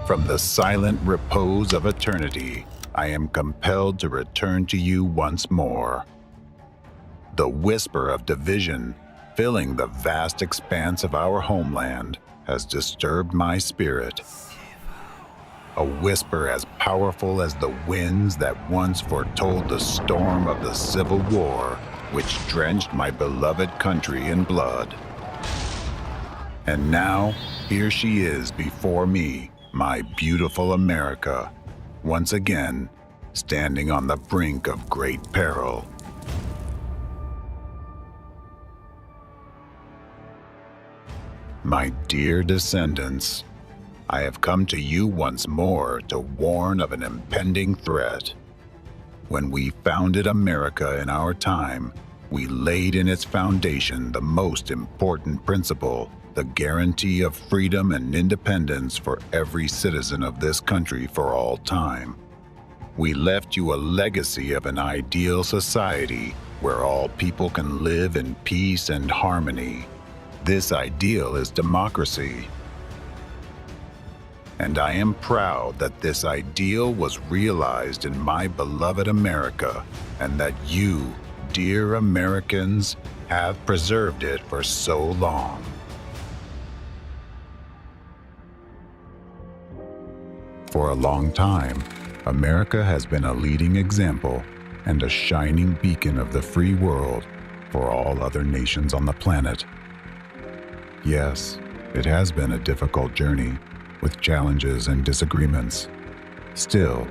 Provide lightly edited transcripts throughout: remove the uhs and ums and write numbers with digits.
From the silent repose of eternity, I am compelled to return to you once more. The whisper of division filling the vast expanse of our homeland has disturbed my spirit. A whisper as powerful as the winds that once foretold the storm of the Civil War, which drenched my beloved country in blood. And now, here she is before me, my beautiful America, once again, standing on the brink of great peril. My dear descendants, I have come to you once more to warn of an impending threat. When we founded America in our time, we laid in its foundation the most important principle, the guarantee of freedom and independence for every citizen of this country for all time. We left you a legacy of an ideal society where all people can live in peace and harmony. This ideal is democracy. And I am proud that this ideal was realized in my beloved America, and that you, dear Americans, have preserved it for so long. For a long time, America has been a leading example and a shining beacon of the free world for all other nations on the planet. Yes, it has been a difficult journey with challenges and disagreements. Still,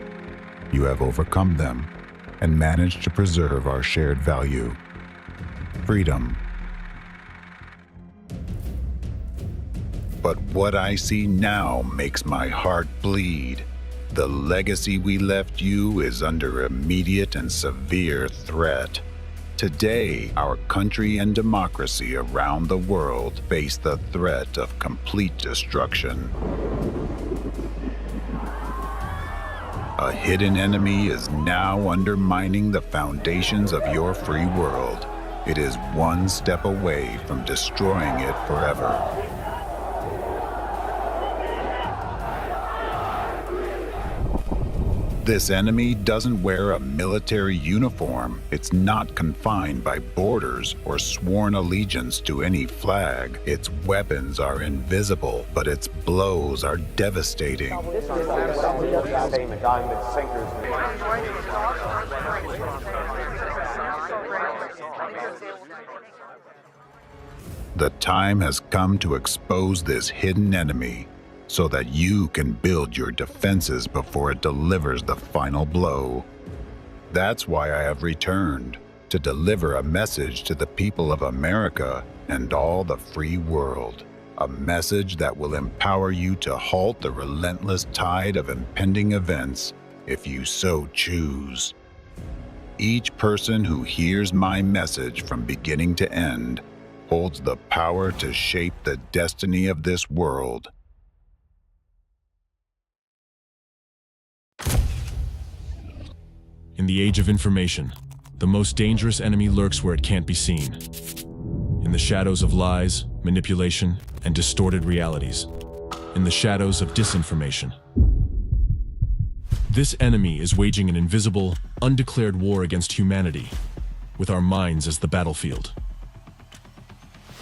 you have overcome them and managed to preserve our shared value, freedom. But what I see now makes my heart bleed. The legacy we left you is under immediate and severe threat. Today, our country and democracy around the world face the threat of complete destruction. A hidden enemy is now undermining the foundations of your free world. It is one step away from destroying it forever. This enemy doesn't wear a military uniform. It's not confined by borders or sworn allegiance to any flag. Its weapons are invisible, but its blows are devastating. The time has come to expose this hidden enemy, so that you can build your defenses before it delivers the final blow. That's why I have returned, to deliver a message to the people of America and all the free world. A message that will empower you to halt the relentless tide of impending events if you so choose. Each person who hears my message from beginning to end holds the power to shape the destiny of this world. In the age of information, the most dangerous enemy lurks where it can't be seen. In the shadows of lies, manipulation, and distorted realities. In the shadows of disinformation. This enemy is waging an invisible, undeclared war against humanity, with our minds as the battlefield.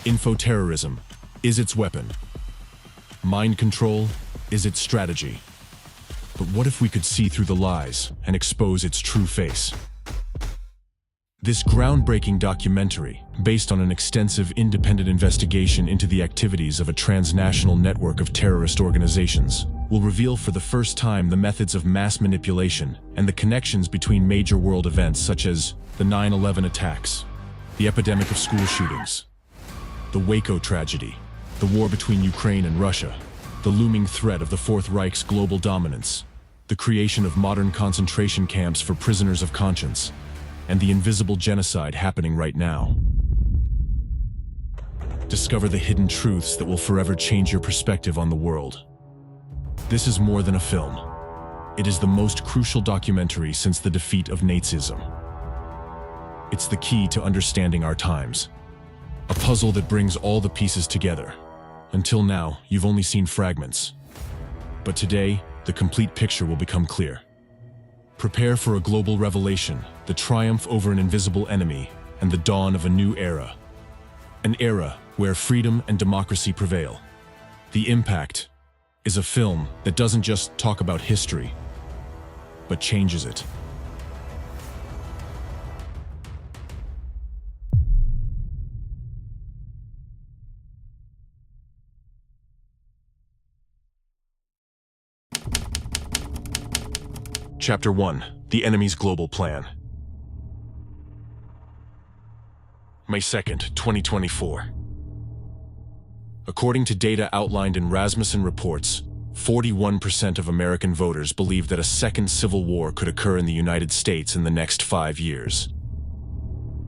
Infoterrorism is its weapon. Mind control is its strategy. But what if we could see through the lies and expose its true face? This groundbreaking documentary, based on an extensive independent investigation into the activities of a transnational network of terrorist organizations, will reveal for the first time the methods of mass manipulation and the connections between major world events such as the 9/11 attacks, the epidemic of school shootings, the Waco tragedy, the war between Ukraine and Russia, the looming threat of the Fourth Reich's global dominance, the creation of modern concentration camps for prisoners of conscience, and the invisible genocide happening right now. Discover the hidden truths that will forever change your perspective on the world. This is more than a film. It is the most crucial documentary since the defeat of Nazism. It's the key to understanding our times. A puzzle that brings all the pieces together. Until now, you've only seen fragments. But today, the complete picture will become clear. Prepare for a global revelation, the triumph over an invisible enemy, and the dawn of a new era. An era where freedom and democracy prevail. The Impact is a film that doesn't just talk about history, but changes it. Chapter 1: The Enemy's Global Plan. May 2nd, 2024. According to data outlined in Rasmussen reports, 41% of American voters believe that a second civil war could occur in the United States in the next 5 years,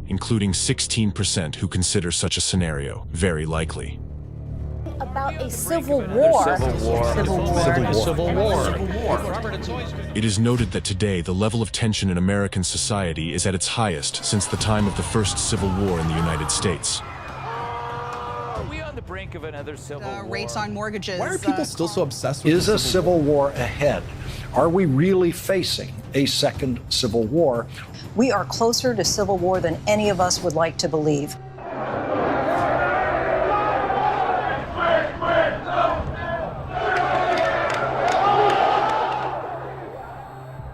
including 16% who consider such a scenario very likely. About a civil war. Civil war. It is noted that today the level of tension in American society is at its highest since the time of the first Civil War in the United States. Are we on the brink of another civil war? Rates on mortgages. Why are people still so obsessed with Is the a civil war ahead? Are we really facing a second civil war? We are closer to civil war than any of us would like to believe.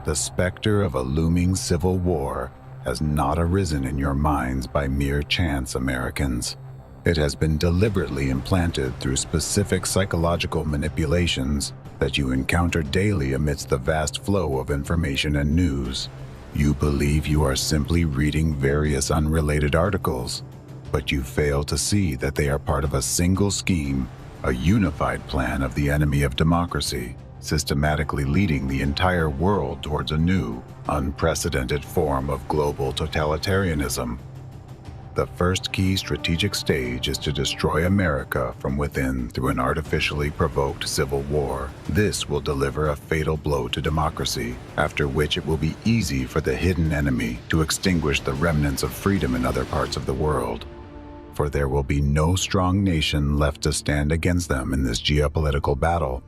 The specter of a looming civil war has not arisen in your minds by mere chance, Americans. It has been deliberately implanted through specific psychological manipulations that you encounter daily amidst the vast flow of information and news. You believe you are simply reading various unrelated articles, but you fail to see that they are part of a single scheme, a unified plan of the enemy of democracy, systematically leading the entire world towards a new, unprecedented form of global totalitarianism. The first key strategic stage is to destroy America from within through an artificially provoked civil war. This will deliver a fatal blow to democracy, after which it will be easy for the hidden enemy to extinguish the remnants of freedom in other parts of the world. For there will be no strong nation left to stand against them in this geopolitical battle.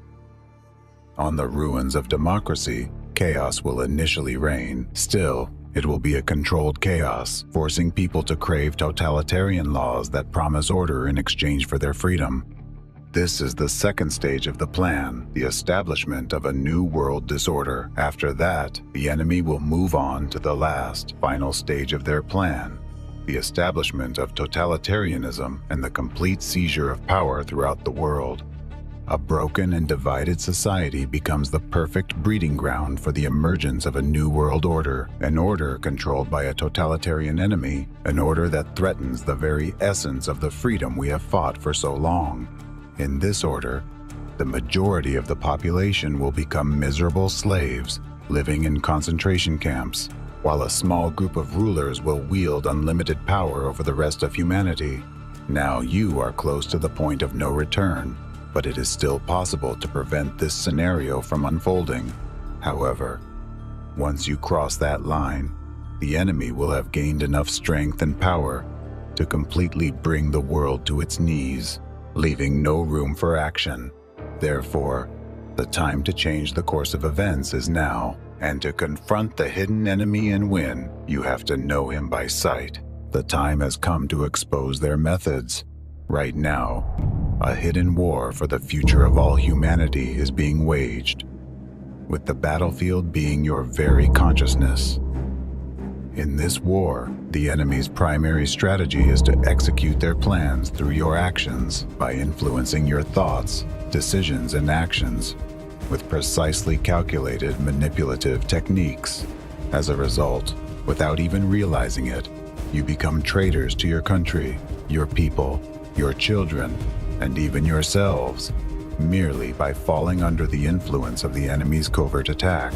On the ruins of democracy, chaos will initially reign. Still, it will be a controlled chaos, forcing people to crave totalitarian laws that promise order in exchange for their freedom. This is the second stage of the plan, the establishment of a new world disorder. After that, the enemy will move on to the last, final stage of their plan, the establishment of totalitarianism and the complete seizure of power throughout the world. A broken and divided society becomes the perfect breeding ground for the emergence of a new world order, an order controlled by a totalitarian enemy, an order that threatens the very essence of the freedom we have fought for so long. In this order, the majority of the population will become miserable slaves, living in concentration camps, while a small group of rulers will wield unlimited power over the rest of humanity. Now you are close to the point of no return, but it is still possible to prevent this scenario from unfolding. However, once you cross that line, the enemy will have gained enough strength and power to completely bring the world to its knees, leaving no room for action. Therefore, the time to change the course of events is now, and to confront the hidden enemy and win, you have to know him by sight. The time has come to expose their methods. Right now, a hidden war for the future of all humanity is being waged, with the battlefield being your very consciousness. In this war, the enemy's primary strategy is to execute their plans through your actions by influencing your thoughts, decisions, and actions with precisely calculated manipulative techniques. As a result, without even realizing it, you become traitors to your country, your people, your children, and even yourselves, merely by falling under the influence of the enemy's covert attack.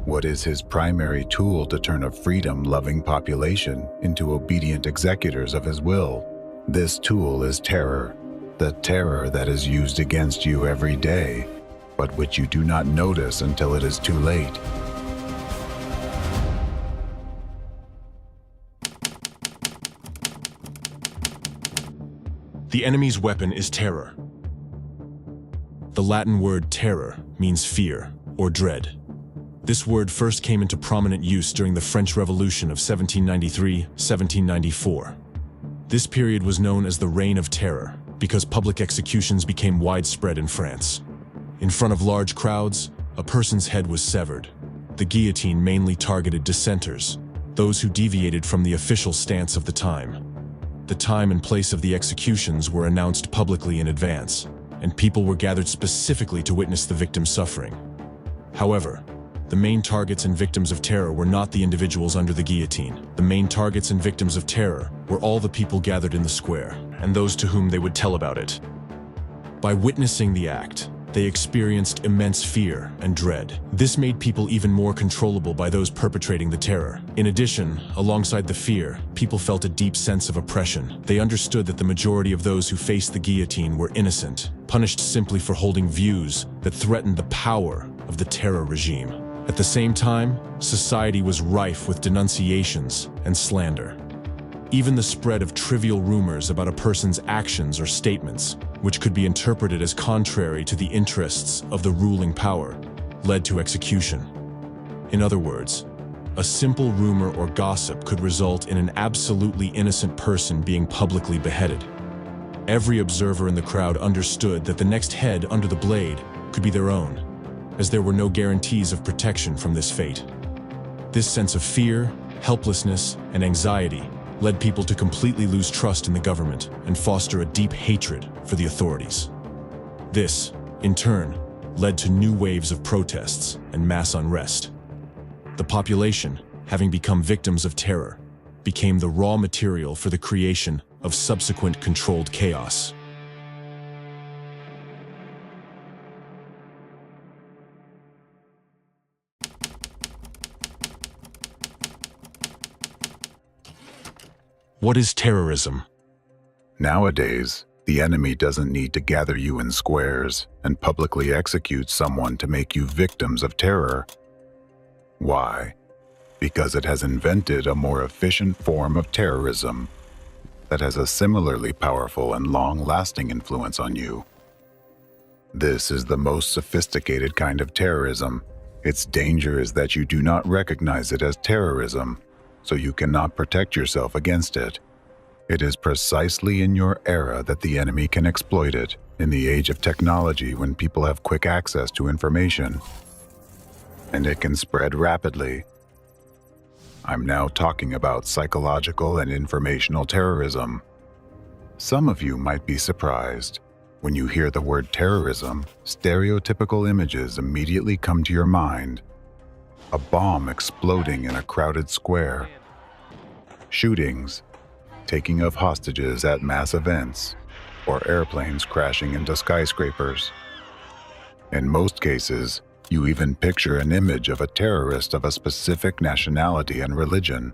What is his primary tool to turn a freedom-loving population into obedient executors of his will? This tool is terror, the terror that is used against you every day, but which you do not notice until it is too late. The enemy's weapon is terror. The Latin word terror means fear or dread. This word first came into prominent use during the French Revolution of 1793-1794. This period was known as the Reign of Terror because public executions became widespread in France. In front of large crowds, a person's head was severed. The guillotine mainly targeted dissenters, those who deviated from the official stance of the time. The time and place of the executions were announced publicly in advance, and people were gathered specifically to witness the victim's suffering. However, the main targets and victims of terror were not the individuals under the guillotine. The main targets and victims of terror were all the people gathered in the square, and those to whom they would tell about it. By witnessing the act, they experienced immense fear and dread. This made people even more controllable by those perpetrating the terror. In addition, alongside the fear, people felt a deep sense of oppression. They understood that the majority of those who faced the guillotine were innocent, punished simply for holding views that threatened the power of the terror regime. At the same time, society was rife with denunciations and slander. Even the spread of trivial rumors about a person's actions or statements, which could be interpreted as contrary to the interests of the ruling power, led to execution. In other words, a simple rumor or gossip could result in an absolutely innocent person being publicly beheaded. Every observer in the crowd understood that the next head under the blade could be their own, as there were no guarantees of protection from this fate. This sense of fear, helplessness, and anxiety led people to completely lose trust in the government and foster a deep hatred for the authorities. This, in turn, led to new waves of protests and mass unrest. The population, having become victims of terror, became the raw material for the creation of subsequent controlled chaos. What is terrorism? Nowadays, the enemy doesn't need to gather you in squares and publicly execute someone to make you victims of terror. Why? Because it has invented a more efficient form of terrorism that has a similarly powerful and long-lasting influence on you. This is the most sophisticated kind of terrorism. Its danger is that you do not recognize it as terrorism, so you cannot protect yourself against it. It is precisely in your era that the enemy can exploit it, in the age of technology when people have quick access to information. And it can spread rapidly. I'm now talking about psychological and informational terrorism. Some of you might be surprised. When you hear the word terrorism, stereotypical images immediately come to your mind. A bomb exploding in a crowded square, shootings, taking of hostages at mass events, or airplanes crashing into skyscrapers. In most cases, you even picture an image of a terrorist of a specific nationality and religion.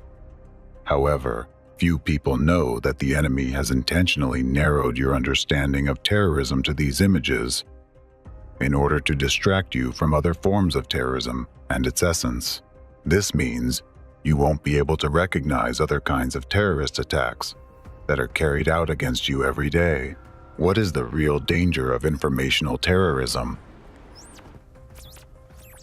However, few people know that the enemy has intentionally narrowed your understanding of terrorism to these images in order to distract you from other forms of terrorism and its essence. This means you won't be able to recognize other kinds of terrorist attacks that are carried out against you every day. What is the real danger of informational terrorism?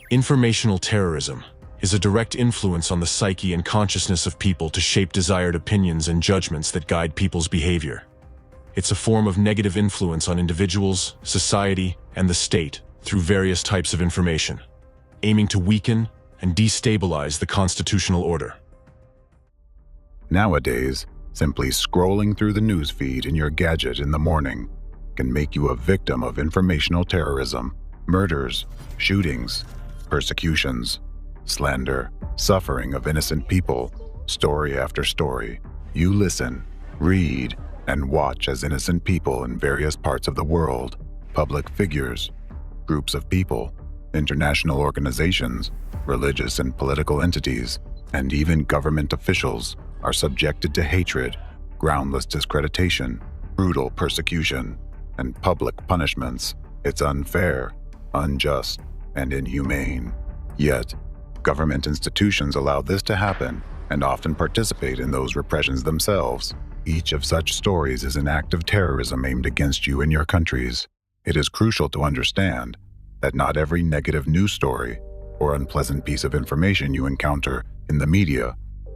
Informational terrorism is a direct influence on the psyche and consciousness of people to shape desired opinions and judgments that guide people's behavior. It's a form of negative influence on individuals, society, and the state through various types of information, aiming to weaken and destabilize the constitutional order. Nowadays, simply scrolling through the news feed in your gadget in the morning can make you a victim of informational terrorism, murders, shootings, persecutions, slander, suffering of innocent people, story after story. You listen, read, and watch as innocent people in various parts of the world, public figures, groups of people, international organizations, religious and political entities, and even government officials are subjected to hatred, groundless discreditation, brutal persecution, and public punishments. It's unfair, unjust, and inhumane. Yet, government institutions allow this to happen and often participate in those repressions themselves. Each of such stories is an act of terrorism aimed against you and your countries. It is crucial to understand that not every negative news story or unpleasant piece of information you encounter in the media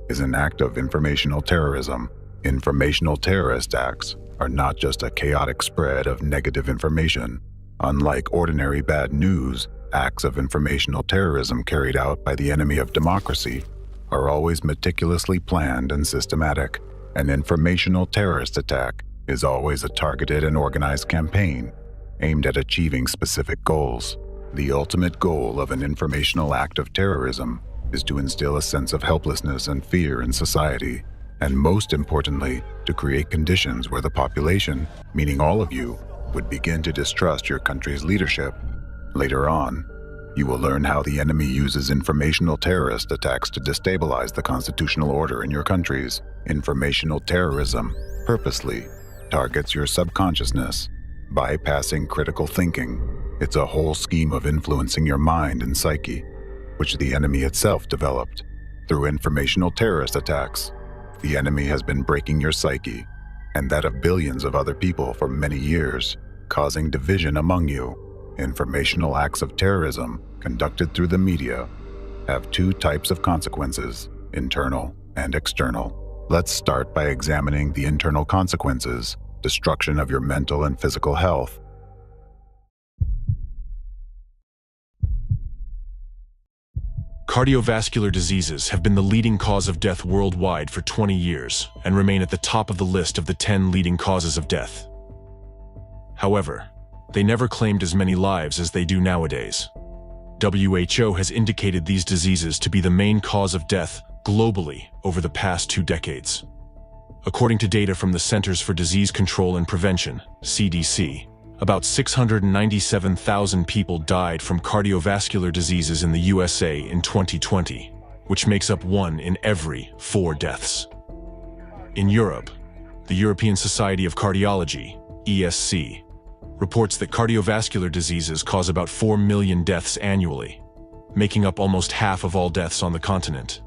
is an act of informational terrorism. Informational terrorist acts are not just a chaotic spread of negative information. Unlike ordinary bad news, acts of informational terrorism carried out by the enemy of democracy are always meticulously planned and systematic. An informational terrorist attack is always a targeted and organized campaign aimed at achieving specific goals. The ultimate goal of an informational act of terrorism is to instill a sense of helplessness and fear in society, and most importantly, to create conditions where the population, meaning all of you, would begin to distrust your country's leadership. Later on, you will learn how the enemy uses informational terrorist attacks to destabilize the constitutional order in your countries. Informational terrorism purposely targets your subconsciousness, bypassing critical thinking. It's a whole scheme of influencing your mind and psyche, which the enemy itself developed. Through informational terrorist attacks, the enemy has been breaking your psyche and that of billions of other people for many years, causing division among you. Informational acts of terrorism conducted through the media have two types of consequences, internal and external. Let's start by examining the internal consequences: destruction of your mental and physical health. Cardiovascular diseases have been the leading cause of death worldwide for 20 years and remain at the top of the list of the 10 leading causes of death. However, they never claimed as many lives as they do nowadays. WHO has indicated these diseases to be the main cause of death globally over the past 2 decades. According to data from the Centers for Disease Control and Prevention, CDC, about 697,000 people died from cardiovascular diseases in the USA in 2020, which makes up 1 in every 4 deaths. In Europe, the European Society of Cardiology, ESC, reports that cardiovascular diseases cause about 4 million deaths annually, making up almost half of all deaths on the continent.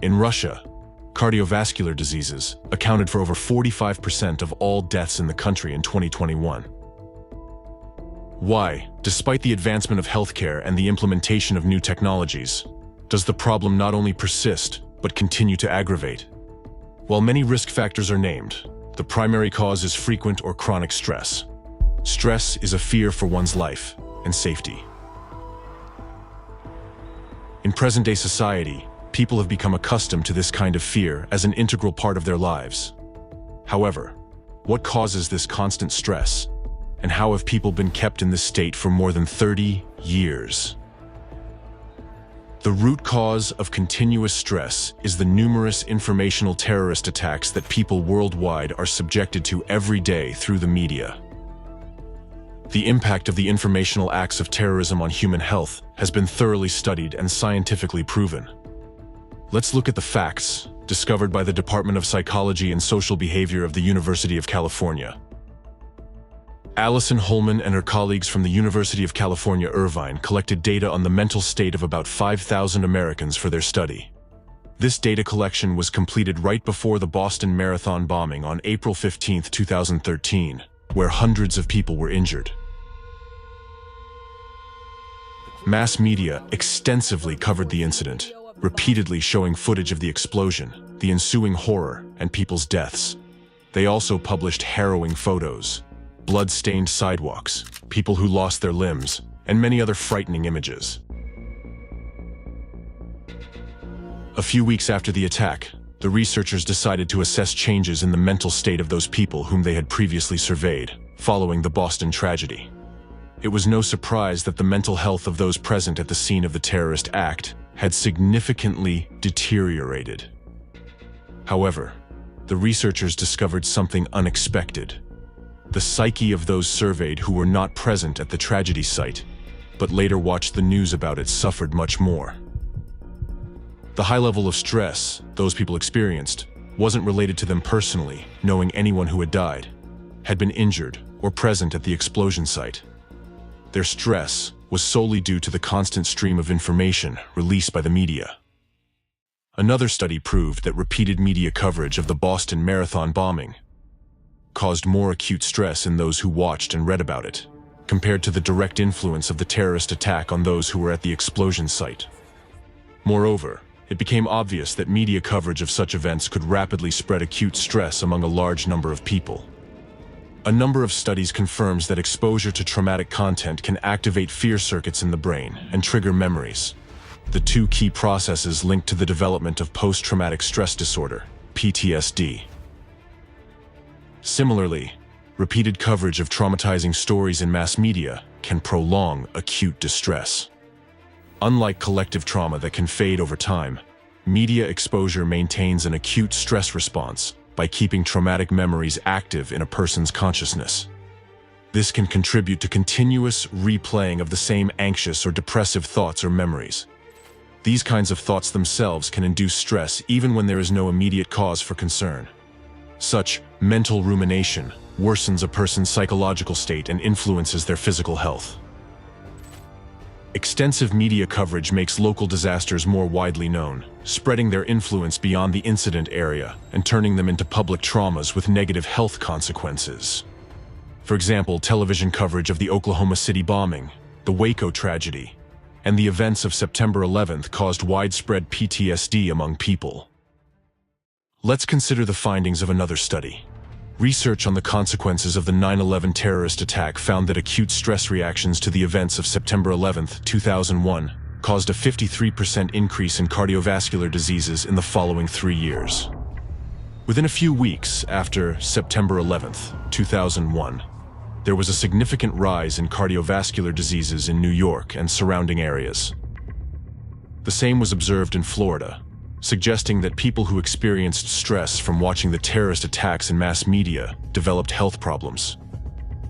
In Russia, cardiovascular diseases accounted for over 45% of all deaths in the country in 2021. Why, despite the advancement of healthcare and the implementation of new technologies, does the problem not only persist, but continue to aggravate? While many risk factors are named, the primary cause is frequent or chronic stress. Stress is a fear for one's life and safety. In present-day society, people have become accustomed to this kind of fear as an integral part of their lives. However, what causes this constant stress, and how have people been kept in this state for more than 30 years? The root cause of continuous stress is the numerous informational terrorist attacks that people worldwide are subjected to every day through the media. The impact of the informational acts of terrorism on human health has been thoroughly studied and scientifically proven. Let's look at the facts discovered by the Department of Psychology and Social Behavior of the University of California. Allison Holman and her colleagues from the University of California, Irvine collected data on the mental state of about 5,000 Americans for their study. This data collection was completed right before the Boston Marathon bombing on April 15, 2013, where hundreds of people were injured. Mass media extensively covered the incident, repeatedly showing footage of the explosion, the ensuing horror, and people's deaths. They also published harrowing photos, blood-stained sidewalks, people who lost their limbs, and many other frightening images. A few weeks after the attack, the researchers decided to assess changes in the mental state of those people whom they had previously surveyed, following the Boston tragedy. It was no surprise that the mental health of those present at the scene of the terrorist act had significantly deteriorated. However, the researchers discovered something unexpected. The psyche of those surveyed who were not present at the tragedy site, but later watched the news about it, suffered much more. The high level of stress those people experienced wasn't related to them personally, knowing anyone who had died, had been injured, or present at the explosion site. Their stress was solely due to the constant stream of information released by the media. Another study proved that repeated media coverage of the Boston Marathon bombing caused more acute stress in those who watched and read about it, compared to the direct influence of the terrorist attack on those who were at the explosion site. Moreover, it became obvious that media coverage of such events could rapidly spread acute stress among a large number of people. A number of studies confirms that exposure to traumatic content can activate fear circuits in the brain and trigger memories, the two key processes linked to the development of post-traumatic stress disorder, PTSD. Similarly, repeated coverage of traumatizing stories in mass media can prolong acute distress. Unlike collective trauma that can fade over time, media exposure maintains an acute stress response by keeping traumatic memories active in a person's consciousness. This can contribute to continuous replaying of the same anxious or depressive thoughts or memories. These kinds of thoughts themselves can induce stress even when there is no immediate cause for concern. Such mental rumination worsens a person's psychological state and influences their physical health. Extensive media coverage makes local disasters more widely known, spreading their influence beyond the incident area and turning them into public traumas with negative health consequences. For example, television coverage of the Oklahoma City bombing, the Waco tragedy, and the events of September 11th caused widespread PTSD among people. Let's consider the findings of another study. Research on the consequences of the 9/11 terrorist attack found that acute stress reactions to the events of September 11th, 2001, caused a 53% increase in cardiovascular diseases in the following 3 years. Within a few weeks after September 11th, 2001, there was a significant rise in cardiovascular diseases in New York and surrounding areas. The same was observed in Florida, suggesting that people who experienced stress from watching the terrorist attacks in mass media developed health problems.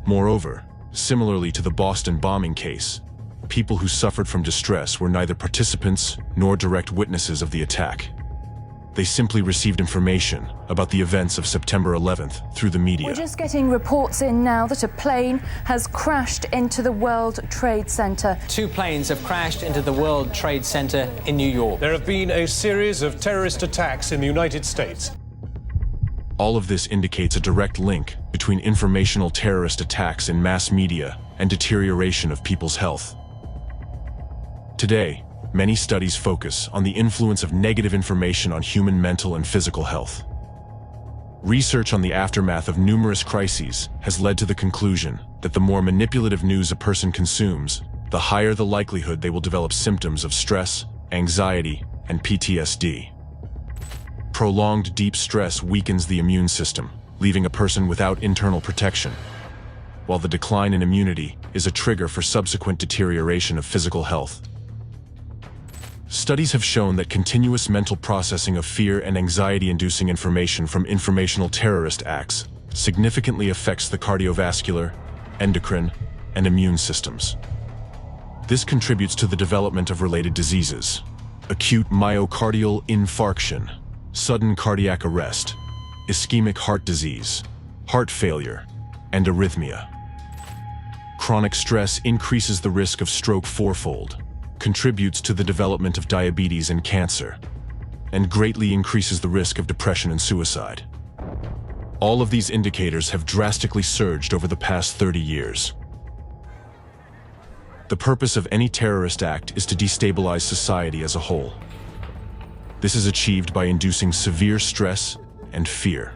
Moreover, similarly to the Boston bombing case, people who suffered from distress were neither participants nor direct witnesses of the attack. They simply received information about the events of September 11th through the media. We're just getting reports in now that a plane has crashed into the World Trade Center. 2 planes have crashed into the World Trade Center in New York. There have been a series of terrorist attacks in the United States. All of this indicates a direct link between informational terrorist attacks in mass media and deterioration of people's health. Today, many studies focus on the influence of negative information on human mental and physical health. Research on the aftermath of numerous crises has led to the conclusion that the more manipulative news a person consumes, the higher the likelihood they will develop symptoms of stress, anxiety, and PTSD. Prolonged deep stress weakens the immune system, leaving a person without internal protection, while the decline in immunity is a trigger for subsequent deterioration of physical health. Studies have shown that continuous mental processing of fear and anxiety-inducing information from informational terrorist acts significantly affects the cardiovascular, endocrine, and immune systems. This contributes to the development of related diseases: acute myocardial infarction, sudden cardiac arrest, ischemic heart disease, heart failure, and arrhythmia. Chronic stress increases the risk of stroke fourfold, contributes to the development of diabetes and cancer, and greatly increases the risk of depression and suicide. All of these indicators have drastically surged over the past 30 years. The purpose of any terrorist act is to destabilize society as a whole. This is achieved by inducing severe stress and fear.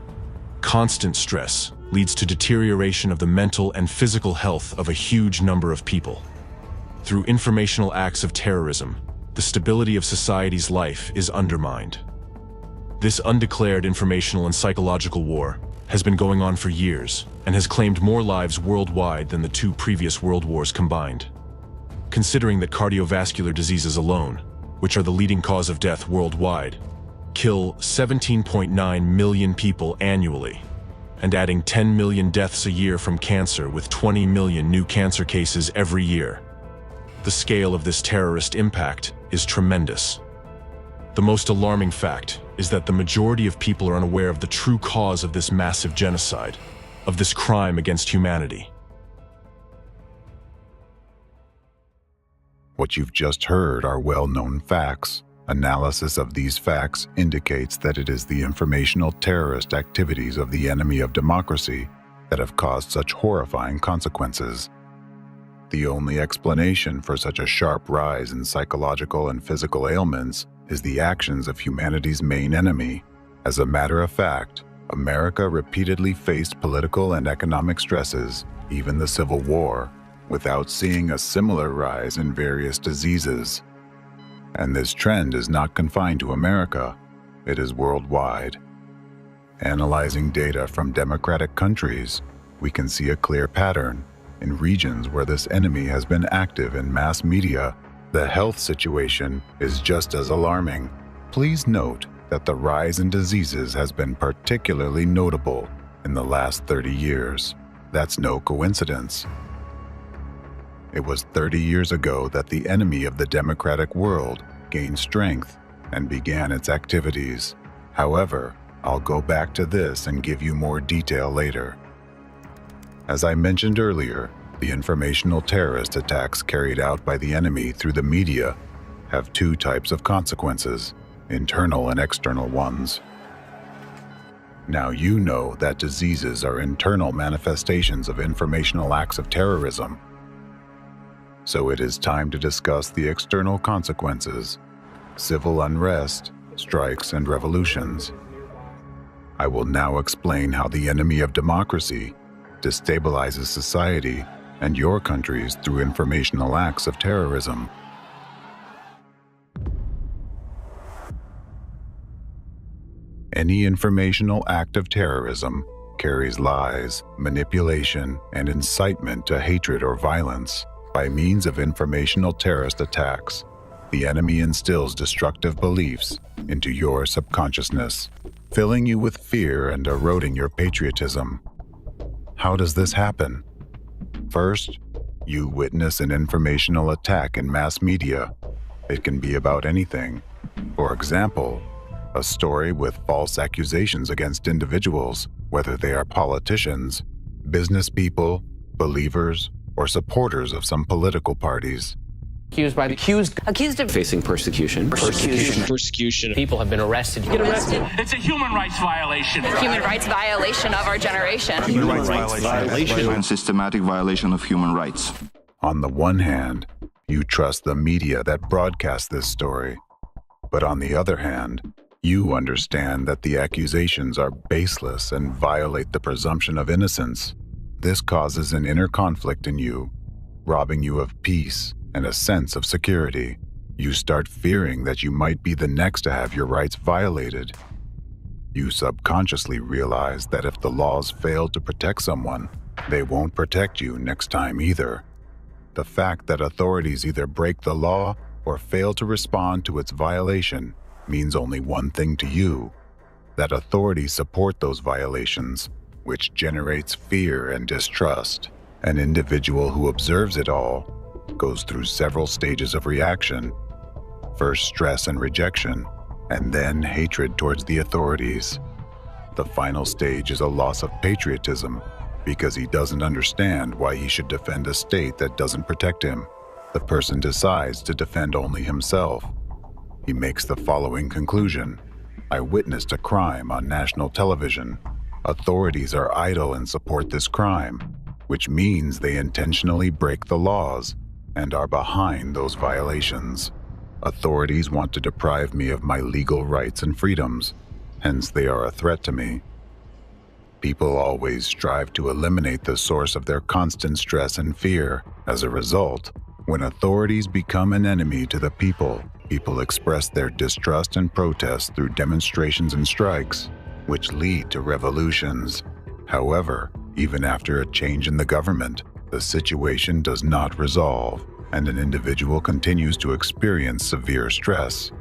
Constant stress leads to deterioration of the mental and physical health of a huge number of people. Through informational acts of terrorism, the stability of society's life is undermined. This undeclared informational and psychological war has been going on for years and has claimed more lives worldwide than the 2 previous world wars combined. Considering that cardiovascular diseases alone, which are the leading cause of death worldwide, kill 17.9 million people annually, and adding 10 million deaths a year from cancer with 20 million new cancer cases every year, the scale of this terrorist impact is tremendous. The most alarming fact is that the majority of people are unaware of the true cause of this massive genocide, of this crime against humanity. What you've just heard are well-known facts, Analysis of these facts indicates that it is the informational terrorist activities of the enemy of democracy that have caused such horrifying consequences. The only explanation for such a sharp rise in psychological and physical ailments is the actions of humanity's main enemy. As a matter of fact, America repeatedly faced political and economic stresses, even the Civil War, without seeing a similar rise in various diseases. And this trend is not confined to America, it is worldwide. Analyzing data from democratic countries, we can see a clear pattern. In regions where this enemy has been active in mass media, the health situation is just as alarming. Please note that the rise in diseases has been particularly notable in the last 30 years. That's no coincidence. It was 30 years ago that the enemy of the democratic world gained strength and began its activities. However, I'll go back to this and give you more detail later. As I mentioned earlier, the informational terrorist attacks carried out by the enemy through the media have two types of consequences, internal and external ones. Now you know that diseases are internal manifestations of informational acts of terrorism. So it is time to discuss the external consequences, civil unrest, strikes, and revolutions. I will now explain how the enemy of democracy destabilizes society and your countries through informational acts of terrorism. Any informational act of terrorism carries lies, manipulation, and incitement to hatred or violence. By means of informational terrorist attacks, the enemy instills destructive beliefs into your subconsciousness, filling you with fear and eroding your patriotism. How does this happen? First, you witness an informational attack in mass media. It can be about anything. For example, a story with false accusations against individuals, whether they are politicians, business people, believers, or supporters of some political parties. Accused of facing persecution. People have been arrested. Get arrested. It's a human rights violation. Human rights violation of our generation. Human rights violation. And systematic violation of human rights. On the one hand, you trust the media that broadcasts this story. But on the other hand, you understand that the accusations are baseless and violate the presumption of innocence. This causes an inner conflict in you, robbing you of peace and a sense of security. You start fearing that you might be the next to have your rights violated. You subconsciously realize that if the laws fail to protect someone, they won't protect you next time either. The fact that authorities either break the law or fail to respond to its violation means only one thing to you: that authorities support those violations, which generates fear and distrust. An individual who observes it all goes through several stages of reaction. First stress and rejection, and then hatred towards the authorities. The final stage is a loss of patriotism, because he doesn't understand why he should defend a state that doesn't protect him. The person decides to defend only himself. He makes the following conclusion: I witnessed a crime on national television. Authorities are idle and support this crime, which means they intentionally break the laws and are behind those violations. Authorities want to deprive me of my legal rights and freedoms, hence they are a threat to me. People always strive to eliminate the source of their constant stress and fear. As a result, when authorities become an enemy to the people, people express their distrust and protest through demonstrations and strikes, which lead to revolutions. However, even after a change in the government, the situation does not resolve, and an individual continues to experience severe stress.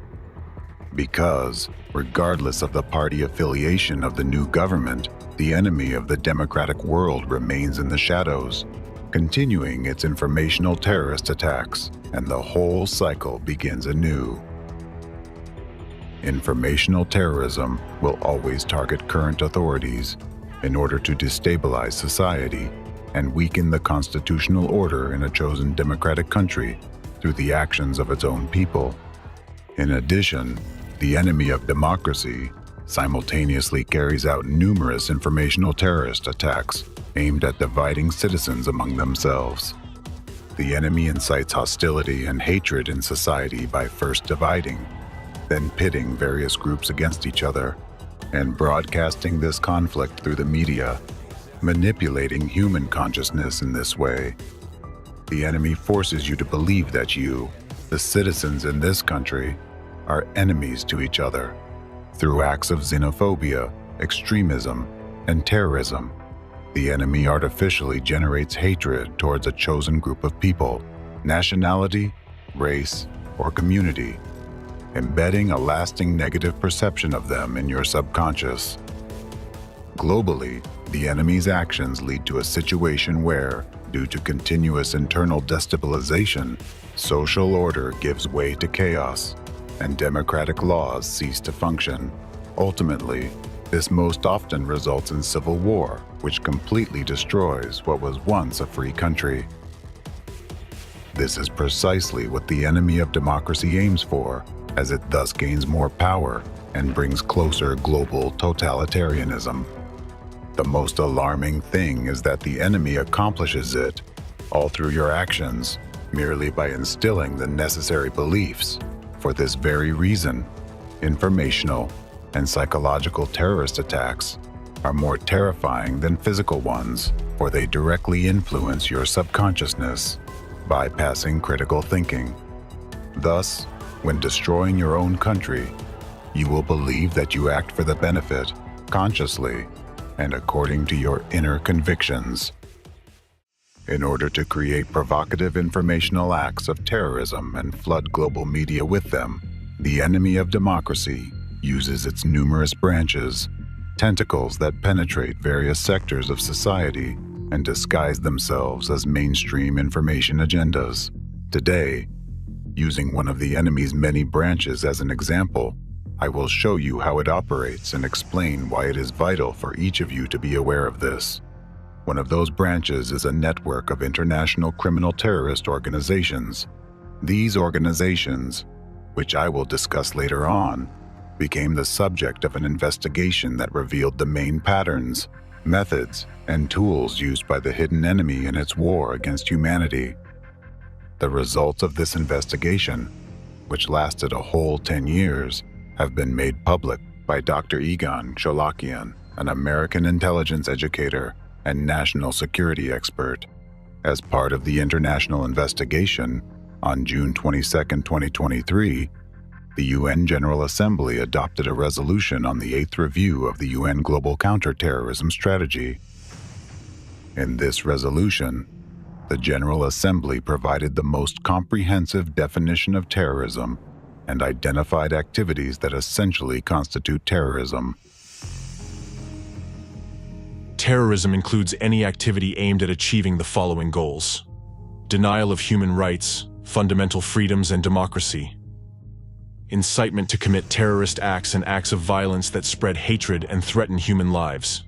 Because, regardless of the party affiliation of the new government, the enemy of the democratic world remains in the shadows, continuing its informational terrorist attacks, and the whole cycle begins anew. Informational terrorism will always target current authorities in order to destabilize society and weaken the constitutional order in a chosen democratic country through the actions of its own people. In addition, the enemy of democracy simultaneously carries out numerous informational terrorist attacks aimed at dividing citizens among themselves. The enemy incites hostility and hatred in society by first dividing, then pitting various groups against each other, and broadcasting this conflict through the media, manipulating human consciousness in this way. The enemy forces you to believe that you, the citizens in this country, are enemies to each other through acts of xenophobia, extremism, and terrorism. The enemy artificially generates hatred towards a chosen group of people, nationality, race, or community, embedding a lasting negative perception of them in your subconscious. Globally, the enemy's actions lead to a situation where, due to continuous internal destabilization, social order gives way to chaos, and democratic laws cease to function. Ultimately, this most often results in civil war, which completely destroys what was once a free country. This is precisely what the enemy of democracy aims for, as it thus gains more power and brings closer global totalitarianism. The most alarming thing is that the enemy accomplishes it, all through your actions, merely by instilling the necessary beliefs. For this very reason, informational and psychological terrorist attacks are more terrifying than physical ones, for they directly influence your subconsciousness, bypassing critical thinking. Thus, when destroying your own country, you will believe that you act for the benefit, consciously, and according to your inner convictions. In order to create provocative informational acts of terrorism and flood global media with them, the enemy of democracy uses its numerous branches, tentacles that penetrate various sectors of society and disguise themselves as mainstream information agendas. Today, using one of the enemy's many branches as an example, I will show you how it operates and explain why it is vital for each of you to be aware of this. One of those branches is a network of international criminal terrorist organizations. These organizations, which I will discuss later on, became the subject of an investigation that revealed the main patterns, methods, and tools used by the hidden enemy in its war against humanity. The results of this investigation, which lasted a whole 10 years, have been made public by Dr. Egon Cholakian, an American intelligence educator and national security expert. As part of the international investigation, on June 22, 2023, the UN General Assembly adopted a resolution on the 8th review of the UN Global Counterterrorism Strategy. In this resolution, the General Assembly provided the most comprehensive definition of terrorism and identified activities that essentially constitute terrorism. Terrorism includes any activity aimed at achieving the following goals: denial of human rights, fundamental freedoms, and democracy; incitement to commit terrorist acts and acts of violence that spread hatred and threaten human lives;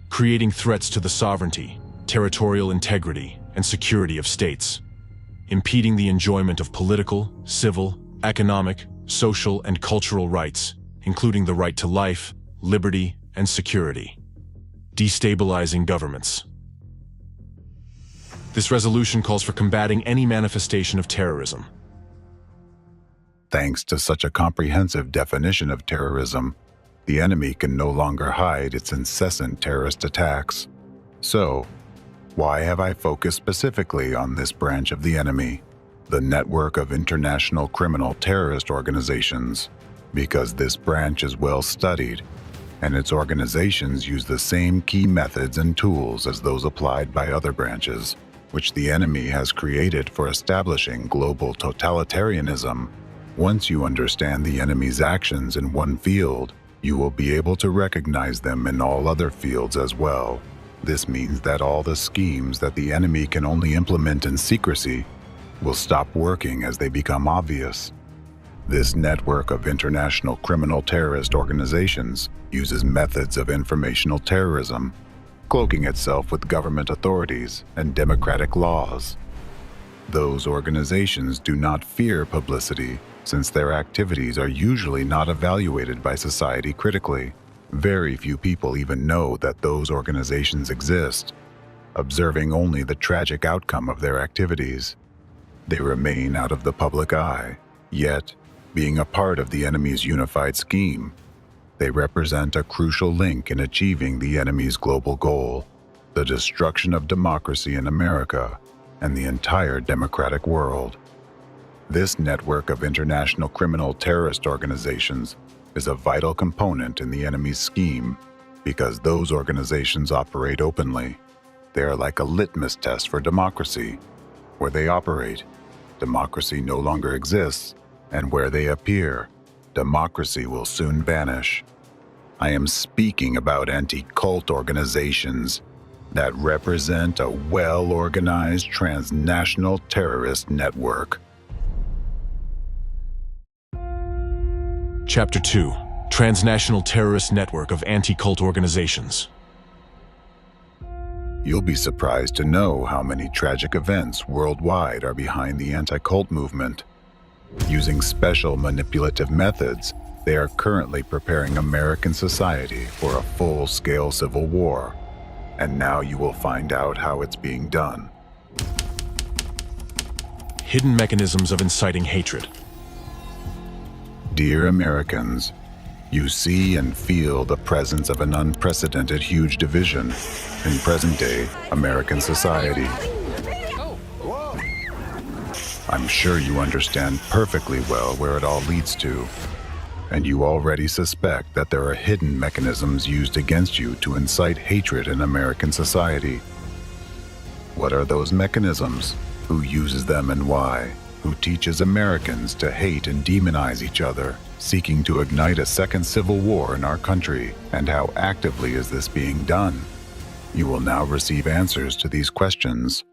creating threats to the sovereignty, territorial integrity, and security of states; impeding the enjoyment of political, civil, economic, social, and cultural rights, including the right to life, liberty, and security; destabilizing governments. This resolution calls for combating any manifestation of terrorism. Thanks to such a comprehensive definition of terrorism, the enemy can no longer hide its incessant terrorist attacks. So, why have I focused specifically on this branch of the enemy, the network of international criminal terrorist organizations? Because this branch is well studied, and its organizations use the same key methods and tools as those applied by other branches, which the enemy has created for establishing global totalitarianism. Once you understand the enemy's actions in one field, you will be able to recognize them in all other fields as well. This means that all the schemes that the enemy can only implement in secrecy will stop working as they become obvious. This network of international criminal terrorist organizations uses methods of informational terrorism, cloaking itself with government authorities and democratic laws. Those organizations do not fear publicity, since their activities are usually not evaluated by society critically. Very few people even know that those organizations exist, observing only the tragic outcome of their activities. They remain out of the public eye, yet, being a part of the enemy's unified scheme, they represent a crucial link in achieving the enemy's global goal, the destruction of democracy in America and the entire democratic world. This network of international criminal terrorist organizations is a vital component in the enemy's scheme because those organizations operate openly. They are like a litmus test for democracy. Where they operate, democracy no longer exists, and where they appear, democracy will soon vanish. I am speaking about anti-cult organizations that represent a well-organized transnational terrorist network. Chapter 2: Transnational Terrorist Network of Anti-Cult Organizations. You'll be surprised to know how many tragic events worldwide are behind the anti-cult movement. Using special manipulative methods, they are currently preparing American society for a full-scale civil war. And now you will find out how it's being done. Hidden mechanisms of inciting hatred. Dear Americans, you see and feel the presence of an unprecedented huge division in present-day American society. I'm sure you understand perfectly well where it all leads to, and you already suspect that there are hidden mechanisms used against you to incite hatred in American society. What are those mechanisms? Who uses them and why? Who teaches Americans to hate and demonize each other, seeking to ignite a second civil war in our country? And how actively is this being done? You will now receive answers to these questions.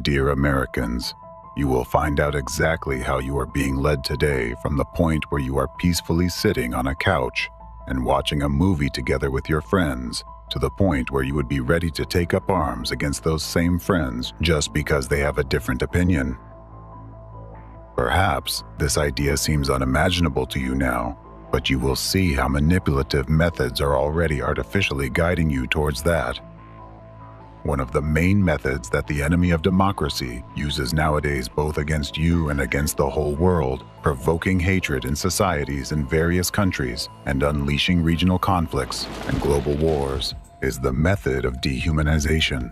Dear Americans, you will find out exactly how you are being led today from the point where you are peacefully sitting on a couch and watching a movie together with your friends, to the point where you would be ready to take up arms against those same friends just because they have a different opinion. Perhaps this idea seems unimaginable to you now, but you will see how manipulative methods are already artificially guiding you towards that. One of the main methods that the enemy of democracy uses nowadays both against you and against the whole world, provoking hatred in societies in various countries and unleashing regional conflicts and global wars, is the method of dehumanization.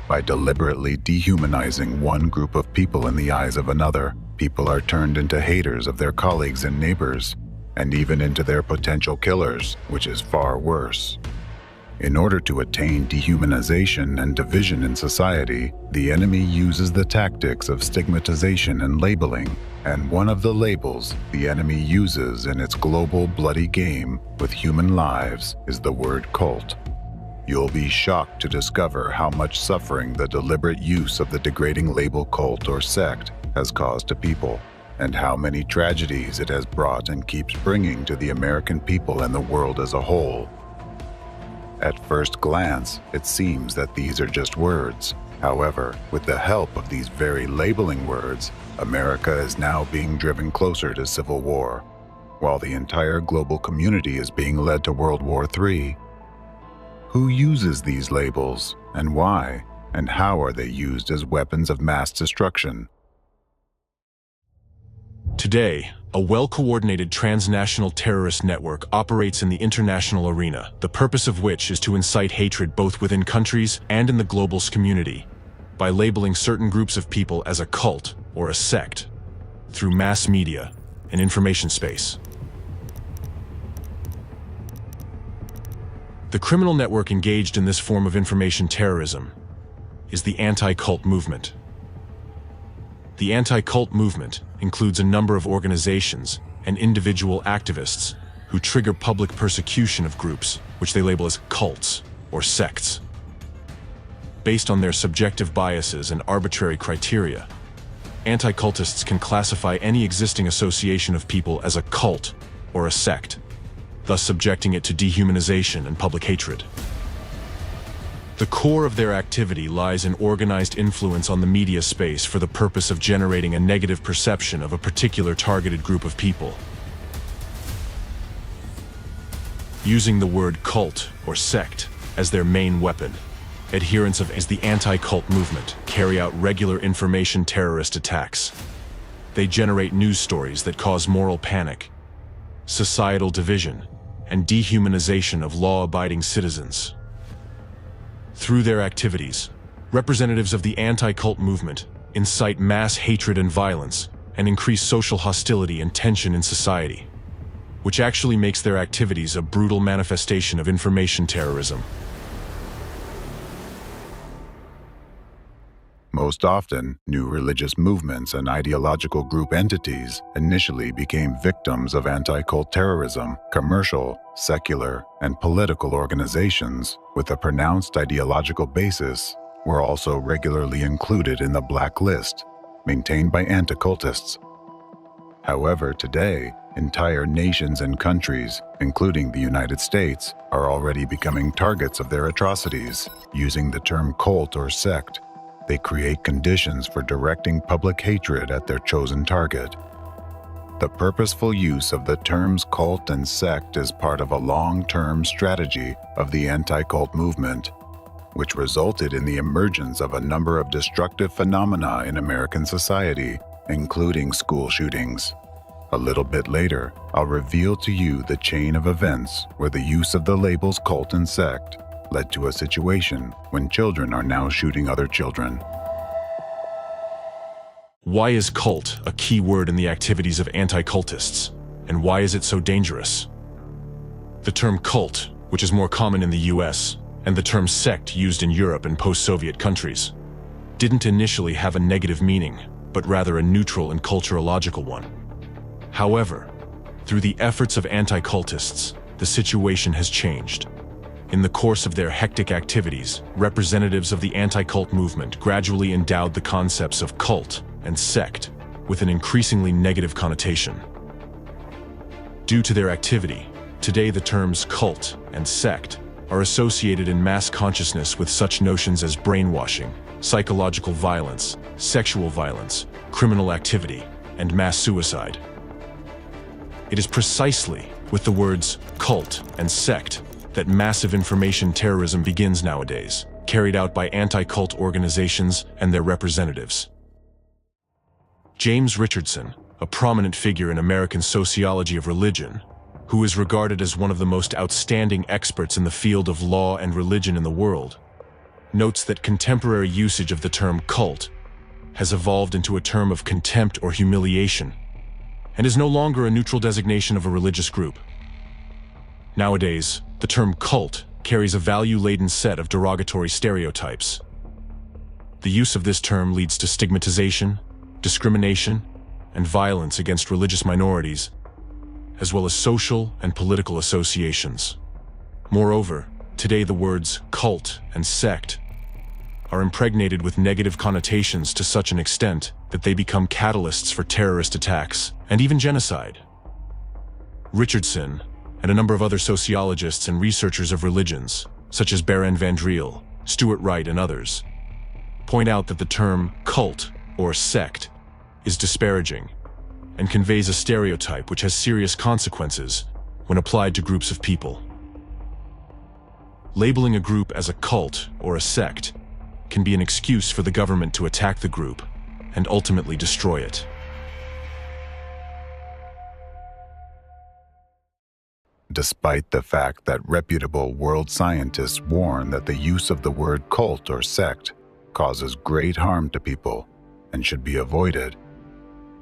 By deliberately dehumanizing one group of people in the eyes of another, people are turned into haters of their colleagues and neighbors, and even into their potential killers, which is far worse. In order to attain dehumanization and division in society, the enemy uses the tactics of stigmatization and labeling, and one of the labels the enemy uses in its global bloody game with human lives is the word cult. You'll be shocked to discover how much suffering the deliberate use of the degrading label cult or sect has caused to people, and how many tragedies it has brought and keeps bringing to the American people and the world as a whole. At first glance, it seems that these are just words. However, with the help of these very labeling words, America is now being driven closer to civil war, while the entire global community is being led to World War III. Who uses these labels, and why, and how are they used as weapons of mass destruction? Today, a well-coordinated transnational terrorist network operates in the international arena, the purpose of which is to incite hatred both within countries and in the global community, by labeling certain groups of people as a cult or a sect, through mass media and information space. The criminal network engaged in this form of information terrorism is the anti-cult movement. The anti-cult movement includes a number of organizations and individual activists who trigger public persecution of groups which they label as cults or sects. Based on their subjective biases and arbitrary criteria, anti-cultists can classify any existing association of people as a cult or a sect, thus subjecting it to dehumanization and public hatred. The core of their activity lies in organized influence on the media space for the purpose of generating a negative perception of a particular targeted group of people. Using the word cult or sect as their main weapon, adherents of the anti-cult movement carry out regular information terrorist attacks. They generate news stories that cause moral panic, societal division, and dehumanization of law-abiding citizens. Through their activities, representatives of the anti-cult movement incite mass hatred and violence and increase social hostility and tension in society, which actually makes their activities a brutal manifestation of information terrorism. Most often, new religious movements and ideological group entities initially became victims of anti-cult terrorism. Commercial, secular, and political organizations with a pronounced ideological basis were also regularly included in the black list, maintained by anti-cultists. However, today, entire nations and countries, including the United States, are already becoming targets of their atrocities. Using the term cult or sect, they create conditions for directing public hatred at their chosen target. The purposeful use of the terms cult and sect is part of a long-term strategy of the anti-cult movement, which resulted in the emergence of a number of destructive phenomena in American society, including school shootings. A little bit later, I'll reveal to you the chain of events where the use of the labels cult and sect led to a situation when children are now shooting other children. Why is cult a key word in the activities of anti-cultists, and why is it so dangerous? The term cult, which is more common in the US, and the term sect used in Europe and post-Soviet countries, didn't initially have a negative meaning, but rather a neutral and culturological one. However, through the efforts of anti-cultists, the situation has changed. In the course of their hectic activities, representatives of the anti-cult movement gradually endowed the concepts of cult and sect with an increasingly negative connotation. Due to their activity, today the terms cult and sect are associated in mass consciousness with such notions as brainwashing, psychological violence, sexual violence, criminal activity, and mass suicide. It is precisely with the words cult and sect that massive information terrorism begins nowadays, carried out by anti-cult organizations and their representatives. James Richardson, a prominent figure in American sociology of religion, who is regarded as one of the most outstanding experts in the field of law and religion in the world, notes that contemporary usage of the term cult has evolved into a term of contempt or humiliation, and is no longer a neutral designation of a religious group. Nowadays, the term cult carries a value-laden set of derogatory stereotypes. The use of this term leads to stigmatization, discrimination, and violence against religious minorities, as well as social and political associations. Moreover, today the words cult and sect are impregnated with negative connotations to such an extent that they become catalysts for terrorist attacks and even genocide. Richardson and a number of other sociologists and researchers of religions, such as Baron Van Driel, Stuart Wright, and others, point out that the term cult or sect is disparaging and conveys a stereotype which has serious consequences when applied to groups of people. Labeling a group as a cult or a sect can be an excuse for the government to attack the group and ultimately destroy it. Despite the fact that reputable world scientists warn that the use of the word cult or sect causes great harm to people and should be avoided,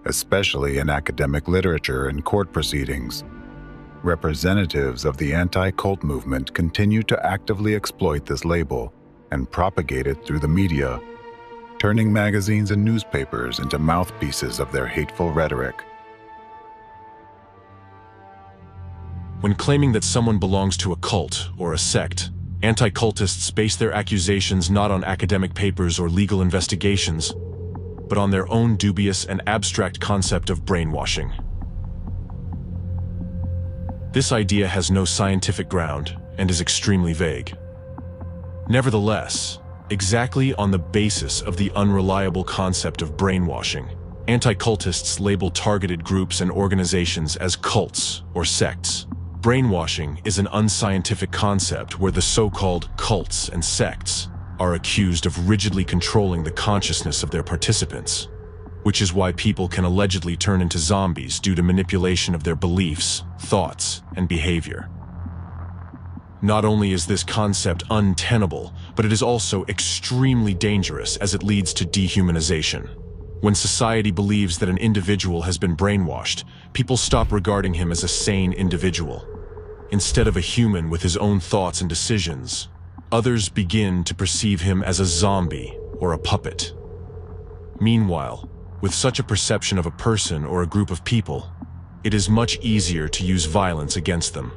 especially in academic literature and court proceedings, representatives of the anti-cult movement continue to actively exploit this label and propagate it through the media, turning magazines and newspapers into mouthpieces of their hateful rhetoric. When claiming that someone belongs to a cult or a sect, anti-cultists base their accusations not on academic papers or legal investigations, but on their own dubious and abstract concept of brainwashing. This idea has no scientific ground and is extremely vague. Nevertheless, exactly on the basis of the unreliable concept of brainwashing, anti-cultists label targeted groups and organizations as cults or sects. Brainwashing is an unscientific concept where the so-called cults and sects are accused of rigidly controlling the consciousness of their participants, which is why people can allegedly turn into zombies due to manipulation of their beliefs, thoughts, and behavior. Not only is this concept untenable, but it is also extremely dangerous as it leads to dehumanization. When society believes that an individual has been brainwashed, people stop regarding him as a sane individual. Instead of a human with his own thoughts and decisions, others begin to perceive him as a zombie or a puppet. Meanwhile, with such a perception of a person or a group of people, it is much easier to use violence against them.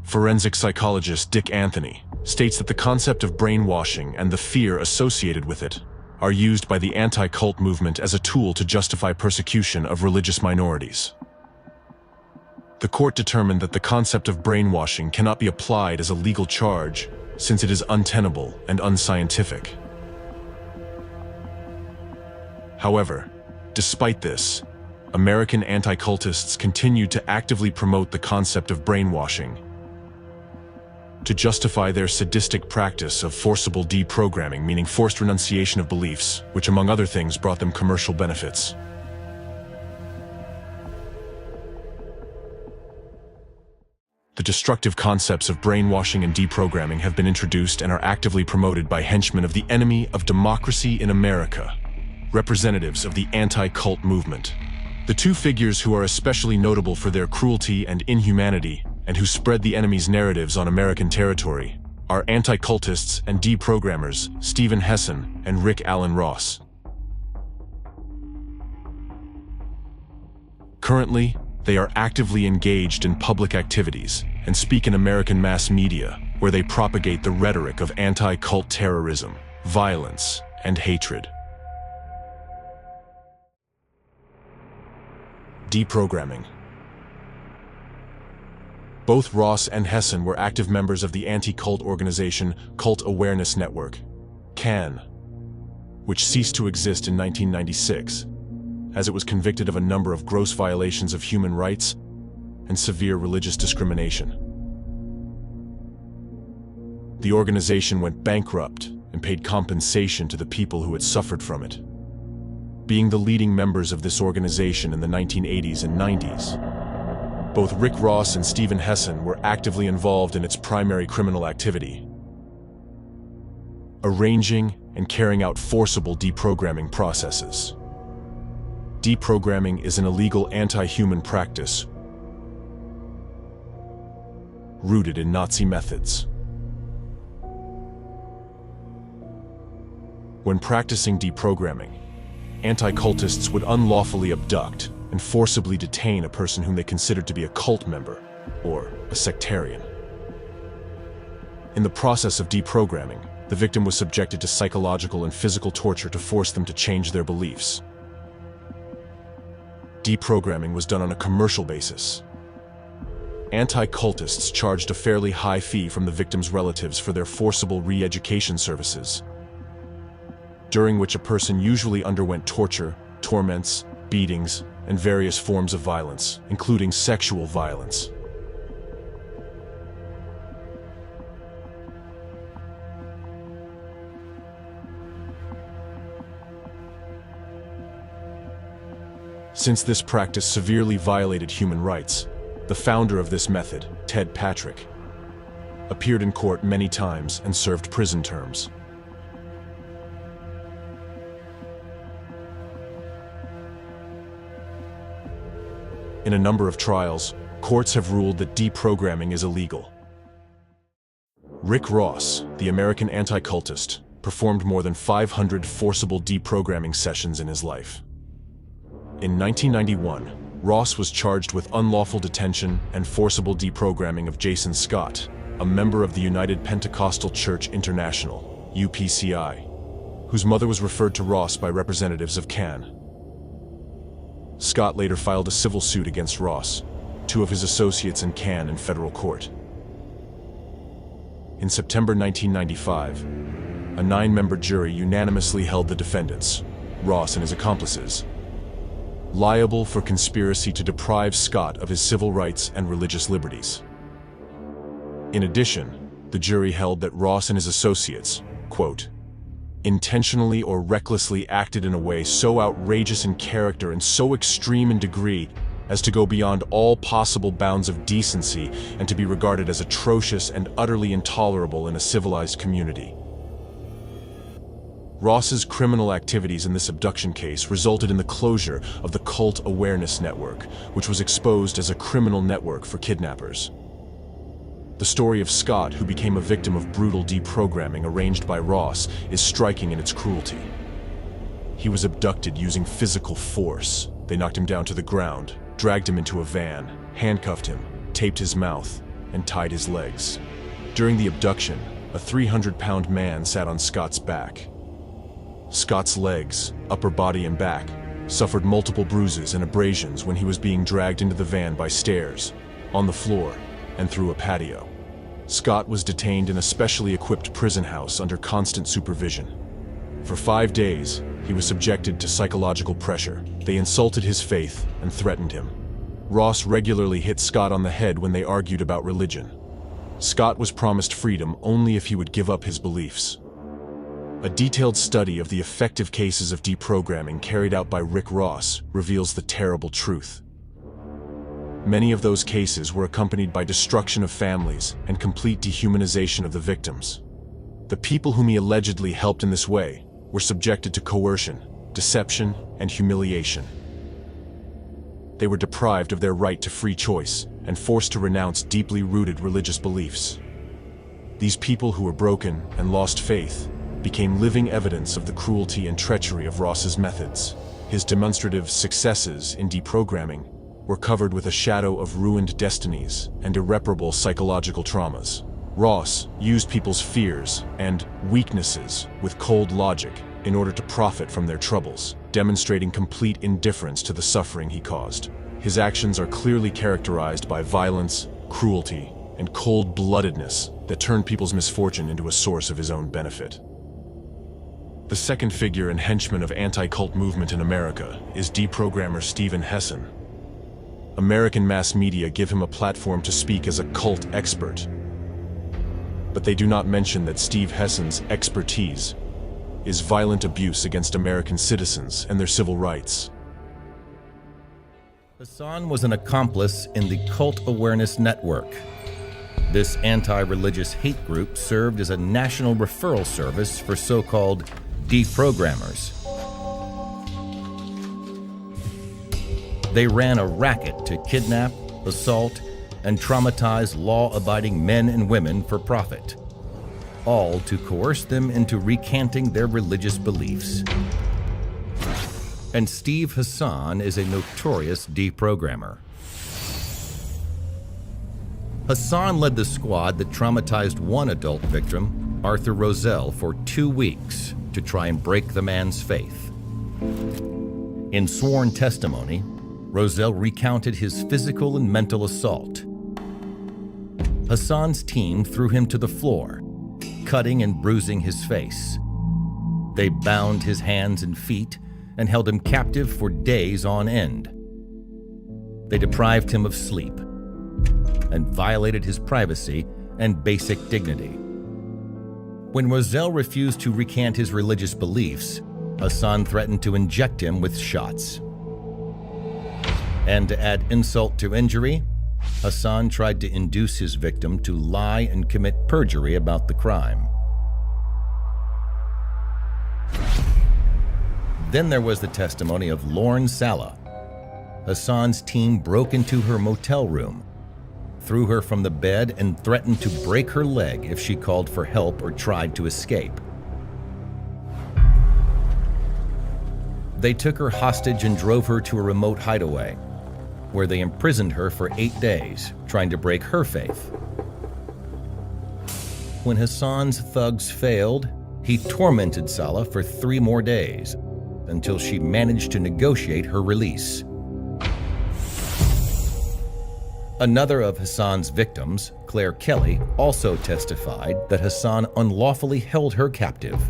Forensic psychologist Dick Anthony states that the concept of brainwashing and the fear associated with it are used by the anti-cult movement as a tool to justify persecution of religious minorities. The court determined that the concept of brainwashing cannot be applied as a legal charge since it is untenable and unscientific. However, despite this, American anti-cultists continued to actively promote the concept of brainwashing to justify their sadistic practice of forcible deprogramming, meaning forced renunciation of beliefs, which among other things brought them commercial benefits. The destructive concepts of brainwashing and deprogramming have been introduced and are actively promoted by henchmen of the enemy of democracy in America, representatives of the anti-cult movement. The two figures who are especially notable for their cruelty and inhumanity and who spread the enemy's narratives on American territory are anti-cultists and deprogrammers Steven Hessen and Rik Aløn Ros. Currently, they are actively engaged in public activities and speak in American mass media, where they propagate the rhetoric of anti-cult terrorism, violence, and hatred. Deprogramming. Both Ross and Hessen were active members of the anti-cult organization Cult Awareness Network, CAN, which ceased to exist in 1996, as it was convicted of a number of gross violations of human rights and severe religious discrimination. The organization went bankrupt and paid compensation to the people who had suffered from it, being the leading members of this organization in the 1980s and 90s. Both Rick Ross and Steven Hessen were actively involved in its primary criminal activity, arranging and carrying out forcible deprogramming processes. Deprogramming is an illegal anti-human practice rooted in Nazi methods. When practicing deprogramming, anti-cultists would unlawfully abduct and forcibly detain a person whom they considered to be a cult member or a sectarian. In the process of deprogramming, the victim was subjected to psychological and physical torture to force them to change their beliefs. Deprogramming was done on a commercial basis. Anti-cultists charged a fairly high fee from the victim's relatives for their forcible re-education services, during which a person usually underwent torture, torments, beatings, and various forms of violence, including sexual violence. Since this practice severely violated human rights, the founder of this method, Ted Patrick, appeared in court many times and served prison terms. In a number of trials, courts have ruled that deprogramming is illegal. Rick Ross, the American anti-cultist, performed more than 500 forcible deprogramming sessions in his life. In 1991, Ross was charged with unlawful detention and forcible deprogramming of Jason Scott, a member of the United Pentecostal Church International, UPCI, whose mother was referred to Ross by representatives of CAN. Scott later filed a civil suit against Ross, two of his associates in CAN in federal court. In September 1995, a 9-member jury unanimously held the defendants, Ross and his accomplices, liable for conspiracy to deprive Scott of his civil rights and religious liberties. In addition, the jury held that Ross and his associates, quote, intentionally or recklessly acted in a way so outrageous in character and so extreme in degree as to go beyond all possible bounds of decency and to be regarded as atrocious and utterly intolerable in a civilized community. Ross's criminal activities in this abduction case resulted in the closure of the Cult Awareness Network, which was exposed as a criminal network for kidnappers. The story of Scott, who became a victim of brutal deprogramming arranged by Ross, is striking in its cruelty. He was abducted using physical force. They knocked him down to the ground, dragged him into a van, handcuffed him, taped his mouth, and tied his legs. During the abduction, a 300-pound man sat on Scott's back. Scott's legs, upper body and back, suffered multiple bruises and abrasions when he was being dragged into the van by stairs, on the floor, and through a patio. Scott was detained in a specially equipped prison house under constant supervision. For 5 days, he was subjected to psychological pressure. They insulted his faith and threatened him. Ross regularly hit Scott on the head when they argued about religion. Scott was promised freedom only if he would give up his beliefs. A detailed study of the effective cases of deprogramming carried out by Rick Ross reveals the terrible truth. Many of those cases were accompanied by destruction of families and complete dehumanization of the victims. The people whom he allegedly helped in this way were subjected to coercion, deception, and humiliation. They were deprived of their right to free choice and forced to renounce deeply rooted religious beliefs. These people who were broken and lost faith became living evidence of the cruelty and treachery of Ross's methods. His demonstrative successes in deprogramming were covered with a shadow of ruined destinies and irreparable psychological traumas. Ross used people's fears and weaknesses with cold logic in order to profit from their troubles, demonstrating complete indifference to the suffering he caused. His actions are clearly characterized by violence, cruelty, and cold-bloodedness that turn people's misfortune into a source of his own benefit. The second figure and henchman of anti-cult movement in America is deprogrammer Steven Hessan. American mass media give him a platform to speak as a cult expert, but they do not mention that Steve Hessan's expertise is violent abuse against American citizens and their civil rights. Hessan was an accomplice in the Cult Awareness Network. This anti-religious hate group served as a national referral service for so-called deprogrammers. They ran a racket to kidnap, assault, and traumatize law-abiding men and women for profit, all to coerce them into recanting their religious beliefs. And Steve Hessan is a notorious deprogrammer. Hessan led the squad that traumatized one adult victim, Arthur Roselle, for 2 weeks to try and break the man's faith. In sworn testimony, Roselle recounted his physical and mental assault. Hessan's team threw him to the floor, cutting and bruising his face. They bound his hands and feet and held him captive for days on end. They deprived him of sleep and violated his privacy and basic dignity. When Roselle refused to recant his religious beliefs, Hessan threatened to inject him with shots. And to add insult to injury, Hessan tried to induce his victim to lie and commit perjury about the crime. Then there was the testimony of Lauren Sala. Hessan's team broke into her motel room, threw her from the bed, and threatened to break her leg if she called for help or tried to escape. They took her hostage and drove her to a remote hideaway, where they imprisoned her for 8 days, trying to break her faith. When Hessan's thugs failed, he tormented Sala for 3 more days, until she managed to negotiate her release. Another of Hassan's victims, Claire Kelly, also testified that Hassan unlawfully held her captive.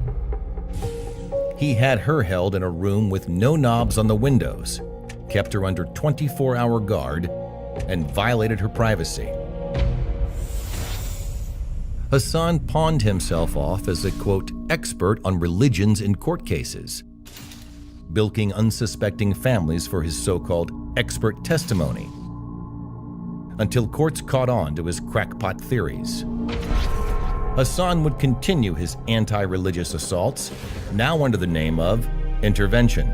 He had her held in a room with no knobs on the windows, kept her under 24-hour guard, and violated her privacy. Hassan pawned himself off as a, quote, expert on religions in court cases, bilking unsuspecting families for his so-called expert testimony, until courts caught on to his crackpot theories. Hassan would continue his anti-religious assaults, now under the name of intervention.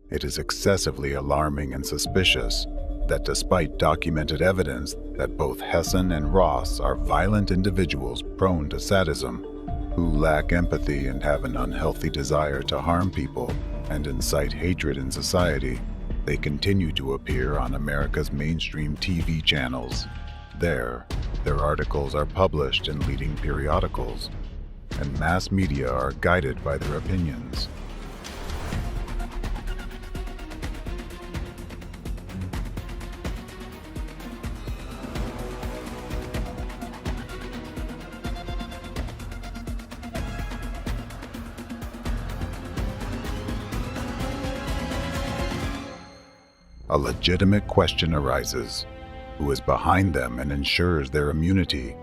It is excessively alarming and suspicious that despite documented evidence that both Hassan and Ross are violent individuals prone to sadism, who lack empathy and have an unhealthy desire to harm people and incite hatred in society, they continue to appear on America's mainstream TV channels. Their articles are published in leading periodicals, and mass media are guided by their opinions. A legitimate question arises: who is behind them and ensures their immunity?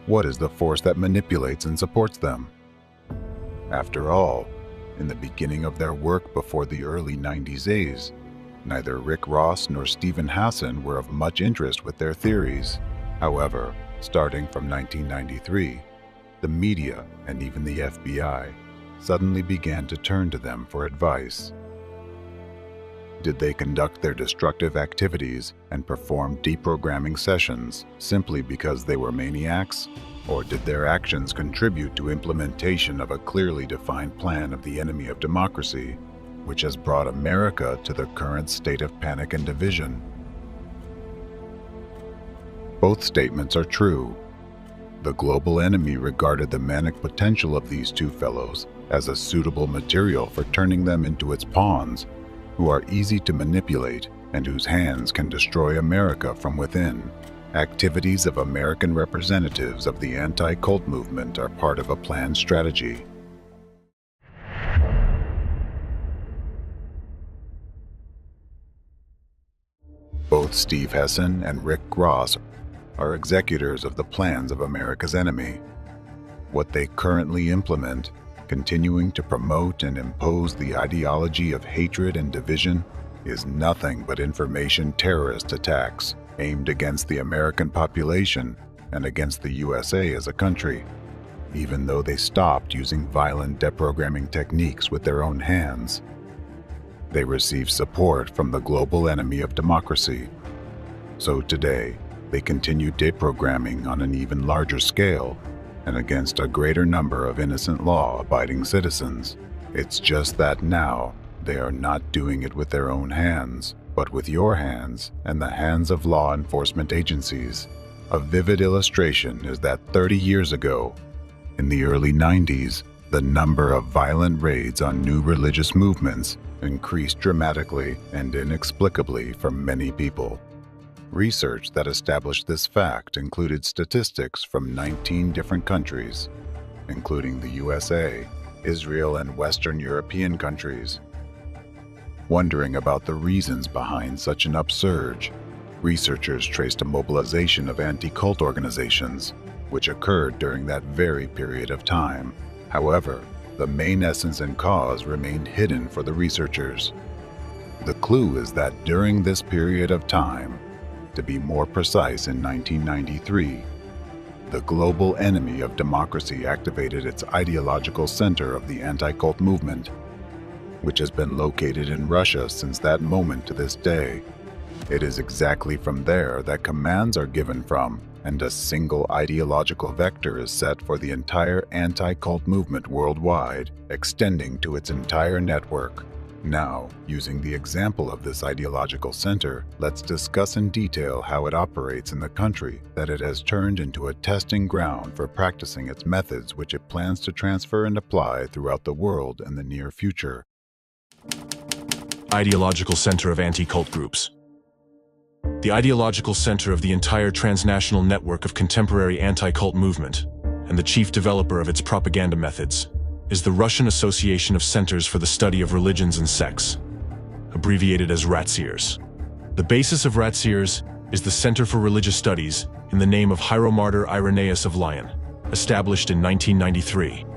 What is the force that manipulates and supports them? After all, in the beginning of their work before the early 90s days, neither Rick Ross nor Stephen Hassan were of much interest with their theories. However, starting from 1993, the media and even the FBI suddenly began to turn to them for advice. Did they conduct their destructive activities and perform deprogramming sessions simply because they were maniacs? Or did their actions contribute to implementation of a clearly defined plan of the enemy of democracy, which has brought America to the current state of panic and division? Both statements are true. The global enemy regarded the manic potential of these two fellows as a suitable material for turning them into its pawns, who are easy to manipulate and whose hands can destroy America from within. Activities of American representatives of the anti-cult movement are part of a planned strategy. Both Steve Hassan and Rick Ross are executors of the plans of America's enemy. What they currently implement, continuing to promote and impose the ideology of hatred and division, is nothing but information terrorist attacks aimed against the American population and against the USA as a country, even though they stopped using violent deprogramming techniques with their own hands. They receive support from the global enemy of democracy. So today, they continue deprogramming on an even larger scale and against a greater number of innocent law-abiding citizens. It's just that now, they are not doing it with their own hands, but with your hands and the hands of law enforcement agencies. A vivid illustration is that 30 years ago, in the early 90s, the number of violent raids on new religious movements increased dramatically and inexplicably for many people. Research that established this fact included statistics from 19 different countries, including the USA, Israel, and Western European countries. Wondering about the reasons behind such an upsurge, researchers traced a mobilization of anti-cult organizations, which occurred during that very period of time. However, the main essence and cause remained hidden for the researchers. The clue is that during this period of time, to be more precise in 1993, the global enemy of democracy activated its ideological center of the anti-cult movement, which has been located in Russia since that moment to this day. It is exactly from there that commands are given from, and a single ideological vector is set for the entire anti-cult movement worldwide, extending to its entire network. Now, using the example of this ideological center, let's discuss in detail how it operates in the country that it has turned into a testing ground for practicing its methods, which it plans to transfer and apply throughout the world in the near future. Ideological center of anti-cult groups. The ideological center of the entire transnational network of contemporary anti-cult movement, and the chief developer of its propaganda methods, is the Russian Association of Centers for the Study of Religions and Sects, abbreviated as RATSEERS. The basis of RATSEERS is the Center for Religious Studies in the name of Hieromartyr Irenaeus of Lyon, established in 1993.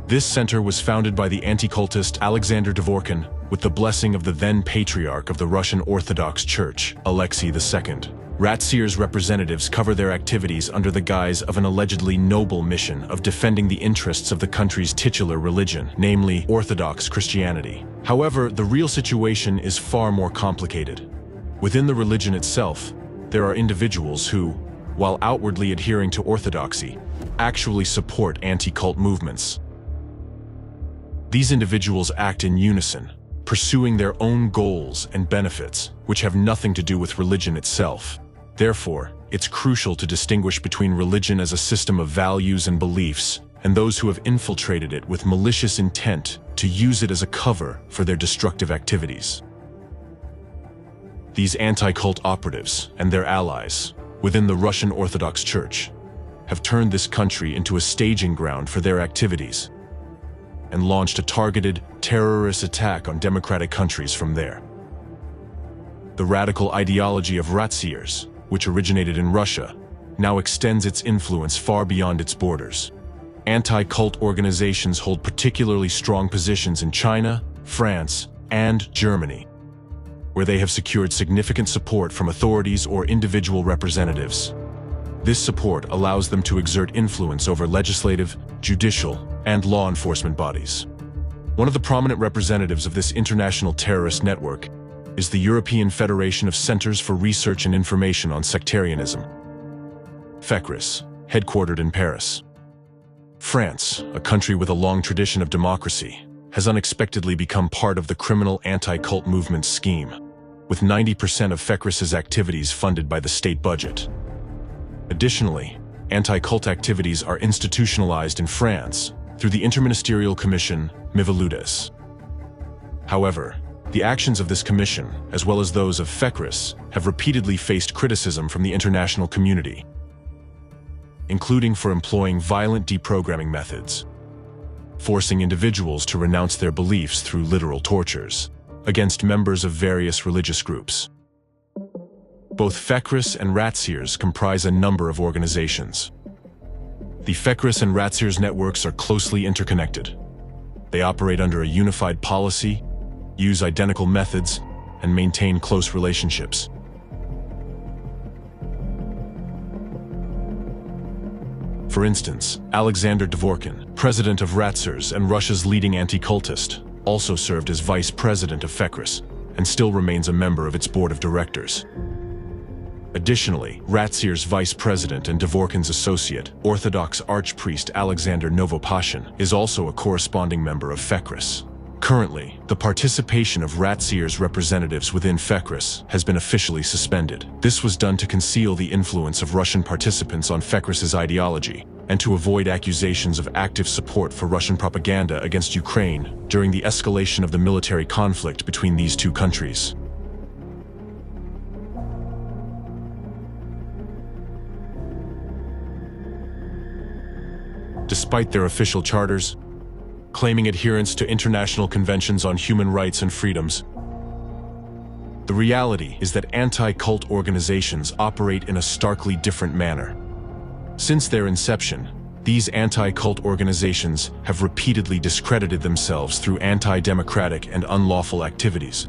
This center was founded by the anti-cultist Alexandar Dvorkin with the blessing of the then Patriarch of the Russian Orthodox Church, Alexei II. RATSEERS representatives cover their activities under the guise of an allegedly noble mission of defending the interests of the country's titular religion, namely Orthodox Christianity. However, the real situation is far more complicated. Within the religion itself, there are individuals who, while outwardly adhering to orthodoxy, actually support anti-cult movements. These individuals act in unison, pursuing their own goals and benefits, which have nothing to do with religion itself. Therefore, it's crucial to distinguish between religion as a system of values and beliefs, and those who have infiltrated it with malicious intent to use it as a cover for their destructive activities. These anti-cult operatives and their allies within the Russian Orthodox Church have turned this country into a staging ground for their activities and launched a targeted terrorist attack on democratic countries from there. The radical ideology of RATSEERS, which originated in Russia, now extends its influence far beyond its borders. Anti-cult organizations hold particularly strong positions in China, France, and Germany, where they have secured significant support from authorities or individual representatives. This support allows them to exert influence over legislative, judicial, and law enforcement bodies. One of the prominent representatives of this international terrorist network is the European Federation of Centers for Research and Information on Sectarianism, FECRIS, headquartered in Paris. France, a country with a long tradition of democracy, has unexpectedly become part of the criminal anti-cult movement's scheme, with 90% of FECRIS's activities funded by the state budget. Additionally, anti-cult activities are institutionalized in France through the Interministerial Commission Miviludes. However, the actions of this commission, as well as those of FECRIS, have repeatedly faced criticism from the international community, including for employing violent deprogramming methods, forcing individuals to renounce their beliefs through literal tortures, against members of various religious groups. Both FECRIS and RATSEERS comprise a number of organizations. The FECRIS and RATSEERS networks are closely interconnected. They operate under a unified policy, use identical methods, and maintain close relationships. For instance, Alexandar Dvorkin, president of RATSEERS and Russia's leading anti-cultist, also served as vice president of FECRIS and still remains a member of its board of directors. Additionally, RATSEER's vice president and Dvorkin's associate, Orthodox archpriest Alexander Novopashin, is also a corresponding member of FECRIS. Currently, the participation of RATSEER's representatives within FECRIS has been officially suspended. This was done to conceal the influence of Russian participants on FECRIS's ideology and to avoid accusations of active support for Russian propaganda against Ukraine during the escalation of the military conflict between these two countries. Despite their official charters, claiming adherence to international conventions on human rights and freedoms, the reality is that anti-cult organizations operate in a starkly different manner. Since their inception, these anti-cult organizations have repeatedly discredited themselves through anti-democratic and unlawful activities,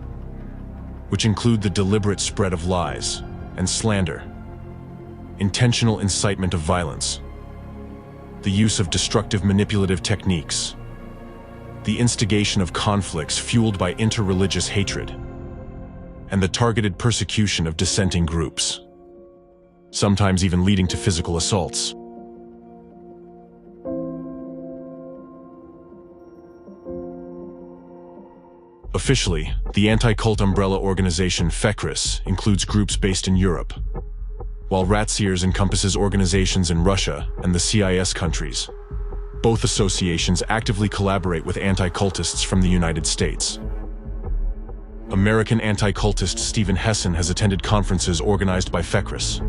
which include the deliberate spread of lies and slander, intentional incitement of violence, the use of destructive manipulative techniques, the instigation of conflicts fueled by interreligious hatred, and the targeted persecution of dissenting groups, sometimes even leading to physical assaults. Officially, the anti-cult umbrella organization FECRIS includes groups based in Europe, while RATSEERS encompasses organizations in Russia and the CIS countries. Both associations actively collaborate with anti-cultists from the United States. American anti-cultist Stephen Hessen has attended conferences organized by FECRIS.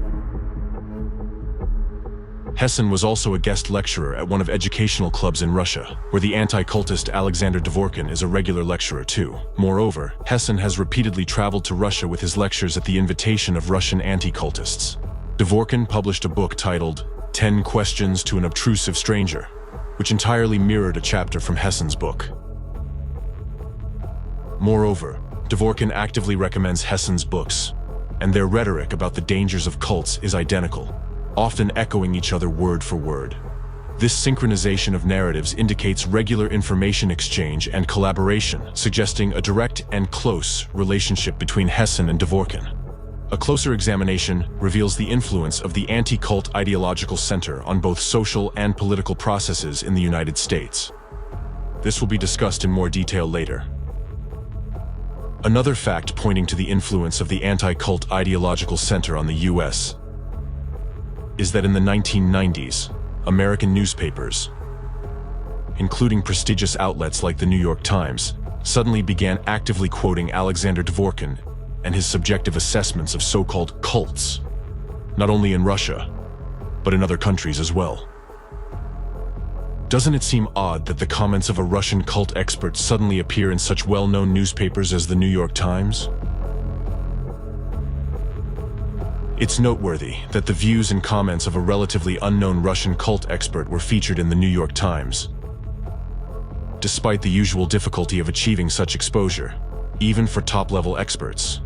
Hessen was also a guest lecturer at one of educational clubs in Russia, where the anti-cultist Alexandar Dvorkin is a regular lecturer too. Moreover, Hessen has repeatedly traveled to Russia with his lectures at the invitation of Russian anti-cultists. Dvorkin published a book titled 10 Questions to an Obtrusive Stranger, which entirely mirrored a chapter from Hessen's book. Moreover, Dvorkin actively recommends Hessen's books, and their rhetoric about the dangers of cults is identical, often echoing each other word for word. This synchronization of narratives indicates regular information exchange and collaboration, suggesting a direct and close relationship between Hessen and Dvorkin. A closer examination reveals the influence of the anti-cult ideological center on both social and political processes in the United States. This will be discussed in more detail later. Another fact pointing to the influence of the anti-cult ideological center on the U.S. is that in the 1990s, American newspapers, including prestigious outlets like the New York Times, suddenly began actively quoting Alexandar Dvorkin and his subjective assessments of so-called cults, not only in Russia, but in other countries as well. Doesn't it seem odd that the comments of a Russian cult expert suddenly appear in such well-known newspapers as the New York Times? It's noteworthy that the views and comments of a relatively unknown Russian cult expert were featured in the New York Times. Despite the usual difficulty of achieving such exposure, even for top-level experts,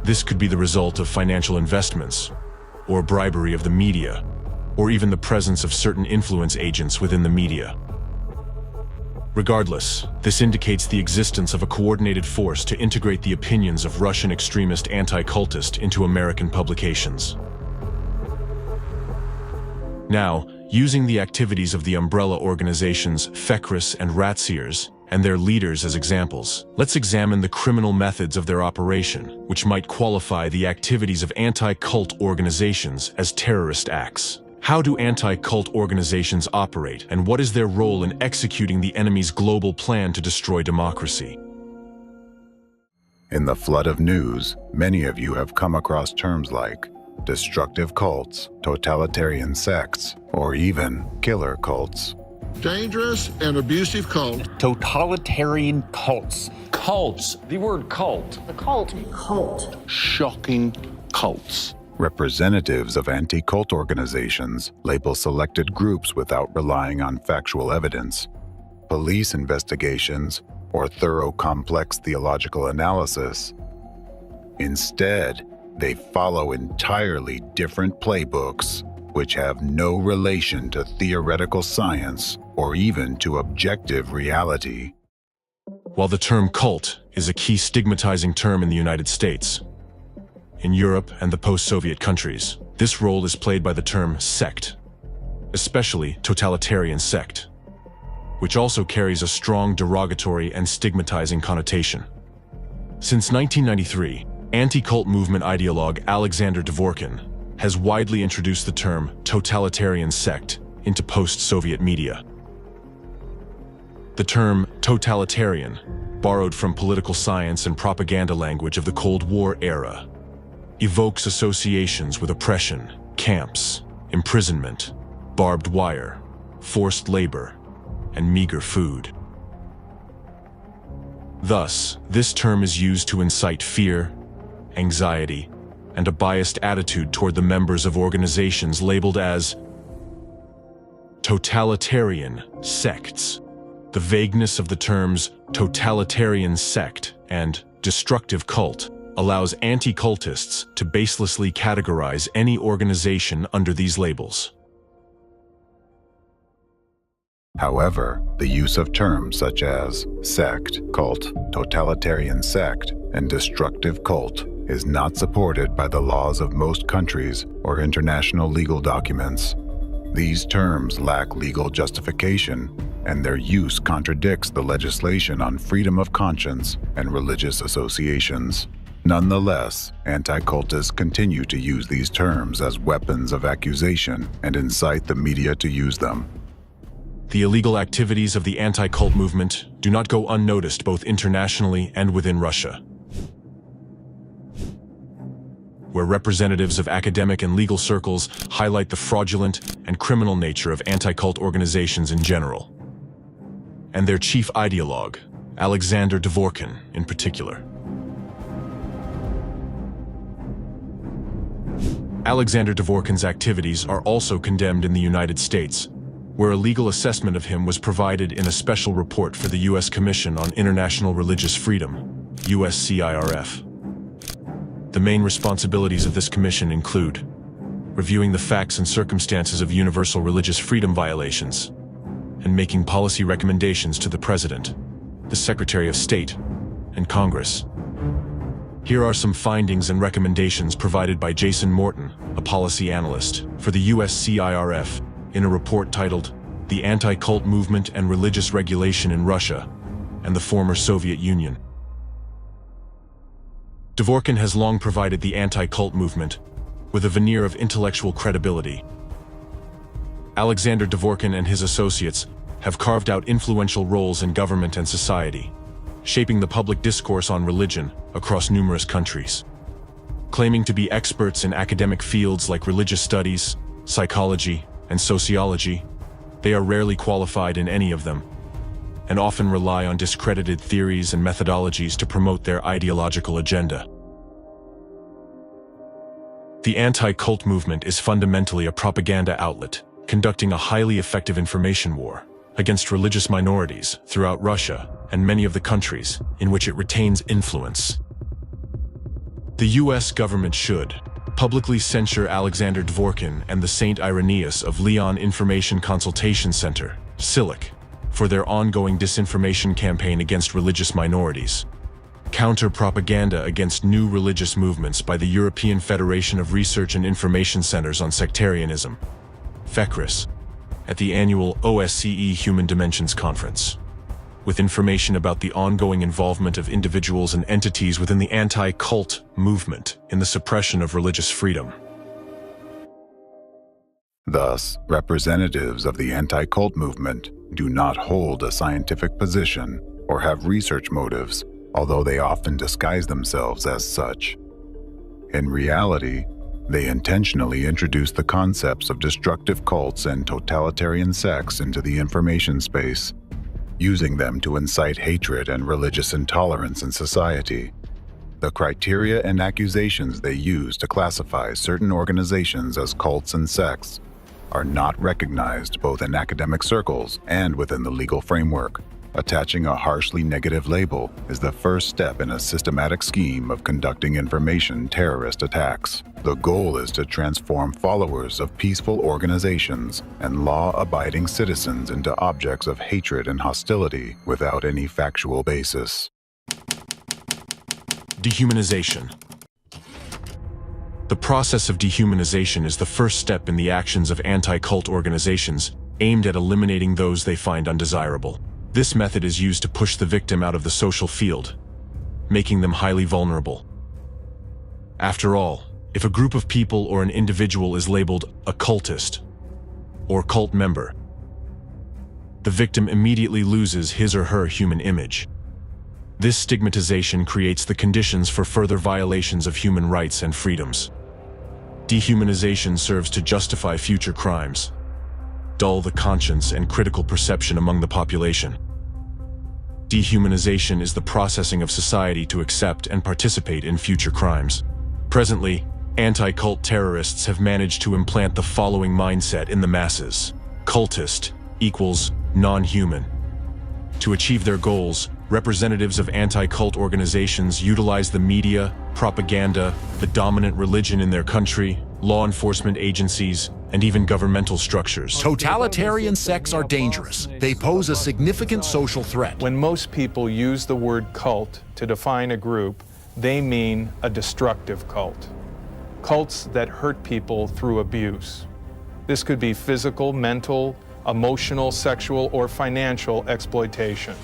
this could be the result of financial investments, or bribery of the media, or even the presence of certain influence agents within the media. Regardless, this indicates the existence of a coordinated force to integrate the opinions of Russian extremist anti-cultists into American publications. Now, using the activities of the umbrella organizations FECRIS and Ratsiers and their leaders as examples, let's examine the criminal methods of their operation, which might qualify the activities of anti-cult organizations as terrorist acts. How do anti-cult organizations operate, and what is their role in executing the enemy's global plan to destroy democracy? In the flood of news, many of you have come across terms like destructive cults, totalitarian sects, or even killer cults. Dangerous and abusive cult. Totalitarian cults. Cults. The word cult. The cult. Cult. Shocking cults. Representatives of anti-cult organizations label selected groups without relying on factual evidence, police investigations, or thorough complex theological analysis. Instead, they follow entirely different playbooks, which have no relation to theoretical science or even to objective reality. While the term cult is a key stigmatizing term in the United States, in Europe and the post-Soviet countries, this role is played by the term sect, especially totalitarian sect, which also carries a strong derogatory and stigmatizing connotation. Since 1993, anti-cult movement ideologue Alexandar Dvorkin has widely introduced the term totalitarian sect into post-Soviet media. The term totalitarian, borrowed from political science and propaganda language of the Cold War era, evokes associations with oppression, camps, imprisonment, barbed wire, forced labor, and meager food. Thus, this term is used to incite fear, anxiety, and a biased attitude toward the members of organizations labeled as totalitarian sects. The vagueness of the terms totalitarian sect and destructive cult allows anti-cultists to baselessly categorize any organization under these labels. However, the use of terms such as sect, cult, totalitarian sect, and destructive cult is not supported by the laws of most countries or international legal documents. These terms lack legal justification, and their use contradicts the legislation on freedom of conscience and religious associations. Nonetheless, anti-cultists continue to use these terms as weapons of accusation and incite the media to use them. the illegal activities of the anti-cult movement do not go unnoticed both internationally and within Russia, where representatives of academic and legal circles highlight the fraudulent and criminal nature of anti-cult organizations in general, and their chief ideologue, Alexandar Dvorkin, in particular. Alexandar Dvorkin's activities are also condemned in the United States, where a legal assessment of him was provided in a special report for the U.S. Commission on International Religious Freedom, USCIRF. The main responsibilities of this commission include reviewing the facts and circumstances of universal religious freedom violations and making policy recommendations to the President, the Secretary of State, and Congress. Here are some findings and recommendations provided by Jason Morton, a policy analyst for the USCIRF, in a report titled The Anti-Cult Movement and Religious Regulation in Russia and the Former Soviet Union. Dvorkin has long provided the anti-cult movement with a veneer of intellectual credibility. Alexandar Dvorkin and his associates have carved out influential roles in government and society, shaping the public discourse on religion across numerous countries. Claiming to be experts in academic fields like religious studies, psychology, and sociology, they are rarely qualified in any of them, and often rely on discredited theories and methodologies to promote their ideological agenda. The anti-cult movement is fundamentally a propaganda outlet, conducting a highly effective information war against religious minorities throughout Russia and many of the countries in which it retains influence. The U.S. government should publicly censure Alexandar Dvorkin and the St. Irenaeus of Leon Information Consultation Center, SILIC, for their ongoing disinformation campaign against religious minorities. Counter propaganda against new religious movements by the European Federation of Research and Information Centers on Sectarianism, FECRIS, at the annual OSCE Human Dimensions Conference, with information about the ongoing involvement of individuals and entities within the anti-cult movement in the suppression of religious freedom. Thus, representatives of the anti-cult movement do not hold a scientific position or have research motives, although they often disguise themselves as such. In reality, they intentionally introduce the concepts of destructive cults and totalitarian sects into the information space, using them to incite hatred and religious intolerance in society. The criteria and accusations they use to classify certain organizations as cults and sects are not recognized both in academic circles and within the legal framework. Attaching a harshly negative label is the first step in a systematic scheme of conducting information terrorist attacks. The goal is to transform followers of peaceful organizations and law-abiding citizens into objects of hatred and hostility without any factual basis. Dehumanization. The process of dehumanization is the first step in the actions of anti-cult organizations aimed at eliminating those they find undesirable. This method is used to push the victim out of the social field, making them highly vulnerable. After all, if a group of people or an individual is labeled a cultist or cult member, the victim immediately loses his or her human image. This stigmatization creates the conditions for further violations of human rights and freedoms. Dehumanization serves to justify future crimes, dull the conscience and critical perception among the population. Dehumanization is the processing of society to accept and participate in future crimes. Presently, anti-cult terrorists have managed to implant the following mindset in the masses: cultist equals non-human. To achieve their goals, representatives of anti-cult organizations utilize the media, propaganda, the dominant religion in their country, law enforcement agencies, and even governmental structures. Totalitarian sects are dangerous. They pose a significant social threat. When most people use the word cult to define a group, they mean a destructive cult. Cults that hurt people through abuse. This could be physical, mental, emotional, sexual, or financial exploitation.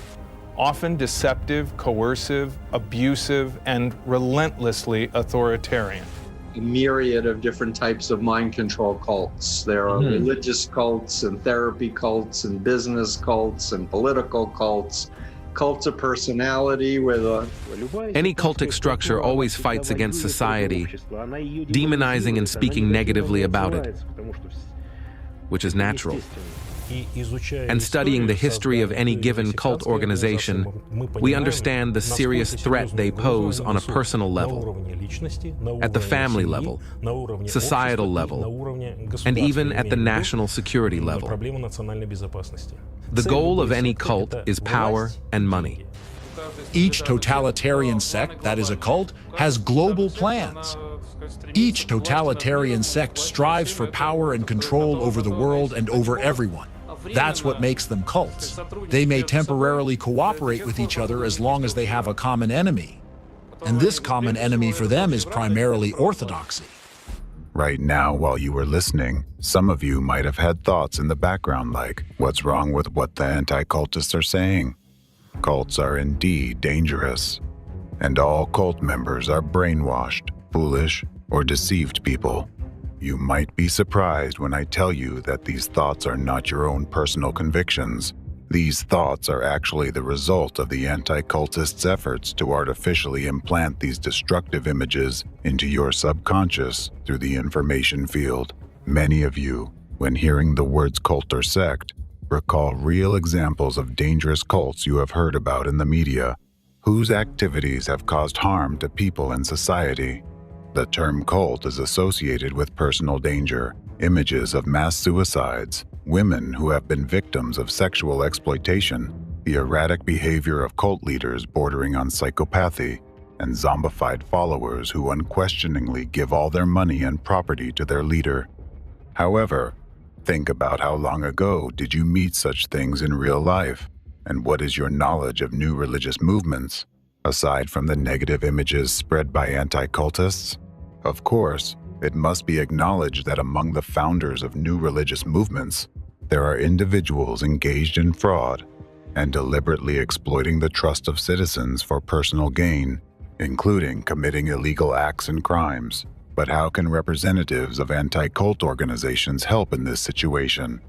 Often deceptive, coercive, abusive, and relentlessly authoritarian. a myriad of different types of mind control cults. There are religious cults and therapy cults and business cults and political cults. Cults of personality where Any cultic structure always fights against society, demonizing and speaking negatively about it, which is natural. And studying the history of any given cult organization, we understand the serious threat they pose on a personal level, at the family level, societal level, and even at the national security level. The goal of any cult is power and money. Each totalitarian sect that is a cult has global plans. Each totalitarian sect strives for power and control over the world and over everyone. That's what makes them cults. They may temporarily cooperate with each other as long as they have a common enemy. And this common enemy for them is primarily orthodoxy. Right now, while you were listening, some of you might have had thoughts in the background like, what's wrong with what the anti-cultists are saying? Cults are indeed dangerous. And all cult members are brainwashed, foolish, or deceived people. You might be surprised when I tell you that these thoughts are not your own personal convictions. These thoughts are actually the result of the anti-cultists' efforts to artificially implant these destructive images into your subconscious through the information field. Many of you, when hearing the words cult or sect, recall real examples of dangerous cults you have heard about in the media, whose activities have caused harm to people and society. The term cult is associated with personal danger, images of mass suicides, women who have been victims of sexual exploitation, the erratic behavior of cult leaders bordering on psychopathy, and zombified followers who unquestioningly give all their money and property to their leader. However, think about how long ago did you meet such things in real life, and what is your knowledge of new religious movements? Aside from the negative images spread by anti-cultists? Of course, it must be acknowledged that among the founders of new religious movements, there are individuals engaged in fraud and deliberately exploiting the trust of citizens for personal gain, including committing illegal acts and crimes. But how can representatives of anti-cult organizations help in this situation?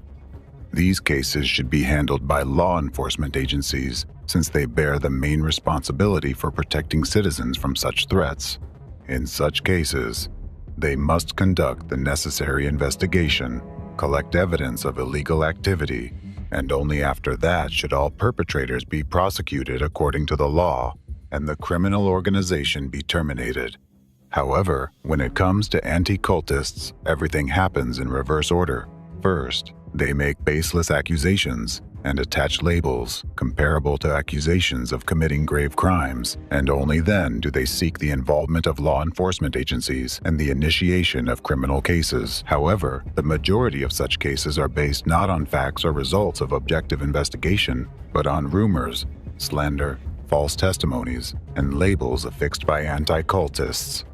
These cases should be handled by law enforcement agencies, since they bear the main responsibility for protecting citizens from such threats. In such cases, they must conduct the necessary investigation, collect evidence of illegal activity, and only after that should all perpetrators be prosecuted according to the law and the criminal organization be terminated. However, when it comes to anti-cultists, everything happens in reverse order. First, they make baseless accusations and attach labels comparable to accusations of committing grave crimes, and only then do they seek the involvement of law enforcement agencies and the initiation of criminal cases. However, the majority of such cases are based not on facts or results of objective investigation, but on rumors, slander, false testimonies, and labels affixed by anti-cultists.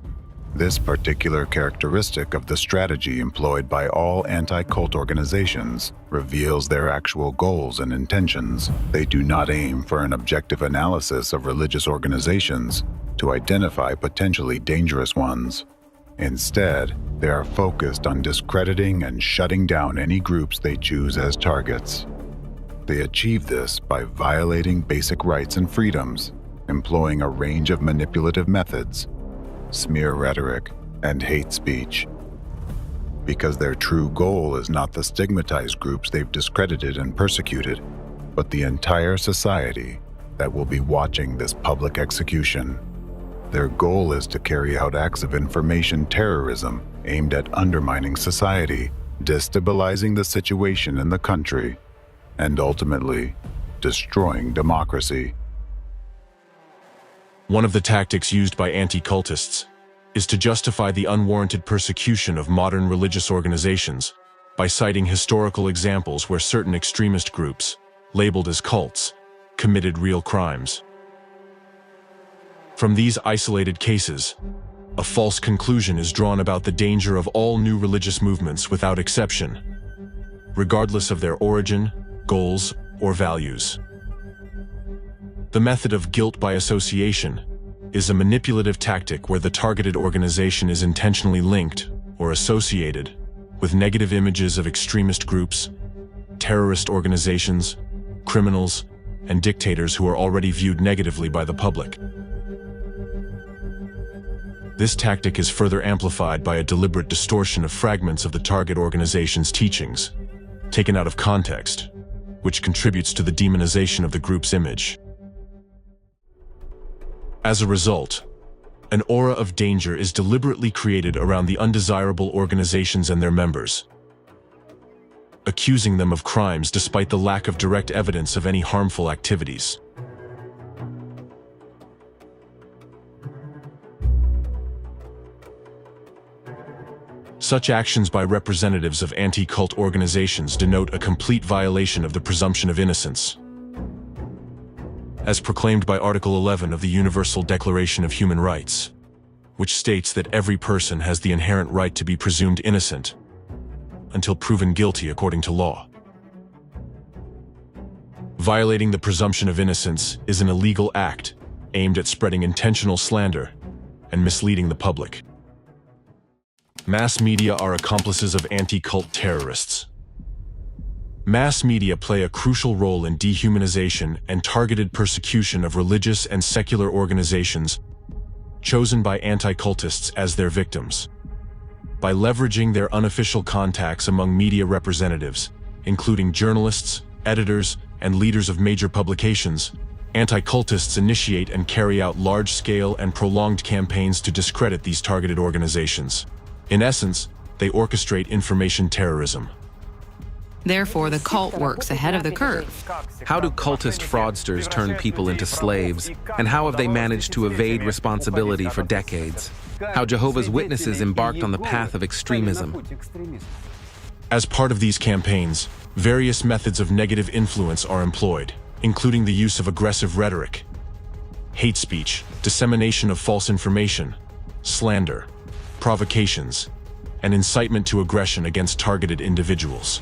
This particular characteristic of the strategy employed by all anti-cult organizations reveals their actual goals and intentions. They do not aim for an objective analysis of religious organizations to identify potentially dangerous ones. Instead, they are focused on discrediting and shutting down any groups they choose as targets. They achieve this by violating basic rights and freedoms, employing a range of manipulative methods, smear rhetoric, and hate speech. Because their true goal is not the stigmatized groups they've discredited and persecuted, but the entire society that will be watching this public execution. Their goal is to carry out acts of information terrorism aimed at undermining society, destabilizing the situation in the country, and ultimately destroying democracy. One of the tactics used by anti-cultists is to justify the unwarranted persecution of modern religious organizations by citing historical examples where certain extremist groups, labeled as cults, committed real crimes. From these isolated cases, a false conclusion is drawn about the danger of all new religious movements without exception, regardless of their origin, goals, or values. The method of guilt by association is a manipulative tactic where the targeted organization is intentionally linked or associated with negative images of extremist groups, terrorist organizations, criminals, and dictators who are already viewed negatively by the public. This tactic is further amplified by a deliberate distortion of fragments of the target organization's teachings, taken out of context, which contributes to the demonization of the group's image. As a result, an aura of danger is deliberately created around the undesirable organizations and their members, accusing them of crimes despite the lack of direct evidence of any harmful activities. Such actions by representatives of anti-cult organizations denote a complete violation of the presumption of innocence, as proclaimed by Article 11 of the Universal Declaration of Human Rights, which states that every person has the inherent right to be presumed innocent until proven guilty according to law. Violating the presumption of innocence is an illegal act aimed at spreading intentional slander and misleading the public. Mass media are accomplices of anti-cult terrorists. Mass media play a crucial role in dehumanization and targeted persecution of religious and secular organizations chosen by anti-cultists as their victims. By leveraging their unofficial contacts among media representatives, including journalists, editors, and leaders of major publications, anti-cultists initiate and carry out large-scale and prolonged campaigns to discredit these targeted organizations. In essence, they orchestrate information terrorism. Therefore, the cult works ahead of the curve. How do cultist fraudsters turn people into slaves? And how have they managed to evade responsibility for decades? How Jehovah's Witnesses embarked on the path of extremism. As part of these campaigns, various methods of negative influence are employed, including the use of aggressive rhetoric, hate speech, dissemination of false information, slander, provocations, and incitement to aggression against targeted individuals.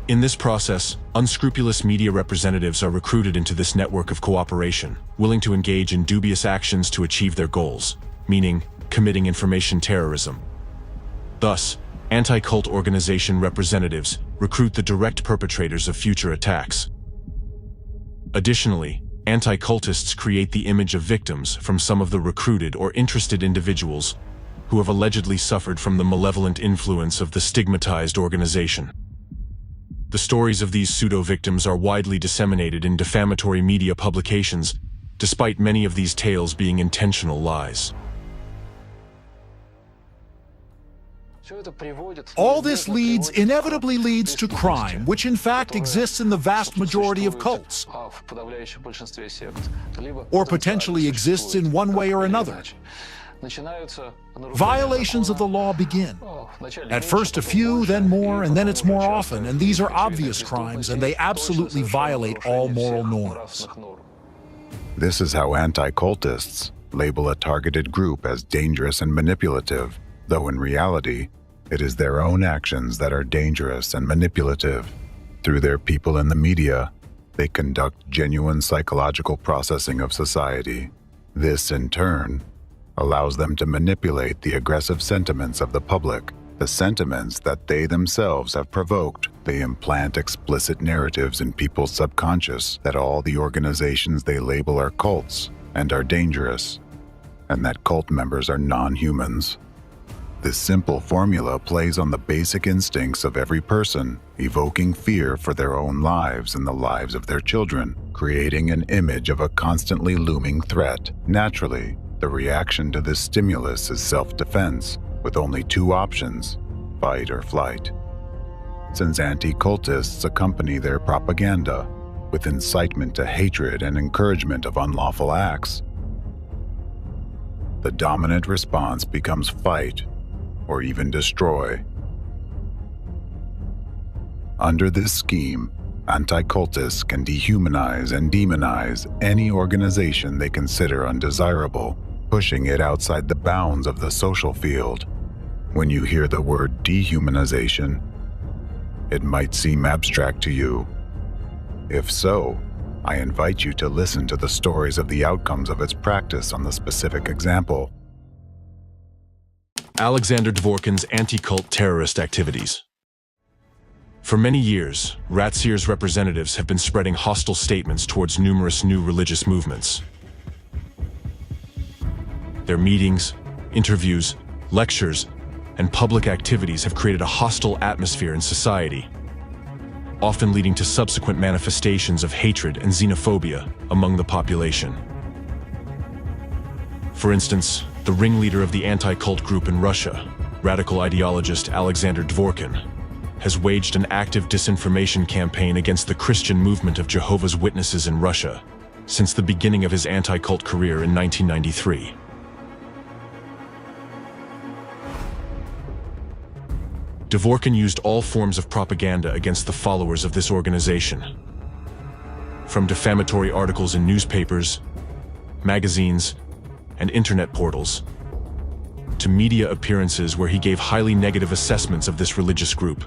In this process, unscrupulous media representatives are recruited into this network of cooperation, willing to engage in dubious actions to achieve their goals, meaning committing information terrorism. Thus, anti-cult organization representatives recruit the direct perpetrators of future attacks. Additionally, anti-cultists create the image of victims from some of the recruited or interested individuals who have allegedly suffered from the malevolent influence of the stigmatized organization. The stories of these pseudo-victims are widely disseminated in defamatory media publications, despite many of these tales being intentional lies. All this inevitably leads to crime, which in fact exists in the vast majority of cults, or potentially exists in one way or another. Violations of the law begin. At first a few, then more, and then it's more often, and these are obvious crimes, and they absolutely violate all moral norms. This is how anti-cultists label a targeted group as dangerous and manipulative, though in reality, it is their own actions that are dangerous and manipulative. Through their people in the media, they conduct genuine psychological processing of society. This, in turn, allows them to manipulate the aggressive sentiments of the public, the sentiments that they themselves have provoked. They implant explicit narratives in people's subconscious that all the organizations they label are cults and are dangerous, and that cult members are non-humans. This simple formula plays on the basic instincts of every person, evoking fear for their own lives and the lives of their children, creating an image of a constantly looming threat. Naturally, the reaction to this stimulus is self-defense, with only two options, fight or flight. Since anti-cultists accompany their propaganda with incitement to hatred and encouragement of unlawful acts, the dominant response becomes fight or even destroy. Under this scheme, anti-cultists can dehumanize and demonize any organization they consider undesirable, pushing it outside the bounds of the social field. When you hear the word dehumanization, it might seem abstract to you. If so, I invite you to listen to the stories of the outcomes of its practice on the specific example. Alexandar Dvorkin's anti-cult terrorist activities. For many years, Ratsir's representatives have been spreading hostile statements towards numerous new religious movements. Their meetings, interviews, lectures, and public activities have created a hostile atmosphere in society, often leading to subsequent manifestations of hatred and xenophobia among the population. For instance, the ringleader of the anti-cult group in Russia, radical ideologist Alexandar Dvorkin, has waged an active disinformation campaign against the Christian movement of Jehovah's Witnesses in Russia since the beginning of his anti-cult career in 1993. Dvorkin used all forms of propaganda against the followers of this organization, from defamatory articles in newspapers, magazines, and internet portals, to media appearances where he gave highly negative assessments of this religious group,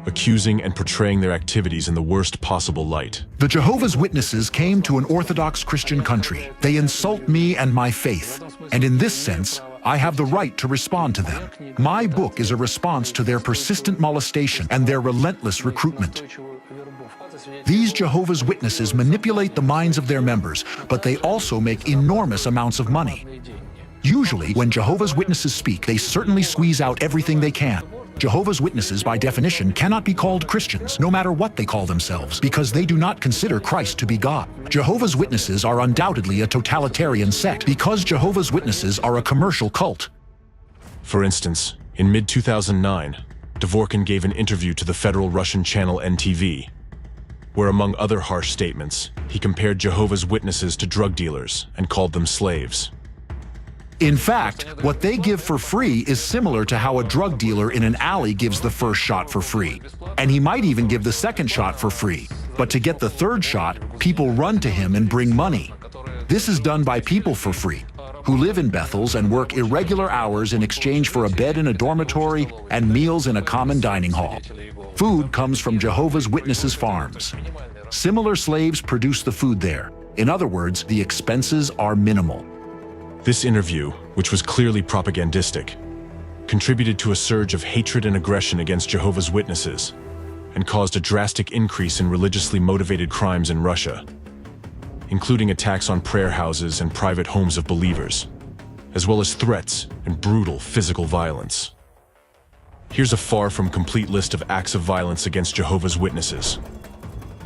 accusing and portraying their activities in the worst possible light. The Jehovah's Witnesses came to an Orthodox Christian country. They insult me and my faith, and in this sense, I have the right to respond to them. My book is a response to their persistent molestation and their relentless recruitment. These Jehovah's Witnesses manipulate the minds of their members, but they also make enormous amounts of money. Usually, when Jehovah's Witnesses speak, they certainly squeeze out everything they can. Jehovah's Witnesses, by definition, cannot be called Christians, no matter what they call themselves, because they do not consider Christ to be God. Jehovah's Witnesses are undoubtedly a totalitarian sect, because Jehovah's Witnesses are a commercial cult. For instance, in mid-2009, Dvorkin gave an interview to the federal Russian channel NTV, where among other harsh statements, he compared Jehovah's Witnesses to drug dealers and called them slaves. In fact, what they give for free is similar to how a drug dealer in an alley gives the first shot for free. And he might even give the second shot for free. But to get the third shot, people run to him and bring money. This is done by people for free, who live in Bethels and work irregular hours in exchange for a bed in a dormitory and meals in a common dining hall. Food comes from Jehovah's Witnesses' farms. Similar slaves produce the food there. In other words, the expenses are minimal. This interview, which was clearly propagandistic, contributed to a surge of hatred and aggression against Jehovah's Witnesses and caused a drastic increase in religiously motivated crimes in Russia, including attacks on prayer houses and private homes of believers, as well as threats and brutal physical violence. Here's a far from complete list of acts of violence against Jehovah's Witnesses,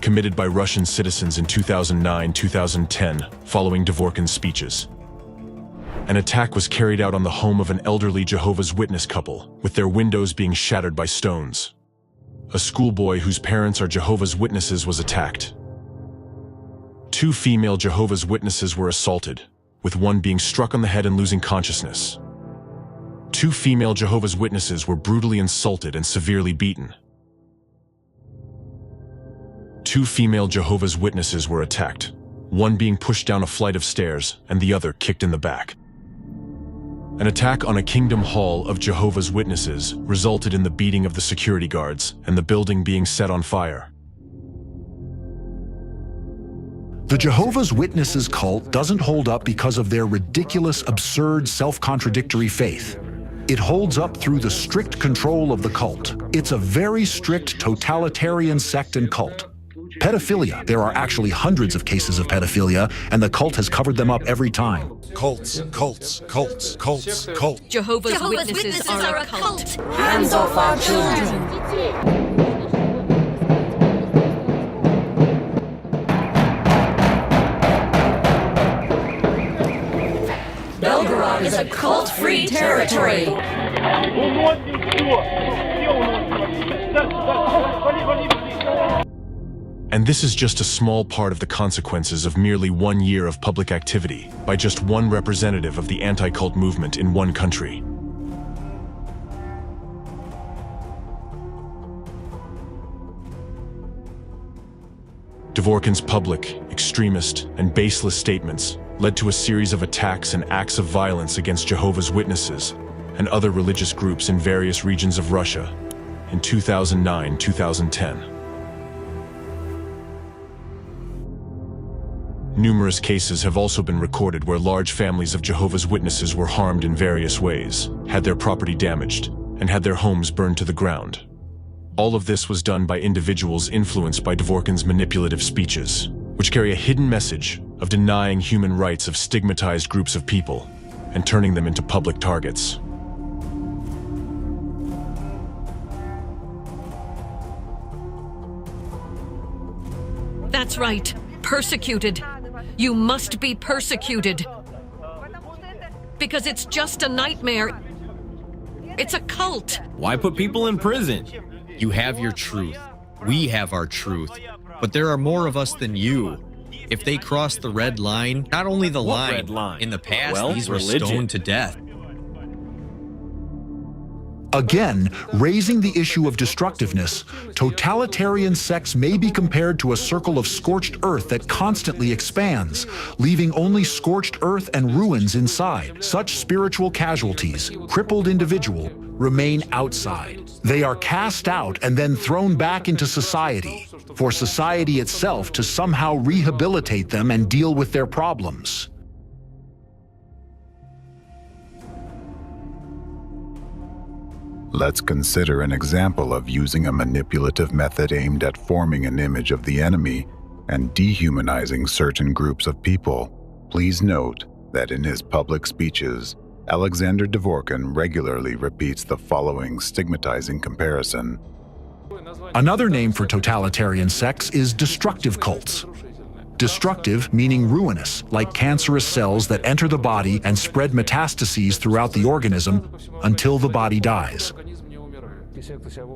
committed by Russian citizens in 2009-2010 following Dvorkin's speeches. An attack was carried out on the home of an elderly Jehovah's Witness couple, with their windows being shattered by stones. A schoolboy whose parents are Jehovah's Witnesses was attacked. 2 female Jehovah's Witnesses were assaulted, with one being struck on the head and losing consciousness. 2 female Jehovah's Witnesses were brutally insulted and severely beaten. 2 female Jehovah's Witnesses were attacked, one being pushed down a flight of stairs and the other kicked in the back. An attack on a Kingdom Hall of Jehovah's Witnesses resulted in the beating of the security guards and the building being set on fire. The Jehovah's Witnesses cult doesn't hold up because of their ridiculous, absurd, self-contradictory faith. It holds up through the strict control of the cult. It's a very strict totalitarian sect and cult. Pedophilia. There are actually hundreds of cases of pedophilia, and the cult has covered them up every time. Cults, cults, cults, cults, cults. Jehovah's Witnesses are a cult. Hands off our children. Belgorod is a cult-free territory. And this is just a small part of the consequences of merely 1 year of public activity by just one representative of the anti-cult movement in one country. Dvorkin's public, extremist, and baseless statements led to a series of attacks and acts of violence against Jehovah's Witnesses and other religious groups in various regions of Russia in 2009-2010. Numerous cases have also been recorded where large families of Jehovah's Witnesses were harmed in various ways, had their property damaged, and had their homes burned to the ground. All of this was done by individuals influenced by Dworkin's manipulative speeches, which carry a hidden message of denying human rights of stigmatized groups of people and turning them into public targets. That's right. Persecuted. You must be persecuted. Because it's just a nightmare. It's a cult. Why put people in prison? You have your truth. We have our truth. But there are more of us than you. If they cross the red line, not only the line, in the past, these were stoned to death. Again, raising the issue of destructiveness, totalitarian sects may be compared to a circle of scorched earth that constantly expands, leaving only scorched earth and ruins inside. Such spiritual casualties, crippled individuals, remain outside. They are cast out and then thrown back into society, for society itself to somehow rehabilitate them and deal with their problems. Let's consider an example of using a manipulative method aimed at forming an image of the enemy and dehumanizing certain groups of people. Please note that in his public speeches, Alexander Dworkin regularly repeats the following stigmatizing comparison. Another name for totalitarian sects is destructive cults. Destructive meaning ruinous, like cancerous cells that enter the body and spread metastases throughout the organism until the body dies.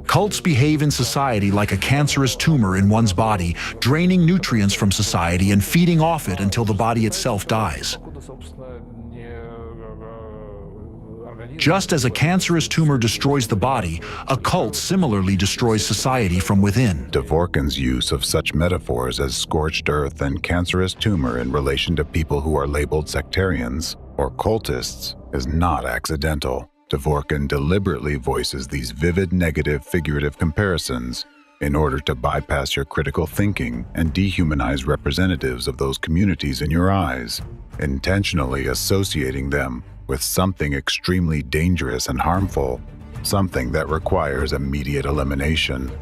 Cults behave in society like a cancerous tumor in one's body, draining nutrients from society and feeding off it until the body itself dies. Just as a cancerous tumor destroys the body, a cult similarly destroys society from within. Dworkin's use of such metaphors as scorched earth and cancerous tumor in relation to people who are labeled sectarians or cultists is not accidental. Dworkin deliberately voices these vivid negative figurative comparisons in order to bypass your critical thinking and dehumanize representatives of those communities in your eyes, intentionally associating them with something extremely dangerous and harmful, something that requires immediate elimination.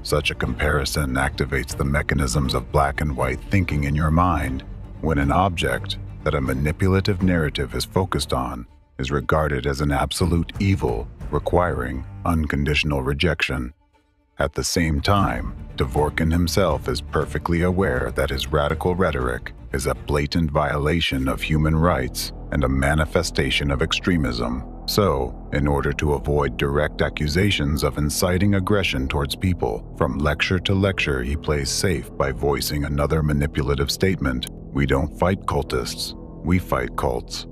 Such a comparison activates the mechanisms of black and white thinking in your mind when an object that a manipulative narrative is focused on is regarded as an absolute evil requiring unconditional rejection. At the same time, Dworkin himself is perfectly aware that his radical rhetoric is a blatant violation of human rights and a manifestation of extremism. So, in order to avoid direct accusations of inciting aggression towards people, from lecture to lecture he plays safe by voicing another manipulative statement. We don't fight cultists, we fight cults.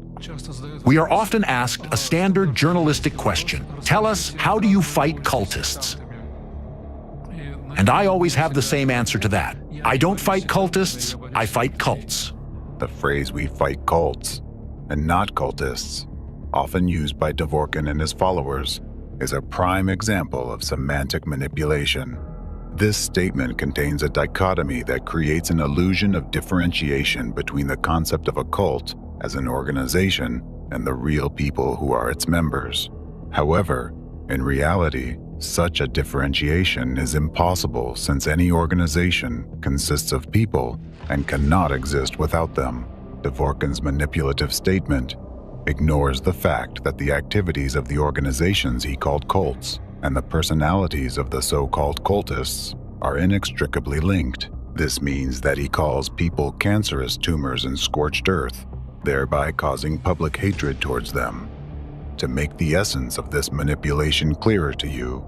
We are often asked a standard journalistic question. Tell us, how do you fight cultists? And I always have the same answer to that. I don't fight cultists, I fight cults. The phrase "we fight cults" and not cultists, often used by Dworkin and his followers, is a prime example of semantic manipulation. This statement contains a dichotomy that creates an illusion of differentiation between the concept of a cult as an organization and the real people who are its members. However, in reality, such a differentiation is impossible since any organization consists of people and cannot exist without them. Dworkin's manipulative statement ignores the fact that the activities of the organizations he called cults and the personalities of the so-called cultists are inextricably linked. This means that he calls people cancerous tumors in scorched earth, thereby causing public hatred towards them. To make the essence of this manipulation clearer to you,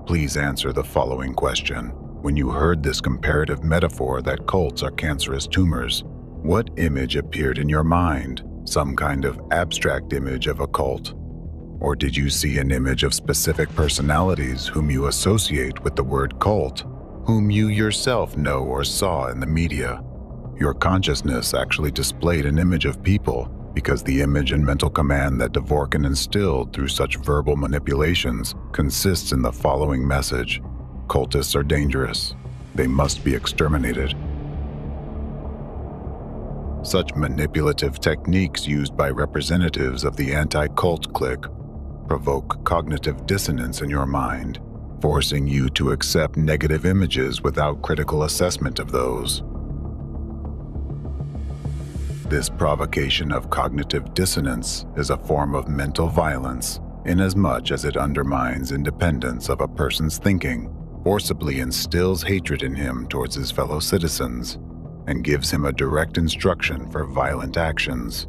please answer the following question. When you heard this comparative metaphor that cults are cancerous tumors, what image appeared in your mind? Some kind of abstract image of a cult? Or did you see an image of specific personalities whom you associate with the word cult, whom you yourself know or saw in the media? Your consciousness actually displayed an image of people because the image and mental command that Dworkin instilled through such verbal manipulations consists in the following message: cultists are dangerous. They must be exterminated. Such manipulative techniques used by representatives of the anti-cult clique provoke cognitive dissonance in your mind, forcing you to accept negative images without critical assessment of those. This provocation of cognitive dissonance is a form of mental violence, inasmuch as it undermines independence of a person's thinking, forcibly instills hatred in him towards his fellow citizens, and gives him a direct instruction for violent actions.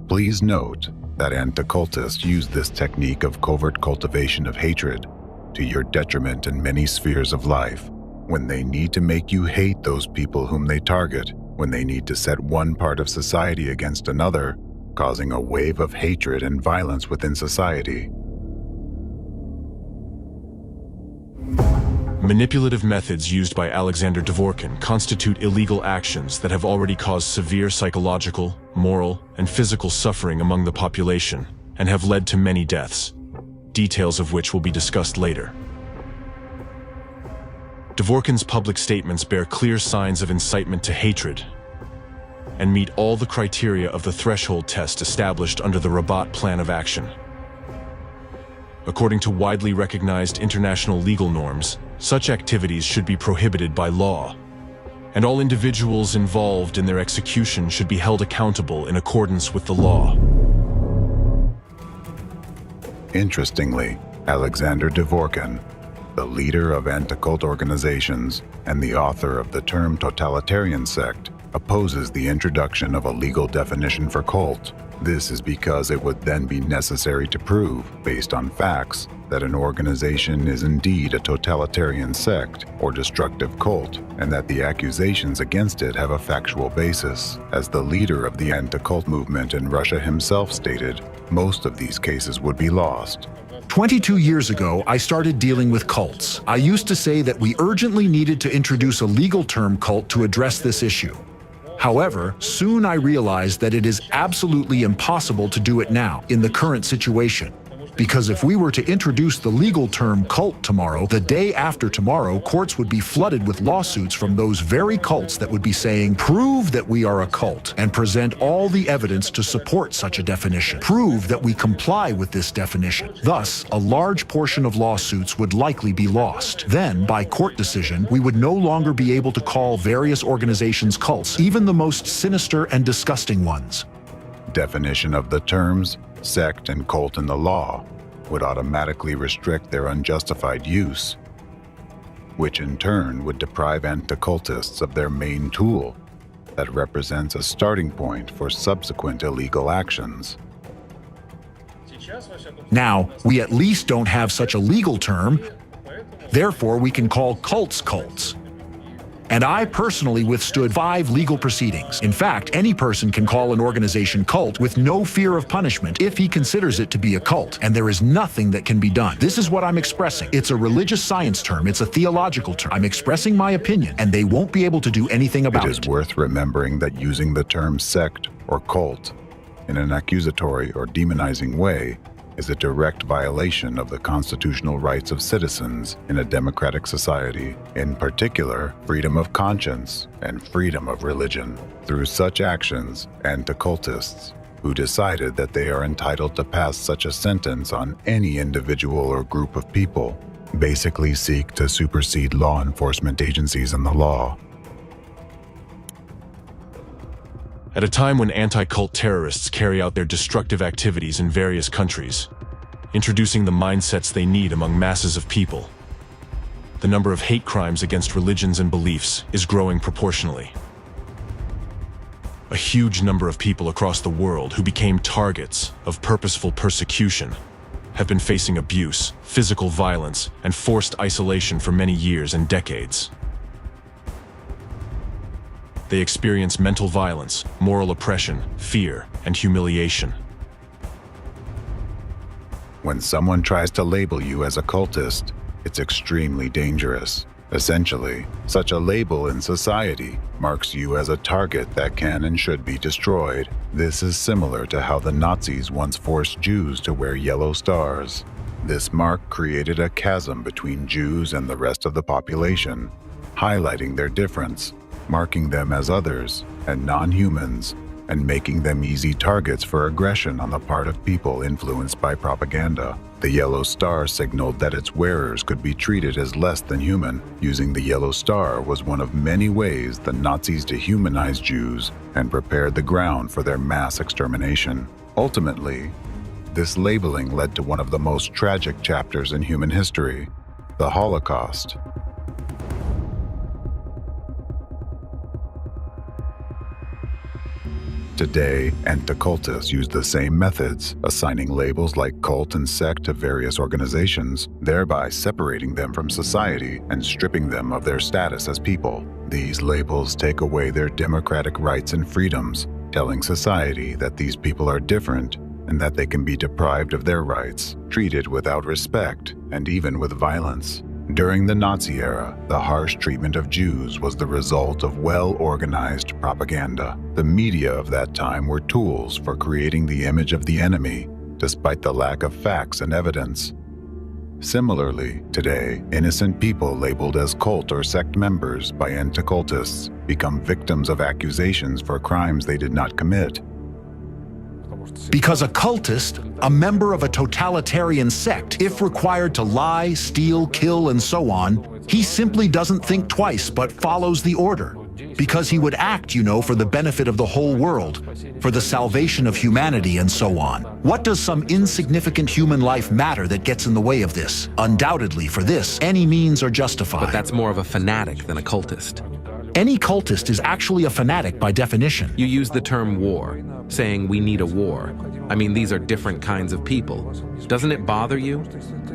Please note that anti-cultists use this technique of covert cultivation of hatred to your detriment in many spheres of life, when they need to make you hate those people whom they target, when they need to set one part of society against another, causing a wave of hatred and violence within society. Manipulative methods used by Alexandar Dvorkin constitute illegal actions that have already caused severe psychological, moral, and physical suffering among the population and have led to many deaths, details of which will be discussed later. Dvorkin's public statements bear clear signs of incitement to hatred and meet all the criteria of the threshold test established under the Rabat Plan of Action. According to widely recognized international legal norms, such activities should be prohibited by law, and all individuals involved in their execution should be held accountable in accordance with the law. Interestingly, Alexandar Dvorkin, the leader of anti-cult organizations and the author of the term totalitarian sect, opposes the introduction of a legal definition for cult. This is because it would then be necessary to prove, based on facts, that an organization is indeed a totalitarian sect or destructive cult, and that the accusations against it have a factual basis. As the leader of the anti-cult movement in Russia himself stated, most of these cases would be lost. 22 years ago, I started dealing with cults. I used to say that we urgently needed to introduce a legal term cult to address this issue. However, soon I realized that it is absolutely impossible to do it now, in the current situation. Because if we were to introduce the legal term cult tomorrow, the day after tomorrow, courts would be flooded with lawsuits from those very cults that would be saying, prove that we are a cult, and present all the evidence to support such a definition. Prove that we comply with this definition. Thus, a large portion of lawsuits would likely be lost. Then, by court decision, we would no longer be able to call various organizations cults, even the most sinister and disgusting ones. Definition of the terms sect and cult in the law would automatically restrict their unjustified use, which in turn would deprive anti-cultists of their main tool that represents a starting point for subsequent illegal actions. Now, we at least don't have such a legal term, therefore we can call cults cults. And I personally withstood 5 legal proceedings. In fact, any person can call an organization cult with no fear of punishment if he considers it to be a cult, and there is nothing that can be done. This is what I'm expressing. It's a religious science term, it's a theological term. I'm expressing my opinion, and they won't be able to do anything about it. It is worth remembering that using the term sect or cult in an accusatory or demonizing way is a direct violation of the constitutional rights of citizens in a democratic society, in particular, freedom of conscience and freedom of religion. Through such actions, anti-cultists, who decided that they are entitled to pass such a sentence on any individual or group of people, basically seek to supersede law enforcement agencies and the law. At a time when anti-cult terrorists carry out their destructive activities in various countries, introducing the mindsets they need among masses of people, the number of hate crimes against religions and beliefs is growing proportionally. A huge number of people across the world who became targets of purposeful persecution have been facing abuse, physical violence, and forced isolation for many years and decades. They experience mental violence, moral oppression, fear, and humiliation. When someone tries to label you as a cultist, it's extremely dangerous. Essentially, such a label in society marks you as a target that can and should be destroyed. This is similar to how the Nazis once forced Jews to wear yellow stars. This mark created a chasm between Jews and the rest of the population, highlighting their difference marking them as others and non-humans, and making them easy targets for aggression on the part of people influenced by propaganda. The yellow star signaled that its wearers could be treated as less than human. Using the yellow star was one of many ways the Nazis dehumanized Jews and prepared the ground for their mass extermination. Ultimately, this labeling led to one of the most tragic chapters in human history, the Holocaust. Today, anti-cultists use the same methods, assigning labels like cult and sect to various organizations, thereby separating them from society and stripping them of their status as people. These labels take away their democratic rights and freedoms, telling society that these people are different and that they can be deprived of their rights, treated without respect, and even with violence. During the Nazi era, the harsh treatment of Jews was the result of well-organized propaganda. The media of that time were tools for creating the image of the enemy, despite the lack of facts and evidence. Similarly, today, innocent people labeled as cult or sect members by anti-cultists become victims of accusations for crimes they did not commit. Because a cultist, a member of a totalitarian sect, if required to lie, steal, kill, and so on, he simply doesn't think twice but follows the order. Because he would act, for the benefit of the whole world, for the salvation of humanity and so on. What does some insignificant human life matter that gets in the way of this? Undoubtedly, for this, any means are justified. But that's more of a fanatic than a cultist. Any cultist is actually a fanatic by definition. You use the term war, saying we need a war. I mean, these are different kinds of people. Doesn't it bother you?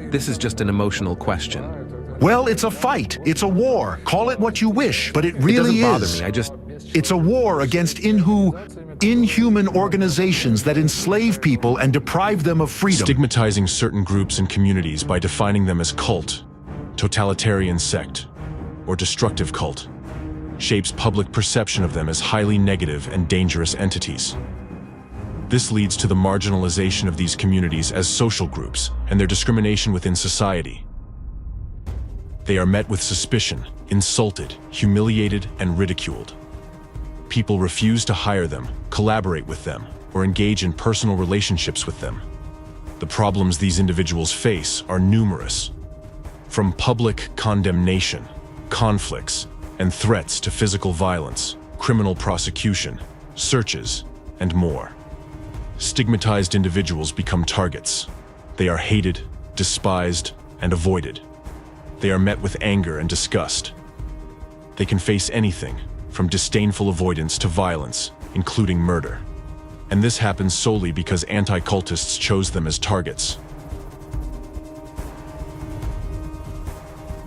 This is just an emotional question. Well, it's a fight. It's a war. Call it what you wish, but it really doesn't bother me. It's a war against inhuman organizations that enslave people and deprive them of freedom. Stigmatizing certain groups and communities by defining them as cult, totalitarian sect, or destructive cult shapes public perception of them as highly negative and dangerous entities. This leads to the marginalization of these communities as social groups and their discrimination within society. They are met with suspicion, insulted, humiliated, and ridiculed. People refuse to hire them, collaborate with them, or engage in personal relationships with them. The problems these individuals face are numerous, from public condemnation, conflicts, and threats to physical violence, criminal prosecution, searches, and more. Stigmatized individuals become targets. They are hated, despised, and avoided. They are met with anger and disgust. They can face anything, from disdainful avoidance to violence, including murder. And this happens solely because anti-cultists chose them as targets.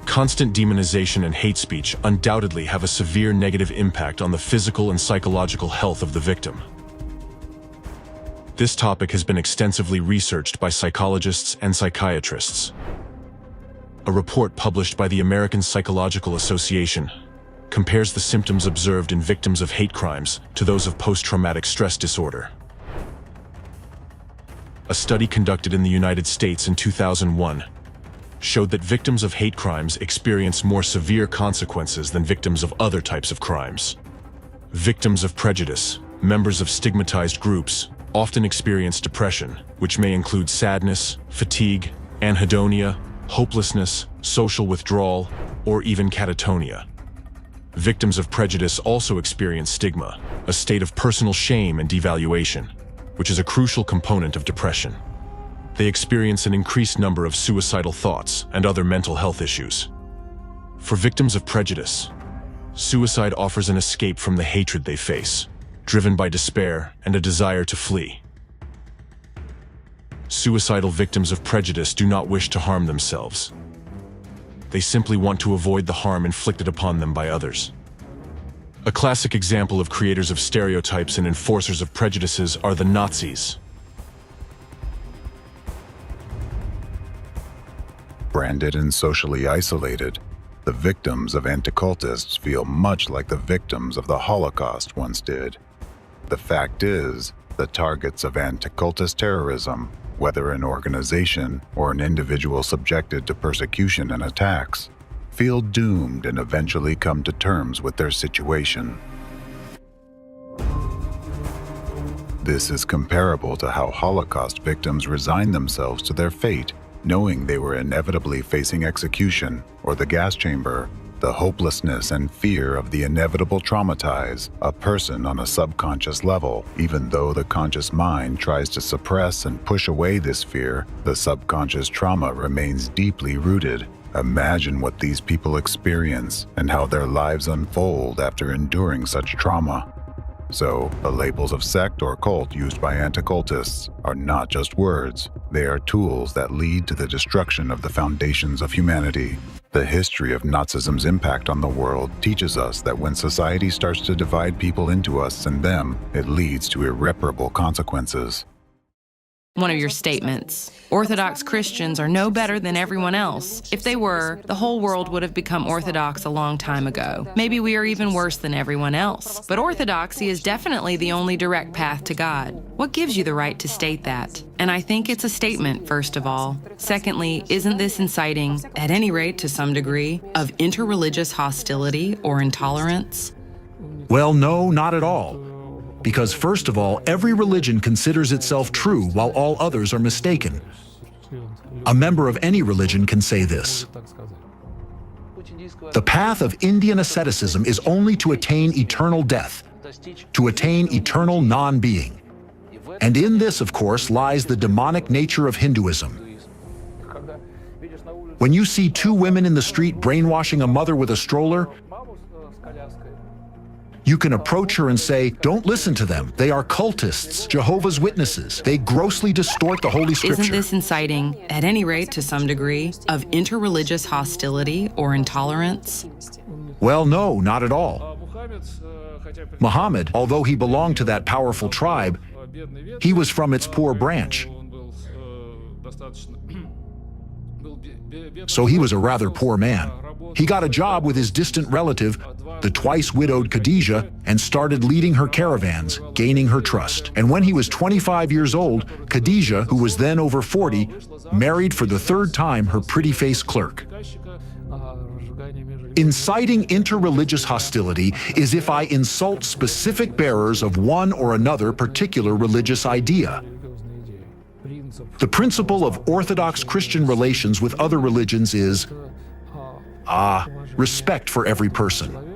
Constant demonization and hate speech undoubtedly have a severe negative impact on the physical and psychological health of the victim. This topic has been extensively researched by psychologists and psychiatrists. A report published by the American Psychological Association compares the symptoms observed in victims of hate crimes to those of post-traumatic stress disorder. A study conducted in the United States in 2001 showed that victims of hate crimes experience more severe consequences than victims of other types of crimes. Victims of prejudice, members of stigmatized groups, often experience depression, which may include sadness, fatigue, anhedonia, hopelessness, social withdrawal, or even catatonia. Victims of prejudice also experience stigma, a state of personal shame and devaluation, which is a crucial component of depression. They experience an increased number of suicidal thoughts and other mental health issues. For victims of prejudice, suicide offers an escape from the hatred they face, driven by despair and a desire to flee. Suicidal victims of prejudice do not wish to harm themselves. They simply want to avoid the harm inflicted upon them by others. A classic example of creators of stereotypes and enforcers of prejudices are the Nazis. Branded and socially isolated, the victims of anti-cultists feel much like the victims of the Holocaust once did. The fact is, the targets of anti-cultist terrorism, whether an organization or an individual subjected to persecution and attacks, feel doomed and eventually come to terms with their situation. This is comparable to how Holocaust victims resign themselves to their fate, knowing they were inevitably facing execution or the gas chamber. The hopelessness and fear of the inevitable traumatize a person on a subconscious level. Even though the conscious mind tries to suppress and push away this fear, the subconscious trauma remains deeply rooted. Imagine what these people experience and how their lives unfold after enduring such trauma. So, the labels of sect or cult used by anti-cultists are not just words. They are tools that lead to the destruction of the foundations of humanity. The history of Nazism's impact on the world teaches us that when society starts to divide people into us and them, it leads to irreparable consequences. One of your statements. Orthodox Christians are no better than everyone else. If they were, the whole world would have become Orthodox a long time ago. Maybe we are even worse than everyone else. But Orthodoxy is definitely the only direct path to God. What gives you the right to state that? And I think it's a statement, first of all. Secondly, isn't this inciting, at any rate to some degree, of interreligious hostility or intolerance? Well, no, not at all. Because first of all, every religion considers itself true while all others are mistaken. A member of any religion can say this. The path of Indian asceticism is only to attain eternal death, to attain eternal non-being. And in this, of course, lies the demonic nature of Hinduism. When you see two women in the street brainwashing a mother with a stroller, you can approach her and say, don't listen to them. They are cultists, Jehovah's Witnesses. They grossly distort the Holy Scripture. Isn't this inciting, at any rate to some degree, of interreligious hostility or intolerance? Well, no, not at all. Muhammad, although he belonged to that powerful tribe, he was from its poor branch. So he was a rather poor man. He got a job with his distant relative, the twice-widowed Khadijah, and started leading her caravans, gaining her trust. And when he was 25 years old, Khadijah, who was then over 40, married for the third time her pretty-faced clerk. Inciting interreligious hostility is if I insult specific bearers of one or another particular religious idea. The principle of Orthodox Christian relations with other religions is respect for every person.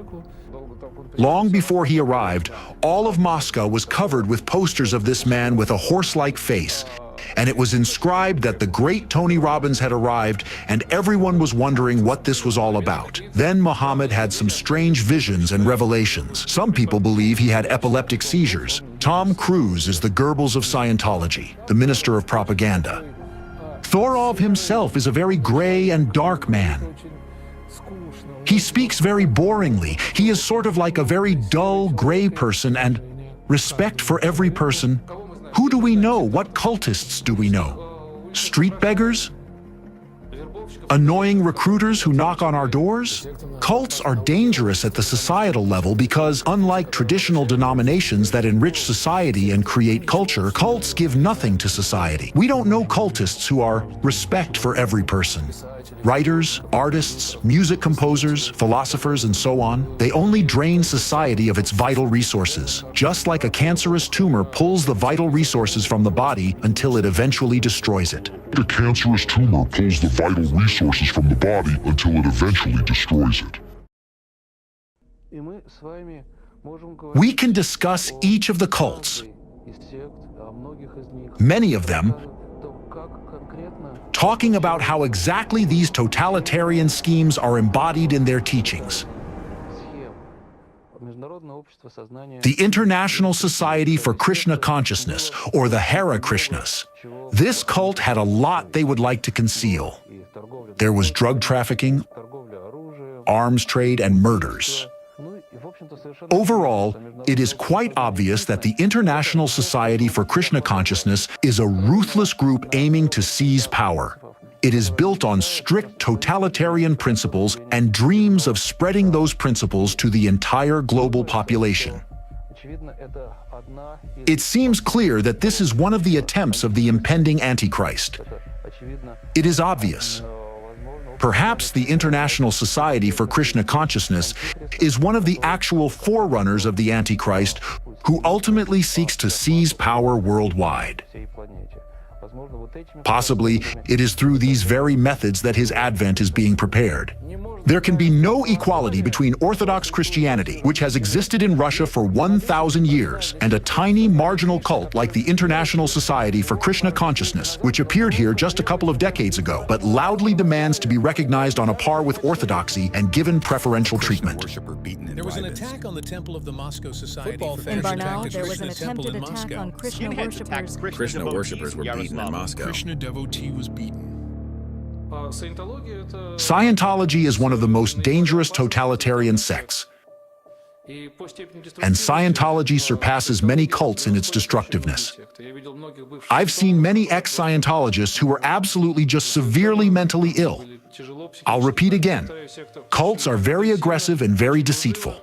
Long before he arrived, all of Moscow was covered with posters of this man with a horse-like face, and it was inscribed that the great Tony Robbins had arrived, and everyone was wondering what this was all about. Then Muhammad had some strange visions and revelations. Some people believe he had epileptic seizures. Tom Cruise is the Goebbels of Scientology, the minister of propaganda. Thorov himself is a very gray and dark man. He speaks very boringly. He is sort of like a very dull, gray person, and respect for every person. Who do we know? What cultists do we know? Street beggars? Annoying recruiters who knock on our doors? Cults are dangerous at the societal level because, unlike traditional denominations that enrich society and create culture, cults give nothing to society. We don't know cultists who are respect for every person. Writers, artists, music composers, philosophers, and so on, they only drain society of its vital resources, just like a cancerous tumor pulls the vital resources from the body until it eventually destroys it. The cancerous tumor pulls the vital resources from the body until it eventually destroys it. We can discuss each of the cults, many of them, talking about how exactly these totalitarian schemes are embodied in their teachings. The International Society for Krishna Consciousness, or the Hare Krishnas. This cult had a lot they would like to conceal. There was drug trafficking, arms trade, and murders. Overall, it is quite obvious that the International Society for Krishna Consciousness is a ruthless group aiming to seize power. It is built on strict totalitarian principles and dreams of spreading those principles to the entire global population. It seems clear that this is one of the attempts of the impending Antichrist. It is obvious. Perhaps the International Society for Krishna Consciousness is one of the actual forerunners of the Antichrist who ultimately seeks to seize power worldwide. Possibly, it is through these very methods that his advent is being prepared. There can be no equality between Orthodox Christianity, which has existed in Russia for 1,000 years, and a tiny marginal cult like the International Society for Krishna Consciousness, which appeared here just a couple of decades ago, but loudly demands to be recognized on a par with orthodoxy and given preferential treatment. There was an attack on the temple of the Moscow Society. In Barnaul, there was an attempted attack on Krishna worshippers. Krishna worshippers were beaten in Moscow. Krishna devotee was beaten. Scientology is one of the most dangerous totalitarian sects, and Scientology surpasses many cults in its destructiveness. I've seen many ex-Scientologists who are absolutely just severely mentally ill. I'll repeat again, cults are very aggressive and very deceitful.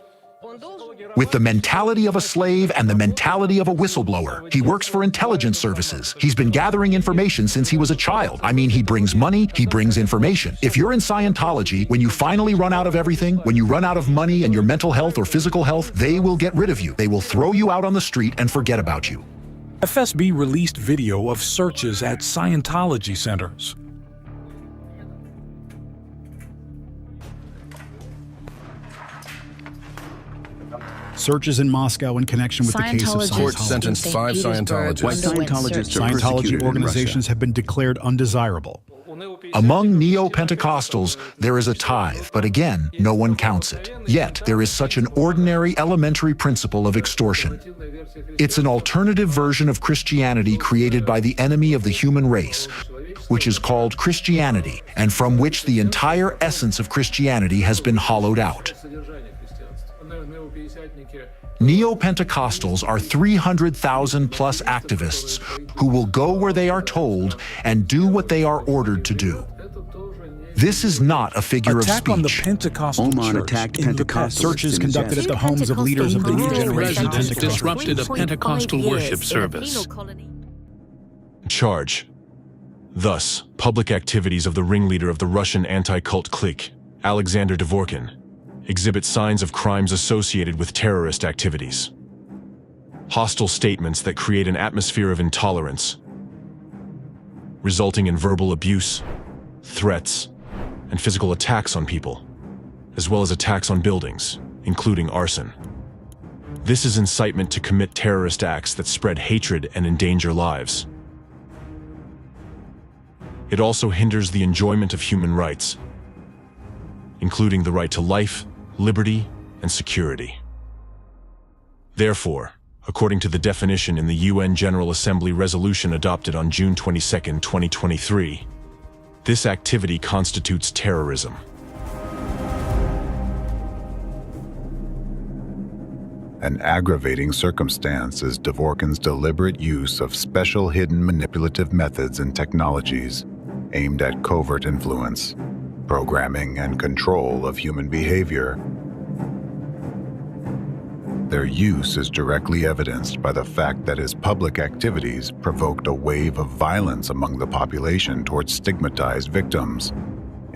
With the mentality of a slave and the mentality of a whistleblower. He works for intelligence services. He's been gathering information since he was a child. I mean, he brings money, he brings information. If you're in Scientology, when you finally run out of everything, when you run out of money and your mental health or physical health, they will get rid of you. They will throw you out on the street and forget about you. FSB released video of searches at Scientology centers. Searches in Moscow in connection with the case of Scientology. Court sentenced 5 Scientologists. White Scientology organizations have been declared undesirable. Among neo-Pentecostals, there is a tithe, but again, no one counts it. Yet, there is such an ordinary elementary principle of extortion. It's an alternative version of Christianity created by the enemy of the human race, which is called Christianity, and from which the entire essence of Christianity has been hollowed out. Neo-Pentecostals are 300,000 plus activists who will go where they are told and do what they are ordered to do. This is not a figure of speech. Attack on the Pentecostal church in Budapest. Searches conducted at the homes of leaders of the new generation of Pentecostals disrupted a Pentecostal worship service. Charge. Thus, public activities of the ringleader of the Russian anti-cult clique, Alexandar Dvorkin, exhibit signs of crimes associated with terrorist activities. Hostile statements that create an atmosphere of intolerance, resulting in verbal abuse, threats, and physical attacks on people, as well as attacks on buildings, including arson. This is incitement to commit terrorist acts that spread hatred and endanger lives. It also hinders the enjoyment of human rights, including the right to life, liberty, and security. Therefore, according to the definition in the UN General Assembly resolution adopted on June 22, 2023, this activity constitutes terrorism. An aggravating circumstance is Dvorkin's deliberate use of special hidden manipulative methods and technologies aimed at covert influence, programming, and control of human behavior. Their use is directly evidenced by the fact that his public activities provoked a wave of violence among the population towards stigmatized victims,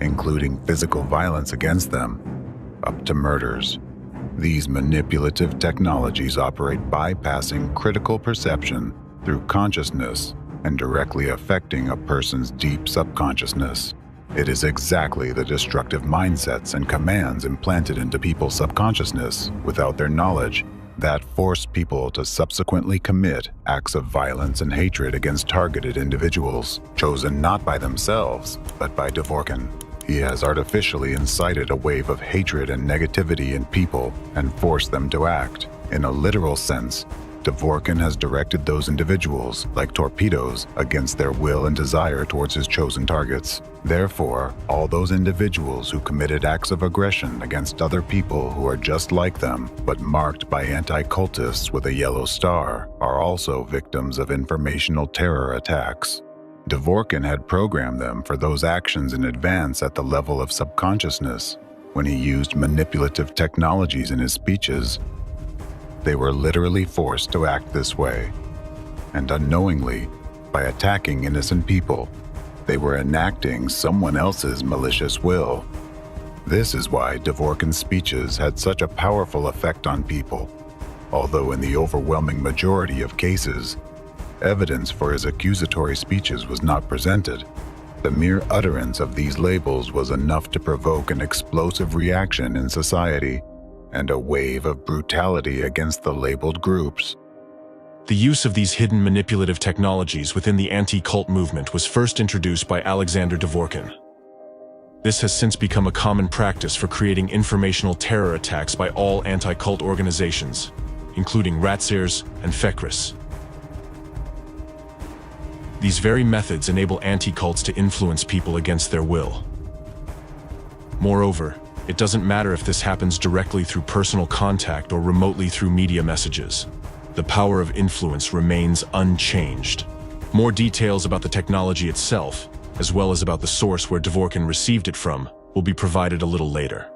including physical violence against them, up to murders. These manipulative technologies operate bypassing critical perception through consciousness and directly affecting a person's deep subconsciousness. It is exactly the destructive mindsets and commands implanted into people's subconsciousness without their knowledge that force people to subsequently commit acts of violence and hatred against targeted individuals, chosen not by themselves, but by Dvorkin. He has artificially incited a wave of hatred and negativity in people and forced them to act. In a literal sense, Dvorkin has directed those individuals, like torpedoes, against their will and desire towards his chosen targets. Therefore, all those individuals who committed acts of aggression against other people who are just like them, but marked by anti-cultists with a yellow star, are also victims of informational terror attacks. Dvorkin had programmed them for those actions in advance at the level of subconsciousness. When he used manipulative technologies in his speeches, they were literally forced to act this way, and unknowingly, by attacking innocent people, They were enacting someone else's malicious will. This is why Dvorkin's speeches had such a powerful effect on people, although in the overwhelming majority of cases, evidence for his accusatory speeches was not presented. The mere utterance of these labels was enough to provoke an explosive reaction in society and a wave of brutality against the labeled groups. The use of these hidden manipulative technologies within the anti-cult movement was first introduced by Alexandar Dvorkin. This has since become a common practice for creating informational terror attacks by all anti-cult organizations, including Ratsirs and Fekris. These very methods enable anti-cults to influence people against their will. Moreover, it doesn't matter if this happens directly through personal contact or remotely through media messages. The power of influence remains unchanged. More details about the technology itself, as well as about the source where Dvorkin received it from, will be provided a little later.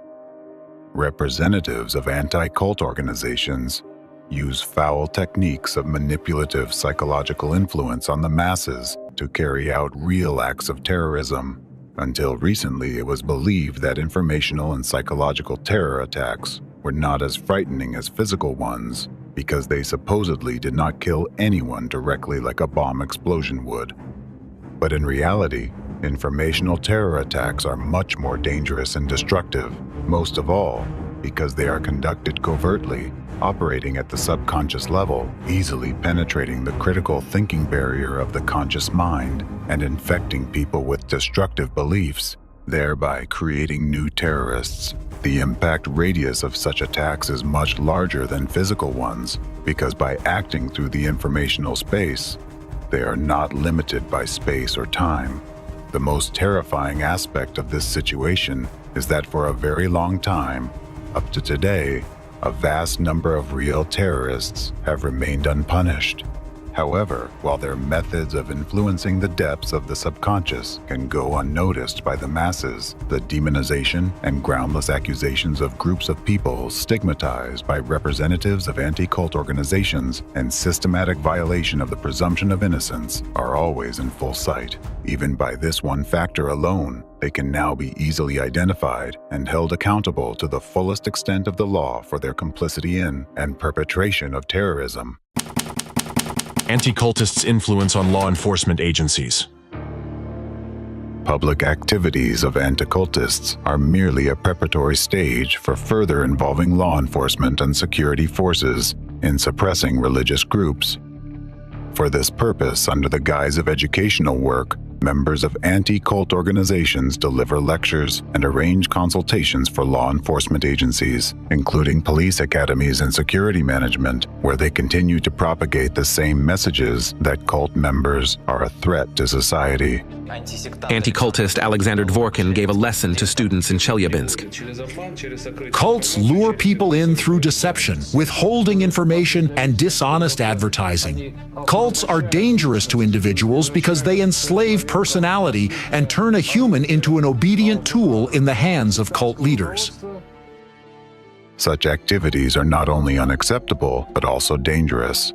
Representatives of anti-cult organizations use foul techniques of manipulative psychological influence on the masses to carry out real acts of terrorism. Until recently, it was believed that informational and psychological terror attacks were not as frightening as physical ones because they supposedly did not kill anyone directly like a bomb explosion would. But in reality, informational terror attacks are much more dangerous and destructive, most of all because they are conducted covertly, operating at the subconscious level, easily penetrating the critical thinking barrier of the conscious mind and infecting people with destructive beliefs, thereby creating new terrorists. The impact radius of such attacks is much larger than physical ones because by acting through the informational space, they are not limited by space or time. The most terrifying aspect of this situation is that for a very long time, up to today, a vast number of real terrorists have remained unpunished. However, while their methods of influencing the depths of the subconscious can go unnoticed by the masses, the demonization and groundless accusations of groups of people stigmatized by representatives of anti-cult organizations and systematic violation of the presumption of innocence are always in full sight. Even by this one factor alone, they can now be easily identified and held accountable to the fullest extent of the law for their complicity in and perpetration of terrorism. Anti-cultists' influence on law enforcement agencies. Public activities of anti-cultists are merely a preparatory stage for further involving law enforcement and security forces in suppressing religious groups. For this purpose, under the guise of educational work, members of anti-cult organizations deliver lectures and arrange consultations for law enforcement agencies, including police academies and security management, where they continue to propagate the same messages that cult members are a threat to society. Anti-cultist Alexandar Dvorkin gave a lesson to students in Chelyabinsk. Cults lure people in through deception, withholding information, and dishonest advertising. Cults are dangerous to individuals because they enslave personality and turn a human into an obedient tool in the hands of cult leaders. Such activities are not only unacceptable, but also dangerous,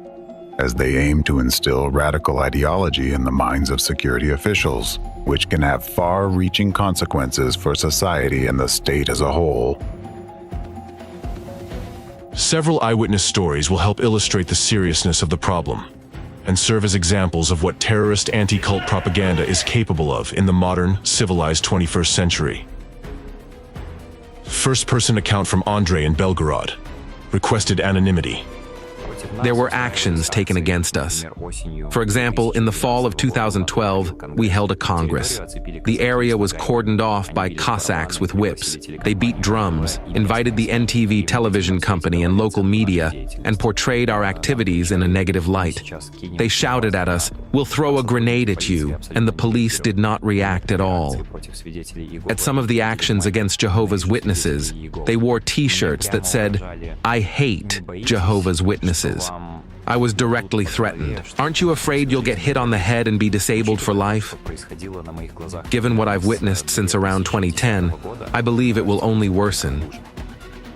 as they aim to instill radical ideology in the minds of security officials, which can have far-reaching consequences for society and the state as a whole. Several eyewitness stories will help illustrate the seriousness of the problem and serve as examples of what terrorist anti-cult propaganda is capable of in the modern, civilized 21st century. First-person account from Andrei in Belgorod. Requested anonymity. There were actions taken against us. For example, in the fall of 2012, we held a congress. The area was cordoned off by Cossacks with whips. They beat drums, invited the NTV television company and local media, and portrayed our activities in a negative light. They shouted at us, "We'll throw a grenade at you," and the police did not react at all. At some of the actions against Jehovah's Witnesses, they wore T-shirts that said, "I hate Jehovah's Witnesses." I was directly threatened. "Aren't you afraid you'll get hit on the head and be disabled for life?" Given what I've witnessed since around 2010, I believe it will only worsen.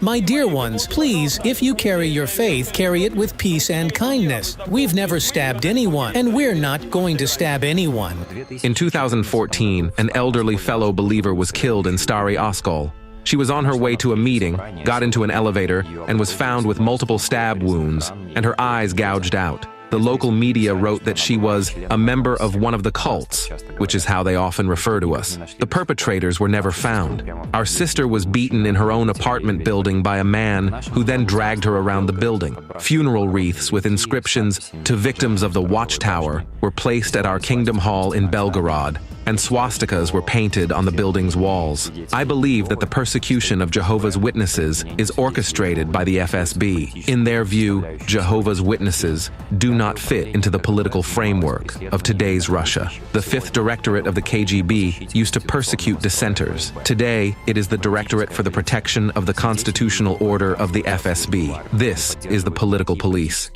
My dear ones, please, if you carry your faith, carry it with peace and kindness. We've never stabbed anyone, and we're not going to stab anyone. In 2014, an elderly fellow believer was killed in Stary Oskol. She was on her way to a meeting, got into an elevator, and was found with multiple stab wounds, and her eyes gouged out. The local media wrote that she was a member of one of the cults, which is how they often refer to us. The perpetrators were never found. Our sister was beaten in her own apartment building by a man who then dragged her around the building. Funeral wreaths with inscriptions to victims of the Watchtower were placed at our Kingdom Hall in Belgorod, and swastikas were painted on the building's walls. I believe that the persecution of Jehovah's Witnesses is orchestrated by the FSB. In their view, Jehovah's Witnesses do not fit into the political framework of today's Russia. The 5th Directorate of the KGB used to persecute dissenters. Today, it is the Directorate for the Protection of the Constitutional Order of the FSB. This is the political police.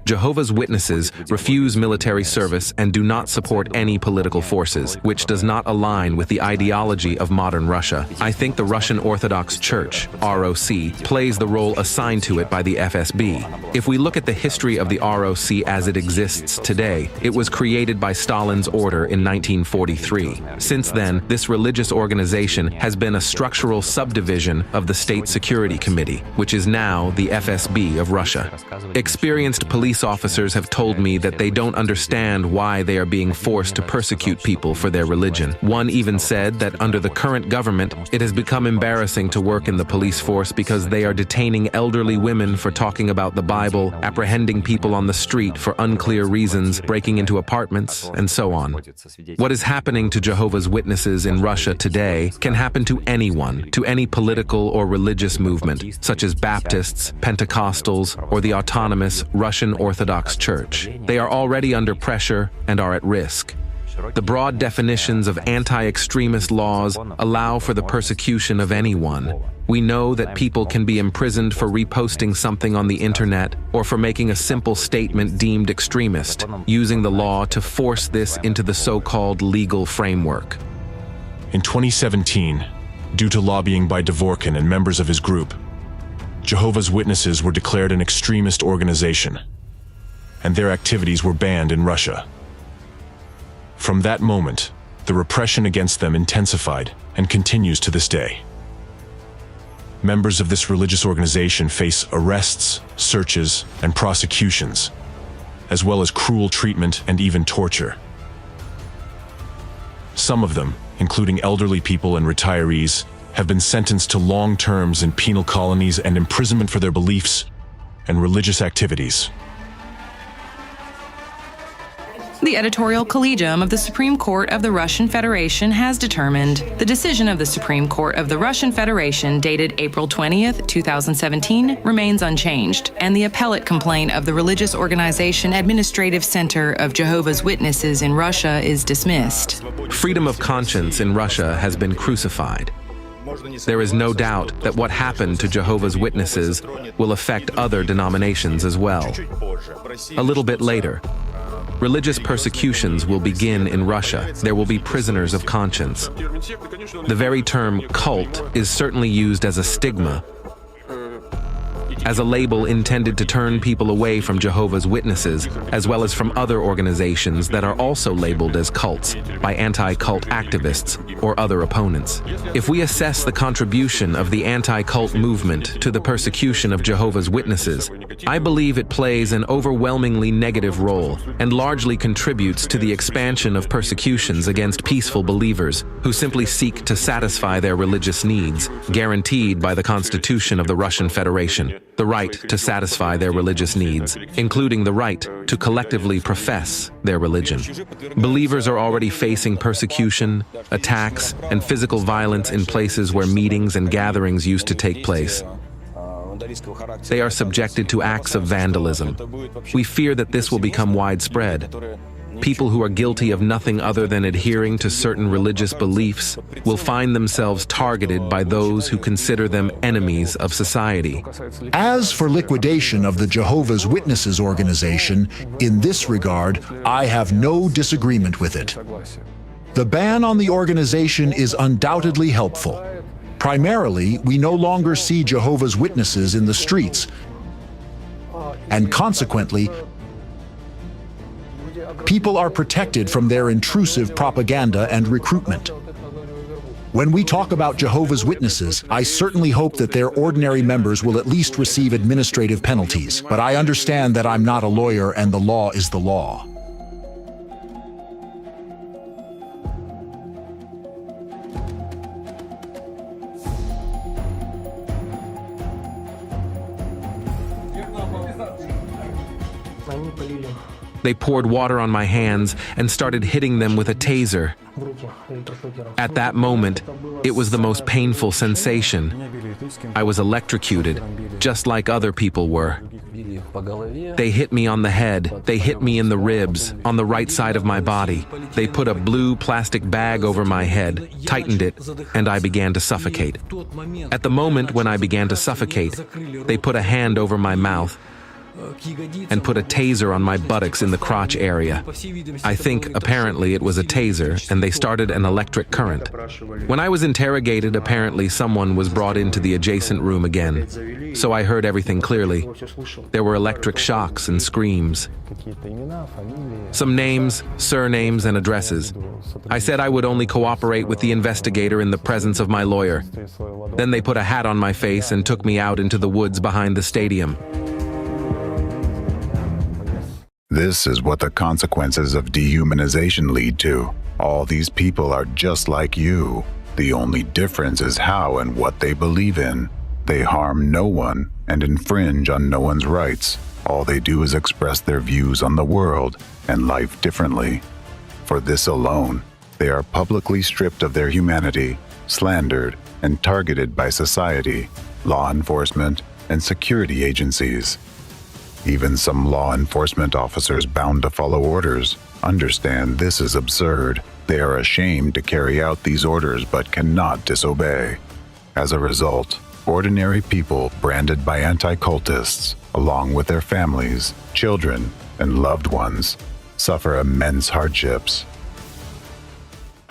Jehovah's Witnesses refuse military service and do not support any political forces, which does not align with the ideology of modern Russia. I think the Russian Orthodox Church, ROC, plays the role assigned to it by the FSB. If we look at the history of the ROC as it exists today, it was created by Stalin's order in 1943. Since then, this religious organization has been a structural subdivision of the State Security Committee, which is now the FSB of Russia. Experienced police officers have told me that they don't understand why they are being forced to persecute people for their religion. One even said that under the current government, it has become embarrassing to work in the police force because they are detaining elderly women for talking about the Bible, apprehending people on the street for unclear reasons, breaking into apartments, and so on. What is happening to Jehovah's Witnesses in Russia today can happen to anyone, to any political or religious movement, such as Baptists, Pentecostals, or the autonomous Russian Orthodox Church. They are already under pressure and are at risk. The broad definitions of anti-extremist laws allow for the persecution of anyone. We know that people can be imprisoned for reposting something on the internet or for making a simple statement deemed extremist, using the law to force this into the so-called legal framework. In 2017, due to lobbying by Dvorkin and members of his group, Jehovah's Witnesses were declared an extremist organization, and their activities were banned in Russia. From that moment, the repression against them intensified and continues to this day. Members of this religious organization face arrests, searches, and prosecutions, as well as cruel treatment and even torture. Some of them, including elderly people and retirees, have been sentenced to long terms in penal colonies and imprisonment for their beliefs and religious activities. The editorial collegium of the Supreme Court of the Russian Federation has determined the decision of the Supreme Court of the Russian Federation dated April 20th, 2017 remains unchanged, and the appellate complaint of the religious organization Administrative Center of Jehovah's Witnesses in Russia is dismissed. Freedom of conscience in Russia has been crucified. There is no doubt that what happened to Jehovah's Witnesses will affect other denominations as well. A little bit later, religious persecutions will begin in Russia. There will be prisoners of conscience. The very term cult is certainly used as a stigma, as a label intended to turn people away from Jehovah's Witnesses, as well as from other organizations that are also labeled as cults by anti-cult activists or other opponents. If we assess the contribution of the anti-cult movement to the persecution of Jehovah's Witnesses, I believe it plays an overwhelmingly negative role and largely contributes to the expansion of persecutions against peaceful believers who simply seek to satisfy their religious needs, guaranteed by the Constitution of the Russian Federation. The right to satisfy their religious needs, including the right to collectively profess their religion. Believers are already facing persecution, attacks, and physical violence in places where meetings and gatherings used to take place. They are subjected to acts of vandalism. We fear that this will become widespread. People who are guilty of nothing other than adhering to certain religious beliefs will find themselves targeted by those who consider them enemies of society. As for liquidation of the Jehovah's Witnesses organization, in this regard, I have no disagreement with it. The ban on the organization is undoubtedly helpful. Primarily, we no longer see Jehovah's Witnesses in the streets, and consequently, people are protected from their intrusive propaganda and recruitment. When we talk about Jehovah's Witnesses, I certainly hope that their ordinary members will at least receive administrative penalties, but I understand that I'm not a lawyer and the law is the law. They poured water on my hands and started hitting them with a taser. At that moment, it was the most painful sensation. I was electrocuted, just like other people were. They hit me on the head, they hit me in the ribs, on the right side of my body. They put a blue plastic bag over my head, tightened it, and I began to suffocate. At the moment when I began to suffocate, they put a hand over my mouth and put a taser on my buttocks in the crotch area. I think, apparently, it was a taser, and they started an electric current. When I was interrogated, apparently someone was brought into the adjacent room again, so I heard everything clearly. There were electric shocks and screams. Some names, surnames, and addresses. I said I would only cooperate with the investigator in the presence of my lawyer. Then they put a hat on my face and took me out into the woods behind the stadium. This is what the consequences of dehumanization lead to. All these people are just like you. The only difference is how and what they believe in. They harm no one and infringe on no one's rights. All they do is express their views on the world and life differently. For this alone, they are publicly stripped of their humanity, slandered, and targeted by society, law enforcement, and security agencies. Even some law enforcement officers bound to follow orders understand this is absurd. They are ashamed to carry out these orders but cannot disobey. As a result, ordinary people branded by anti-cultists, along with their families, children, and loved ones, suffer immense hardships.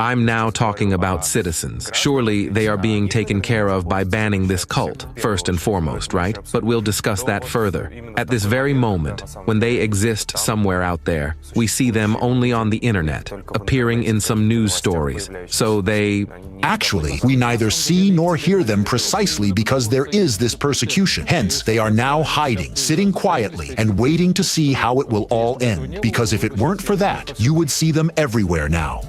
I'm now talking about citizens. Surely they are being taken care of by banning this cult, first and foremost, right? But we'll discuss that further. At this very moment, when they exist somewhere out there, we see them only on the internet, appearing in some news stories. So they... Actually, we neither see nor hear them precisely because there is this persecution. Hence, they are now hiding, sitting quietly, and waiting to see how it will all end. Because if it weren't for that, you would see them everywhere now.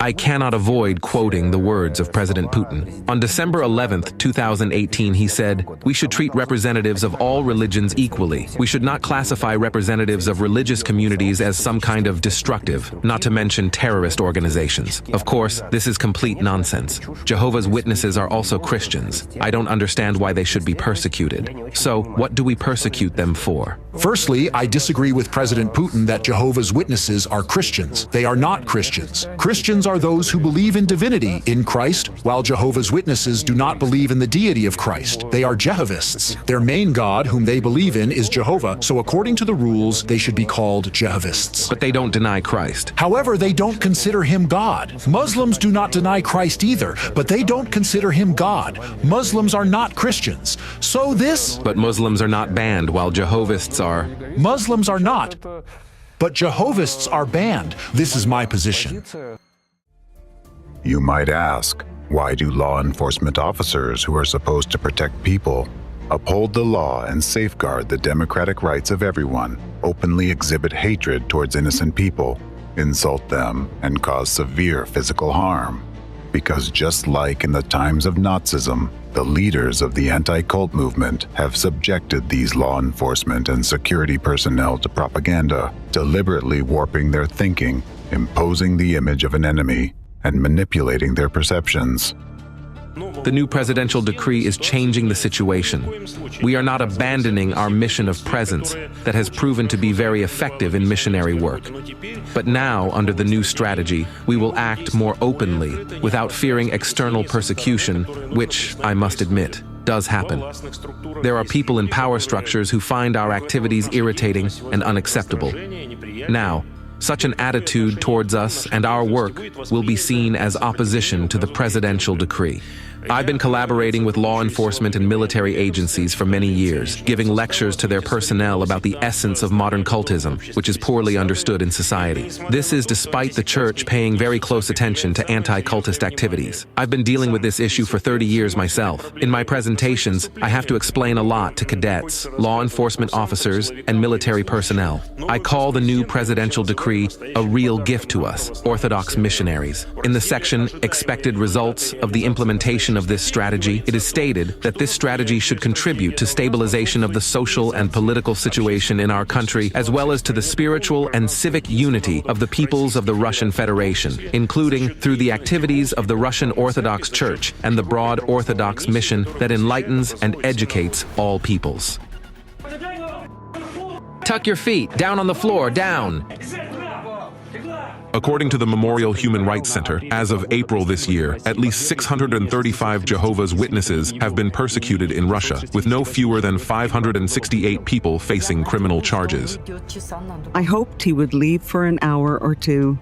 I cannot avoid quoting the words of President Putin. On December 11th, 2018, he said, "We should treat representatives of all religions equally. We should not classify representatives of religious communities as some kind of destructive, not to mention terrorist organizations." Of course, this is complete nonsense. Jehovah's Witnesses are also Christians. I don't understand why they should be persecuted. So, what do we persecute them for? Firstly, I disagree with President Putin that Jehovah's Witnesses are Christians. They are not Christians. Christians are those who believe in divinity in Christ, while Jehovah's Witnesses do not believe in the deity of Christ. They are Jehovists. Their main god, whom they believe in, is Jehovah, so according to the rules, they should be called Jehovists. But they don't deny Christ. However, they don't consider him God. Muslims do not deny Christ either, but they don't consider him God. Muslims are not Christians. So this... But Muslims are not banned, while Jehovists are... Muslims are not, but Jehovists are banned. This is my position. You might ask, why do law enforcement officers who are supposed to protect people uphold the law and safeguard the democratic rights of everyone, openly exhibit hatred towards innocent people, insult them, and cause severe physical harm? Because just like in the times of Nazism, the leaders of the anti-cult movement have subjected these law enforcement and security personnel to propaganda, deliberately warping their thinking, imposing the image of an enemy, and manipulating their perceptions. The new presidential decree is changing the situation. We are not abandoning our mission of presence that has proven to be very effective in missionary work. But now, under the new strategy, we will act more openly, without fearing external persecution, which, I must admit, does happen. There are people in power structures who find our activities irritating and unacceptable. Now, Such an attitude towards us and our work will be seen as opposition to the presidential decree. I've been collaborating with law enforcement and military agencies for many years, giving lectures to their personnel about the essence of modern cultism, which is poorly understood in society. This is despite the church paying very close attention to anti-cultist activities. I've been dealing with this issue for 30 years myself. In my presentations, I have to explain a lot to cadets, law enforcement officers, and military personnel. I call the new presidential decree a real gift to us, Orthodox missionaries. In the section, Expected Results of the Implementation of this strategy, it is stated that this strategy should contribute to stabilization of the social and political situation in our country, as well as to the spiritual and civic unity of the peoples of the Russian Federation, including through the activities of the Russian Orthodox Church and the broad Orthodox mission that enlightens and educates all peoples. Tuck your feet, down on the floor, down. According to the Memorial Human Rights Center, as of April this year, at least 635 Jehovah's Witnesses have been persecuted in Russia, with no fewer than 568 people facing criminal charges. I hoped he would leave for an hour or two.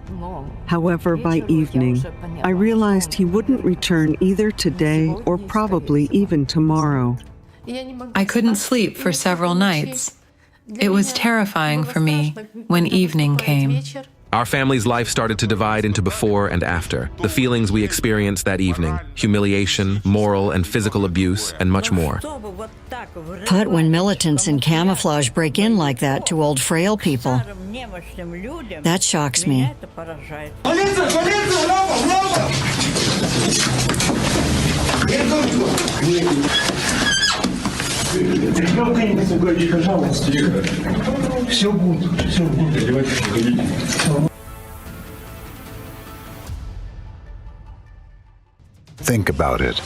However, by evening, I realized he wouldn't return either today or probably even tomorrow. I couldn't sleep for several nights. It was terrifying for me when evening came. Our family's life started to divide into before and after. The feelings we experienced that evening, humiliation, moral and physical abuse, and much more. But when militants in camouflage break in like that to old frail people, that shocks me. Think about it.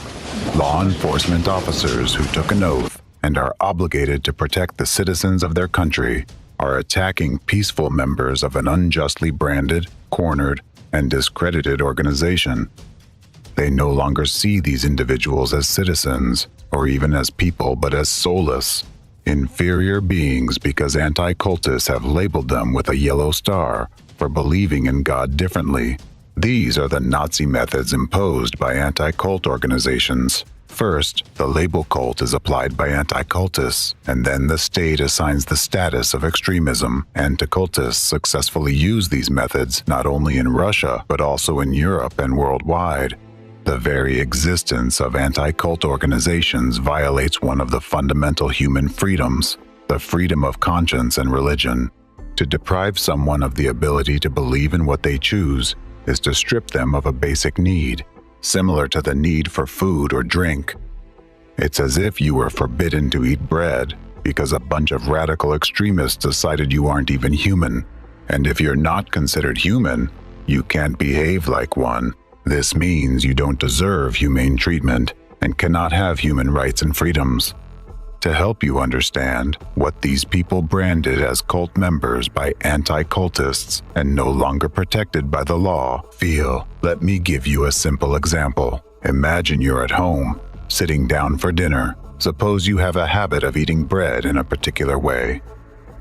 Law enforcement officers who took an oath and are obligated to protect the citizens of their country are attacking peaceful members of an unjustly branded, cornered, and discredited organization. They no longer see these individuals as citizens or even as people, but as soulless, inferior beings because anti-cultists have labeled them with a yellow star for believing in God differently. These are the Nazi methods imposed by anti-cult organizations. First, the label cult is applied by anti-cultists, and then the state assigns the status of extremism. Anti-cultists successfully use these methods not only in Russia, but also in Europe and worldwide. The very existence of anti-cult organizations violates one of the fundamental human freedoms, the freedom of conscience and religion. To deprive someone of the ability to believe in what they choose is to strip them of a basic need, similar to the need for food or drink. It's as if you were forbidden to eat bread because a bunch of radical extremists decided you aren't even human. And if you're not considered human, you can't behave like one. This means you don't deserve humane treatment and cannot have human rights and freedoms. To help you understand what these people branded as cult members by anti-cultists and no longer protected by the law feel, let me give you a simple example. Imagine you're at home, sitting down for dinner. Suppose you have a habit of eating bread in a particular way.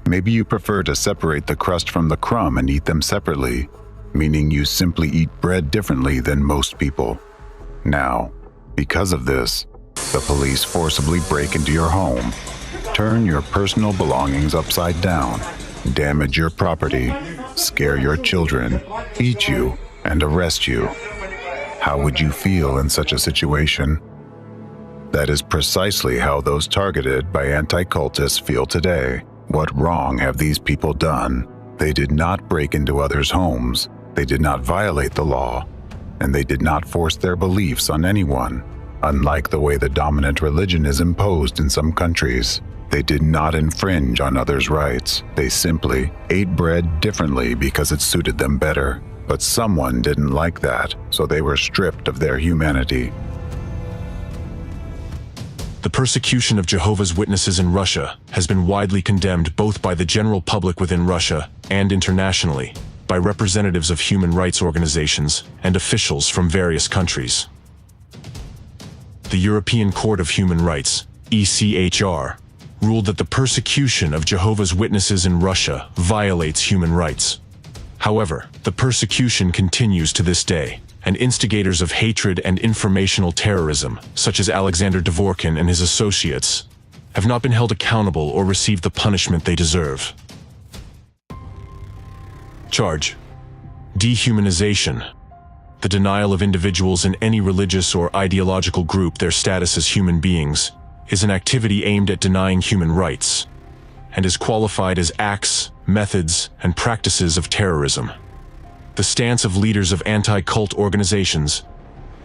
Maybe you prefer to separate the crust from the crumb and eat them separately, meaning you simply eat bread differently than most people. Now, because of this, the police forcibly break into your home, turn your personal belongings upside down, damage your property, scare your children, beat you, and arrest you. How would you feel in such a situation? That is precisely how those targeted by anti-cultists feel today. What wrong have these people done? They did not break into others' homes. They did not violate the law, and they did not force their beliefs on anyone. Unlike the way the dominant religion is imposed in some countries, they did not infringe on others' rights. They simply ate bread differently because it suited them better. But someone didn't like that, so they were stripped of their humanity. The persecution of Jehovah's Witnesses in Russia has been widely condemned both by the general public within Russia and internationally, by representatives of human rights organizations and officials from various countries. The European Court of Human Rights, ECHR, ruled that the persecution of Jehovah's Witnesses in Russia violates human rights. However, the persecution continues to this day, and instigators of hatred and informational terrorism, such as Alexandar Dvorkin and his associates, have not been held accountable or received the punishment they deserve. Charge: dehumanization. The denial of individuals in any religious or ideological group their status as human beings is an activity aimed at denying human rights, and is qualified as acts, methods, and practices of terrorism. The stance of leaders of anti-cult organizations,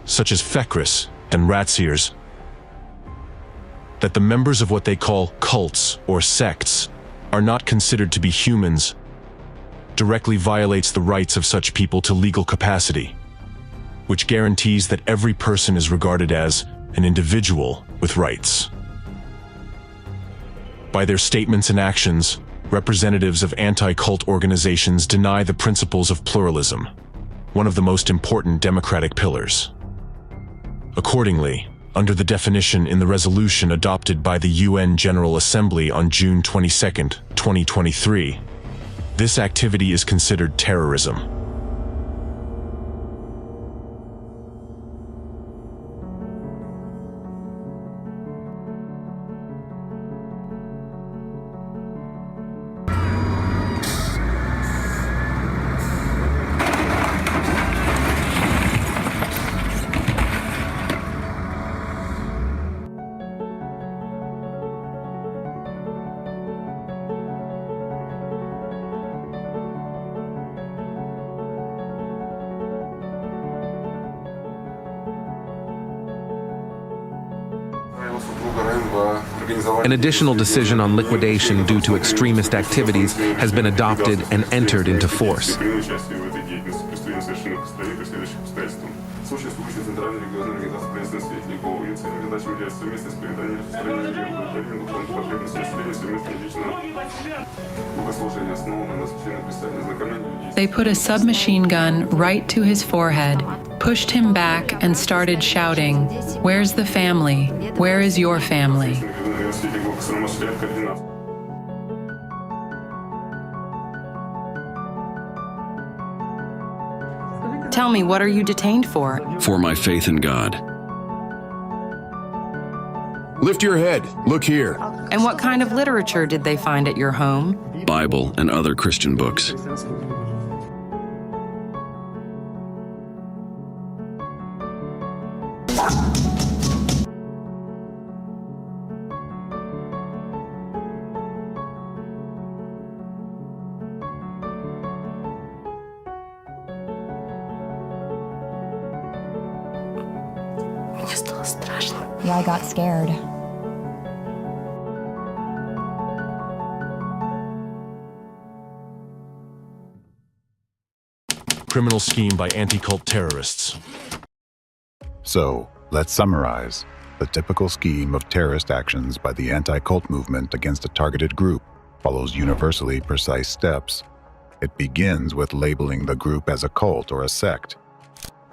such as Fekris and Ratsiers, that the members of what they call cults or sects are not considered to be humans, directly violates the rights of such people to legal capacity, which guarantees that every person is regarded as an individual with rights. By their statements and actions, representatives of anti-cult organizations deny the principles of pluralism, one of the most important democratic pillars. Accordingly, under the definition in the resolution adopted by the UN General Assembly on June 22, 2023, this activity is considered terrorism. An additional decision on liquidation due to extremist activities has been adopted and entered into force. They put a submachine gun right to his forehead, pushed him back, and started shouting, "Where's the family? Where is your family?" Tell me, what are you detained for? For my faith in God. Lift your head. Look here. And what kind of literature did they find at your home? Bible and other Christian books. Yeah, I got scared. Criminal scheme by anti-cult terrorists. So, let's summarize. The typical scheme of terrorist actions by the anti-cult movement against a targeted group follows universally precise steps. It begins with labeling the group as a cult or a sect,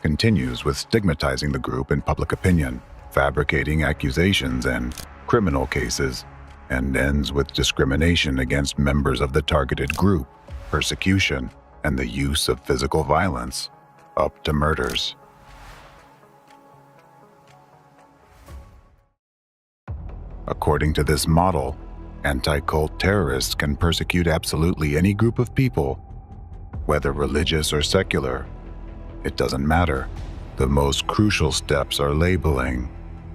continues with stigmatizing the group in public opinion, fabricating accusations and criminal cases, and ends with discrimination against members of the targeted group, persecution, and the use of physical violence, up to murders. According to this model, anti-cult terrorists can persecute absolutely any group of people, whether religious or secular. It doesn't matter. The most crucial steps are labeling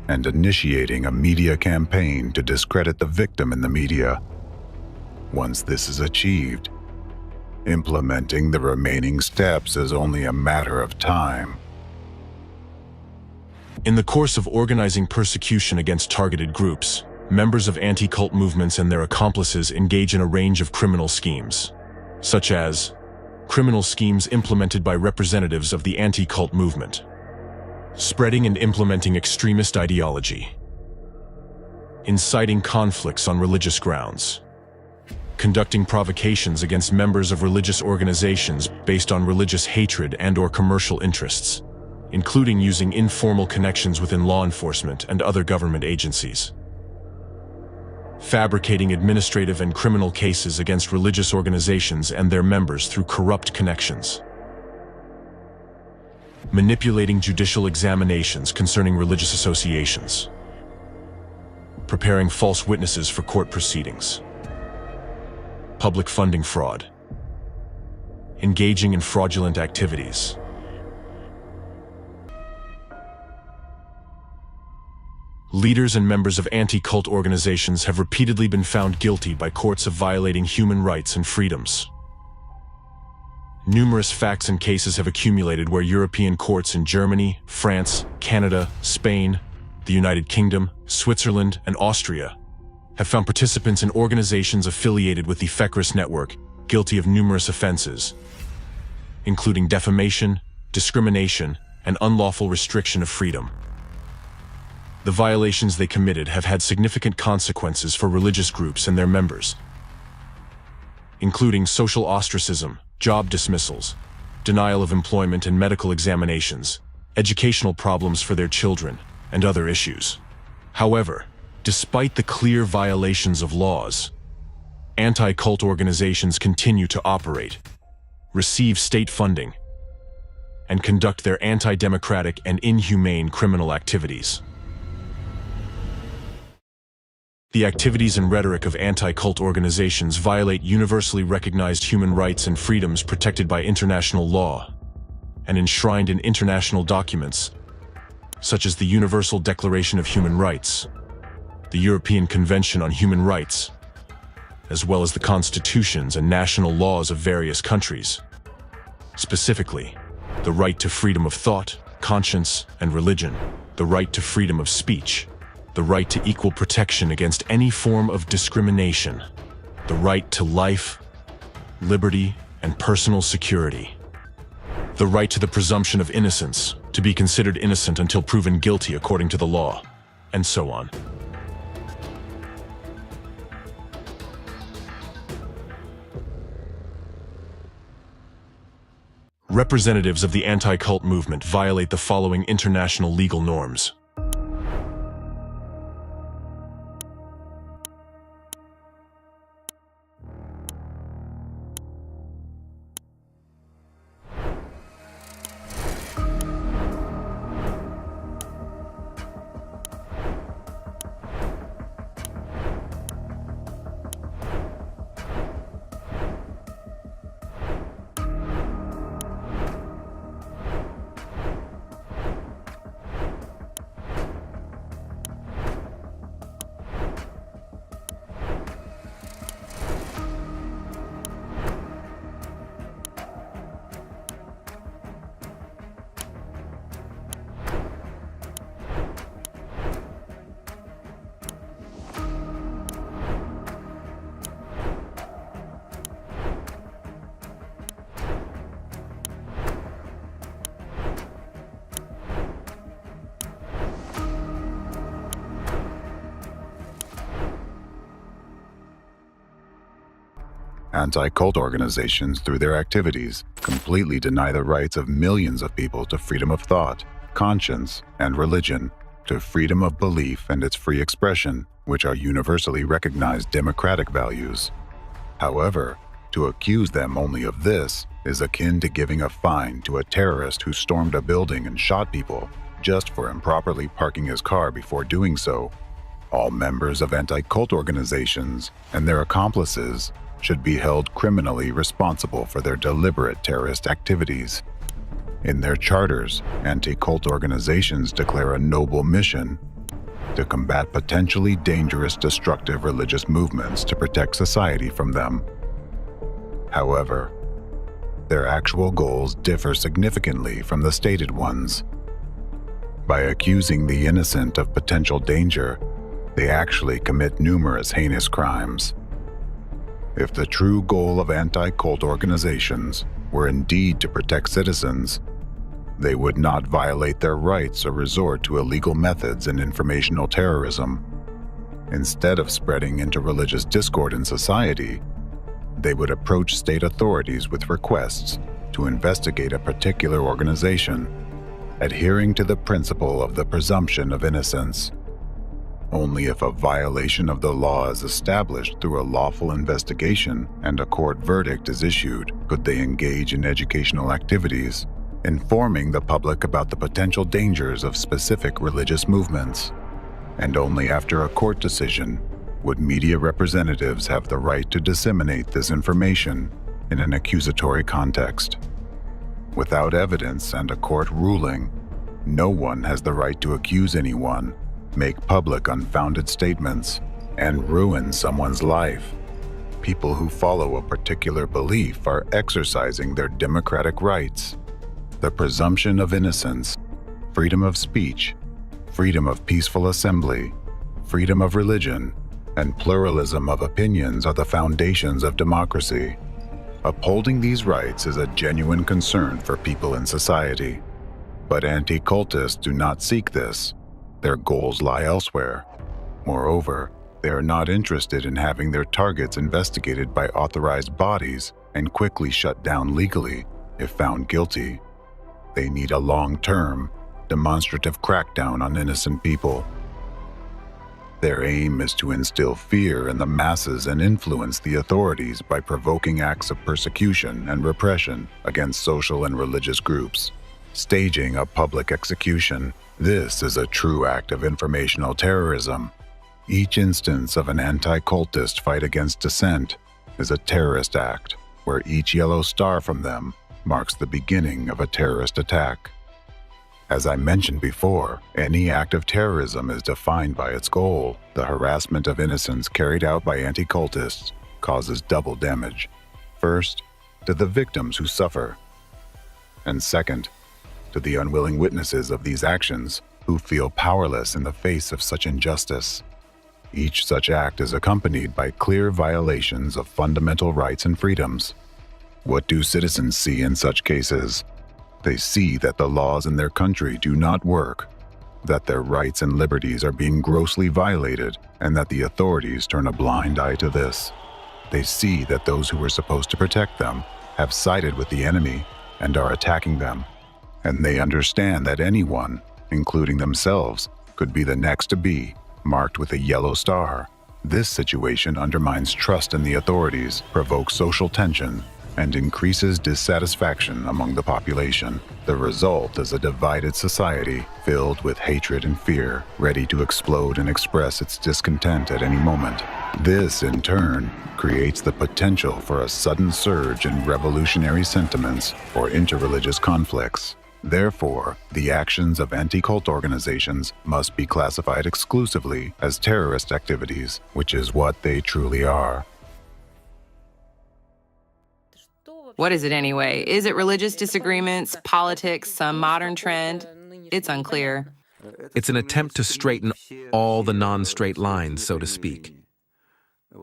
and initiating a media campaign to discredit the victim in the media. Once this is achieved, implementing the remaining steps is only a matter of time. In the course of organizing persecution against targeted groups, members of anti-cult movements and their accomplices engage in a range of criminal schemes, such as criminal schemes implemented by representatives of the anti-cult movement, spreading and implementing extremist ideology, inciting conflicts on religious grounds, conducting provocations against members of religious organizations based on religious hatred and/or commercial interests, including using informal connections within law enforcement and other government agencies, fabricating administrative and criminal cases against religious organizations and their members through corrupt connections, manipulating judicial examinations concerning religious associations, preparing false witnesses for court proceedings, public funding fraud, engaging in fraudulent activities. Leaders and members of anti-cult organizations have repeatedly been found guilty by courts of violating human rights and freedoms. Numerous facts and cases have accumulated where European courts in Germany, France, Canada, Spain, the United Kingdom, Switzerland, and Austria have found participants in organizations affiliated with the Fekris network guilty of numerous offenses, including defamation, discrimination, and unlawful restriction of freedom. The violations they committed have had significant consequences for religious groups and their members, including social ostracism, job dismissals, denial of employment and medical examinations, educational problems for their children, and other issues. However, despite the clear violations of laws, anti-cult organizations continue to operate, receive state funding, and conduct their anti-democratic and inhumane criminal activities. The activities and rhetoric of anti-cult organizations violate universally recognized human rights and freedoms protected by international law and enshrined in international documents such as the Universal Declaration of Human Rights, the European Convention on Human Rights, as well as the constitutions and national laws of various countries. Specifically, the right to freedom of thought, conscience, and religion, the right to freedom of speech, the right to equal protection against any form of discrimination, the right to life, liberty, and personal security, the right to the presumption of innocence, to be considered innocent until proven guilty according to the law, and so on. Representatives of the anti-cult movement violate the following international legal norms. Anti-cult organizations, through their activities, completely deny the rights of millions of people to freedom of thought, conscience, and religion, to freedom of belief and its free expression, which are universally recognized democratic values. However, to accuse them only of this is akin to giving a fine to a terrorist who stormed a building and shot people just for improperly parking his car before doing so. All members of anti-cult organizations and their accomplices should be held criminally responsible for their deliberate terrorist activities. In their charters, anti-cult organizations declare a noble mission to combat potentially dangerous destructive religious movements to protect society from them. However, their actual goals differ significantly from the stated ones. By accusing the innocent of potential danger, they actually commit numerous heinous crimes. If the true goal of anti-cult organizations were indeed to protect citizens, they would not violate their rights or resort to illegal methods and informational terrorism. Instead of spreading into religious discord in society, they would approach state authorities with requests to investigate a particular organization, adhering to the principle of the presumption of innocence. Only if a violation of the law is established through a lawful investigation and a court verdict is issued could they engage in educational activities, informing the public about the potential dangers of specific religious movements. And only after a court decision would media representatives have the right to disseminate this information in an accusatory context. Without evidence and a court ruling, no one has the right to accuse anyone, make public unfounded statements, and ruin someone's life. People who follow a particular belief are exercising their democratic rights. The presumption of innocence, freedom of speech, freedom of peaceful assembly, freedom of religion, and pluralism of opinions are the foundations of democracy. Upholding these rights is a genuine concern for people in society. But anti-cultists do not seek this. Their goals lie elsewhere. Moreover, they are not interested in having their targets investigated by authorized bodies and quickly shut down legally if found guilty. They need a long-term, demonstrative crackdown on innocent people. Their aim is to instill fear in the masses and influence the authorities by provoking acts of persecution and repression against social and religious groups. Staging a public execution, this is a true act of informational terrorism. Each instance of an anti-cultist fight against dissent is a terrorist act, where each yellow star from them marks the beginning of a terrorist attack. As I mentioned before, any act of terrorism is defined by its goal. The harassment of innocents carried out by anti-cultists causes double damage. First, to the victims who suffer, and second, to the unwilling witnesses of these actions who feel powerless in the face of such injustice. Each such act is accompanied by clear violations of fundamental rights and freedoms. What do citizens see in such cases? They see that the laws in their country do not work, that their rights and liberties are being grossly violated, and that the authorities turn a blind eye to this. They see that those who were supposed to protect them have sided with the enemy and are attacking them. And they understand that anyone, including themselves, could be the next to be marked with a yellow star. This situation undermines trust in the authorities, provokes social tension, and increases dissatisfaction among the population. The result is a divided society filled with hatred and fear, ready to explode and express its discontent at any moment. This, in turn, creates the potential for a sudden surge in revolutionary sentiments or interreligious conflicts. Therefore, the actions of anti-cult organizations must be classified exclusively as terrorist activities, which is what they truly are. What is it anyway? Is it religious disagreements, politics, some modern trend? It's unclear. It's an attempt to straighten all the non-straight lines, so to speak.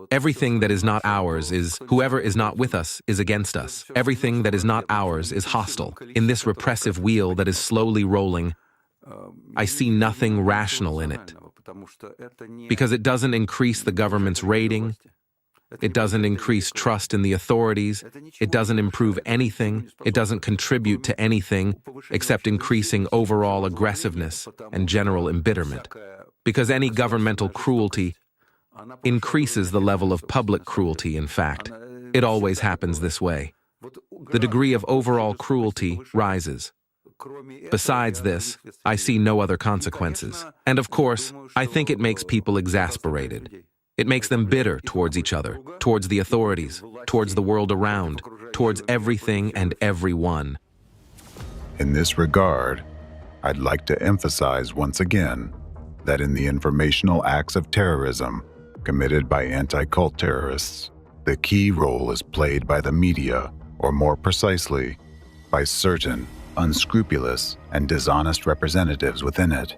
Everything that is not ours is, whoever is not with us is against us. Everything that is not ours is hostile. In this repressive wheel that is slowly rolling, I see nothing rational in it. Because it doesn't increase the government's rating, it doesn't increase trust in the authorities, it doesn't improve anything, it doesn't contribute to anything except increasing overall aggressiveness and general embitterment. Because any governmental cruelty increases the level of public cruelty, in fact. It always happens this way. The degree of overall cruelty rises. Besides this, I see no other consequences. And of course, I think it makes people exasperated. It makes them bitter towards each other, towards the authorities, towards the world around, towards everything and everyone. In this regard, I'd like to emphasize once again that in the informational acts of terrorism committed by anti-cult terrorists, the key role is played by the media, or more precisely, by certain unscrupulous and dishonest representatives within it.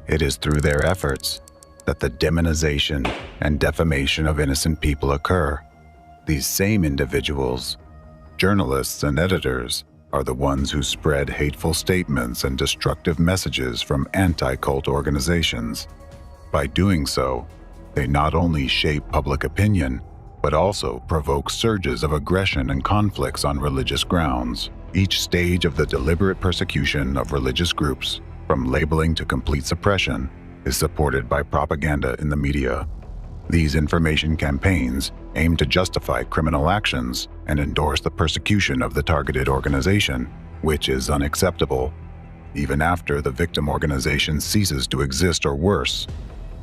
It is through their efforts that the demonization and defamation of innocent people occur. These same individuals, journalists and editors, are the ones who spread hateful statements and destructive messages from anti-cult organizations. By doing so, they not only shape public opinion, but also provoke surges of aggression and conflicts on religious grounds. Each stage of the deliberate persecution of religious groups, from labeling to complete suppression, is supported by propaganda in the media. These information campaigns aim to justify criminal actions and endorse the persecution of the targeted organization, which is unacceptable, even after the victim organization ceases to exist, or worse,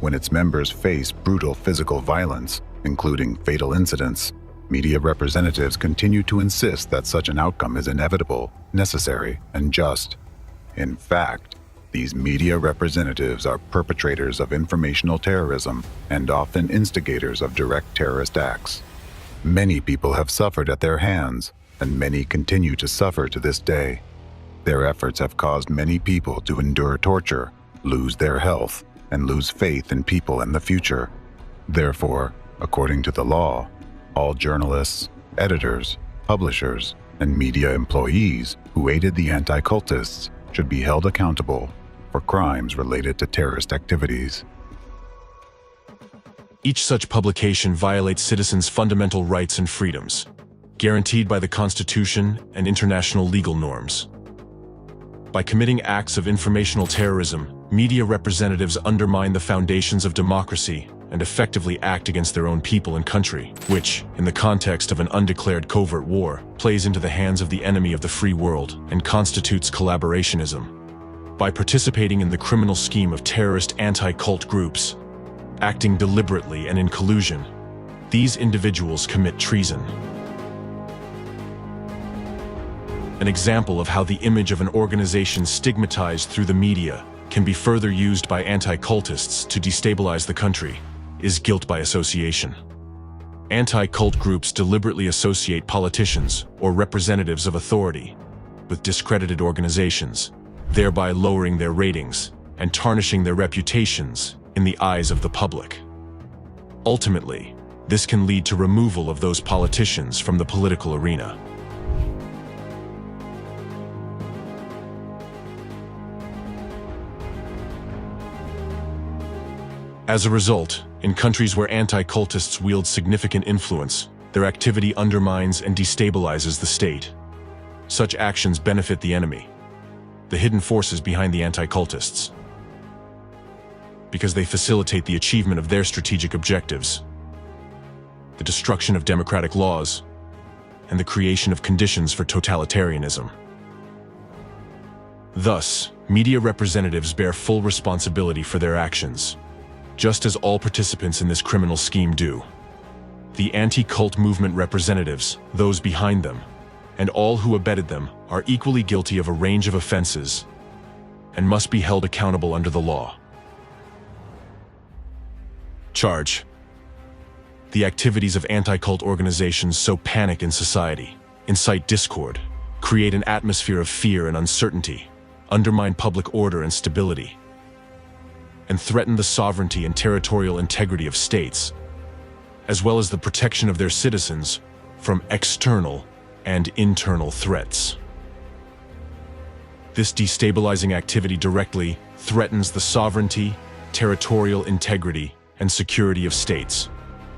when its members face brutal physical violence, including fatal incidents. Media representatives continue to insist that such an outcome is inevitable, necessary, and just. In fact, these media representatives are perpetrators of informational terrorism and often instigators of direct terrorist acts. Many people have suffered at their hands, and many continue to suffer to this day. Their efforts have caused many people to endure torture, lose their health, and lose faith in people and the future. Therefore, according to the law, all journalists, editors, publishers, and media employees who aided the anti-cultists should be held accountable for crimes related to terrorist activities. Each such publication violates citizens' fundamental rights and freedoms, guaranteed by the Constitution and international legal norms. By committing acts of informational terrorism, media representatives undermine the foundations of democracy and effectively act against their own people and country, which, in the context of an undeclared covert war, plays into the hands of the enemy of the free world and constitutes collaborationism. By participating in the criminal scheme of terrorist anti-cult groups, acting deliberately and in collusion, these individuals commit treason. An example of how the image of an organization stigmatized through the media can be further used by anti-cultists to destabilize the country is guilt by association. Anti-cult groups deliberately associate politicians or representatives of authority with discredited organizations, thereby lowering their ratings and tarnishing their reputations in the eyes of the public. Ultimately, this can lead to removal of those politicians from the political arena. As a result, in countries where anti-cultists wield significant influence, their activity undermines and destabilizes the state. Such actions benefit the enemy, the hidden forces behind the anti-cultists, because they facilitate the achievement of their strategic objectives, the destruction of democratic laws, and the creation of conditions for totalitarianism. Thus, media representatives bear full responsibility for their actions, just as all participants in this criminal scheme do. The anti-cult movement representatives, those behind them, and all who abetted them are equally guilty of a range of offenses and must be held accountable under the law. Charge: the activities of anti-cult organizations sow panic in society, incite discord, create an atmosphere of fear and uncertainty, undermine public order and stability, and threaten the sovereignty and territorial integrity of states, as well as the protection of their citizens from external and internal threats. This destabilizing activity directly threatens the sovereignty, territorial integrity, and security of states,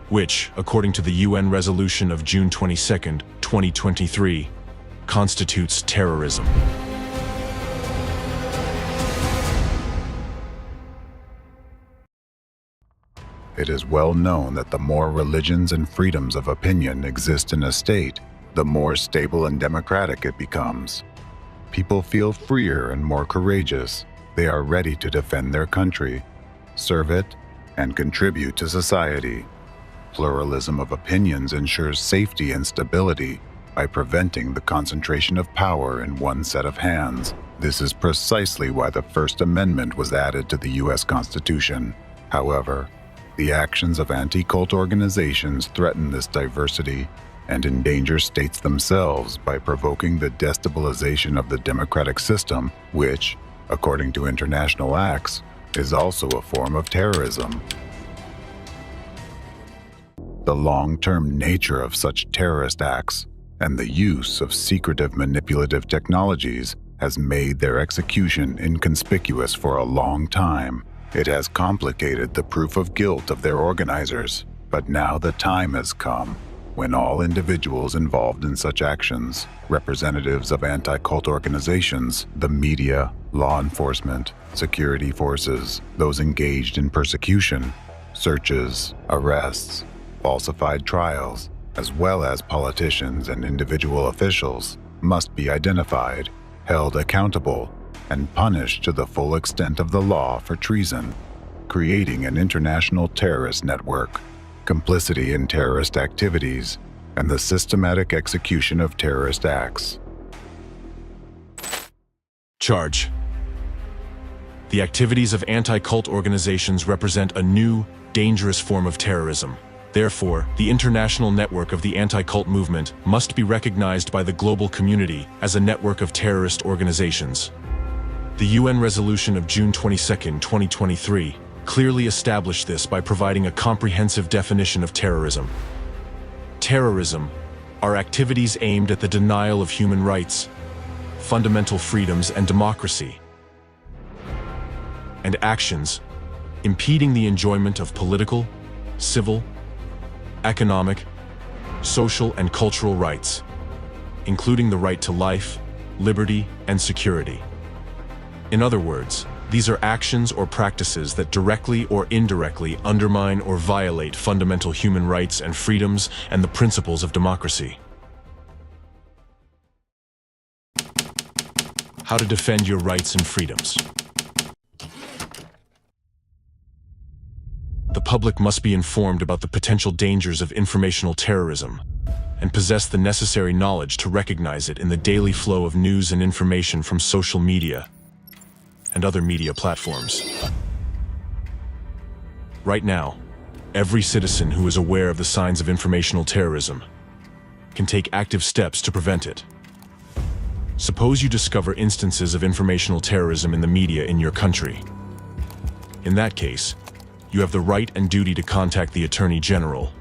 which, according to the UN resolution of June 22, 2023, constitutes terrorism. It is well known that the more religions and freedoms of opinion exist in a state, the more stable and democratic it becomes. People feel freer and more courageous. They are ready to defend their country, serve it, and contribute to society. Pluralism of opinions ensures safety and stability by preventing the concentration of power in one set of hands. This is precisely why the First Amendment was added to the U.S. Constitution. However, the actions of anti-cult organizations threaten this diversity and endanger states themselves by provoking the destabilization of the democratic system, which, according to international acts, is also a form of terrorism. The long-term nature of such terrorist acts and the use of secretive manipulative technologies has made their execution inconspicuous for a long time. It has complicated the proof of guilt of their organizers, but now the time has come when all individuals involved in such actions, representatives of anti-cult organizations, the media, law enforcement, security forces, those engaged in persecution, searches, arrests, falsified trials, as well as politicians and individual officials, must be identified, held accountable, and punished to the full extent of the law for treason, creating an international terrorist network, complicity in terrorist activities, and the systematic execution of terrorist acts. Charge. The activities of anti-cult organizations represent a new, dangerous form of terrorism. Therefore, the international network of the anti-cult movement must be recognized by the global community as a network of terrorist organizations. The UN resolution of June 22, 2023, clearly established this by providing a comprehensive definition of terrorism. Terrorism are activities aimed at the denial of human rights, fundamental freedoms and democracy, and actions impeding the enjoyment of political, civil, economic, social and cultural rights, including the right to life, liberty, and security. In other words, these are actions or practices that directly or indirectly undermine or violate fundamental human rights and freedoms and the principles of democracy. How to defend your rights and freedoms. The public must be informed about the potential dangers of informational terrorism and possess the necessary knowledge to recognize it in the daily flow of news and information from social media and other media platforms. Right now, every citizen who is aware of the signs of informational terrorism can take active steps to prevent it. Suppose you discover instances of informational terrorism in the media in your country. In that case, you have the right and duty to contact the Attorney General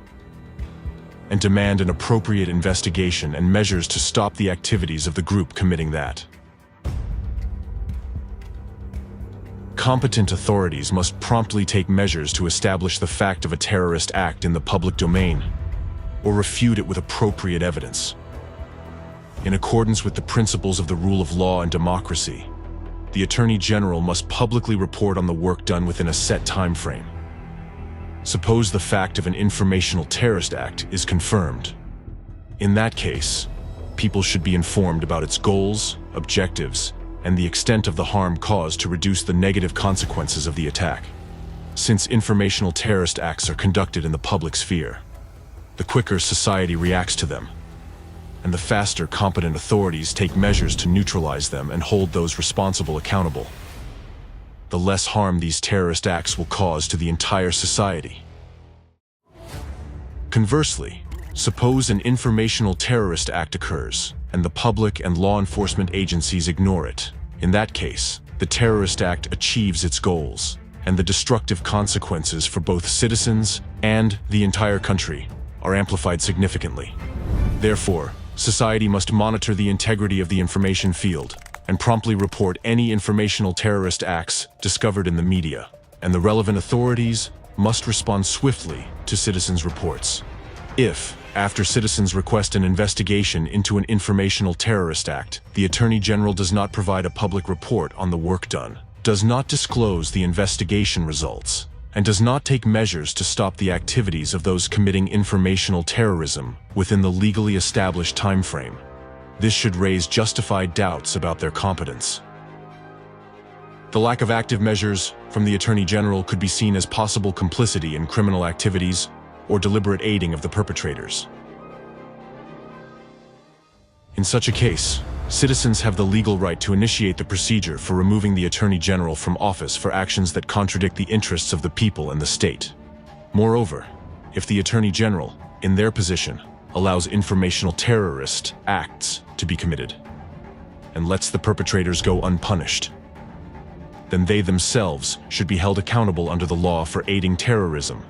and demand an appropriate investigation and measures to stop the activities of the group committing that. Competent authorities must promptly take measures to establish the fact of a terrorist act in the public domain or refute it with appropriate evidence. In accordance with the principles of the rule of law and democracy, the Attorney General must publicly report on the work done within a set time frame. Suppose the fact of an informational terrorist act is confirmed. In that case, people should be informed about its goals, objectives, and the extent of the harm caused to reduce the negative consequences of the attack. Since informational terrorist acts are conducted in the public sphere, the quicker society reacts to them, and the faster competent authorities take measures to neutralize them and hold those responsible accountable, the less harm these terrorist acts will cause to the entire society. Conversely, suppose an informational terrorist act occurs, and the public and law enforcement agencies ignore it. In that case, the terrorist act achieves its goals, and the destructive consequences for both citizens and the entire country are amplified significantly. Therefore, society must monitor the integrity of the information field and promptly report any informational terrorist acts discovered in the media, and the relevant authorities must respond swiftly to citizens' reports. If, after citizens request an investigation into an informational terrorist act, the Attorney General does not provide a public report on the work done, does not disclose the investigation results, and does not take measures to stop the activities of those committing informational terrorism within the legally established time frame, this should raise justified doubts about their competence. The lack of active measures from the Attorney General could be seen as possible complicity in criminal activities or deliberate aiding of the perpetrators. In such a case, citizens have the legal right to initiate the procedure for removing the Attorney General from office for actions that contradict the interests of the people and the state. Moreover, if the Attorney General, in their position, allows informational terrorist acts to be committed and lets the perpetrators go unpunished, then they themselves should be held accountable under the law for aiding terrorism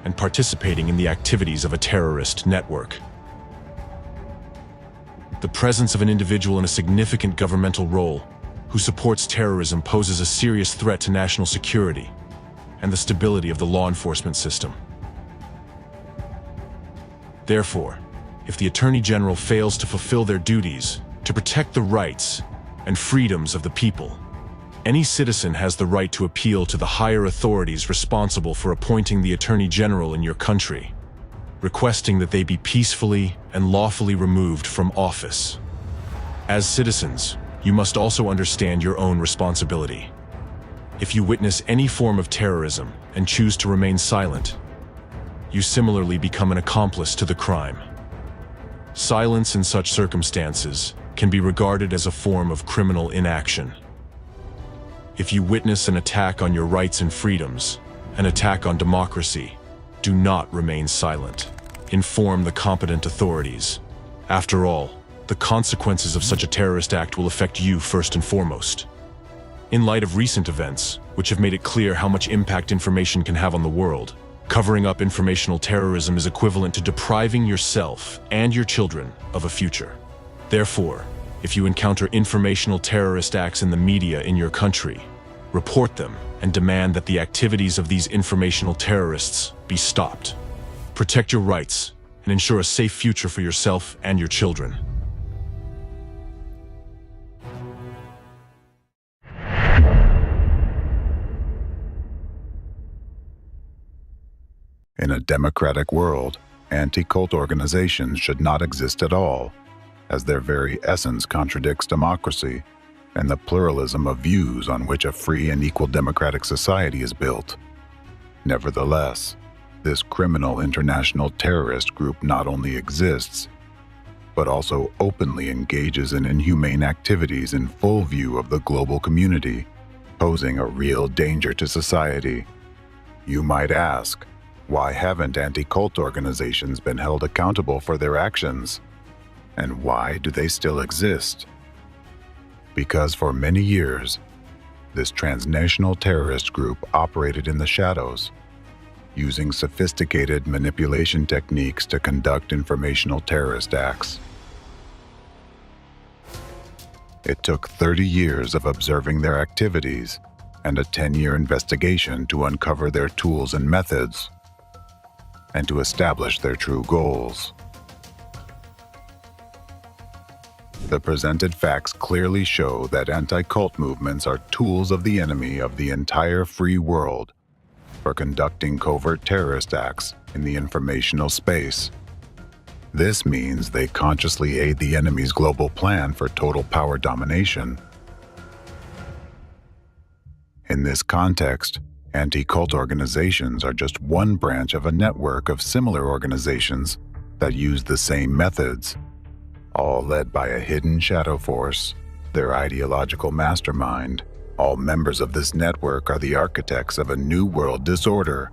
and participating in the activities of a terrorist network. The presence of an individual in a significant governmental role who supports terrorism poses a serious threat to national security and the stability of the law enforcement system. Therefore, if the Attorney General fails to fulfill their duties to protect the rights and freedoms of the people, any citizen has the right to appeal to the higher authorities responsible for appointing the Attorney General in your country, requesting that they be peacefully and lawfully removed from office. As citizens, you must also understand your own responsibility. If you witness any form of terrorism and choose to remain silent, you similarly become an accomplice to the crime. Silence in such circumstances can be regarded as a form of criminal inaction. If you witness an attack on your rights and freedoms, an attack on democracy, do not remain silent. Inform the competent authorities. After all, the consequences of such a terrorist act will affect you first and foremost. In light of recent events, which have made it clear how much impact information can have on the world, covering up informational terrorism is equivalent to depriving yourself and your children of a future. Therefore, if you encounter informational terrorist acts in the media in your country, report them and demand that the activities of these informational terrorists be stopped. Protect your rights and ensure a safe future for yourself and your children. In a democratic world, anti-cult organizations should not exist at all, as their very essence contradicts democracy and the pluralism of views on which a free and equal democratic society is built. Nevertheless, this criminal international terrorist group not only exists, but also openly engages in inhumane activities in full view of the global community, posing a real danger to society. You might ask, why haven't anti-cult organizations been held accountable for their actions? And why do they still exist? Because for many years, this transnational terrorist group operated in the shadows, using sophisticated manipulation techniques to conduct informational terrorist acts. It took 30 years of observing their activities and a 10-year investigation to uncover their tools and methods, and to establish their true goals. The presented facts clearly show that anti-cult movements are tools of the enemy of the entire free world for conducting covert terrorist acts in the informational space. This means they consciously aid the enemy's global plan for total power domination. In this context, anti-cult organizations are just one branch of a network of similar organizations that use the same methods, all led by a hidden shadow force, their ideological mastermind. All members of this network are the architects of a new world disorder.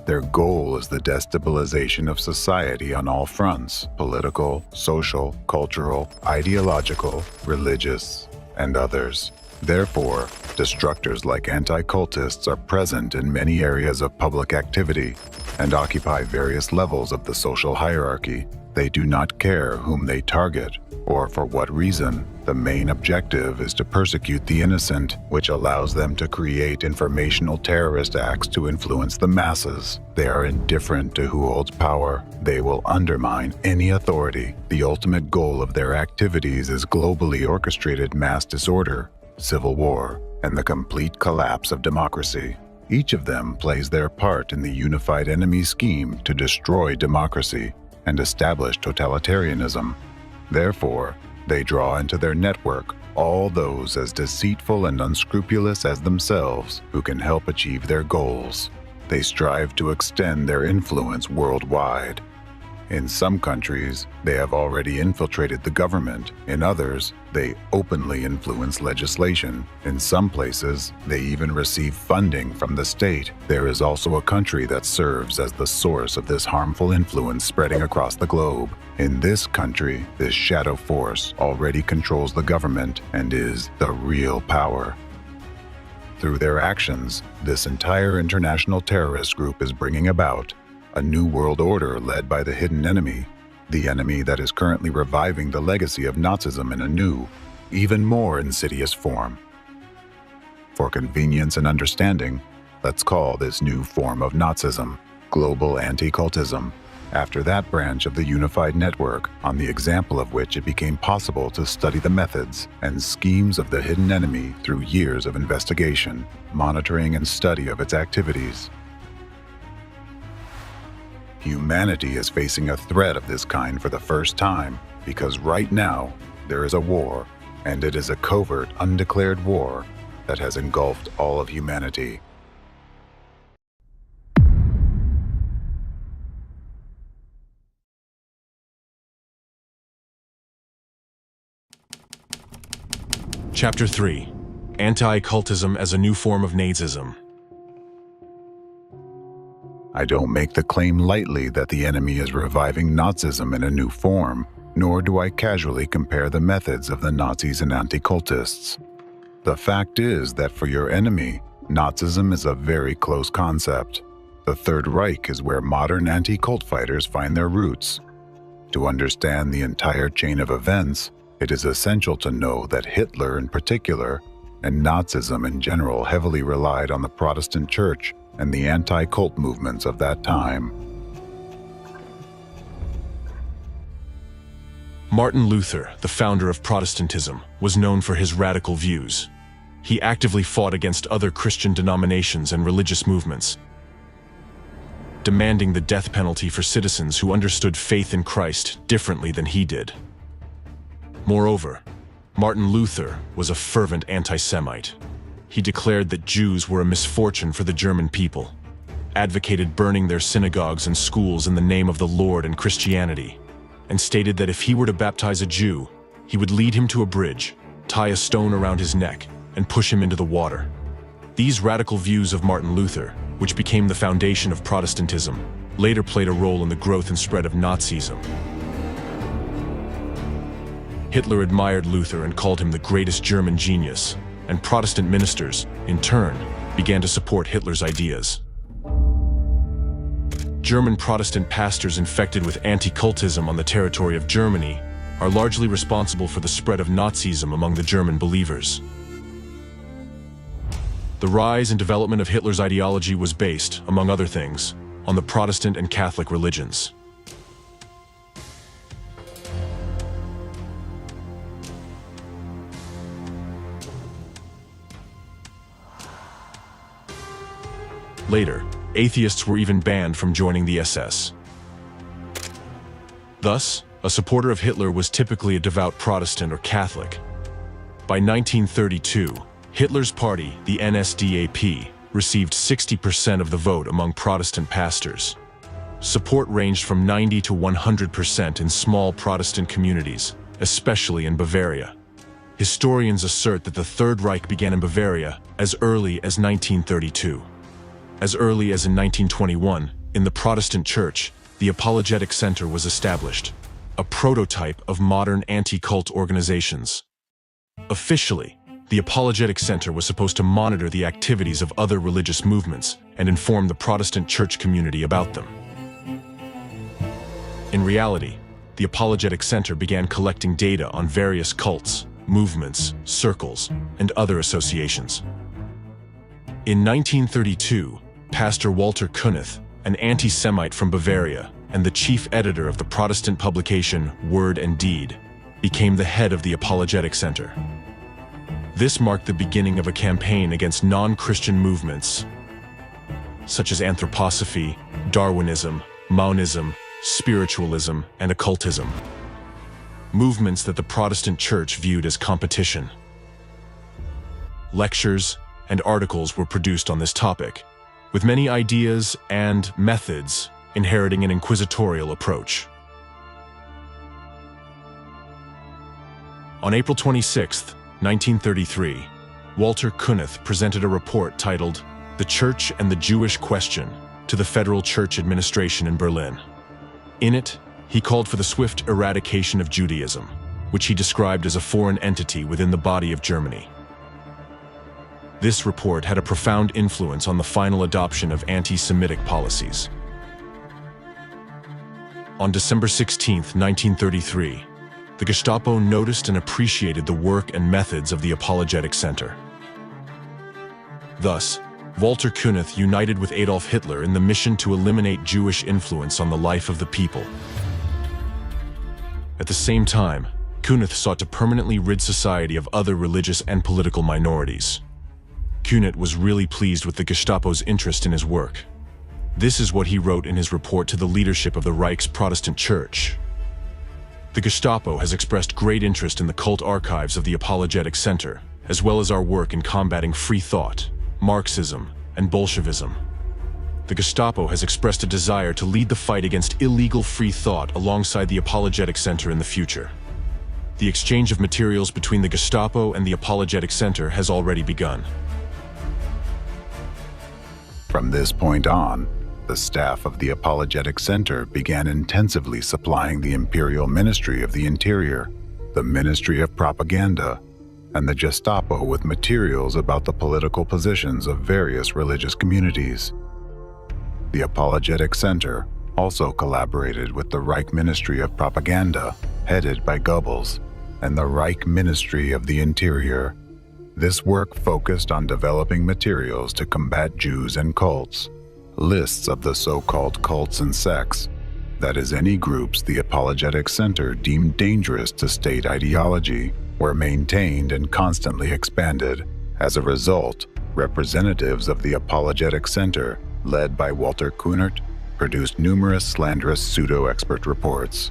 Their goal is the destabilization of society on all fronts: political, social, cultural, ideological, religious, and others. Therefore, destructors like anti-cultists are present in many areas of public activity and occupy various levels of the social hierarchy. They do not care whom they target or for what reason. The main objective is to persecute the innocent, which allows them to create informational terrorist acts to influence the masses. They are indifferent to who holds power. They will undermine any authority. The ultimate goal of their activities is globally orchestrated mass disorder, civil war, and the complete collapse of democracy. Each of them plays their part in the unified enemy scheme to destroy democracy and establish totalitarianism. Therefore, they draw into their network all those as deceitful and unscrupulous as themselves who can help achieve their goals. They strive to extend their influence worldwide. In some countries, they have already infiltrated the government. In others, they openly influence legislation. In some places, they even receive funding from the state. There is also a country that serves as the source of this harmful influence spreading across the globe. In this country, this shadow force already controls the government and is the real power. Through their actions, this entire international terrorist group is bringing about a new world order led by the hidden enemy, the enemy that is currently reviving the legacy of Nazism in a new, even more insidious form. For convenience and understanding, let's call this new form of Nazism global anti-cultism. After that branch of the unified network, on the example of which it became possible to study the methods and schemes of the hidden enemy through years of investigation, monitoring, and study of its activities. Humanity is facing a threat of this kind for the first time because right now there is a war, and it is a covert, undeclared war that has engulfed all of humanity. Chapter 3. Anti-Cultism as a New Form of Nazism. I don't make the claim lightly that the enemy is reviving Nazism in a new form, nor do I casually compare the methods of the Nazis and anti-cultists. The fact is that for your enemy, Nazism is a very close concept. The Third Reich is where modern anti-cult fighters find their roots. To understand the entire chain of events, it is essential to know that Hitler in particular, and Nazism in general, heavily relied on the Protestant Church and the anti-cult movements of that time. Martin Luther, the founder of Protestantism, was known for his radical views. He actively fought against other Christian denominations and religious movements, demanding the death penalty for citizens who understood faith in Christ differently than he did. Moreover, Martin Luther was a fervent anti-Semite. He declared that Jews were a misfortune for the German people, advocated burning their synagogues and schools in the name of the Lord and Christianity, and stated that if he were to baptize a Jew, he would lead him to a bridge, tie a stone around his neck, and push him into the water. These radical views of Martin Luther, which became the foundation of Protestantism, later played a role in the growth and spread of Nazism. Hitler admired Luther and called him the greatest German genius, and Protestant ministers, in turn, began to support Hitler's ideas. German Protestant pastors infected with anti-cultism on the territory of Germany are largely responsible for the spread of Nazism among the German believers. The rise and development of Hitler's ideology was based, among other things, on the Protestant and Catholic religions. Later, atheists were even banned from joining the SS. Thus, a supporter of Hitler was typically a devout Protestant or Catholic. By 1932, Hitler's party, the NSDAP, received 60% of the vote among Protestant pastors. Support ranged from 90 to 100% in small Protestant communities, especially in Bavaria. Historians assert that the Third Reich began in Bavaria as early as 1932. As early as in 1921, in the Protestant Church, the Apologetic Center was established, a prototype of modern anti-cult organizations. Officially, the Apologetic Center was supposed to monitor the activities of other religious movements and inform the Protestant church community about them. In reality, the Apologetic Center began collecting data on various cults, movements, circles, and other associations. In 1932, Pastor Walter Kunneth, an anti-Semite from Bavaria and the chief editor of the Protestant publication Word and Deed, became the head of the Apologetic Center. This marked the beginning of a campaign against non-Christian movements such as anthroposophy, Darwinism, Maoism, spiritualism, and occultism. Movements that the Protestant Church viewed as competition. Lectures and articles were produced on this topic, with many ideas and methods inheriting an inquisitorial approach. On April 26, 1933, Walter Kunneth presented a report titled "The Church and the Jewish Question" to the Federal Church Administration in Berlin. In it, he called for the swift eradication of Judaism, which he described as a foreign entity within the body of Germany. This report had a profound influence on the final adoption of anti-Semitic policies. On December 16, 1933, the Gestapo noticed and appreciated the work and methods of the Apologetic Center. Thus, Walter Kunneth united with Adolf Hitler in the mission to eliminate Jewish influence on the life of the people. At the same time, Kunneth sought to permanently rid society of other religious and political minorities. Kunneth was really pleased with the Gestapo's interest in his work. This is what he wrote in his report to the leadership of the Reich's Protestant Church. The Gestapo has expressed great interest in the cult archives of the Apologetic Center, as well as our work in combating free thought, Marxism, and Bolshevism. The Gestapo has expressed a desire to lead the fight against illegal free thought alongside the Apologetic Center in the future. The exchange of materials between the Gestapo and the Apologetic Center has already begun. From this point on, the staff of the Apologetic Center began intensively supplying the Imperial Ministry of the Interior, the Ministry of Propaganda, and the Gestapo with materials about the political positions of various religious communities. The Apologetic Center also collaborated with the Reich Ministry of Propaganda, headed by Goebbels, and the Reich Ministry of the Interior. This work focused on developing materials to combat Jews and cults, lists of the so-called cults and sects, that is, any groups the Apologetic Center deemed dangerous to state ideology, were maintained and constantly expanded. As a result, representatives of the Apologetic Center, led by Walter Kunneth, produced numerous slanderous pseudo-expert reports.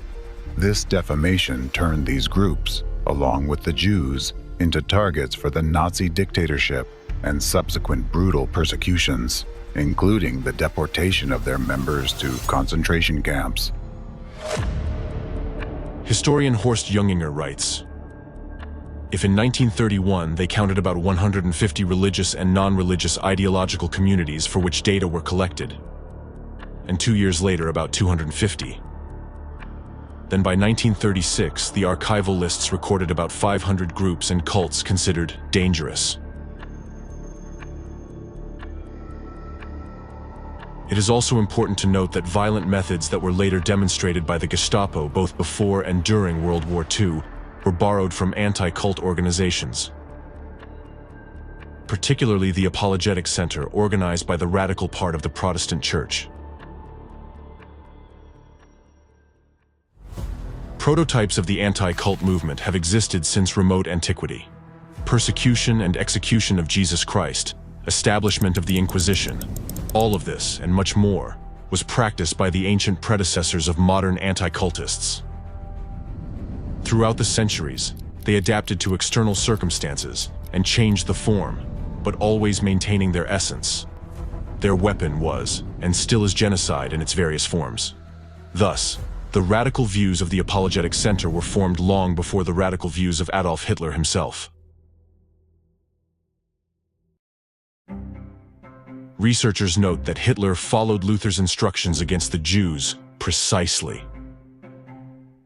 This defamation turned these groups, along with the Jews, into targets for the Nazi dictatorship and subsequent brutal persecutions, including the deportation of their members to concentration camps. Historian Horst Junginger writes, if in 1931 they counted about 150 religious and non-religious ideological communities for which data were collected, and 2 years later about 250, then by 1936 the archival lists recorded about 500 groups and cults considered dangerous. It is also important to note that violent methods that were later demonstrated by the Gestapo both before and during World War II were borrowed from anti-cult organizations, particularly the Apologetic Center organized by the radical part of the Protestant Church. Prototypes of the anti-cult movement have existed since remote antiquity. Persecution and execution of Jesus Christ, establishment of the Inquisition, all of this, and much more, was practiced by the ancient predecessors of modern anti-cultists. Throughout the centuries, they adapted to external circumstances and changed the form, but always maintaining their essence. Their weapon was, and still is, genocide in its various forms. Thus, the radical views of the Apologetic Center were formed long before the radical views of Adolf Hitler himself. Researchers note that Hitler followed Luther's instructions against the Jews precisely.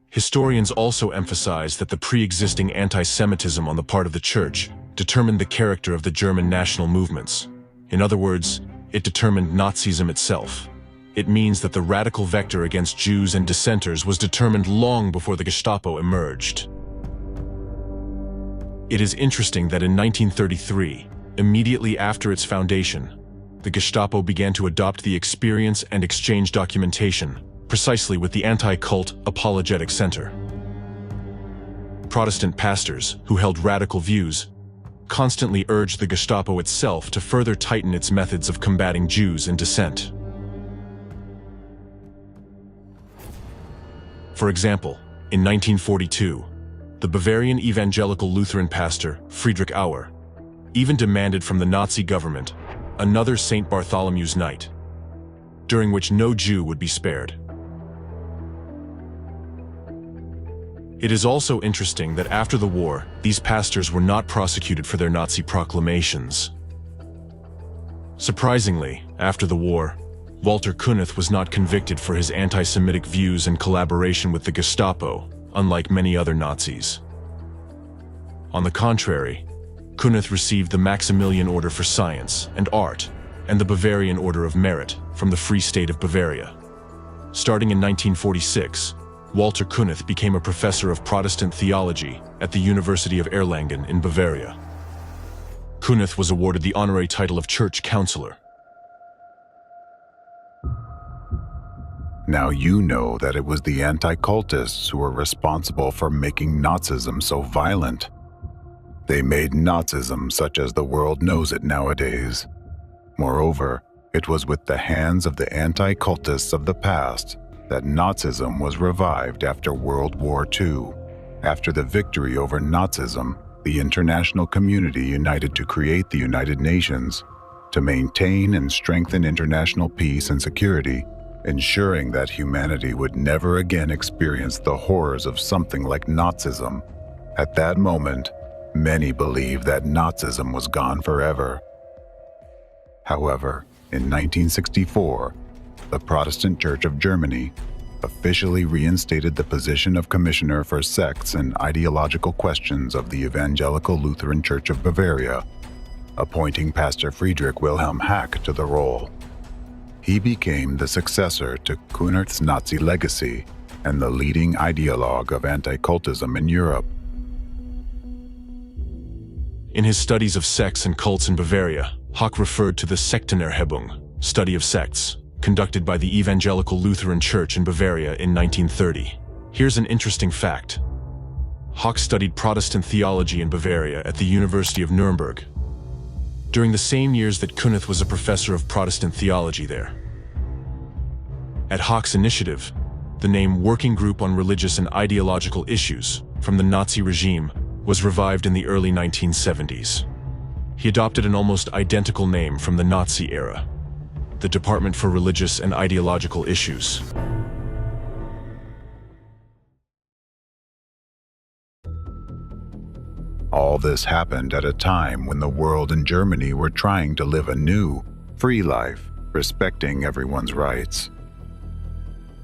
Historians also emphasize that the pre-existing anti-Semitism on the part of the Church determined the character of the German national movements. In other words, it determined Nazism itself. It means that the radical vector against Jews and dissenters was determined long before the Gestapo emerged. It is interesting that in 1933, immediately after its foundation, the Gestapo began to adopt the experience and exchange documentation, precisely with the anti-cult Apologetic Center. Protestant pastors, who held radical views, constantly urged the Gestapo itself to further tighten its methods of combating Jews and dissent. For example, in 1942, the Bavarian evangelical Lutheran pastor, Friedrich Auer, even demanded from the Nazi government another St. Bartholomew's Night, during which no Jew would be spared. It is also interesting that after the war, these pastors were not prosecuted for their Nazi proclamations. Surprisingly, after the war, Walter Kunneth was not convicted for his anti-Semitic views and collaboration with the Gestapo, unlike many other Nazis. On the contrary, Kunneth received the Maximilian Order for Science and Art and the Bavarian Order of Merit from the Free State of Bavaria. Starting in 1946, Walter Kunneth became a professor of Protestant theology at the University of Erlangen in Bavaria. Kunith was awarded the honorary title of Church Counselor. Now you know that it was the anti-cultists who were responsible for making Nazism so violent. They made Nazism such as the world knows it nowadays. Moreover, it was with the hands of the anti-cultists of the past that Nazism was revived after World War II. After the victory over Nazism, the international community united to create the United Nations to maintain and strengthen international peace and security, ensuring that humanity would never again experience the horrors of something like Nazism. At that moment, many believed that Nazism was gone forever. However, in 1964, the Protestant Church of Germany officially reinstated the position of Commissioner for Sects and Ideological Questions of the Evangelical Lutheran Church of Bavaria, appointing Pastor Friedrich Wilhelm Hack to the role. He became the successor to Kunith's Nazi legacy and the leading ideologue of anti-cultism in Europe. In his studies of sects and cults in Bavaria, Hack referred to the Sektenerhebung, study of sects, conducted by the Evangelical Lutheran Church in Bavaria in 1930. Here's an interesting fact. Hack studied Protestant theology in Bavaria at the University of Nuremberg, during the same years that Kunith was a professor of Protestant theology there. At Hack's initiative, the name Working Group on Religious and Ideological Issues from the Nazi regime was revived in the early 1970s. He adopted an almost identical name from the Nazi era, the Department for Religious and Ideological Issues. All this happened at a time when the world and Germany were trying to live a new, free life, respecting everyone's rights.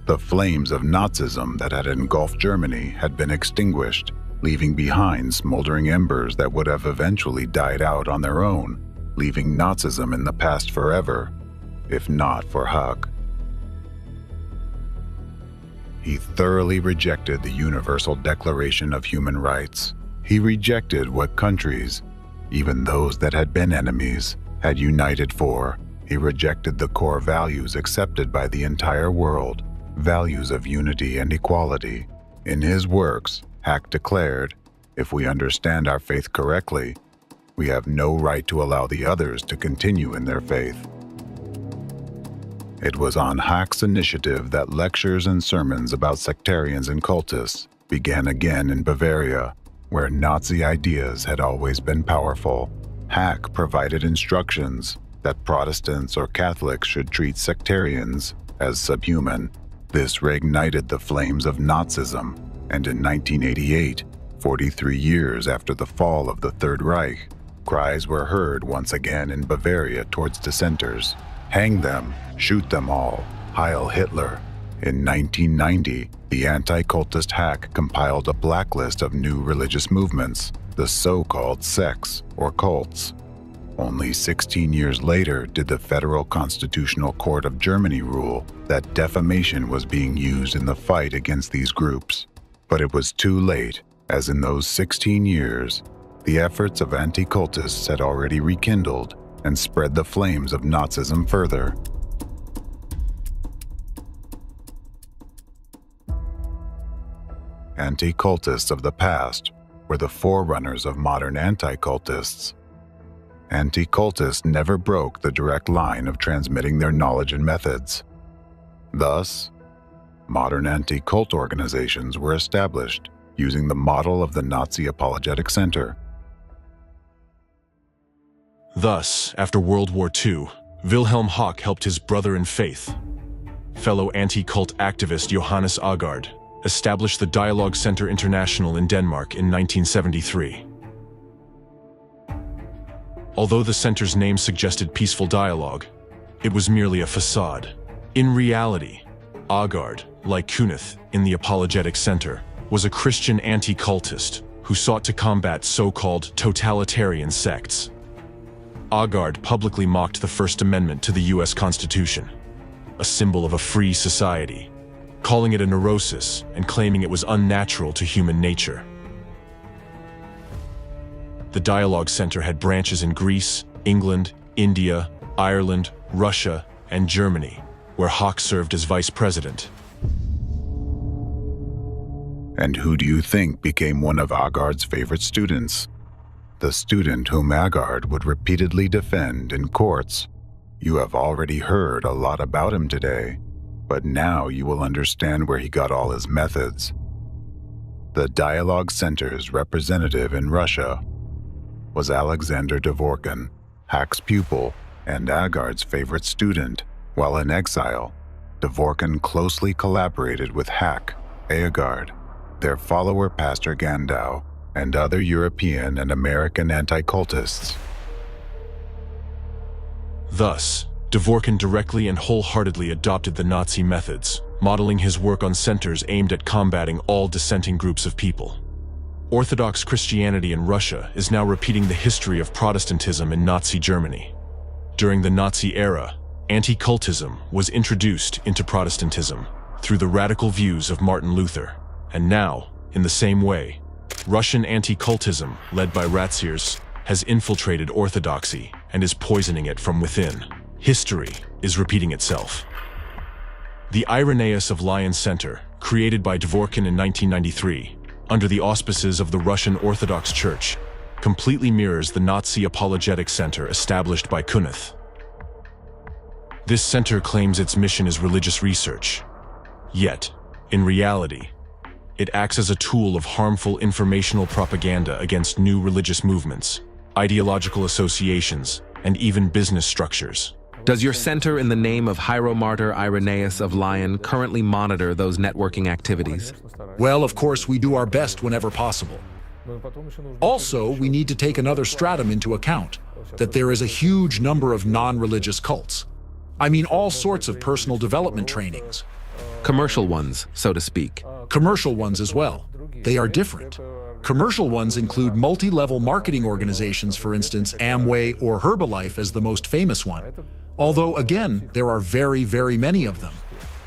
The flames of Nazism that had engulfed Germany had been extinguished, leaving behind smoldering embers that would have eventually died out on their own, leaving Nazism in the past forever, if not for Hack. He thoroughly rejected the Universal Declaration of Human Rights. He rejected what countries, even those that had been enemies, had united for. He rejected the core values accepted by the entire world, values of unity and equality. In his works, Hack declared, if we understand our faith correctly, we have no right to allow the others to continue in their faith. It was on Hack's initiative that lectures and sermons about sectarians and cultists began again in Bavaria, where Nazi ideas had always been powerful. Hack provided instructions that Protestants or Catholics should treat sectarians as subhuman. This reignited the flames of Nazism, and in 1988, 43 years after the fall of the Third Reich, cries were heard once again in Bavaria towards dissenters. Hang them, shoot them all, Heil Hitler. In 1990, the anti-cultist Hack compiled a blacklist of new religious movements, the so-called sects or cults. Only 16 years later did the Federal Constitutional Court of Germany rule that defamation was being used in the fight against these groups. But it was too late, as in those 16 years, the efforts of anti-cultists had already rekindled and spread the flames of Nazism further. Anti-cultists of the past were the forerunners of modern anti-cultists. Anti-cultists never broke the direct line of transmitting their knowledge and methods. Thus, modern anti-cult organizations were established using the model of the Nazi Apologetic Center. Thus, after World War II, Wilhelm Hack helped his brother in faith, fellow anti-cult activist Johannes Aagaard, establish the Dialogue Center International in Denmark in 1973. Although the center's name suggested peaceful dialogue, it was merely a facade. In reality, Aagaard, like Kunith in the Apologetic Center, was a Christian anti-cultist who sought to combat so-called totalitarian sects. Aagaard publicly mocked the First Amendment to the U.S. Constitution, a symbol of a free society, calling it a neurosis and claiming it was unnatural to human nature. the Dialogue Center had branches in Greece, England, India, Ireland, Russia, and Germany, where Hawk served as vice president. And who do you think became one of Agard's favorite students? The student whom Agard would repeatedly defend in courts. You have already heard a lot about him today, but now you will understand where he got all his methods. The Dialogue Center's representative in Russia was Alexander Dvorkin, Hack's pupil and Agard's favorite student. While in exile, Dvorkin closely collaborated with Hack, Agard, their follower Pastor Gandau, and other European and American anti-cultists. Thus, Dvorkin directly and wholeheartedly adopted the Nazi methods, modeling his work on centers aimed at combating all dissenting groups of people. Orthodox Christianity in Russia is now repeating the history of Protestantism in Nazi Germany. During the Nazi era, anti-cultism was introduced into Protestantism through the radical views of Martin Luther, and now, in the same way, Russian anti-cultism, led by Ratzirs, has infiltrated Orthodoxy and is poisoning it from within. History is repeating itself. The Irenaeus of Lyon Center, created by Dvorkin in 1993, under the auspices of the Russian Orthodox Church, completely mirrors the Nazi Apologetic Center established by Kunith. This center claims its mission is religious research. Yet, in reality, it acts as a tool of harmful informational propaganda against new religious movements, ideological associations, and even business structures. Does your center in the name of Hieromartyr Irenaeus of Lyon currently monitor those networking activities? Well, of course, we do our best whenever possible. Also, we need to take another stratum into account, that there is a huge number of non-religious cults. I mean all sorts of personal development trainings. Commercial ones, so to speak. Commercial ones as well. They are different. Commercial ones include multi-level marketing organizations, for instance, Amway or Herbalife as the most famous one. Although, again, there are very, very many of them.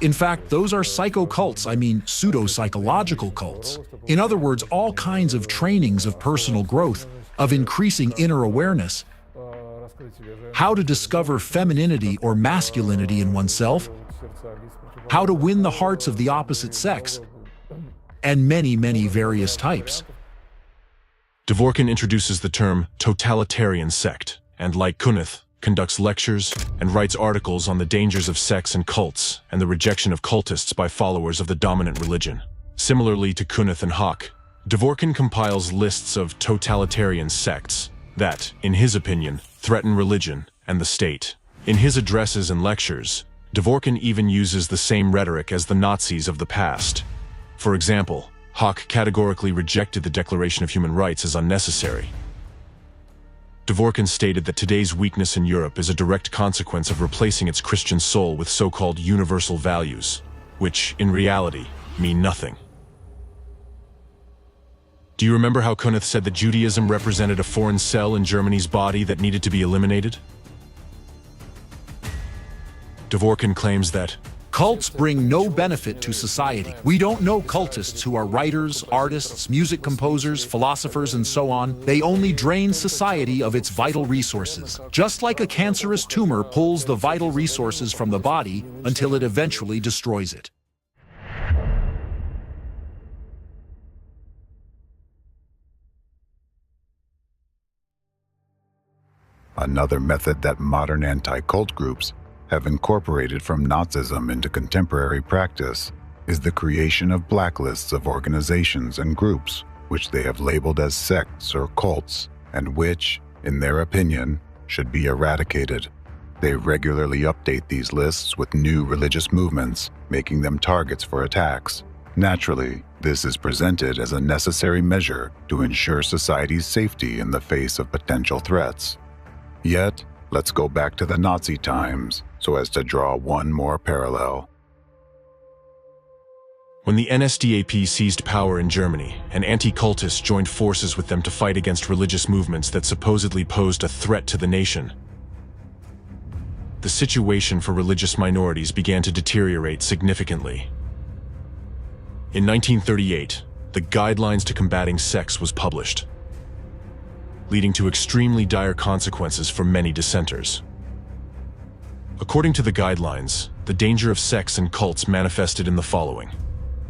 In fact, those are psycho-cults, I mean pseudo-psychological cults. In other words, all kinds of trainings of personal growth, of increasing inner awareness, how to discover femininity or masculinity in oneself, how to win the hearts of the opposite sex, and many, many various types. Dvorkin introduces the term totalitarian sect, and like Kunith, conducts lectures and writes articles on the dangers of sects and cults and the rejection of cultists by followers of the dominant religion. Similarly to Kunith and Hawk, Dvorkin compiles lists of totalitarian sects that, in his opinion, threaten religion and the state. In his addresses and lectures, Dvorkin even uses the same rhetoric as the Nazis of the past. For example, Hawk categorically rejected the Declaration of Human Rights as unnecessary. Dvorkin stated that today's weakness in Europe is a direct consequence of replacing its Christian soul with so-called universal values, which, in reality, mean nothing. Do you remember how Kunith said that Judaism represented a foreign cell in Germany's body that needed to be eliminated? Dvorkin claims that cults bring no benefit to society. We don't know cultists who are writers, artists, music composers, philosophers, and so on. They only drain society of its vital resources. Just like a cancerous tumor pulls the vital resources from the body until it eventually destroys it. Another method that modern anti-cult groups have incorporated from Nazism into contemporary practice is the creation of blacklists of organizations and groups which they have labeled as sects or cults and which, in their opinion, should be eradicated. They regularly update these lists with new religious movements, making them targets for attacks. Naturally, this is presented as a necessary measure to ensure society's safety in the face of potential threats. Yet, let's go back to the Nazi times so as to draw one more parallel. When the NSDAP seized power in Germany, and anti-cultists joined forces with them to fight against religious movements that supposedly posed a threat to the nation, the situation for religious minorities began to deteriorate significantly. In 1938, the Guidelines to Combating Sects was published. leading to extremely dire consequences for many dissenters. According to the guidelines, the danger of sects and cults manifested in the following: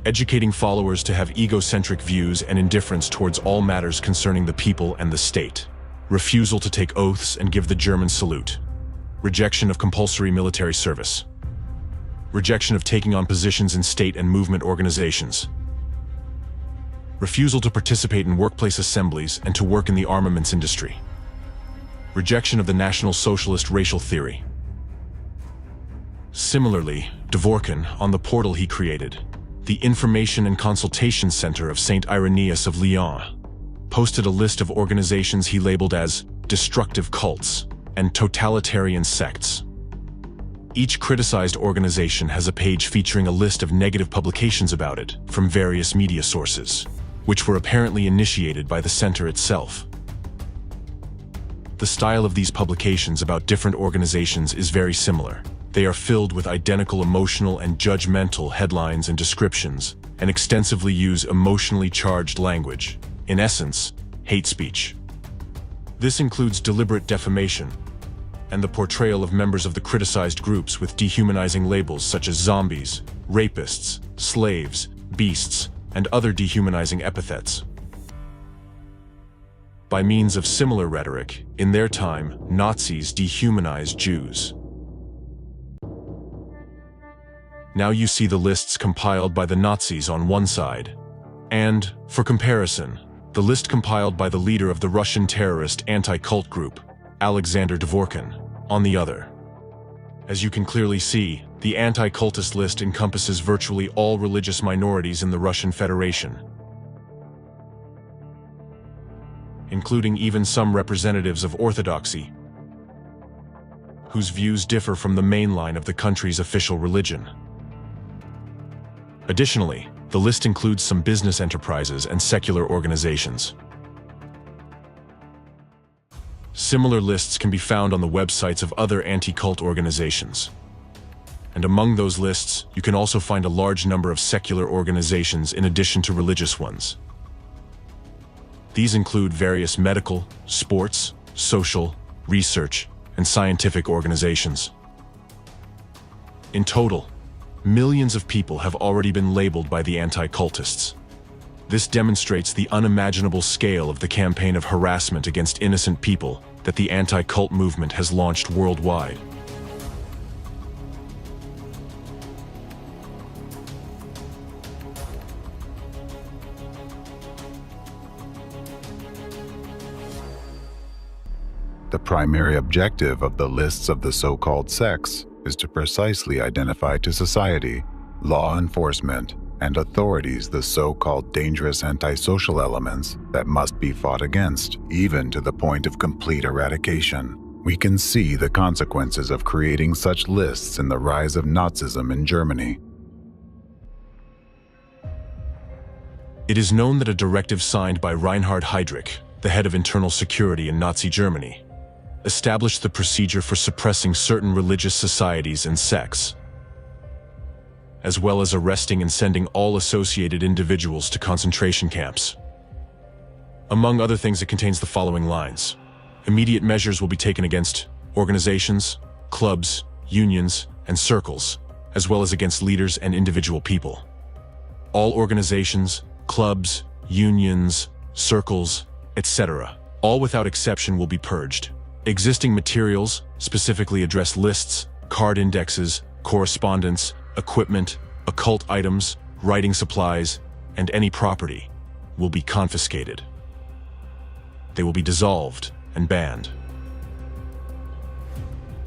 educating followers to have egocentric views and indifference towards all matters concerning the people and the state, refusal to take oaths and give the German salute, rejection of compulsory military service, rejection of taking on positions in state and movement organizations, refusal to participate in workplace assemblies and to work in the armaments industry, rejection of the National Socialist racial theory. Similarly, Dvorkin, on the portal he created, the Information and Consultation Center of St. Irenaeus of Lyon, posted a list of organizations he labeled as destructive cults and totalitarian sects. Each criticized organization has a page featuring a list of negative publications about it from various media sources, which were apparently initiated by the center itself. The style of these publications about different organizations is very similar. They are filled with identical emotional and judgmental headlines and descriptions, and extensively use emotionally charged language, in essence, hate speech. This includes deliberate defamation, and the portrayal of members of the criticized groups with dehumanizing labels such as zombies, rapists, slaves, beasts, and other dehumanizing epithets. By means of similar rhetoric, in their time, Nazis dehumanized Jews. Now you see the lists compiled by the Nazis on one side, and, for comparison, the list compiled by the leader of the Russian terrorist anti-cult group, Alexander Dvorkin, on the other. As you can clearly see, the anti-cultist list encompasses virtually all religious minorities in the Russian Federation, including even some representatives of Orthodoxy, whose views differ from the main line of the country's official religion. Additionally, the list includes some business enterprises and secular organizations. Similar lists can be found on the websites of other anti-cult organizations. And among those lists, you can also find a large number of secular organizations in addition to religious ones. These include various medical, sports, social, research, and scientific organizations. In total, millions of people have already been labeled by the anti-cultists. This demonstrates the unimaginable scale of the campaign of harassment against innocent people that the anti-cult movement has launched worldwide. The primary objective of the lists of the so-called sects is to precisely identify to society, law enforcement, and authorities the so-called dangerous antisocial elements that must be fought against, even to the point of complete eradication. We can see the consequences of creating such lists in the rise of Nazism in Germany. It is known that a directive signed by Reinhard Heydrich, the head of internal security in Nazi Germany, established the procedure for suppressing certain religious societies and sects, as well as arresting and sending all associated individuals to concentration camps. Among other things, it contains the following lines: immediate measures will be taken against organizations, clubs, unions, and circles, as well as against leaders and individual people. All organizations, clubs, unions, circles, etc., all without exception will be purged. Existing materials, specifically address lists, card indexes, correspondence, equipment, occult items, writing supplies, and any property, will be confiscated. They will be dissolved and banned.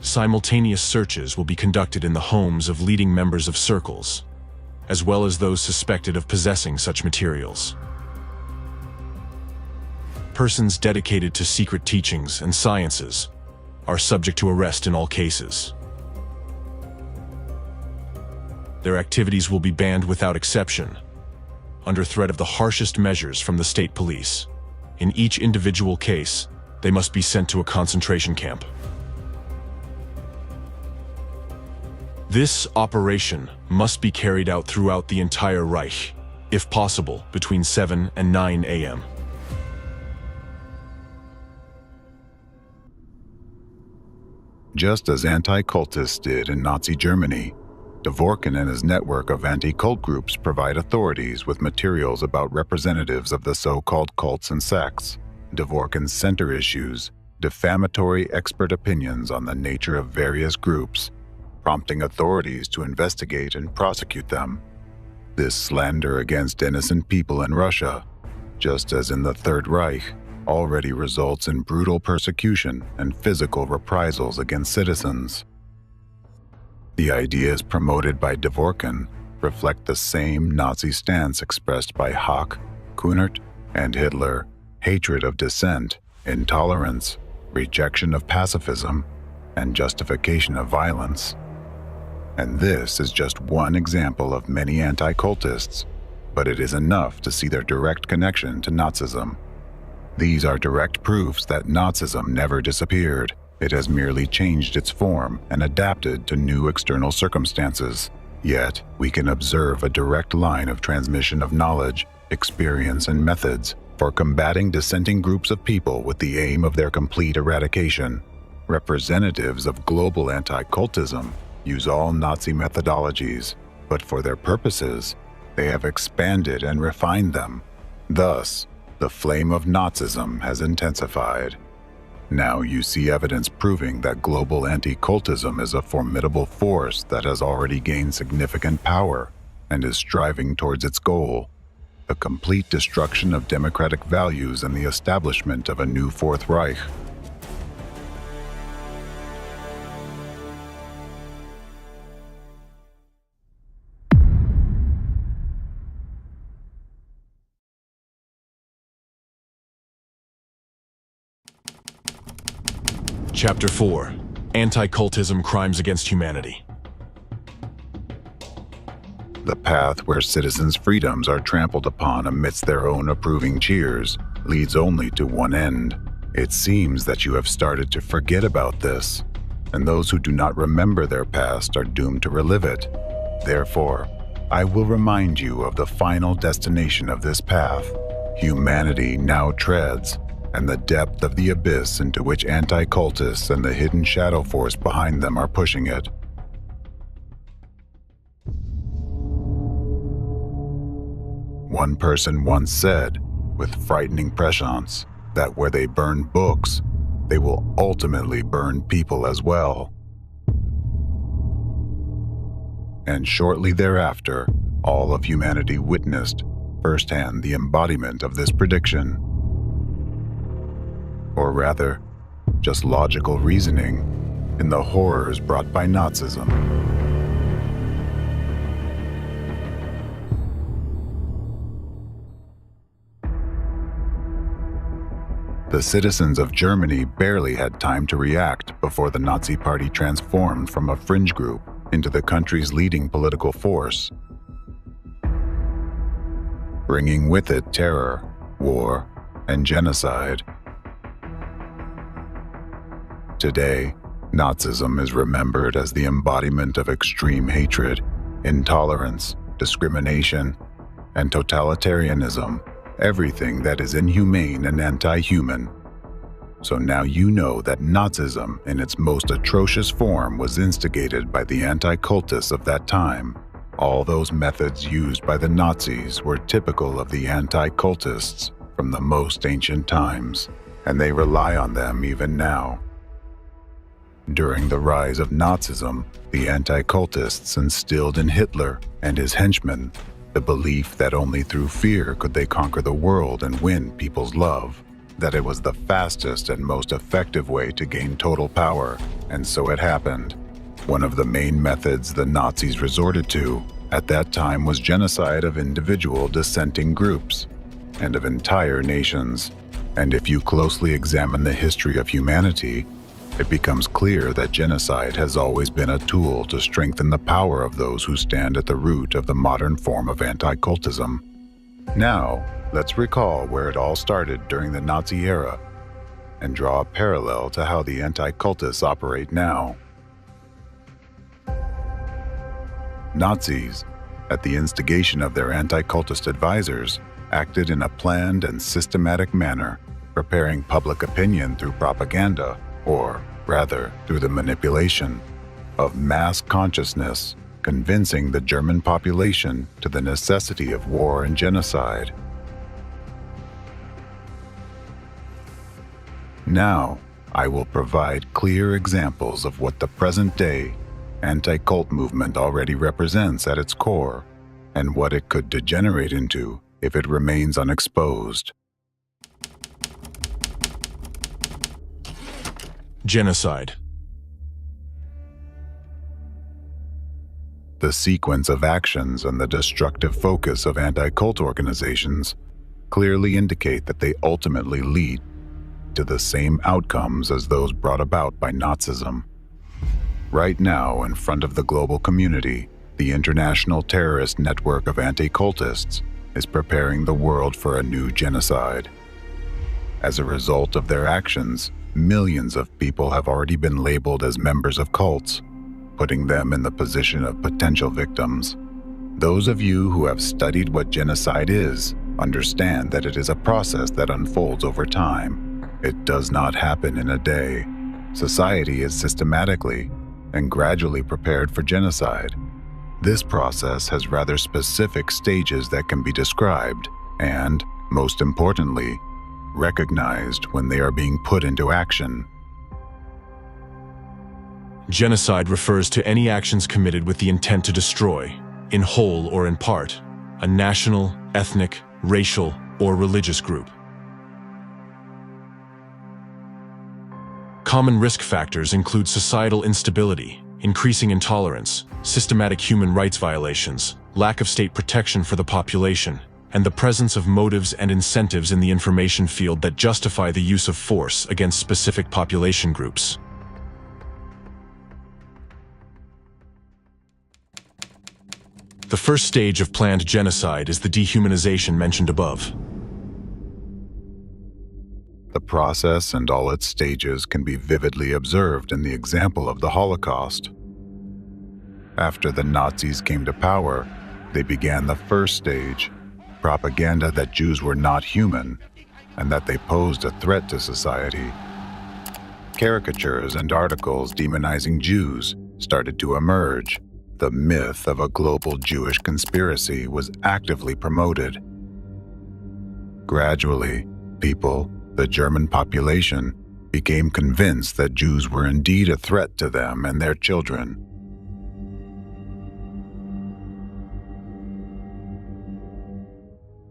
Simultaneous searches will be conducted in the homes of leading members of circles, as well as those suspected of possessing such materials. Persons dedicated to secret teachings and sciences are subject to arrest in all cases. Their activities will be banned without exception, under threat of the harshest measures from the state police. In each individual case, they must be sent to a concentration camp. This operation must be carried out throughout the entire Reich, if possible, between 7 and 9 a.m. Just as anti-cultists did in Nazi Germany, Dvorkin and his network of anti-cult groups provide authorities with materials about representatives of the so-called cults and sects. Dvorkin's center issues defamatory expert opinions on the nature of various groups, prompting authorities to investigate and prosecute them. This slander against innocent people in Russia, just as in the Third Reich, already results in brutal persecution and physical reprisals against citizens. The ideas promoted by Dvorkin reflect the same Nazi stance expressed by Hack, Kunert, and Hitler: hatred of dissent, intolerance, rejection of pacifism, and justification of violence. And this is just one example of many anti-cultists, but it is enough to see their direct connection to Nazism. These are direct proofs that Nazism never disappeared. It has merely changed its form and adapted to new external circumstances. Yet, we can observe a direct line of transmission of knowledge, experience, and methods for combating dissenting groups of people with the aim of their complete eradication. Representatives of global anti-cultism use all Nazi methodologies, but for their purposes, they have expanded and refined them. Thus, the flame of Nazism has intensified. Now you see evidence proving that global anti-cultism is a formidable force that has already gained significant power and is striving towards its goal: the complete destruction of democratic values and the establishment of a new Fourth Reich. Chapter 4: Anti-Cultism Crimes Against Humanity. The path where citizens' freedoms are trampled upon amidst their own approving cheers leads only to one end. It seems that you have started to forget about this, and those who do not remember their past are doomed to relive it. Therefore, I will remind you of the final destination of this path. Humanity now treads, and the depth of the abyss into which anti-cultists and the hidden shadow force behind them are pushing it. One person once said, with frightening prescience, that where they burn books, they will ultimately burn people as well. And shortly thereafter, all of humanity witnessed firsthand the embodiment of this prediction. Or rather, just logical reasoning in the horrors brought by Nazism. The citizens of Germany barely had time to react before the Nazi Party transformed from a fringe group into the country's leading political force, bringing with it terror, war, and genocide. Today, Nazism is remembered as the embodiment of extreme hatred, intolerance, discrimination, and totalitarianism, everything that is inhumane and anti-human. So now you know that Nazism in its most atrocious form was instigated by the anti-cultists of that time. All those methods used by the Nazis were typical of the anti-cultists from the most ancient times, and they rely on them even now. During the rise of Nazism, the anti-cultists instilled in Hitler and his henchmen the belief that only through fear could they conquer the world and win people's love, that it was the fastest and most effective way to gain total power, and so it happened. One of the main methods the Nazis resorted to at that time was genocide of individual dissenting groups and of entire nations. And if you closely examine the history of humanity, it becomes clear that genocide has always been a tool to strengthen the power of those who stand at the root of the modern form of anti-cultism. Now, let's recall where it all started during the Nazi era and draw a parallel to how the anti-cultists operate now. Nazis, at the instigation of their anti-cultist advisors, acted in a planned and systematic manner, preparing public opinion through propaganda, or rather through the manipulation of mass consciousness, convincing the German population to the necessity of war and genocide. Now, I will provide clear examples of what the present-day anti-cult movement already represents at its core, and what it could degenerate into if it remains unexposed. Genocide. The sequence of actions and the destructive focus of anti-cult organizations clearly indicate that they ultimately lead to the same outcomes as those brought about by Nazism. Right now, in front of the global community, the international terrorist network of anti-cultists is preparing the world for a new genocide. As a result of their actions, millions of people have already been labeled as members of cults, putting them in the position of potential victims. Those of you who have studied what genocide is understand that it is a process that unfolds over time. It does not happen in a day. Society is systematically and gradually prepared for genocide. This process has rather specific stages that can be described and, most importantly, recognized when they are being put into action. Genocide refers to any actions committed with the intent to destroy, in whole or in part, a national, ethnic, racial, or religious group. Common risk factors include societal instability, increasing intolerance, systematic human rights violations, lack of state protection for the population, and the presence of motives and incentives in the information field that justify the use of force against specific population groups. The first stage of planned genocide is the dehumanization mentioned above. The process and all its stages can be vividly observed in the example of the Holocaust. After the Nazis came to power, they began the first stage, propaganda that Jews were not human and that they posed a threat to society. Caricatures and articles demonizing Jews started to emerge. The myth of a global Jewish conspiracy was actively promoted. Gradually, people, the German population, became convinced that Jews were indeed a threat to them and their children.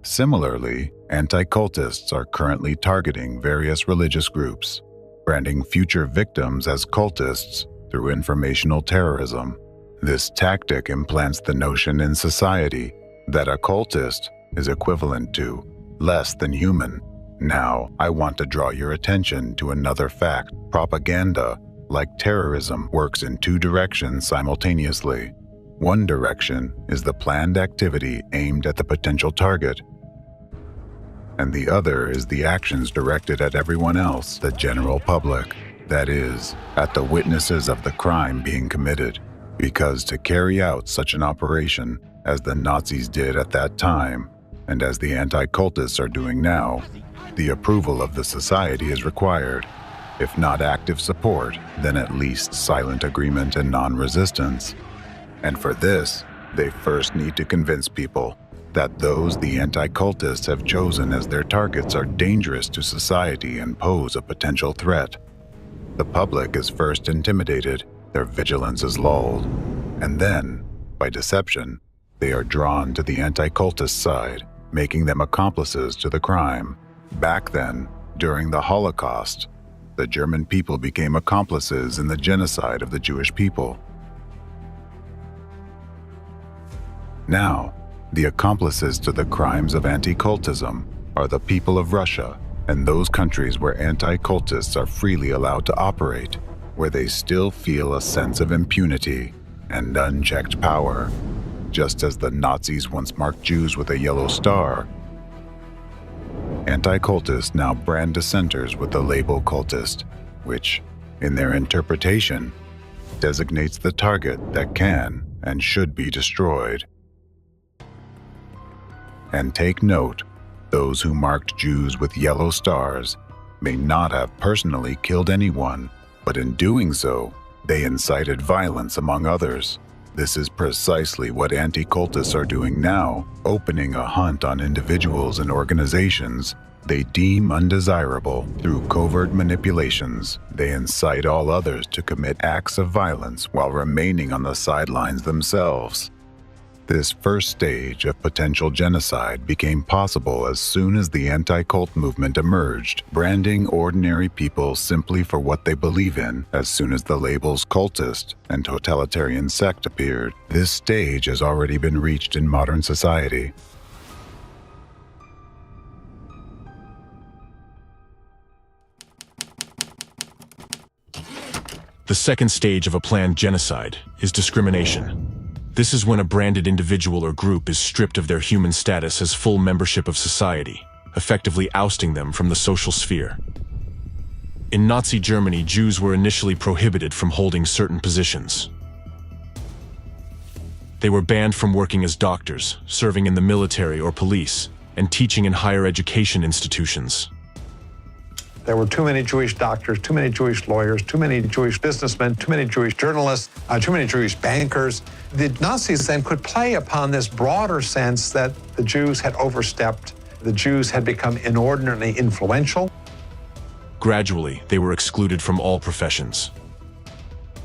Similarly, anti-cultists are currently targeting various religious groups, branding future victims as cultists through informational terrorism. This tactic implants the notion in society that a cultist is equivalent to less than human. Now, I want to draw your attention to another fact. Propaganda, like terrorism, works in two directions simultaneously. One direction is the planned activity aimed at the potential target, and the other is the actions directed at everyone else, the general public, that is, at the witnesses of the crime being committed. Because to carry out such an operation, as the Nazis did at that time, and as the anti-cultists are doing now, the approval of the society is required. If not active support, then at least silent agreement and non-resistance. And for this, they first need to convince people that those the anti-cultists have chosen as their targets are dangerous to society and pose a potential threat. The public is first intimidated, their vigilance is lulled, and then, by deception, they are drawn to the anti-cultist side, making them accomplices to the crime. Back then, during the Holocaust, the German people became accomplices in the genocide of the Jewish people. Now, the accomplices to the crimes of anti-cultism are the people of Russia and those countries where anti-cultists are freely allowed to operate, where they still feel a sense of impunity and unchecked power. Just as the Nazis once marked Jews with a yellow star, anti-cultists now brand dissenters with the label cultist, which, in their interpretation, designates the target that can and should be destroyed. And take note, those who marked Jews with yellow stars may not have personally killed anyone, But in doing so, they incited violence among others. This is precisely what anti-cultists are doing now, opening a hunt on individuals and organizations they deem undesirable through covert manipulations. They incite all others to commit acts of violence while remaining on the sidelines themselves. This first stage of potential genocide became possible as soon as the anti-cult movement emerged, branding ordinary people simply for what they believe in. As soon as the labels cultist and totalitarian sect appeared, this stage has already been reached in modern society. The second stage of a planned genocide is discrimination. This is when a branded individual or group is stripped of their human status as full membership of society, effectively ousting them from the social sphere. In Nazi Germany, Jews were initially prohibited from holding certain positions. They were banned from working as doctors, serving in the military or police, and teaching in higher education institutions. There were too many Jewish doctors, too many Jewish lawyers, too many Jewish businessmen, too many Jewish journalists, too many Jewish bankers. The Nazis then could play upon this broader sense that the Jews had overstepped, the Jews had become inordinately influential. Gradually, they were excluded from all professions.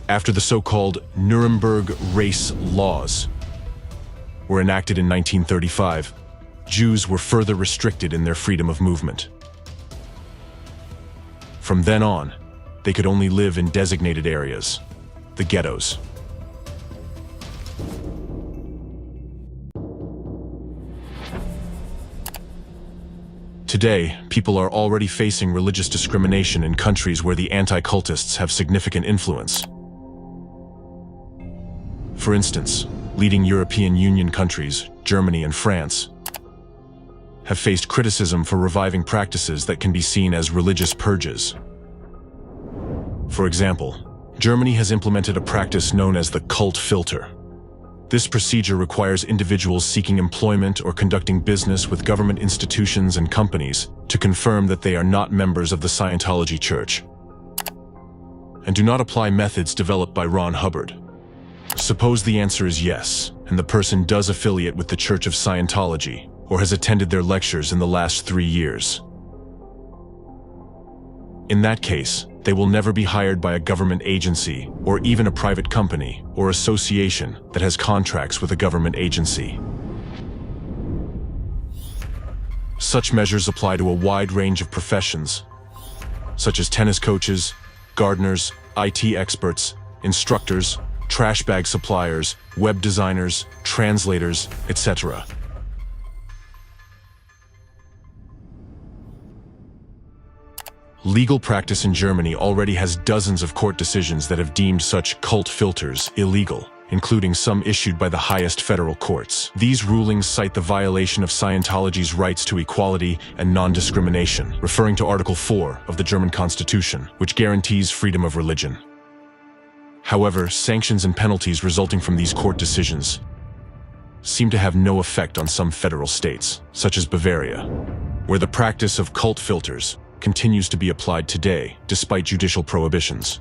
After the so-called Nuremberg race laws were enacted in 1935, Jews were further restricted in their freedom of movement. From then on, they could only live in designated areas, the ghettos. Today, people are already facing religious discrimination in countries where the anti-cultists have significant influence. For instance, leading European Union countries, Germany and France, have faced criticism for reviving practices that can be seen as religious purges. For example, Germany has implemented a practice known as the cult filter. This procedure requires individuals seeking employment or conducting business with government institutions and companies to confirm that they are not members of the Scientology Church, and do not apply methods developed by Ron Hubbard. Suppose the answer is yes, and the person does affiliate with the Church of Scientology, or has attended their lectures in the last 3 years. In that case, they will never be hired by a government agency, or even a private company or association that has contracts with a government agency. Such measures apply to a wide range of professions, such as tennis coaches, gardeners, IT experts, instructors, trash bag suppliers, web designers, translators, etc. Legal practice in Germany already has dozens of court decisions that have deemed such cult filters illegal, including some issued by the highest federal courts. These rulings cite the violation of Scientology's rights to equality and non-discrimination, referring to Article 4 of the German Constitution, which guarantees freedom of religion. However, sanctions and penalties resulting from these court decisions seem to have no effect on some federal states, such as Bavaria, where the practice of cult filters continues to be applied today, despite judicial prohibitions.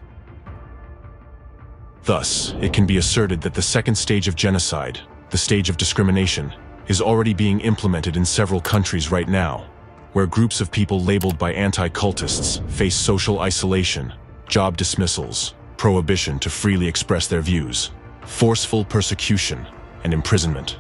Thus, it can be asserted that the second stage of genocide, the stage of discrimination, is already being implemented in several countries right now, where groups of people labeled by anti-cultists face social isolation, job dismissals, prohibition to freely express their views, forceful persecution, and imprisonment.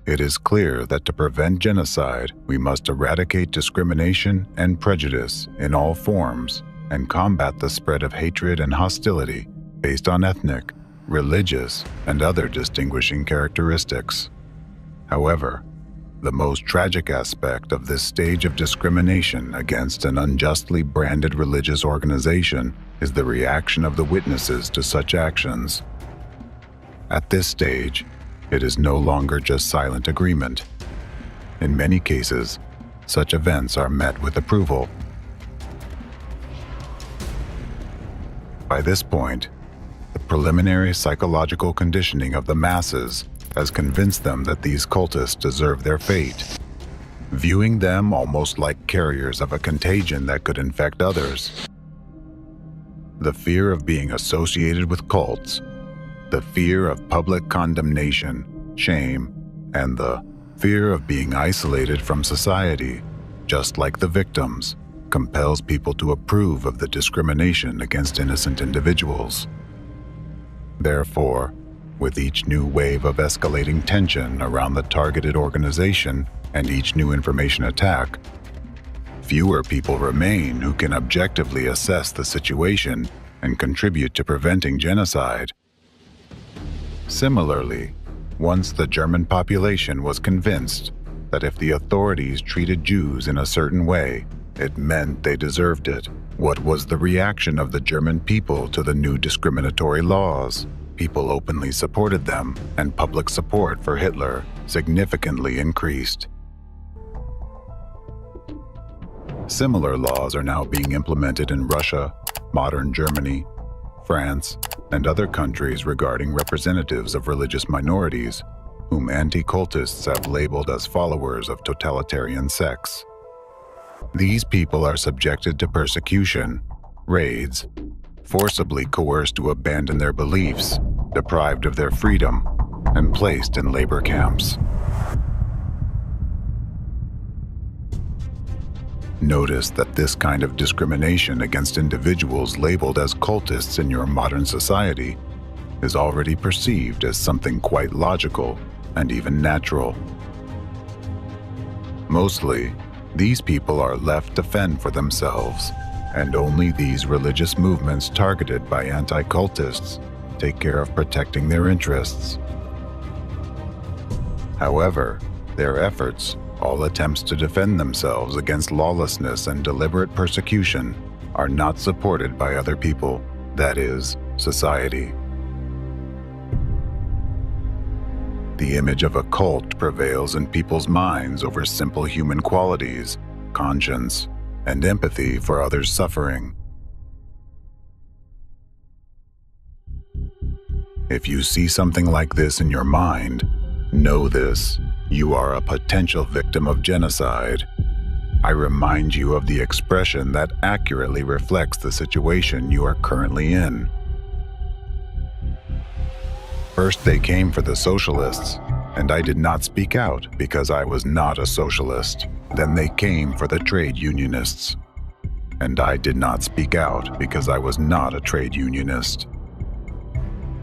It is clear that to prevent genocide, we must eradicate discrimination and prejudice in all forms and combat the spread of hatred and hostility based on ethnic, religious, and other distinguishing characteristics. However, the most tragic aspect of this stage of discrimination against an unjustly branded religious organization is the reaction of the witnesses to such actions. At this stage, it is no longer just silent agreement. In many cases, such events are met with approval. By this point, the preliminary psychological conditioning of the masses has convinced them that these cultists deserve their fate, viewing them almost like carriers of a contagion that could infect others. The fear of being associated with cults, the fear of public condemnation, shame, and the fear of being isolated from society, just like the victims, compels people to approve of the discrimination against innocent individuals. Therefore, with each new wave of escalating tension around the targeted organization and each new information attack, fewer people remain who can objectively assess the situation and contribute to preventing genocide. Similarly, once the German population was convinced that if the authorities treated Jews in a certain way, it meant they deserved it. What was the reaction of the German people to the new discriminatory laws? People openly supported them, and public support for Hitler significantly increased. Similar laws are now being implemented in Russia, modern Germany, France, and other countries regarding representatives of religious minorities, whom anti-cultists have labeled as followers of totalitarian sects. These people are subjected to persecution, raids, forcibly coerced to abandon their beliefs, deprived of their freedom, and placed in labor camps. Notice that this kind of discrimination against individuals labeled as cultists in your modern society is already perceived as something quite logical and even natural. Mostly, these people are left to fend for themselves, and only these religious movements targeted by anti-cultists take care of protecting their interests. However, their efforts, all attempts to defend themselves against lawlessness and deliberate persecution, are not supported by other people, that is, society. The image of a cult prevails in people's minds over simple human qualities, conscience, and empathy for others' suffering. If you see something like this in your mind, know this: you are a potential victim of genocide. I remind you of the expression that accurately reflects the situation you are currently in. First they came for the socialists, and I did not speak out because I was not a socialist. Then they came for the trade unionists, and I did not speak out because I was not a trade unionist.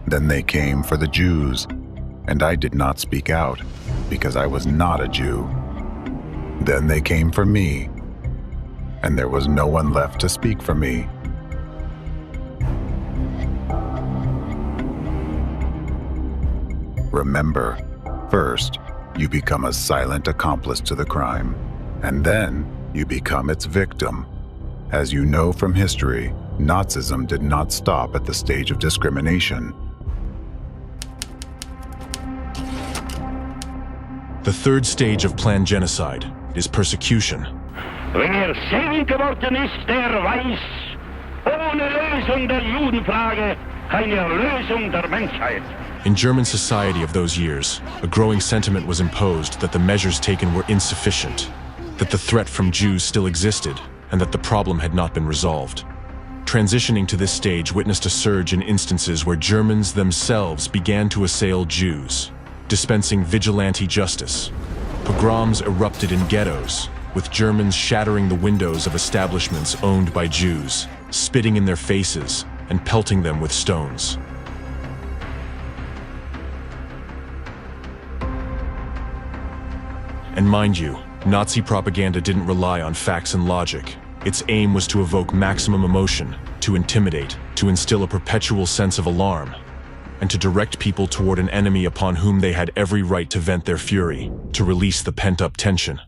Then they came for the Jews, and I did not speak out because I was not a Jew. Then they came for me, and there was no one left to speak for me. Remember, first, you become a silent accomplice to the crime, and then you become its victim. As you know from history, Nazism did not stop at the stage of discrimination. The third stage of planned genocide is persecution. Wer selig geworden ist, der weiß, ohne Lösung der Judenfrage keine Erlösung der Menschheit. In German society of those years, a growing sentiment was imposed that the measures taken were insufficient, that the threat from Jews still existed, and that the problem had not been resolved. Transitioning to this stage witnessed a surge in instances where Germans themselves began to assail Jews, dispensing vigilante justice. Pogroms erupted in ghettos, with Germans shattering the windows of establishments owned by Jews, spitting in their faces, and pelting them with stones. And mind you, Nazi propaganda didn't rely on facts and logic. Its aim was to evoke maximum emotion, to intimidate, to instill a perpetual sense of alarm, and to direct people toward an enemy upon whom they had every right to vent their fury, to release the pent-up tension.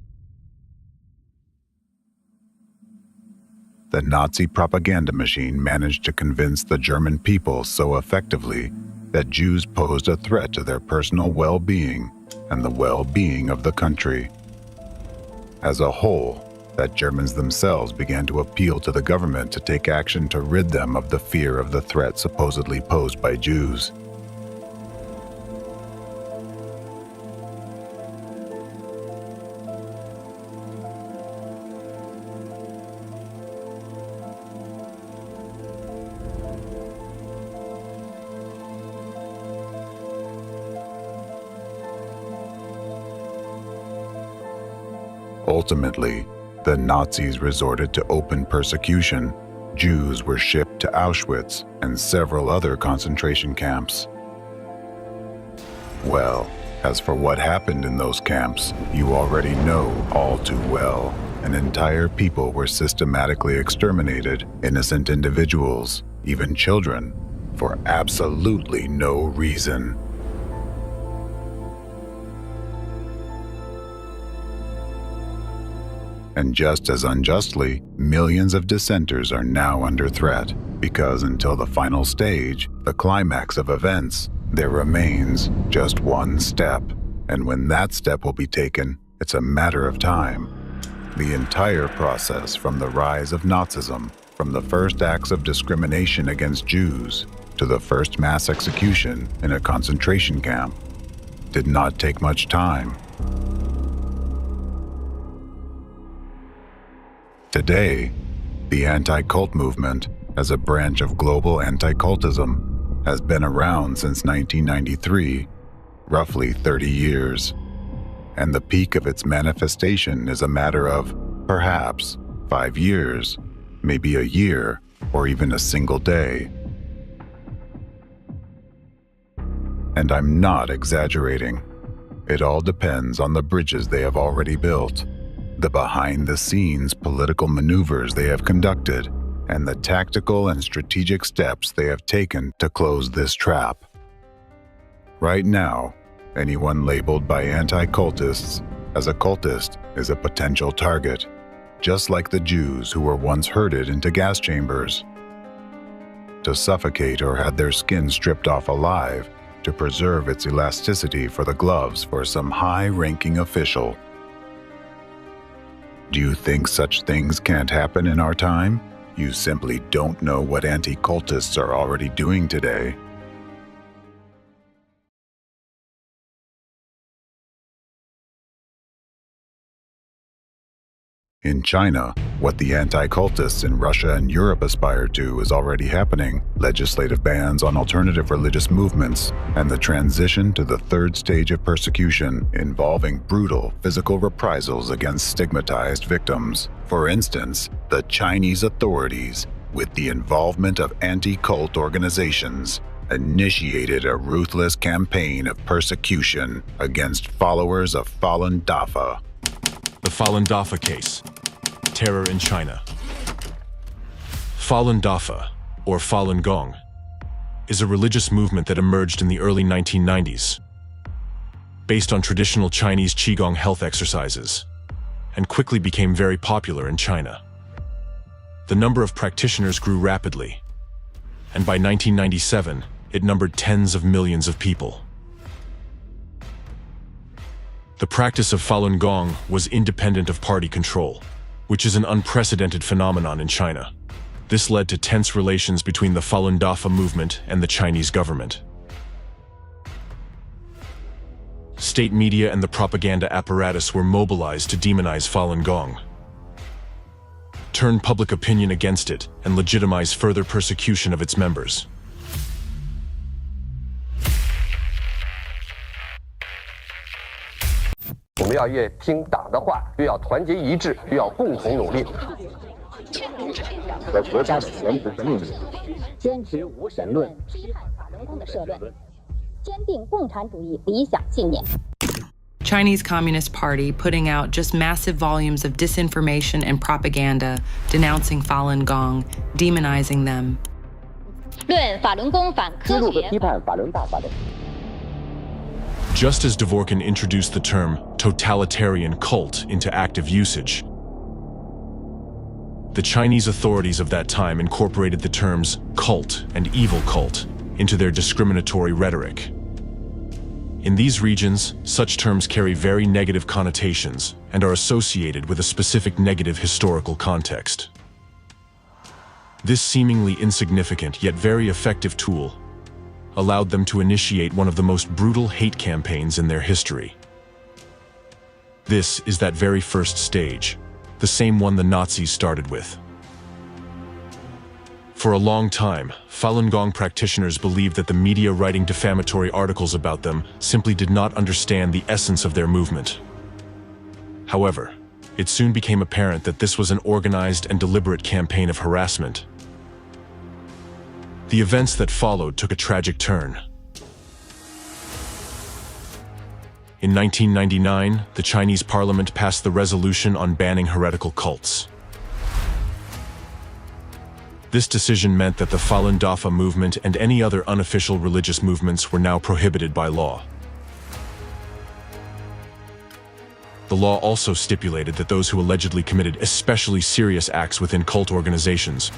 The Nazi propaganda machine managed to convince the German people so effectively that Jews posed a threat to their personal well-being and the well-being of the country. As a whole, that Germans themselves began to appeal to the government to take action to rid them of the fear of the threat supposedly posed by Jews. Ultimately, the Nazis resorted to open persecution. Jews were shipped to Auschwitz and several other concentration camps. Well, as for what happened in those camps, you already know all too well. An entire people were systematically exterminated, innocent individuals, even children, for absolutely no reason. And just as unjustly, millions of dissenters are now under threat, because until the final stage, the climax of events, there remains just one step. And when that step will be taken, it's a matter of time. The entire process from the rise of Nazism, from the first acts of discrimination against Jews, to the first mass execution in a concentration camp, did not take much time. Today, the anti-cult movement, as a branch of global anti-cultism, has been around since 1993, roughly 30 years. And the peak of its manifestation is a matter of, perhaps, 5 years, maybe a year, or even a single day. And I'm not exaggerating. It all depends on the bridges they have already built, the behind-the-scenes political maneuvers they have conducted, and the tactical and strategic steps they have taken to close this trap. Right now, anyone labeled by anti-cultists as a cultist is a potential target, just like the Jews who were once herded into gas chambers to suffocate or had their skin stripped off alive to preserve its elasticity for the gloves for some high-ranking official. Do you think such things can't happen in our time? You simply don't know what anti-cultists are already doing today. In China, what the anti-cultists in Russia and Europe aspire to is already happening: legislative bans on alternative religious movements, and the transition to the third stage of persecution involving brutal physical reprisals against stigmatized victims. For instance, the Chinese authorities, with the involvement of anti-cult organizations, initiated a ruthless campaign of persecution against followers of Falun Dafa. The Falun Dafa case. Terror in China. Falun Dafa, or Falun Gong, is a religious movement that emerged in the early 1990s, based on traditional Chinese Qigong health exercises, and quickly became very popular in China. The number of practitioners grew rapidly, and by 1997, it numbered tens of millions of people. The practice of Falun Gong was independent of party control, which is an unprecedented phenomenon in China. This led to tense relations between the Falun Dafa movement and the Chinese government. State media and the propaganda apparatus were mobilized to demonize Falun Gong, turn public opinion against it, and legitimize further persecution of its members. Chinese Communist Party putting out just massive volumes of disinformation and propaganda denouncing Falun Gong, demonizing them. Just as Dvorkin introduced the term totalitarian cult into active usage, the Chinese authorities of that time incorporated the terms cult and evil cult into their discriminatory rhetoric. In these regions, such terms carry very negative connotations and are associated with a specific negative historical context. This seemingly insignificant yet very effective tool allowed them to initiate one of the most brutal hate campaigns in their history. This is that very first stage, the same one the Nazis started with. For a long time, Falun Gong practitioners believed that the media writing defamatory articles about them simply did not understand the essence of their movement. However, it soon became apparent that this was an organized and deliberate campaign of harassment. The events that followed took a tragic turn. In 1999, the Chinese parliament passed the resolution on banning heretical cults. This decision meant that the Falun Dafa movement and any other unofficial religious movements were now prohibited by law. The law also stipulated that those who allegedly committed especially serious acts within cult organizations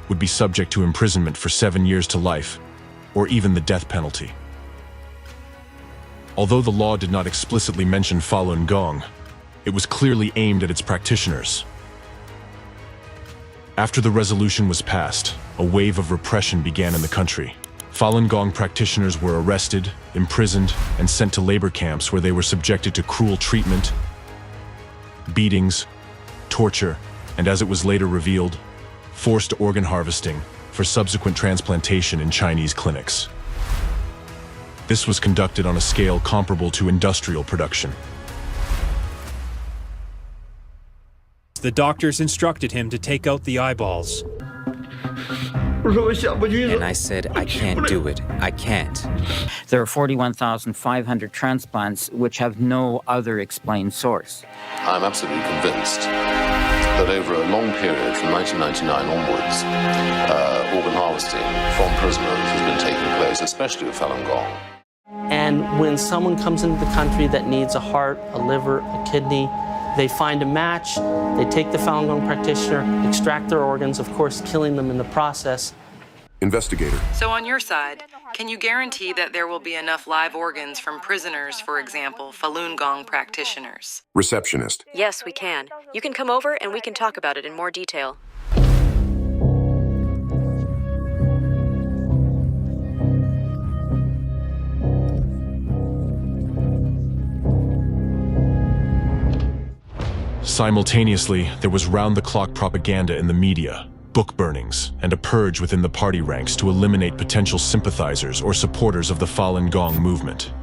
would be subject to imprisonment for 7 years to life, or even the death penalty. Although the law did not explicitly mention Falun Gong, it was clearly aimed at its practitioners. After the resolution was passed, a wave of repression began in the country. Falun Gong practitioners were arrested, imprisoned, and sent to labor camps where they were subjected to cruel treatment, beatings, torture, and as it was later revealed, forced organ harvesting for subsequent transplantation in Chinese clinics. This was conducted on a scale comparable to industrial production. The doctors instructed him to take out the eyeballs. And I said, I can't do it. I can't. There are 41,500 transplants which have no other explained source. I'm absolutely convinced that over a long period from 1999 onwards, organ harvesting from prisoners has been taking place, especially with Falun Gong. And when someone comes into the country that needs a heart, a liver, a kidney, they find a match, they take the Falun Gong practitioner, extract their organs, of course killing them in the process. Investigator. So on your side, can you guarantee that there will be enough live organs from prisoners, for example, Falun Gong practitioners? Receptionist. Yes, we can. You can come over and we can talk about it in more detail. Simultaneously, there was round-the-clock propaganda in the media, book burnings, and a purge within the party ranks to eliminate potential sympathizers or supporters of the Falun Gong movement.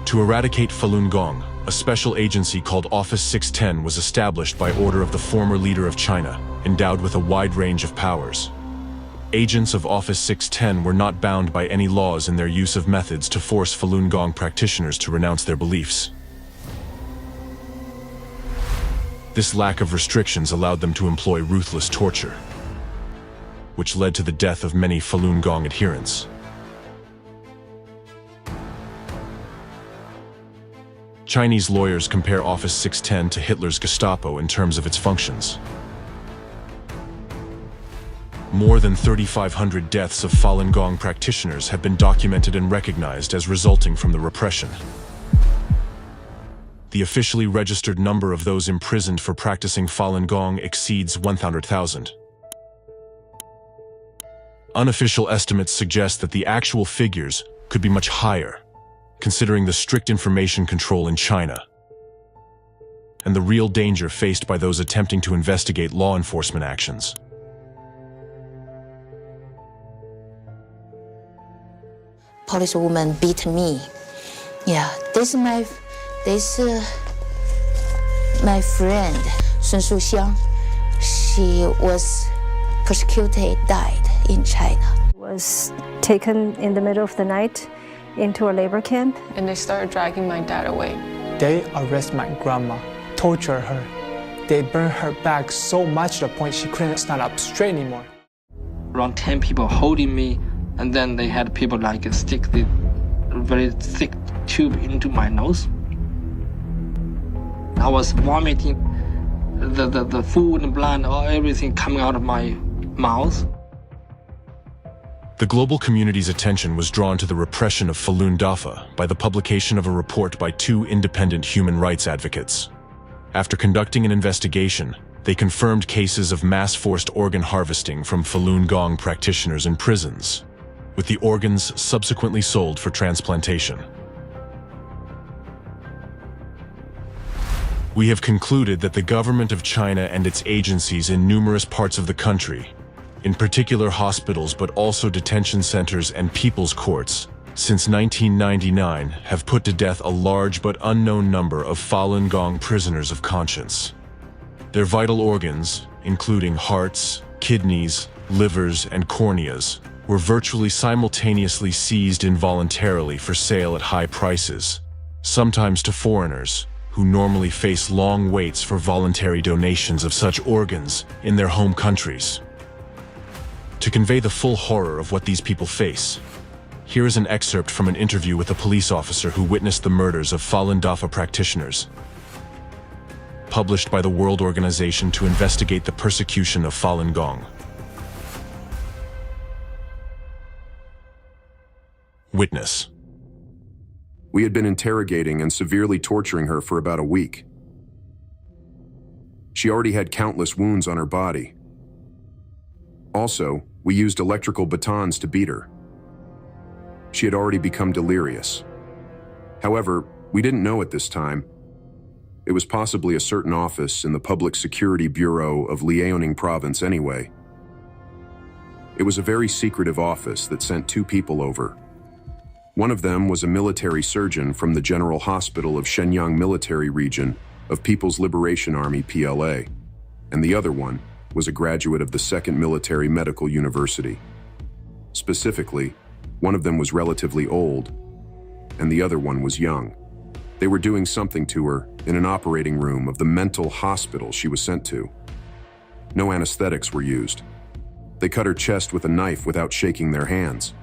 To eradicate Falun Gong, a special agency called Office 610 was established by order of the former leader of China, endowed with a wide range of powers. Agents of Office 610 were not bound by any laws in their use of methods to force Falun Gong practitioners to renounce their beliefs. This lack of restrictions allowed them to employ ruthless torture, which led to the death of many Falun Gong adherents. Chinese lawyers compare Office 610 to Hitler's Gestapo in terms of its functions. More than 3,500 deaths of Falun Gong practitioners have been documented and recognized as resulting from the repression. The officially registered number of those imprisoned for practicing Falun Gong exceeds 100,000. Unofficial estimates suggest that the actual figures could be much higher, considering the strict information control in China and the real danger faced by those attempting to investigate law enforcement actions. Policewoman beat me. Yeah, this my friend, Sun Shuxiang. She was persecuted, died in China. Was taken in the middle of the night into a labor camp. And they started dragging my dad away. They arrest my grandma, torture her. They burn her back so much to the point she couldn't stand up straight anymore. Around 10 people holding me, and then they had people like stick the very thick tube into my nose. I was vomiting, the food and blood, everything coming out of my mouth. The global community's attention was drawn to the repression of Falun Dafa by the publication of a report by two independent human rights advocates. After conducting an investigation, they confirmed cases of mass-forced organ harvesting from Falun Gong practitioners in prisons, with the organs subsequently sold for transplantation. We have concluded that the government of China and its agencies in numerous parts of the country, in particular hospitals but also detention centers and people's courts, since 1999, have put to death a large but unknown number of Falun Gong prisoners of conscience. Their vital organs, including hearts, kidneys, livers, and corneas, were virtually simultaneously seized involuntarily for sale at high prices, sometimes to foreigners, who normally face long waits for voluntary donations of such organs in their home countries. To convey the full horror of what these people face, here is an excerpt from an interview with a police officer who witnessed the murders of Falun Dafa practitioners, published by the World Organization to Investigate the Persecution of Falun Gong. Witness. We had been interrogating and severely torturing her for about a week. She already had countless wounds on her body. Also, we used electrical batons to beat her. She had already become delirious. However, we didn't know at this time. It was possibly a certain office in the Public Security Bureau of Liaoning Province anyway. It was a very secretive office that sent two people over. One of them was a military surgeon from the General Hospital of Shenyang Military Region of People's Liberation Army PLA, and the other one was a graduate of the 2nd Military Medical University. Specifically, one of them was relatively old, and the other one was young. They were doing something to her in an operating room of the mental hospital she was sent to. No anesthetics were used. They cut her chest with a knife without shaking their hands.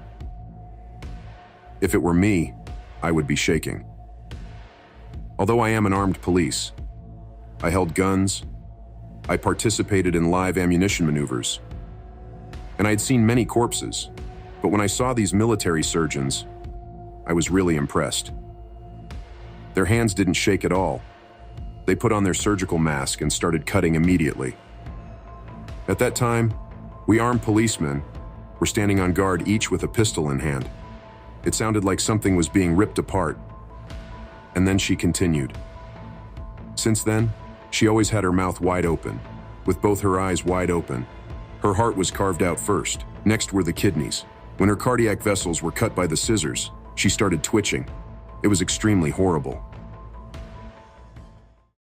If it were me, I would be shaking. Although I am an armed police, I held guns, I participated in live ammunition maneuvers, and I had seen many corpses, but when I saw these military surgeons, I was really impressed. Their hands didn't shake at all. They put on their surgical mask and started cutting immediately. At that time, we armed policemen were standing on guard, each with a pistol in hand. It sounded like something was being ripped apart. And then she continued. Since then, she always had her mouth wide open, with both her eyes wide open. Her heart was carved out first. Next were the kidneys. When her cardiac vessels were cut by the scissors, she started twitching. It was extremely horrible.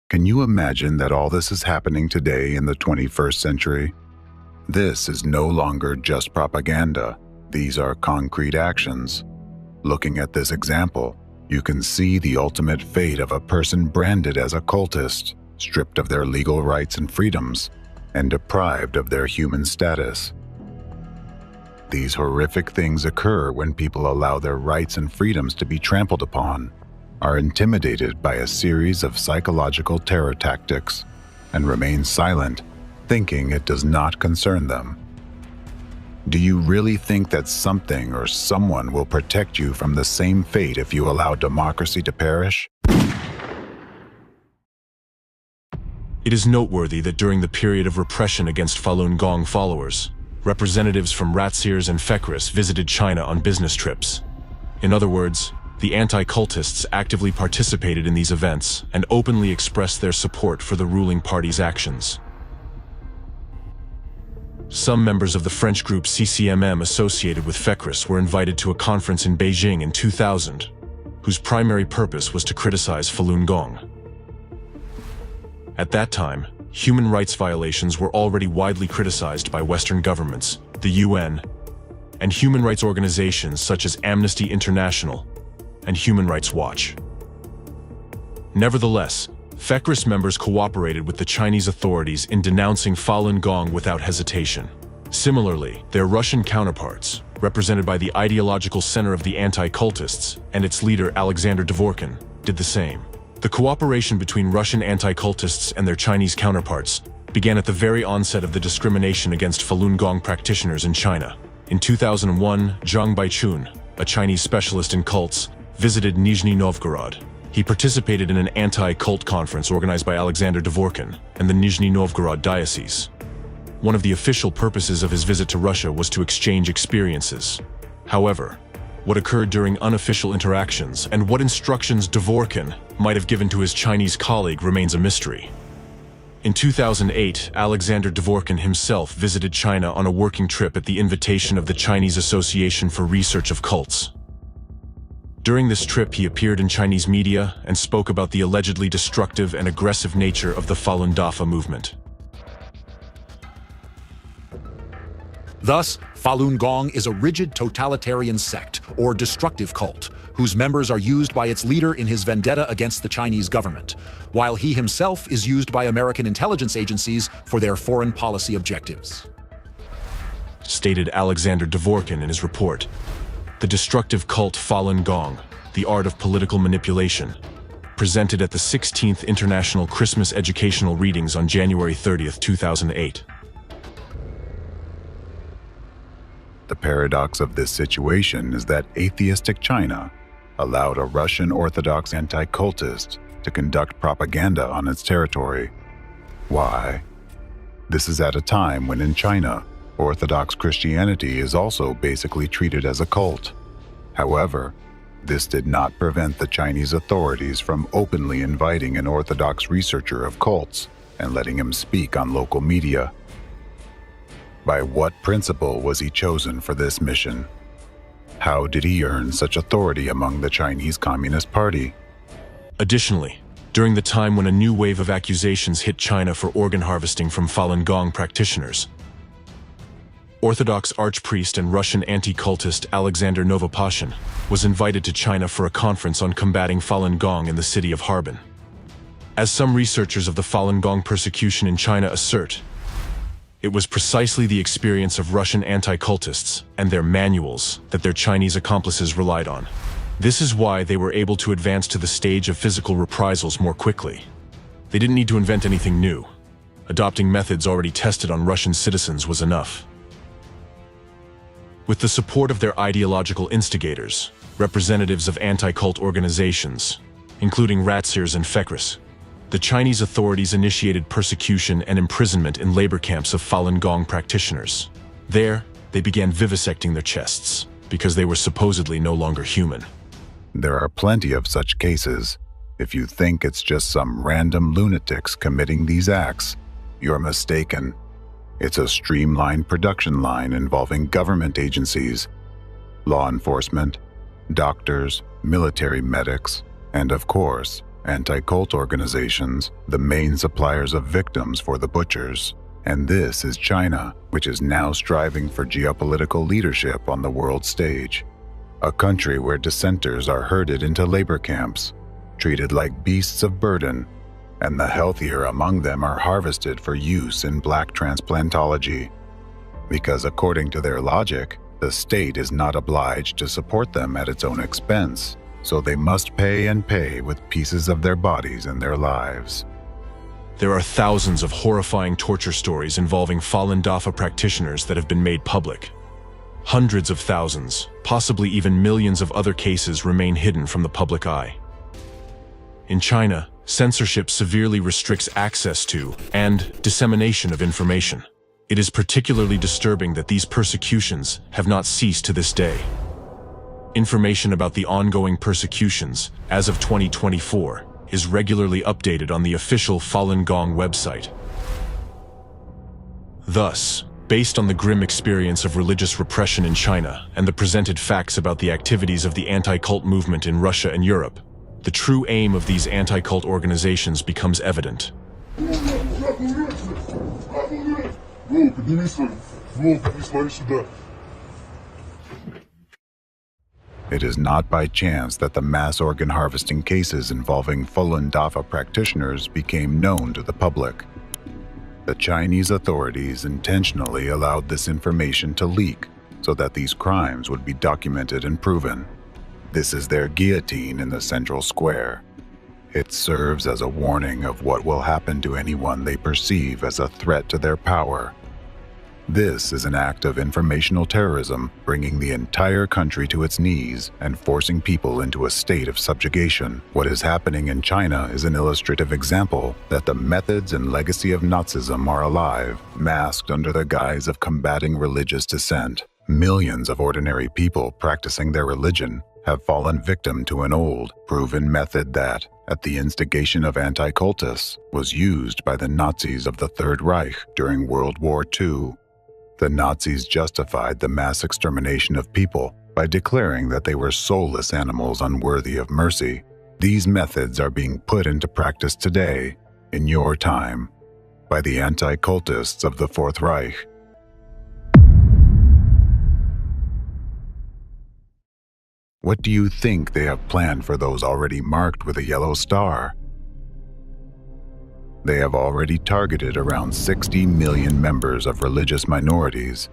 Can you imagine that all this is happening today in the 21st century? This is no longer just propaganda. These are concrete actions. Looking at this example, you can see the ultimate fate of a person branded as a cultist, stripped of their legal rights and freedoms, and deprived of their human status. These horrific things occur when people allow their rights and freedoms to be trampled upon, are intimidated by a series of psychological terror tactics, and remain silent, thinking it does not concern them. Do you really think that something or someone will protect you from the same fate if you allow democracy to perish? It is noteworthy that during the period of repression against Falun Gong followers, representatives from Ratsirs and Fekris visited China on business trips. In other words, the anti-cultists actively participated in these events and openly expressed their support for the ruling party's actions. Some members of the French group CCMM associated with Fekris were invited to a conference in Beijing in 2000, whose primary purpose was to criticize Falun Gong. At that time, human rights violations were already widely criticized by Western governments, the UN, and human rights organizations such as Amnesty International and Human Rights Watch. Nevertheless, Fekris members cooperated with the Chinese authorities in denouncing Falun Gong without hesitation. Similarly, their Russian counterparts, represented by the ideological center of the anti-cultists and its leader Alexandr Dvorkin, did the same. The cooperation between Russian anti-cultists and their Chinese counterparts began at the very onset of the discrimination against Falun Gong practitioners in China. In 2001, Zhang Baichun, a Chinese specialist in cults, visited Nizhny Novgorod. He participated in an anti-cult conference organized by Alexandr Dvorkin and the Nizhny Novgorod diocese. One of the official purposes of his visit to Russia was to exchange experiences. However, what occurred during unofficial interactions and what instructions Dvorkin might have given to his Chinese colleague remains a mystery. In 2008, Alexandr Dvorkin himself visited China on a working trip at the invitation of the Chinese Association for Research of Cults. During this trip, he appeared in Chinese media and spoke about the allegedly destructive and aggressive nature of the Falun Dafa movement. Thus, Falun Gong is a rigid totalitarian sect, or destructive cult, whose members are used by its leader in his vendetta against the Chinese government, while he himself is used by American intelligence agencies for their foreign policy objectives. Stated Alexandar Dvorkin in his report. The destructive cult Falun Gong, The Art of Political Manipulation, presented at the 16th International Christmas Educational Readings on January 30th, 2008. The paradox of this situation is that atheistic China allowed a Russian Orthodox anti-cultist to conduct propaganda on its territory. Why? This is at a time when in China, Orthodox Christianity is also basically treated as a cult. However, this did not prevent the Chinese authorities from openly inviting an Orthodox researcher of cults and letting him speak on local media. By what principle was he chosen for this mission? How did he earn such authority among the Chinese Communist Party? Additionally, during the time when a new wave of accusations hit China for organ harvesting from Falun Gong practitioners, Orthodox archpriest and Russian anti-cultist Alexander Novopashin was invited to China for a conference on combating Falun Gong in the city of Harbin. As some researchers of the Falun Gong persecution in China assert, it was precisely the experience of Russian anti-cultists and their manuals that their Chinese accomplices relied on. This is why they were able to advance to the stage of physical reprisals more quickly. They didn't need to invent anything new. Adopting methods already tested on Russian citizens was enough. With the support of their ideological instigators, representatives of anti-cult organizations, including Ratsirs and Fekris, the Chinese authorities initiated persecution and imprisonment in labor camps of Falun Gong practitioners. There, they began vivisecting their chests, because they were supposedly no longer human. There are plenty of such cases. If you think it's just some random lunatics committing these acts, you're mistaken. It's a streamlined production line involving government agencies, law enforcement, doctors, military medics, and of course, anti-cult organizations, the main suppliers of victims for the butchers. And this is China, which is now striving for geopolitical leadership on the world stage. A country where dissenters are herded into labor camps, treated like beasts of burden, and the healthier among them are harvested for use in black transplantology. Because according to their logic, the state is not obliged to support them at its own expense, so they must pay and pay with pieces of their bodies and their lives. There are thousands of horrifying torture stories involving Falun Dafa practitioners that have been made public. Hundreds of thousands, possibly even millions of other cases remain hidden from the public eye. In China, censorship severely restricts access to and dissemination of information. It is particularly disturbing that these persecutions have not ceased to this day. Information about the ongoing persecutions, as of 2024, is regularly updated on the official Falun Gong website. Thus, based on the grim experience of religious repression in China and the presented facts about the activities of the anti-cult movement in Russia and Europe, the true aim of these anti-cult organizations becomes evident. It is not by chance that the mass organ harvesting cases involving Falun Dafa practitioners became known to the public. The Chinese authorities intentionally allowed this information to leak so that these crimes would be documented and proven. This is their guillotine in the central square. It serves as a warning of what will happen to anyone they perceive as a threat to their power. This is an act of informational terrorism, bringing the entire country to its knees and forcing people into a state of subjugation. What is happening in China is an illustrative example that the methods and legacy of Nazism are alive, masked under the guise of combating religious dissent. Millions of ordinary people practicing their religion have fallen victim to an old, proven method that, at the instigation of anti-cultists, was used by the Nazis of the Third Reich during World War II. The Nazis justified the mass extermination of people by by declaring that they were soulless animals unworthy of mercy. These methods are being put into practice today, in your time, by the anti-cultists of the Fourth Reich. What do you think they have planned for those already marked with a yellow star? They have already targeted around 60 million members of religious minorities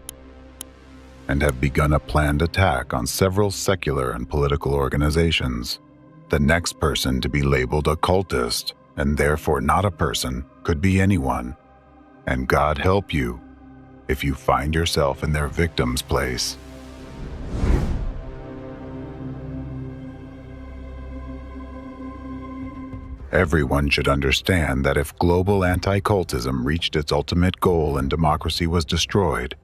and have begun a planned attack on several secular and political organizations. The next person to be labeled a cultist, and therefore not a person, could be anyone. And God help you if you find yourself in their victim's place. Everyone should understand that if global anti-cultism reached its ultimate goal and democracy was destroyed,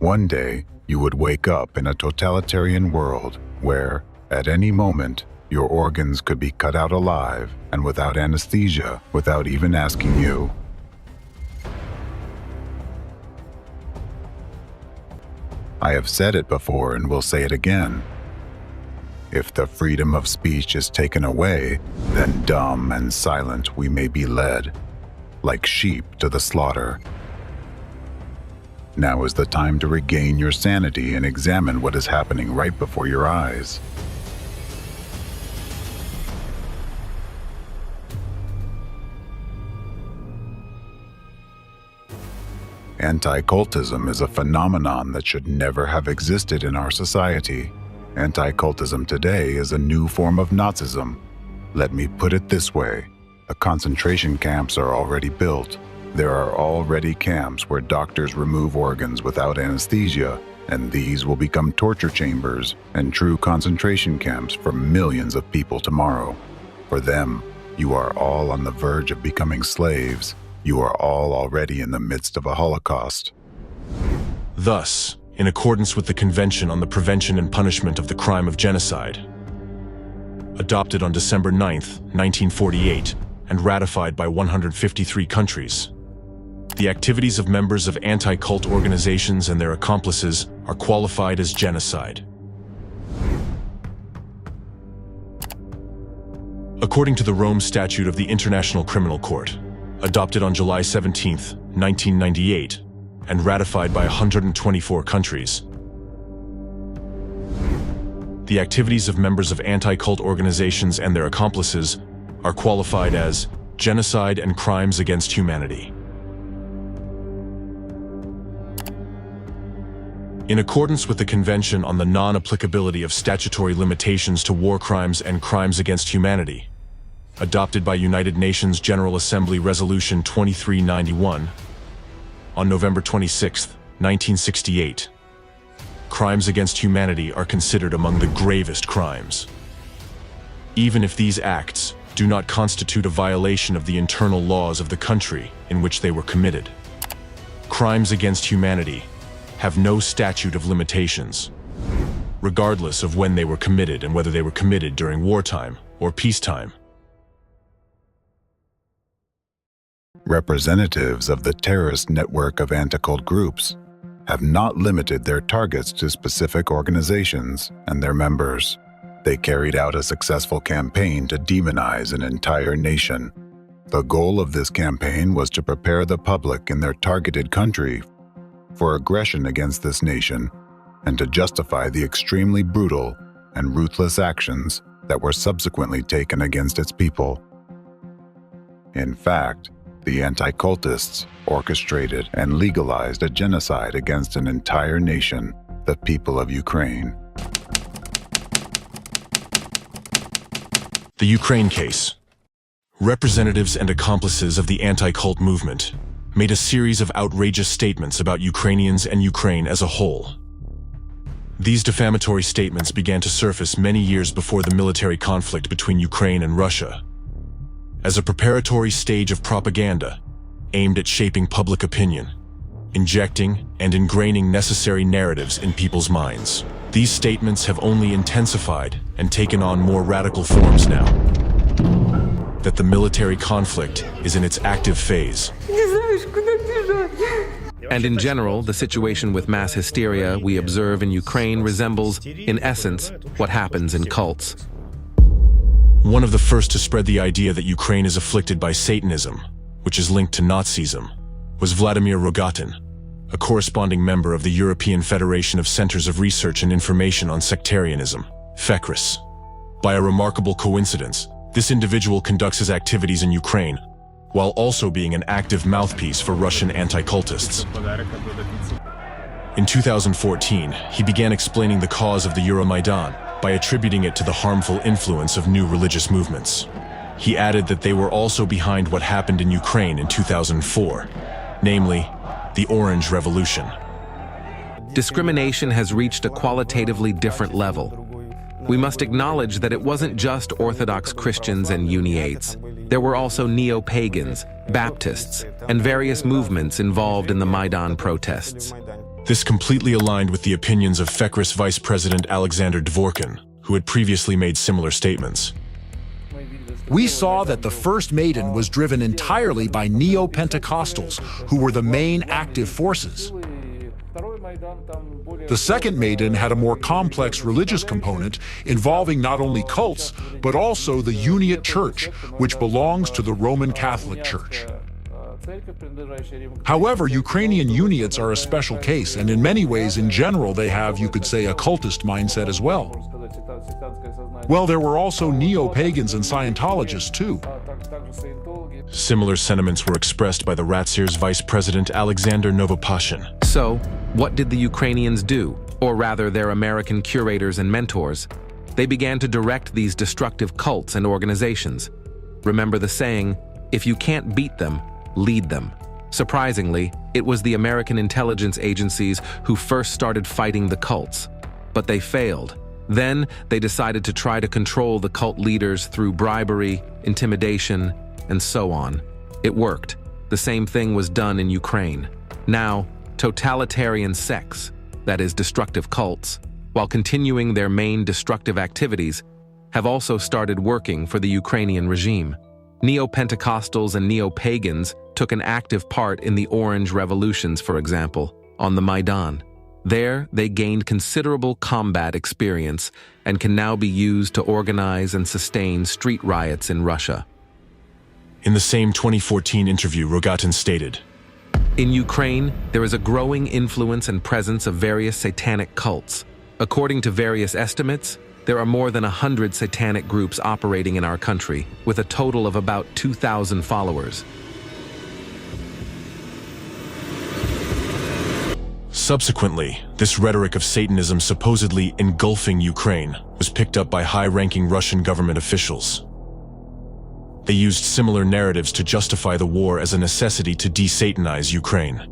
one day you would wake up in a totalitarian world where, at any moment, your organs could be cut out alive and without anesthesia, without even asking you. I have said it before and will say it again. If the freedom of speech is taken away, then dumb and silent we may be led, like sheep to the slaughter. Now is the time to regain your sanity and examine what is happening right before your eyes. Anti-cultism is a phenomenon that should never have existed in our society. Anti-cultism today is a new form of Nazism. Let me put it this way. The concentration camps are already built. There are already camps where doctors remove organs without anesthesia, and these will become torture chambers and true concentration camps for millions of people tomorrow. For them, you are all on the verge of becoming slaves. You are all already in the midst of a Holocaust. Thus, in accordance with the Convention on the Prevention and Punishment of the Crime of Genocide, adopted on December 9, 1948, and ratified by 153 countries, the activities of members of anti-cult organizations and their accomplices are qualified as genocide. According to the Rome Statute of the International Criminal Court, adopted on July 17, 1998, and ratified by 124 countries, the activities of members of anti-cult organizations and their accomplices are qualified as genocide and crimes against humanity. In accordance with the Convention on the Non-Applicability of Statutory Limitations to War Crimes and Crimes Against Humanity, adopted by United Nations General Assembly Resolution 2391, on November 26, 1968, crimes against humanity are considered among the gravest crimes. Even if these acts do not constitute a violation of the internal laws of the country in which they were committed. Crimes against humanity have no statute of limitations, regardless of when they were committed and whether they were committed during wartime or peacetime. Representatives of the terrorist network of anti-cult groups have not limited their targets to specific organizations and their members. They carried out a successful campaign to demonize an entire nation. The goal of this campaign was to prepare the public in their targeted country for aggression against this nation and to justify the extremely brutal and ruthless actions that were subsequently taken against its people. In fact, the anti-cultists orchestrated and legalized a genocide against an entire nation, the people of Ukraine. The Ukraine case. Representatives and accomplices of the anti-cult movement made a series of outrageous statements about Ukrainians and Ukraine as a whole. These defamatory statements began to surface many years before the military conflict between Ukraine and Russia, as a preparatory stage of propaganda aimed at shaping public opinion, injecting and ingraining necessary narratives in people's minds. These statements have only intensified and taken on more radical forms now that the military conflict is in its active phase. And in general, the situation with mass hysteria we observe in Ukraine resembles, in essence, what happens in cults. One of the first to spread the idea that Ukraine is afflicted by Satanism, which is linked to Nazism, was Vladimir Rogatin, a corresponding member of the European Federation of Centers of Research and Information on Sectarianism, FECRIS. By a remarkable coincidence, this individual conducts his activities in Ukraine, while also being an active mouthpiece for Russian anti-cultists. In 2014, he began explaining the cause of the Euromaidan by attributing it to the harmful influence of new religious movements. He added that they were also behind what happened in Ukraine in 2004, namely, the Orange Revolution. Discrimination has reached a qualitatively different level. We must acknowledge that it wasn't just Orthodox Christians and Uniates. There were also neo-pagans, Baptists, and various movements involved in the Maidan protests. This completely aligned with the opinions of FECRIS Vice President Alexandar Dvorkin, who had previously made similar statements. We saw that the first Maidan was driven entirely by neo-Pentecostals, who were the main active forces. The second Maidan had a more complex religious component involving not only cults, but also the Uniate Church, which belongs to the Roman Catholic Church. However, Ukrainian Uniates are a special case, and in many ways, in general, they have, you could say, a cultist mindset as well. Well, there were also neo-pagans and Scientologists, too. Similar sentiments were expressed by the Ratsir's Vice President Alexander Novopashin. So, what did the Ukrainians do? Or rather, their American curators and mentors? They began to direct these destructive cults and organizations. Remember the saying, if you can't beat them, lead them. Surprisingly, it was the American intelligence agencies who first started fighting the cults. But they failed. Then, they decided to try to control the cult leaders through bribery, intimidation, and so on. It worked. The same thing was done in Ukraine. Now, totalitarian sects, that is, destructive cults, while continuing their main destructive activities, have also started working for the Ukrainian regime. Neo-Pentecostals and neo-pagans took an active part in the Orange Revolutions, for example, on the Maidan. There, they gained considerable combat experience and can now be used to organize and sustain street riots in Russia. In the same 2014 interview, Rogatin stated, in Ukraine, there is a growing influence and presence of various satanic cults. According to various estimates, there are more than 100 satanic groups operating in our country, with a total of about 2,000 followers. Subsequently, this rhetoric of Satanism supposedly engulfing Ukraine was picked up by high-ranking Russian government officials. They used similar narratives to justify the war as a necessity to de-Satanize Ukraine.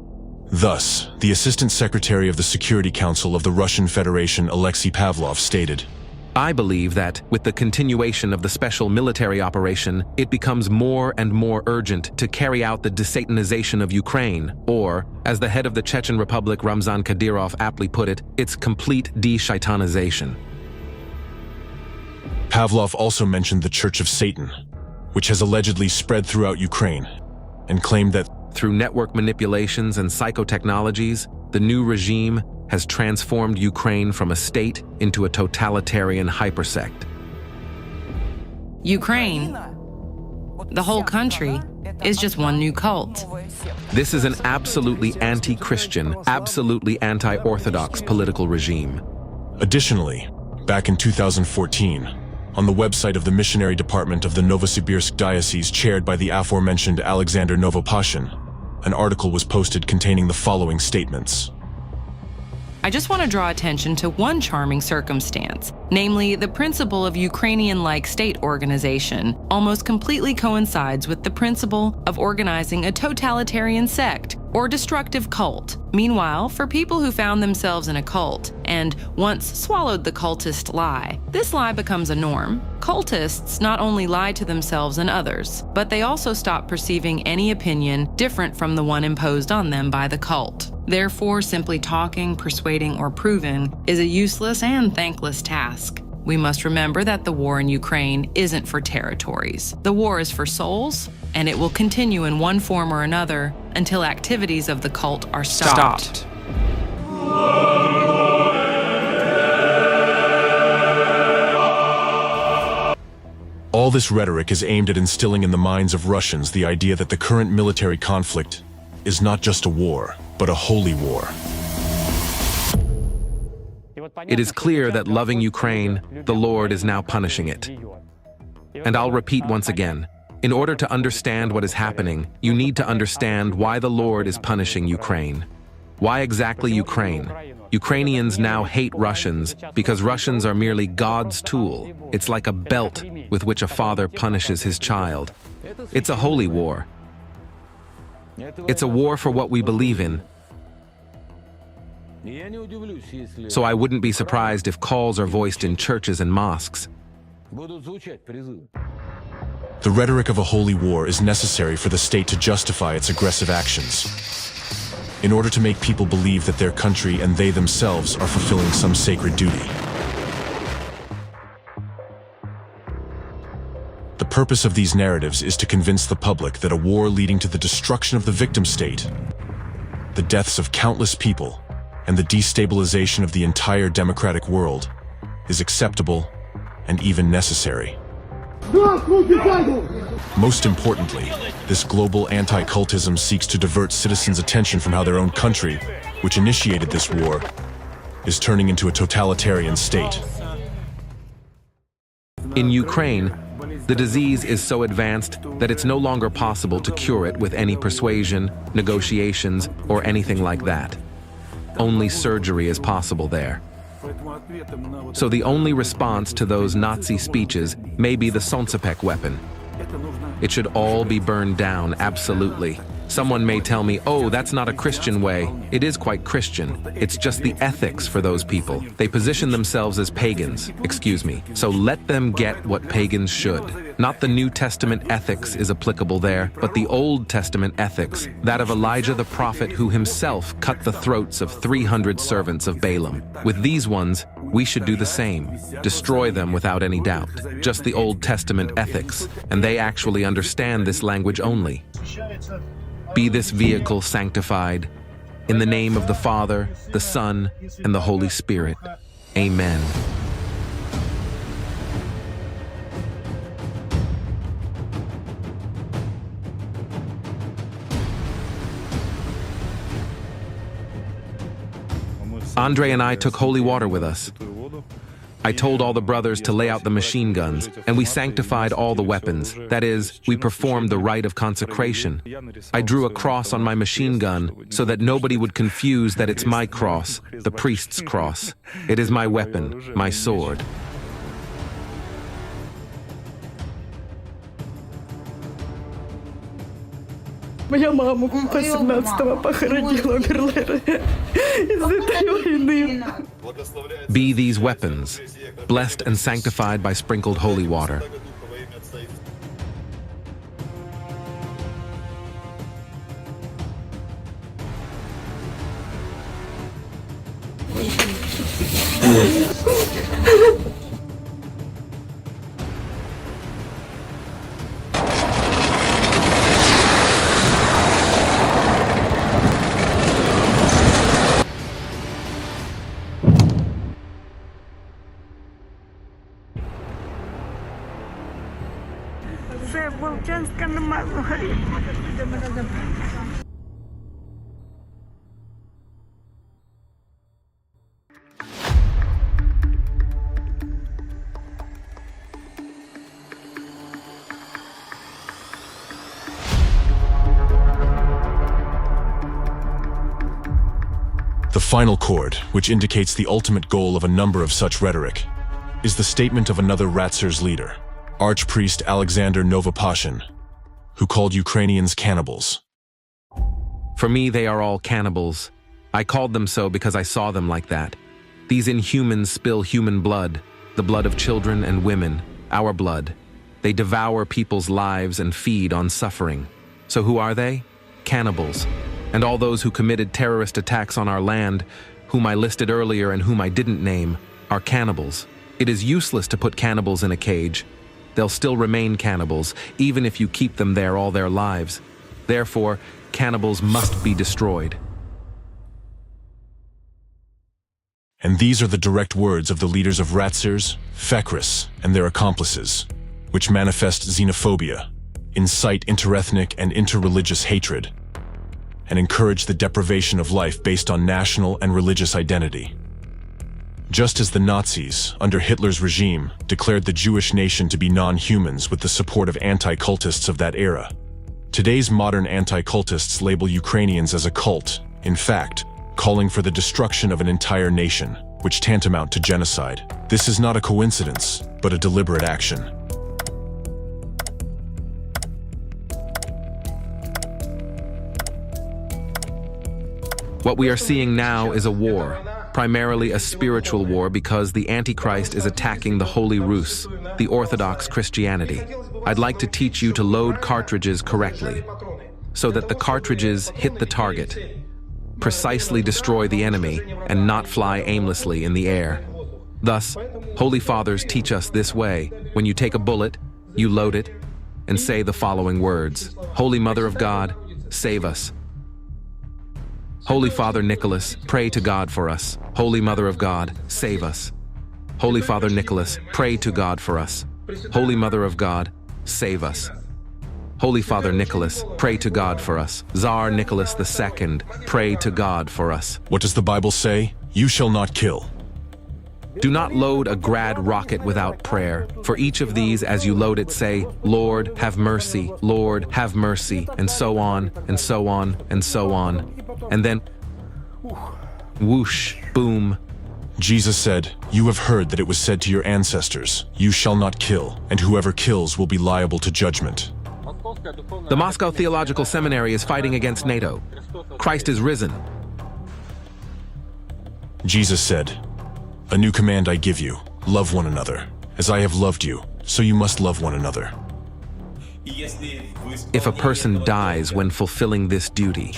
Thus, the Assistant Secretary of the Security Council of the Russian Federation, Alexei Pavlov, stated, I believe that, with the continuation of the special military operation, it becomes more and more urgent to carry out the desatanization of Ukraine, or, as the head of the Chechen Republic Ramzan Kadyrov aptly put it, its complete de-shaitanization. Pavlov also mentioned the Church of Satan, which has allegedly spread throughout Ukraine, and claimed that through network manipulations and psychotechnologies, the new regime has transformed Ukraine from a state into a totalitarian hypersect. Ukraine, the whole country, is just one new cult. This is an absolutely anti-Christian, absolutely anti-Orthodox political regime. Additionally, back in 2014, on the website of the Missionary Department of the Novosibirsk Diocese chaired by the aforementioned Alexander Novopashin, an article was posted containing the following statements. I just want to draw attention to one charming circumstance, namely the principle of Ukrainian-like state organization almost completely coincides with the principle of organizing a totalitarian sect or destructive cult. Meanwhile, for people who found themselves in a cult and once swallowed the cultist lie, this lie becomes a norm. Cultists not only lie to themselves and others, but they also stop perceiving any opinion different from the one imposed on them by the cult. Therefore, simply talking, persuading, or proving is a useless and thankless task. We must remember that the war in Ukraine isn't for territories. The war is for souls, and it will continue in one form or another until activities of the cult are stopped. All this rhetoric is aimed at instilling in the minds of Russians the idea that the current military conflict is not just a war, but a holy war. It is clear that loving Ukraine, the Lord is now punishing it. And I'll repeat once again, in order to understand what is happening, you need to understand why the Lord is punishing Ukraine. Why exactly Ukraine? Ukrainians now hate Russians because Russians are merely God's tool. It's like a belt with which a father punishes his child. It's a holy war. It's a war for what we believe in. So I wouldn't be surprised if calls are voiced in churches and mosques. The rhetoric of a holy war is necessary for the state to justify its aggressive actions, in order to make people believe that their country and they themselves are fulfilling some sacred duty. The purpose of these narratives is to convince the public that a war leading to the destruction of the victim state, the deaths of countless people, and the destabilization of the entire democratic world is acceptable and even necessary. Most importantly, this global anti-cultism seeks to divert citizens' attention from how their own country, which initiated this war, is turning into a totalitarian state. In Ukraine, the disease is so advanced that it's no longer possible to cure it with any persuasion, negotiations, or anything like that. Only surgery is possible there. So the only response to those Nazi speeches may be the Soncepek weapon. It should all be burned down, absolutely. Someone may tell me, oh, that's not a Christian way. It is quite Christian. It's just the ethics for those people. They position themselves as pagans, excuse me. So let them get what pagans should. Not the New Testament ethics is applicable there, but the Old Testament ethics, that of Elijah the prophet who himself cut the throats of 300 servants of Balaam. With these ones, we should do the same. Destroy them without any doubt. Just the Old Testament ethics, and they actually understand this language only. Be this vehicle sanctified. In the name of the Father, the Son, and the Holy Spirit. Amen. Andre and I took holy water with us. I told all the brothers to lay out the machine guns, and we sanctified all the weapons. That is, we performed the rite of consecration. I drew a cross on my machine gun so that nobody would confuse that it's my cross, the priest's cross. It is my weapon, my sword. Моя мама 18-го похоронила Берлера из этой войны. Be these weapons, blessed and sanctified by sprinkled holy water. The final chord, which indicates the ultimate goal of a number of such rhetoric, is the statement of another Ratzer's leader, Archpriest Alexander Novopashin, who called Ukrainians cannibals. For me, they are all cannibals. I called them so because I saw them like that. These inhumans spill human blood, the blood of children and women, our blood. They devour people's lives and feed on suffering. So who are they? Cannibals. And all those who committed terrorist attacks on our land, whom I listed earlier and whom I didn't name, are cannibals. It is useless to put cannibals in a cage. They'll still remain cannibals, even if you keep them there all their lives. Therefore, cannibals must be destroyed. And these are the direct words of the leaders of Ratsirs, Fekris, and their accomplices, which manifest xenophobia, incite interethnic and interreligious hatred, and encourage the deprivation of life based on national and religious identity. Just as the Nazis, under Hitler's regime, declared the Jewish nation to be non-humans with the support of anti-cultists of that era, today's modern anti-cultists label Ukrainians as a cult, in fact, calling for the destruction of an entire nation, which tantamount to genocide. This is not a coincidence, but a deliberate action. What we are seeing now is a war, primarily a spiritual war because the Antichrist is attacking the Holy Rus, the Orthodox Christianity. I'd like to teach you to load cartridges correctly, so that the cartridges hit the target, precisely destroy the enemy, and not fly aimlessly in the air. Thus, Holy Fathers teach us this way. When you take a bullet, you load it, and say the following words: Holy Mother of God, save us. Holy Father Nicholas, pray to God for us. Holy Mother of God, save us. Holy Father Nicholas, pray to God for us. Holy Mother of God, save us. Holy Father Nicholas, pray to God for us. Tsar Nicholas II, pray to God for us. What does the Bible say? You shall not kill. Do not load a Grad rocket without prayer. For each of these, as you load it, say, Lord, have mercy, Lord, have mercy, and so on, and so on, and so on. And then, whoosh, boom. Jesus said, "You have heard that it was said to your ancestors, you shall not kill, and whoever kills will be liable to judgment." The Moscow Theological Seminary is fighting against NATO. Christ is risen. Jesus said, "A new command I give you, love one another. As I have loved you, so you must love one another." If a person dies when fulfilling this duty,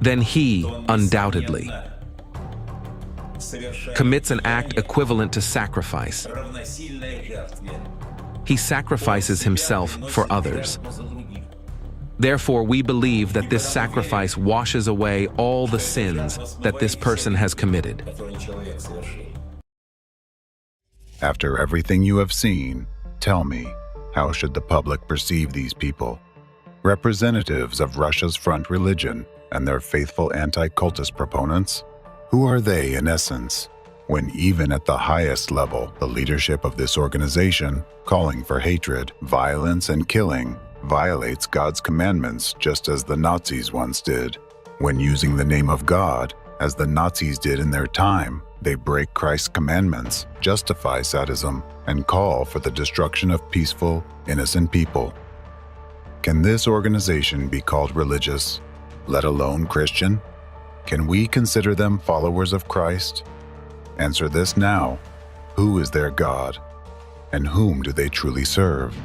then he, undoubtedly, commits an act equivalent to sacrifice. He sacrifices himself for others. Therefore, we believe that this sacrifice washes away all the sins that this person has committed. After everything you have seen, tell me, how should the public perceive these people? Representatives of Russia's front religion and their faithful anti-cultist proponents? Who are they in essence, when even at the highest level, the leadership of this organization, calling for hatred, violence, and killing, violates God's commandments just as the Nazis once did? When using the name of God, as the Nazis did in their time, they break Christ's commandments, justify sadism, and call for the destruction of peaceful, innocent people. Can this organization be called religious, let alone Christian? Can we consider them followers of Christ? Answer this now. Who is their God? And whom do they truly serve?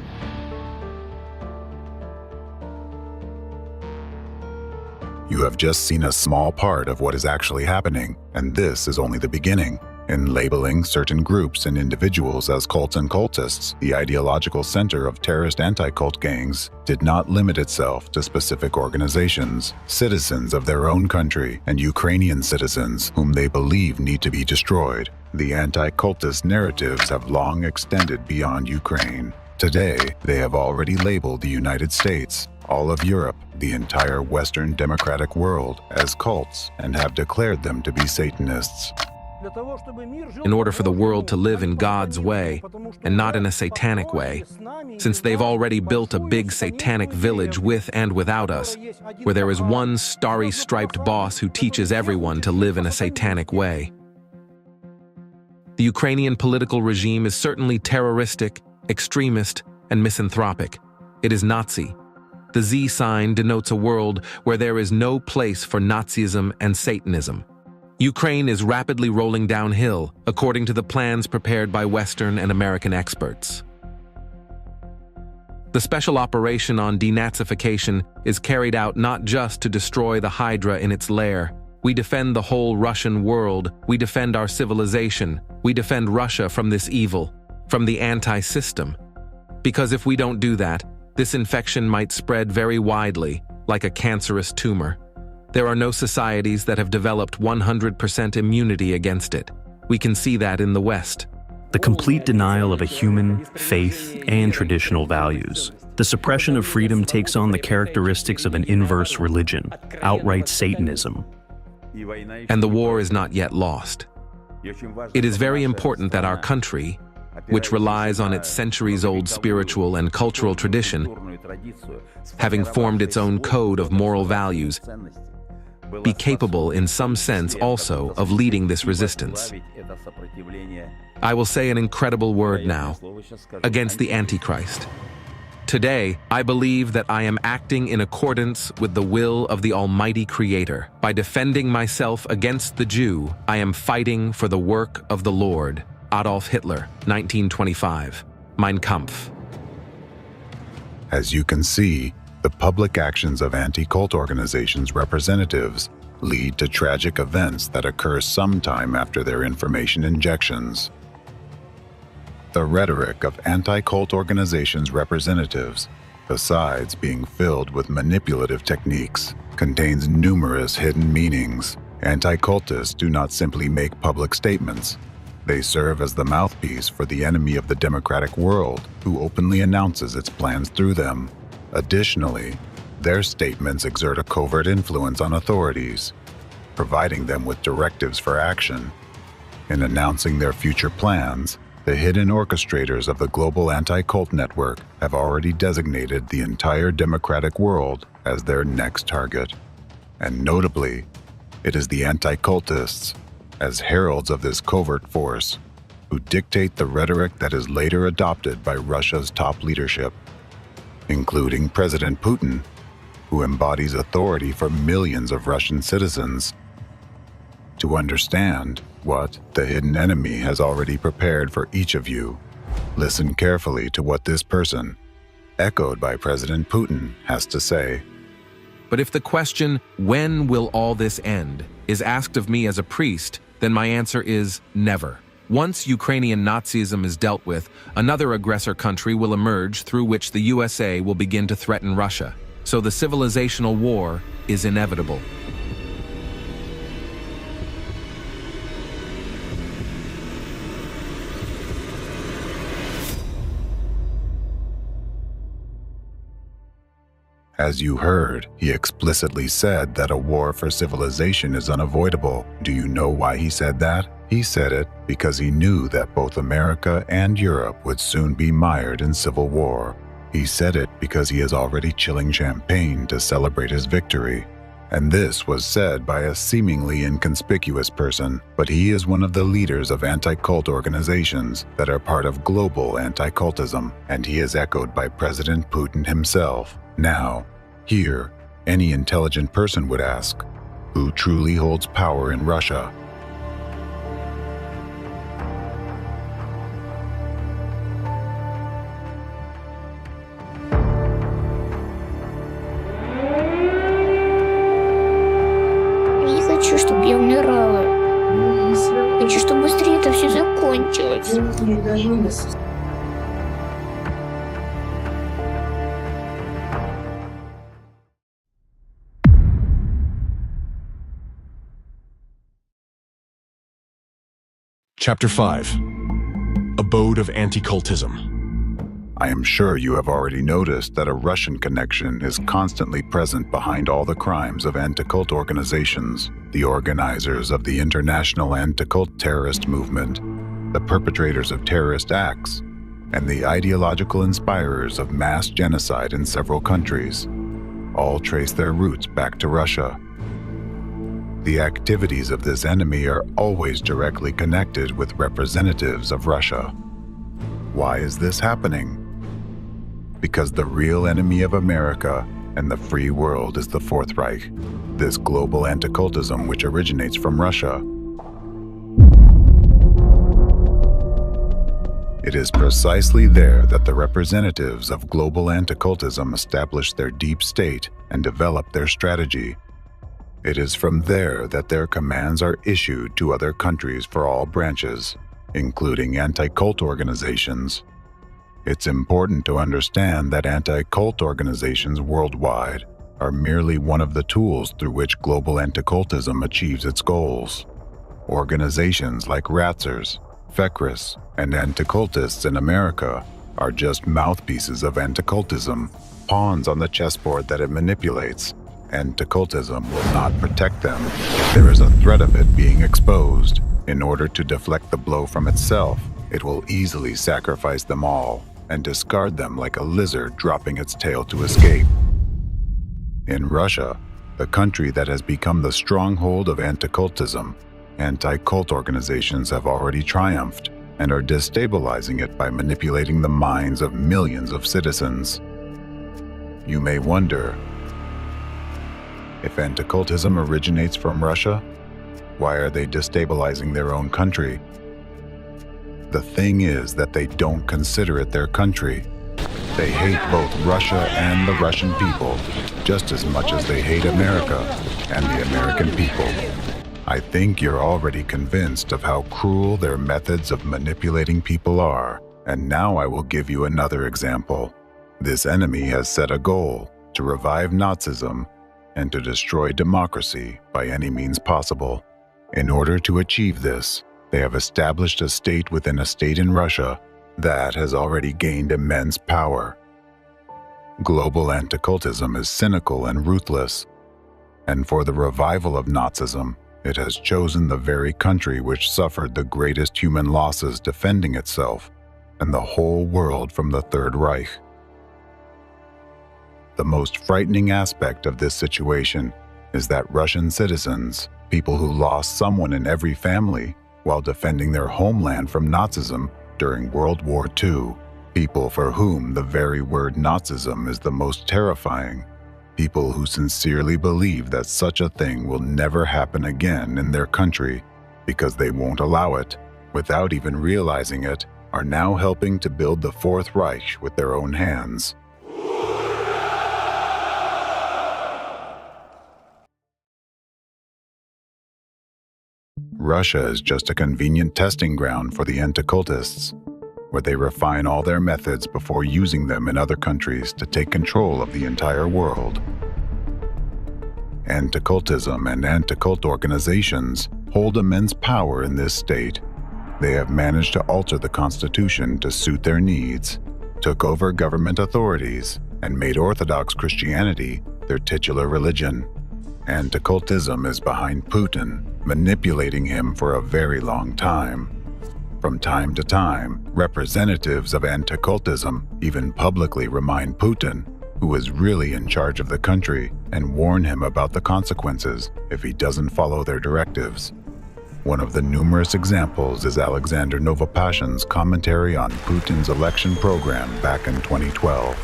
You have just seen a small part of what is actually happening, and this is only the beginning. In labeling certain groups and individuals as cults and cultists, the ideological center of terrorist anti-cult gangs did not limit itself to specific organizations, citizens of their own country, and Ukrainian citizens whom they believe need to be destroyed. The anti-cultist narratives have long extended beyond Ukraine. Today, they have already labeled the United States, all of Europe, the entire Western democratic world as cults and have declared them to be Satanists. In order for the world to live in God's way and not in a satanic way, since they've already built a big satanic village with and without us, where there is one starry striped boss who teaches everyone to live in a satanic way. The Ukrainian political regime is certainly terroristic, extremist, and misanthropic. It is Nazi. The Z sign denotes a world where there is no place for Nazism and Satanism. Ukraine is rapidly rolling downhill, according to the plans prepared by Western and American experts. The special operation on denazification is carried out not just to destroy the Hydra in its lair. We defend the whole Russian world. We defend our civilization. We defend Russia from this evil, from the anti-system. Because if we don't do that, This infection might spread very widely, like a cancerous tumor. There are no societies that have developed 100% immunity against it. We can see that in the West. The complete denial of a human, faith, and traditional values. The suppression of freedom takes on the characteristics of an inverse religion, outright Satanism. And the war is not yet lost. It is very important that our country, which relies on its centuries-old spiritual and cultural tradition, having formed its own code of moral values, be capable in some sense also of leading this resistance. I will say an incredible word now, against the Antichrist. Today, I believe that I am acting in accordance with the will of the Almighty Creator. By defending myself against the Jew, I am fighting for the work of the Lord. Adolf Hitler, 1925. Mein Kampf. As you can see, the public actions of anti-cult organizations' representatives lead to tragic events that occur sometime after their information injections. The rhetoric of anti-cult organizations' representatives, besides being filled with manipulative techniques, contains numerous hidden meanings. Anti-cultists do not simply make public statements. They serve as the mouthpiece for the enemy of the democratic world, who openly announces its plans through them. Additionally, their statements exert a covert influence on authorities, providing them with directives for action. In announcing their future plans, the hidden orchestrators of the global anti-cult network have already designated the entire democratic world as their next target. And notably, it is the anti-cultists, as heralds of this covert force, who dictate the rhetoric that is later adopted by Russia's top leadership, including President Putin, who embodies authority for millions of Russian citizens. To understand what the hidden enemy has already prepared for each of you, listen carefully to what this person, echoed by President Putin, has to say. But if the question, when will all this end, is asked of me as a priest, then my answer is never. Once Ukrainian Nazism is dealt with, another aggressor country will emerge through which the USA will begin to threaten Russia. So the civilizational war is inevitable. As you heard, he explicitly said that a war for civilization is unavoidable. Do you know why he said that? He said it because he knew that both America and Europe would soon be mired in civil war. He said it because he is already chilling champagne to celebrate his victory. And this was said by a seemingly inconspicuous person, but he is one of the leaders of anti-cult organizations that are part of global anti-cultism, and he is echoed by President Putin himself. Now, here, any intelligent person would ask, who truly holds power in Russia? Я не хочу, чтобы я умирала. Хочу, чтобы быстрее это все закончилось. Chapter 5. Abode of Anti-Cultism. I am sure you have already noticed that a Russian connection is constantly present behind all the crimes of anti-cult organizations, the organizers of the international anti-cult terrorist movement, the perpetrators of terrorist acts, and the ideological inspirers of mass genocide in several countries. All trace their roots back to Russia. The activities of this enemy are always directly connected with representatives of Russia. Why is this happening? Because the real enemy of America and the free world is the Fourth Reich, this global anti-cultism which originates from Russia. It is precisely there that the representatives of global anti-cultism establish their deep state and develop their strategy. It is from there that their commands are issued to other countries for all branches, including anti-cult organizations. It's important to understand that anti-cult organizations worldwide are merely one of the tools through which global anti-cultism achieves its goals. Organizations like Ratzers, Fekris, and anti-cultists in America are just mouthpieces of anti-cultism, pawns on the chessboard that it manipulates. Anti-cultism will not protect them if there is a threat of it being exposed. In order to deflect the blow from itself, it will easily sacrifice them all and discard them like a lizard dropping its tail to escape. In Russia, the country that has become the stronghold of anti-cultism, anti-cult organizations have already triumphed and are destabilizing it by manipulating the minds of millions of citizens. You may wonder, if anti-cultism originates from Russia, why are they destabilizing their own country? The thing is that they don't consider it their country. They hate both Russia and the Russian people just as much as they hate America and the American people. I think you're already convinced of how cruel their methods of manipulating people are, and now I will give you another example. This enemy has set a goal to revive Nazism and to destroy democracy by any means possible. In order to achieve this, they have established a state within a state in Russia that has already gained immense power. Global anti-cultism is cynical and ruthless, and for the revival of Nazism, it has chosen the very country which suffered the greatest human losses defending itself and the whole world from the Third Reich. The most frightening aspect of this situation is that Russian citizens, people who lost someone in every family while defending their homeland from Nazism during World War II, people for whom the very word Nazism is the most terrifying, people who sincerely believe that such a thing will never happen again in their country because they won't allow it, without even realizing it, are now helping to build the Fourth Reich with their own hands. Russia is just a convenient testing ground for the anti-cultists, where they refine all their methods before using them in other countries to take control of the entire world. Anti-cultism and anti-cult organizations hold immense power in this state. They have managed to alter the Constitution to suit their needs, took over government authorities, and made Orthodox Christianity their titular religion. Anti-cultism is behind Putin, manipulating him for a very long time. From time to time, representatives of anti-cultism even publicly remind Putin, who is really in charge of the country, and warn him about the consequences if he doesn't follow their directives. One of the numerous examples is Alexander Novopashin's commentary on Putin's election program back in 2012.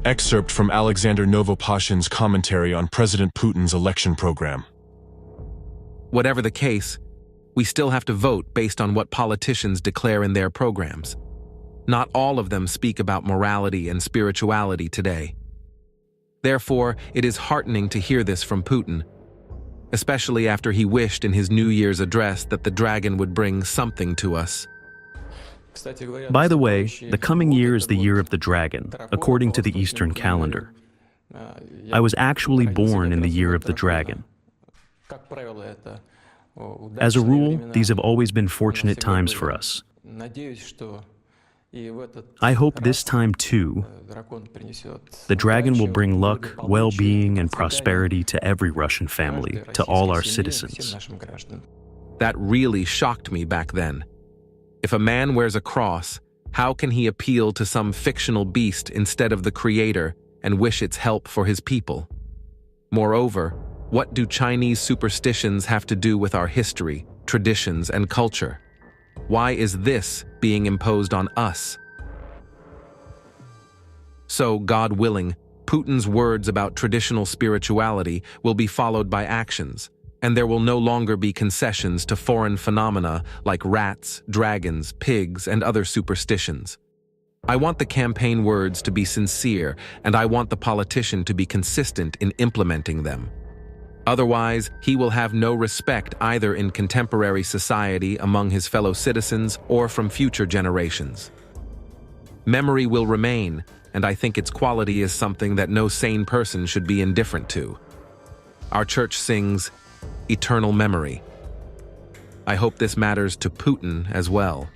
Excerpt from Alexander Novopashin's commentary on President Putin's election program. Whatever the case, we still have to vote based on what politicians declare in their programs. Not all of them speak about morality and spirituality today. Therefore, it is heartening to hear this from Putin, especially after he wished in his New Year's address that the dragon would bring something to us. By the way, the coming year is the year of the dragon, according to the Eastern calendar. I was actually born in the year of the dragon. As a rule, these have always been fortunate times for us. I hope this time too, the dragon will bring luck, well-being, and prosperity to every Russian family, to all our citizens. That really shocked me back then. If a man wears a cross, how can he appeal to some fictional beast instead of the Creator and wish its help for his people? Moreover, what do Chinese superstitions have to do with our history, traditions, and culture? Why is this being imposed on us? So, God willing, Putin's words about traditional spirituality will be followed by actions, and there will no longer be concessions to foreign phenomena like rats, dragons, pigs, and other superstitions. I want the campaign words to be sincere, and I want the politician to be consistent in implementing them. Otherwise, he will have no respect either in contemporary society among his fellow citizens or from future generations. Memory will remain, and I think its quality is something that no sane person should be indifferent to. Our church sings eternal memory. I hope this matters to Putin as well.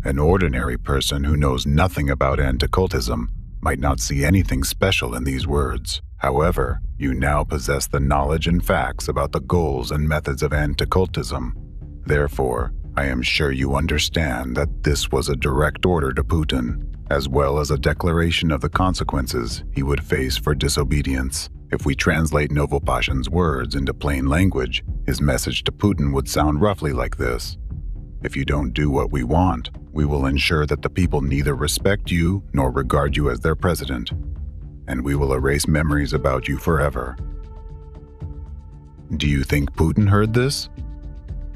An ordinary person who knows nothing about anti-cultism might not see anything special in these words. However, you now possess the knowledge and facts about the goals and methods of anti-cultism. Therefore, I am sure you understand that this was a direct order to Putin, as well as a declaration of the consequences he would face for disobedience. If we translate Novopashin's words into plain language, his message to Putin would sound roughly like this. If you don't do what we want, we will ensure that the people neither respect you nor regard you as their president, and we will erase memories about you forever. Do you think Putin heard this?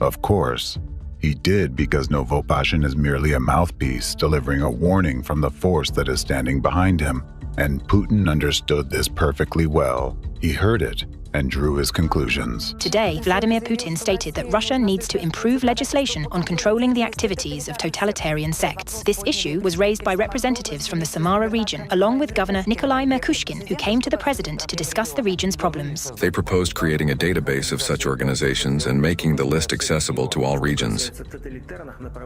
Of course. He did, because Novopashin is merely a mouthpiece delivering a warning from the force that is standing behind him, and Putin understood this perfectly well. He heard it and drew his conclusions. Today, Vladimir Putin stated that Russia needs to improve legislation on controlling the activities of totalitarian sects. This issue was raised by representatives from the Samara region, along with Governor Nikolai Merkushkin, who came to the president to discuss the region's problems. They proposed creating a database of such organizations and making the list accessible to all regions.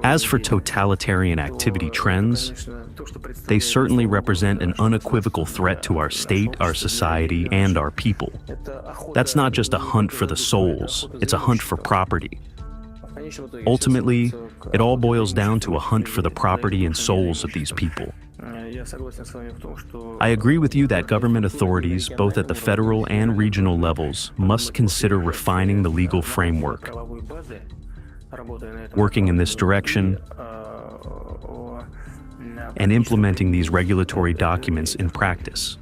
As for totalitarian activity trends, they certainly represent an unequivocal threat to our state, our society, and our people. That's not just a hunt for the souls, it's a hunt for property. Ultimately, it all boils down to a hunt for the property and souls of these people. I agree with you that government authorities, both at the federal and regional levels, must consider refining the legal framework. Working in this direction and implementing these regulatory documents in practice.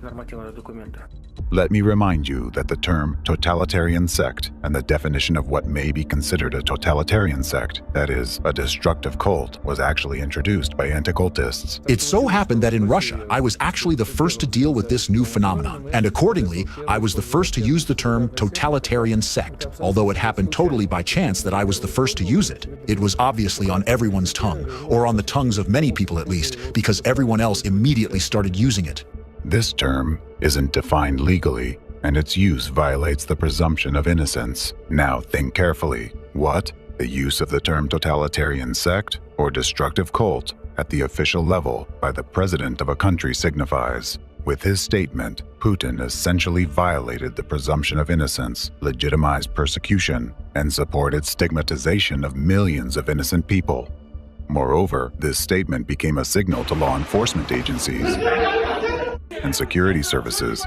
Let me remind you that the term totalitarian sect and the definition of what may be considered a totalitarian sect, that is, a destructive cult, was actually introduced by anti-cultists. It so happened that in Russia, I was actually the first to deal with this new phenomenon, and accordingly, I was the first to use the term totalitarian sect. Although it happened totally by chance that I was the first to use it, it was obviously on everyone's tongue, or on the tongues of many people at least, because everyone else immediately started using it. This term isn't defined legally, and its use violates the presumption of innocence. Now think carefully. What? The use of the term totalitarian sect or destructive cult at the official level by the president of a country signifies. With his statement, Putin essentially violated the presumption of innocence, legitimized persecution, and supported stigmatization of millions of innocent people. Moreover, this statement became a signal to law enforcement agencies and security services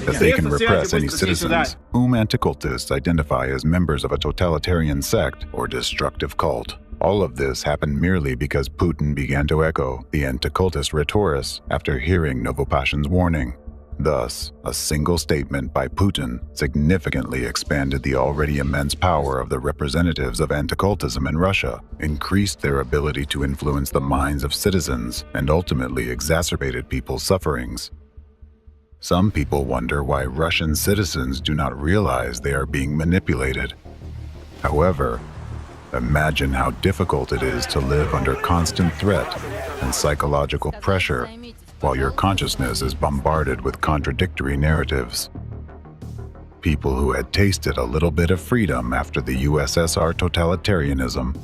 that they can repress any citizens whom anti-cultists identify as members of a totalitarian sect or destructive cult. All of this happened merely because Putin began to echo the anti-cultist rhetoric after hearing Novopashin's warning. Thus, a single statement by Putin significantly expanded the already immense power of the representatives of anti-cultism in Russia, increased their ability to influence the minds of citizens, and ultimately exacerbated people's sufferings. Some people wonder why Russian citizens do not realize they are being manipulated. However, imagine how difficult it is to live under constant threat and psychological pressure while your consciousness is bombarded with contradictory narratives. People who had tasted a little bit of freedom after the USSR totalitarianism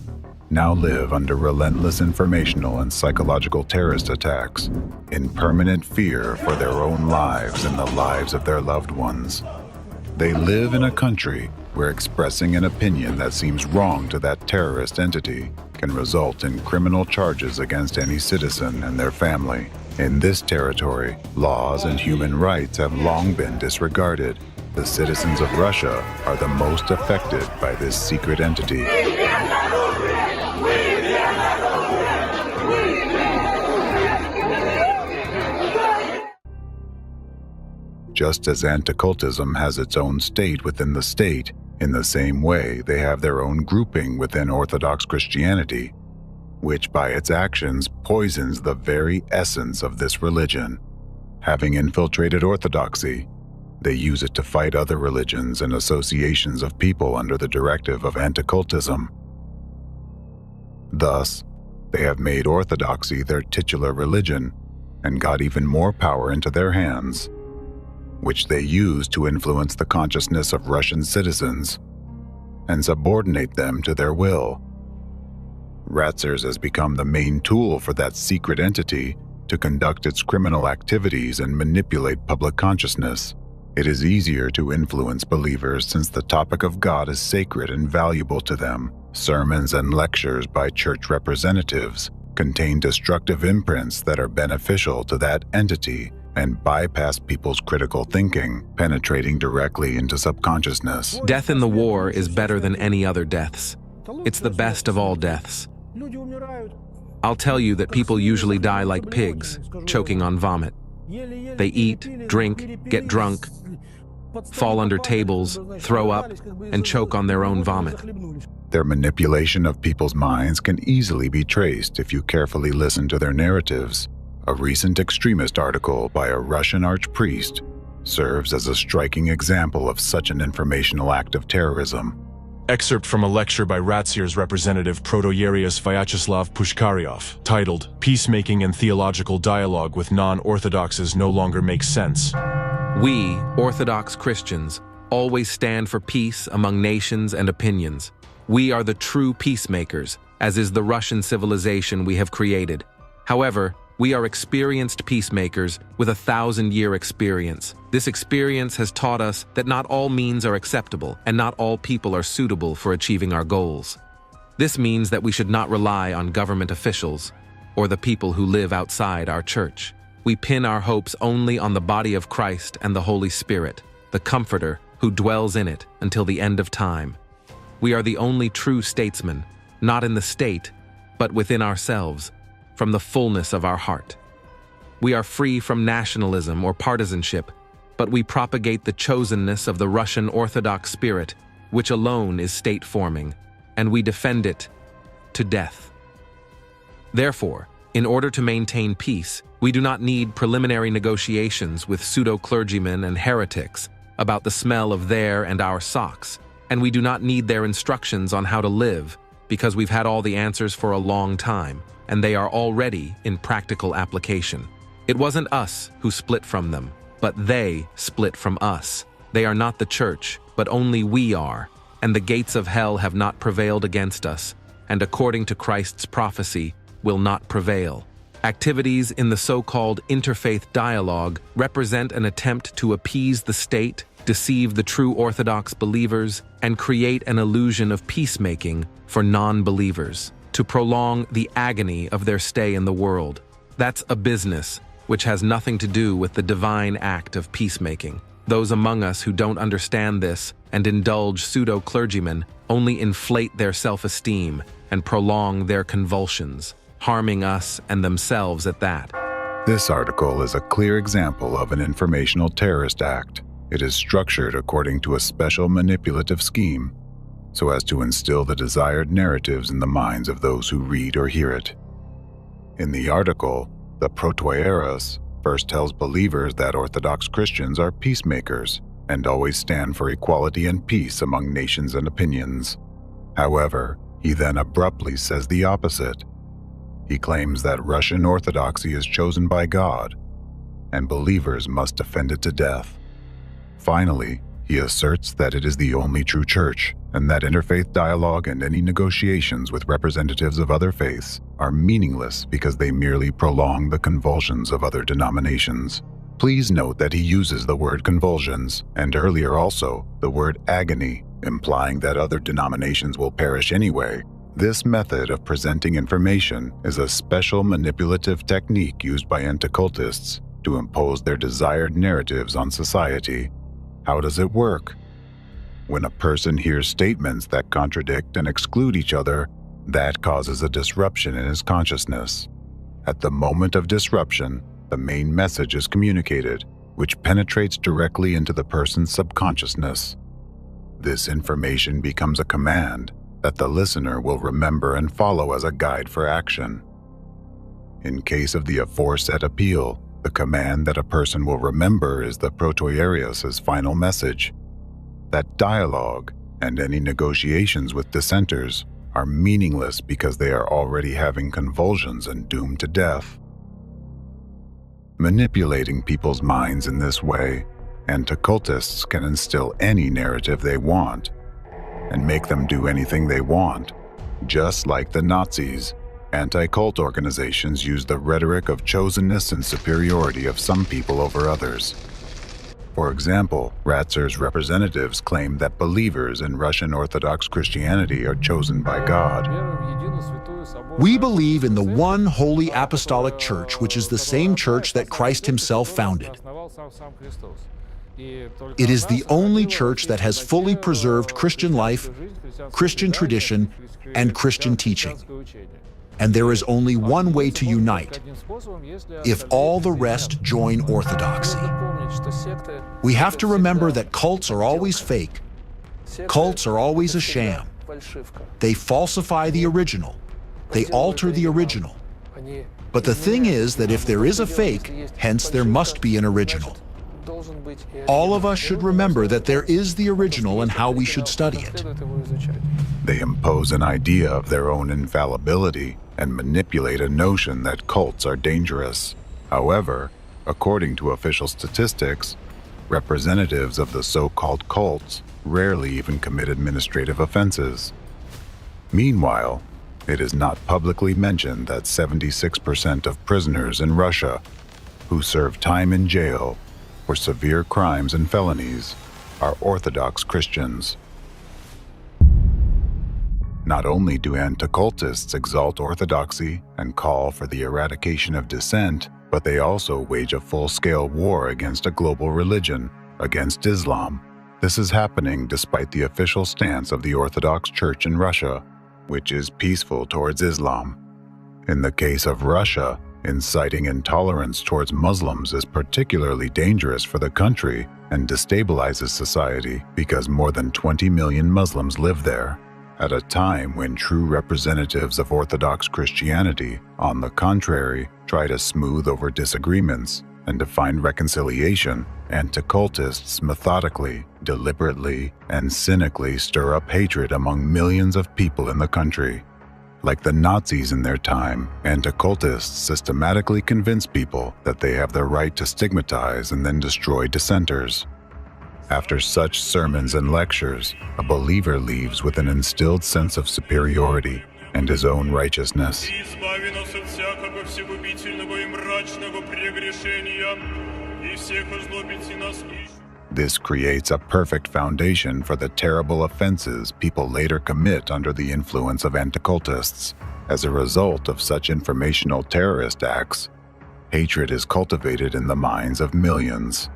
now live under relentless informational and psychological terrorist attacks, in permanent fear for their own lives and the lives of their loved ones. They live in a country where expressing an opinion that seems wrong to that terrorist entity can result in criminal charges against any citizen and their family. In this territory, laws and human rights have long been disregarded. The citizens of Russia are the most affected by this secret entity. Just as anti-cultism has its own state within the state, in the same way they have their own grouping within Orthodox Christianity, which by its actions poisons the very essence of this religion. Having infiltrated Orthodoxy, they use it to fight other religions and associations of people under the directive of anti-cultism. Thus, They have made orthodoxy their titular religion and got even more power into their hands, which they use to influence the consciousness of Russian citizens and subordinate them to their will. Ratsers has become the main tool for that secret entity to conduct its criminal activities and manipulate public consciousness. It is easier to influence believers since the topic of God is sacred and valuable to them. Sermons and lectures by church representatives contain destructive imprints that are beneficial to that entity and bypass people's critical thinking, penetrating directly into subconsciousness. Death in the war is better than any other deaths. It's the best of all deaths. I'll tell you that people usually die like pigs, choking on vomit. They eat, drink, get drunk, fall under tables, throw up, and choke on their own vomit. Their manipulation of people's minds can easily be traced if you carefully listen to their narratives. A recent extremist article by a Russian archpriest serves as a striking example of such an informational act of terrorism. Excerpt from a lecture by Ratsier's representative Protoyerius Vyacheslav Pushkaryov, titled Peacemaking and Theological Dialogue with Non-Orthodoxes No Longer Makes Sense. We, Orthodox Christians, always stand for peace among nations and opinions. We are the true peacemakers, as is the Russian civilization we have created. However, we are experienced peacemakers with a 1,000-year experience. This experience has taught us that not all means are acceptable and not all people are suitable for achieving our goals. This means that we should not rely on government officials or the people who live outside our church. We pin our hopes only on the body of Christ and the Holy Spirit, the Comforter who dwells in it until the end of time. We are the only true statesmen, not in the state, but within ourselves, from the fullness of our heart. We are free from nationalism or partisanship, but we propagate the chosenness of the Russian Orthodox spirit, which alone is state-forming, and we defend it to death. Therefore, in order to maintain peace, we do not need preliminary negotiations with pseudo-clergymen and heretics about the smell of their and our socks, and we do not need their instructions on how to live, because we've had all the answers for a long time, and they are already in practical application. It wasn't us who split from them, but they split from us. They are not the church, but only we are, and the gates of hell have not prevailed against us, and according to Christ's prophecy, will not prevail. Activities in the so-called interfaith dialogue represent an attempt to appease the state, deceive the true Orthodox believers, and create an illusion of peacemaking for non-believers, to prolong the agony of their stay in the world. That's a business which has nothing to do with the divine act of peacemaking. Those among us who don't understand this and indulge pseudo-clergymen only inflate their self-esteem and prolong their convulsions, harming us and themselves at that. This article is a clear example of an informational terrorist act. It is structured according to a special manipulative scheme, so as to instill the desired narratives in the minds of those who read or hear it. In the article, the Protoyerius first tells believers that Orthodox Christians are peacemakers and always stand for equality and peace among nations and opinions. However, he then abruptly says the opposite. He claims that Russian Orthodoxy is chosen by God, and believers must defend it to death. Finally, he asserts that it is the only true church, and that interfaith dialogue and any negotiations with representatives of other faiths are meaningless because they merely prolong the convulsions of other denominations. Please note that he uses the word convulsions, and earlier also the word agony, implying that other denominations will perish anyway. This method of presenting information is a special manipulative technique used by anti-cultists to impose their desired narratives on society. How does it work? When a person hears statements that contradict and exclude each other, that causes a disruption in his consciousness. At the moment of disruption, the main message is communicated, which penetrates directly into the person's subconsciousness. This information becomes a command that the listener will remember and follow as a guide for action. In case of the aforesaid appeal, the command that a person will remember is the Protoyerius's final message. That dialogue and any negotiations with dissenters are meaningless because they are already having convulsions and doomed to death. Manipulating people's minds in this way, anti-cultists can instill any narrative they want and make them do anything they want. Just like the Nazis, anti-cult organizations use the rhetoric of chosenness and superiority of some people over others. For example, Ratzer's representatives claim that believers in Russian Orthodox Christianity are chosen by God. We believe in the one holy apostolic church, which is the same church that Christ himself founded. It is the only church that has fully preserved Christian life, Christian tradition, and Christian teaching. And there is only one way to unite: if all the rest join orthodoxy. We have to remember that cults are always fake. Cults are always a sham. They falsify the original. They alter the original. But the thing is that if there is a fake, hence there must be an original. All of us should remember that there is the original and how we should study it. They impose an idea of their own infallibility and manipulate a notion that cults are dangerous. However, according to official statistics, representatives of the so-called cults rarely even commit administrative offenses. Meanwhile, it is not publicly mentioned that 76% of prisoners in Russia who serve time in jail for severe crimes and felonies are Orthodox Christians. Not only do anti-cultists exalt orthodoxy and call for the eradication of dissent, but they also wage a full-scale war against a global religion, against Islam. This is happening despite the official stance of the Orthodox Church in Russia, which is peaceful towards Islam. In the case of Russia, inciting intolerance towards Muslims is particularly dangerous for the country and destabilizes society because more than 20 million Muslims live there. At a time when true representatives of Orthodox Christianity, on the contrary, try to smooth over disagreements and to find reconciliation, anti-cultists methodically, deliberately, and cynically stir up hatred among millions of people in the country. Like the Nazis in their time, anti-cultists systematically convince people that they have the right to stigmatize and then destroy dissenters. After such sermons and lectures, a believer leaves with an instilled sense of superiority and his own righteousness. This creates a perfect foundation for the terrible offenses people later commit under the influence of anti-cultists. As a result of such informational terrorist acts, hatred is cultivated in the minds of millions.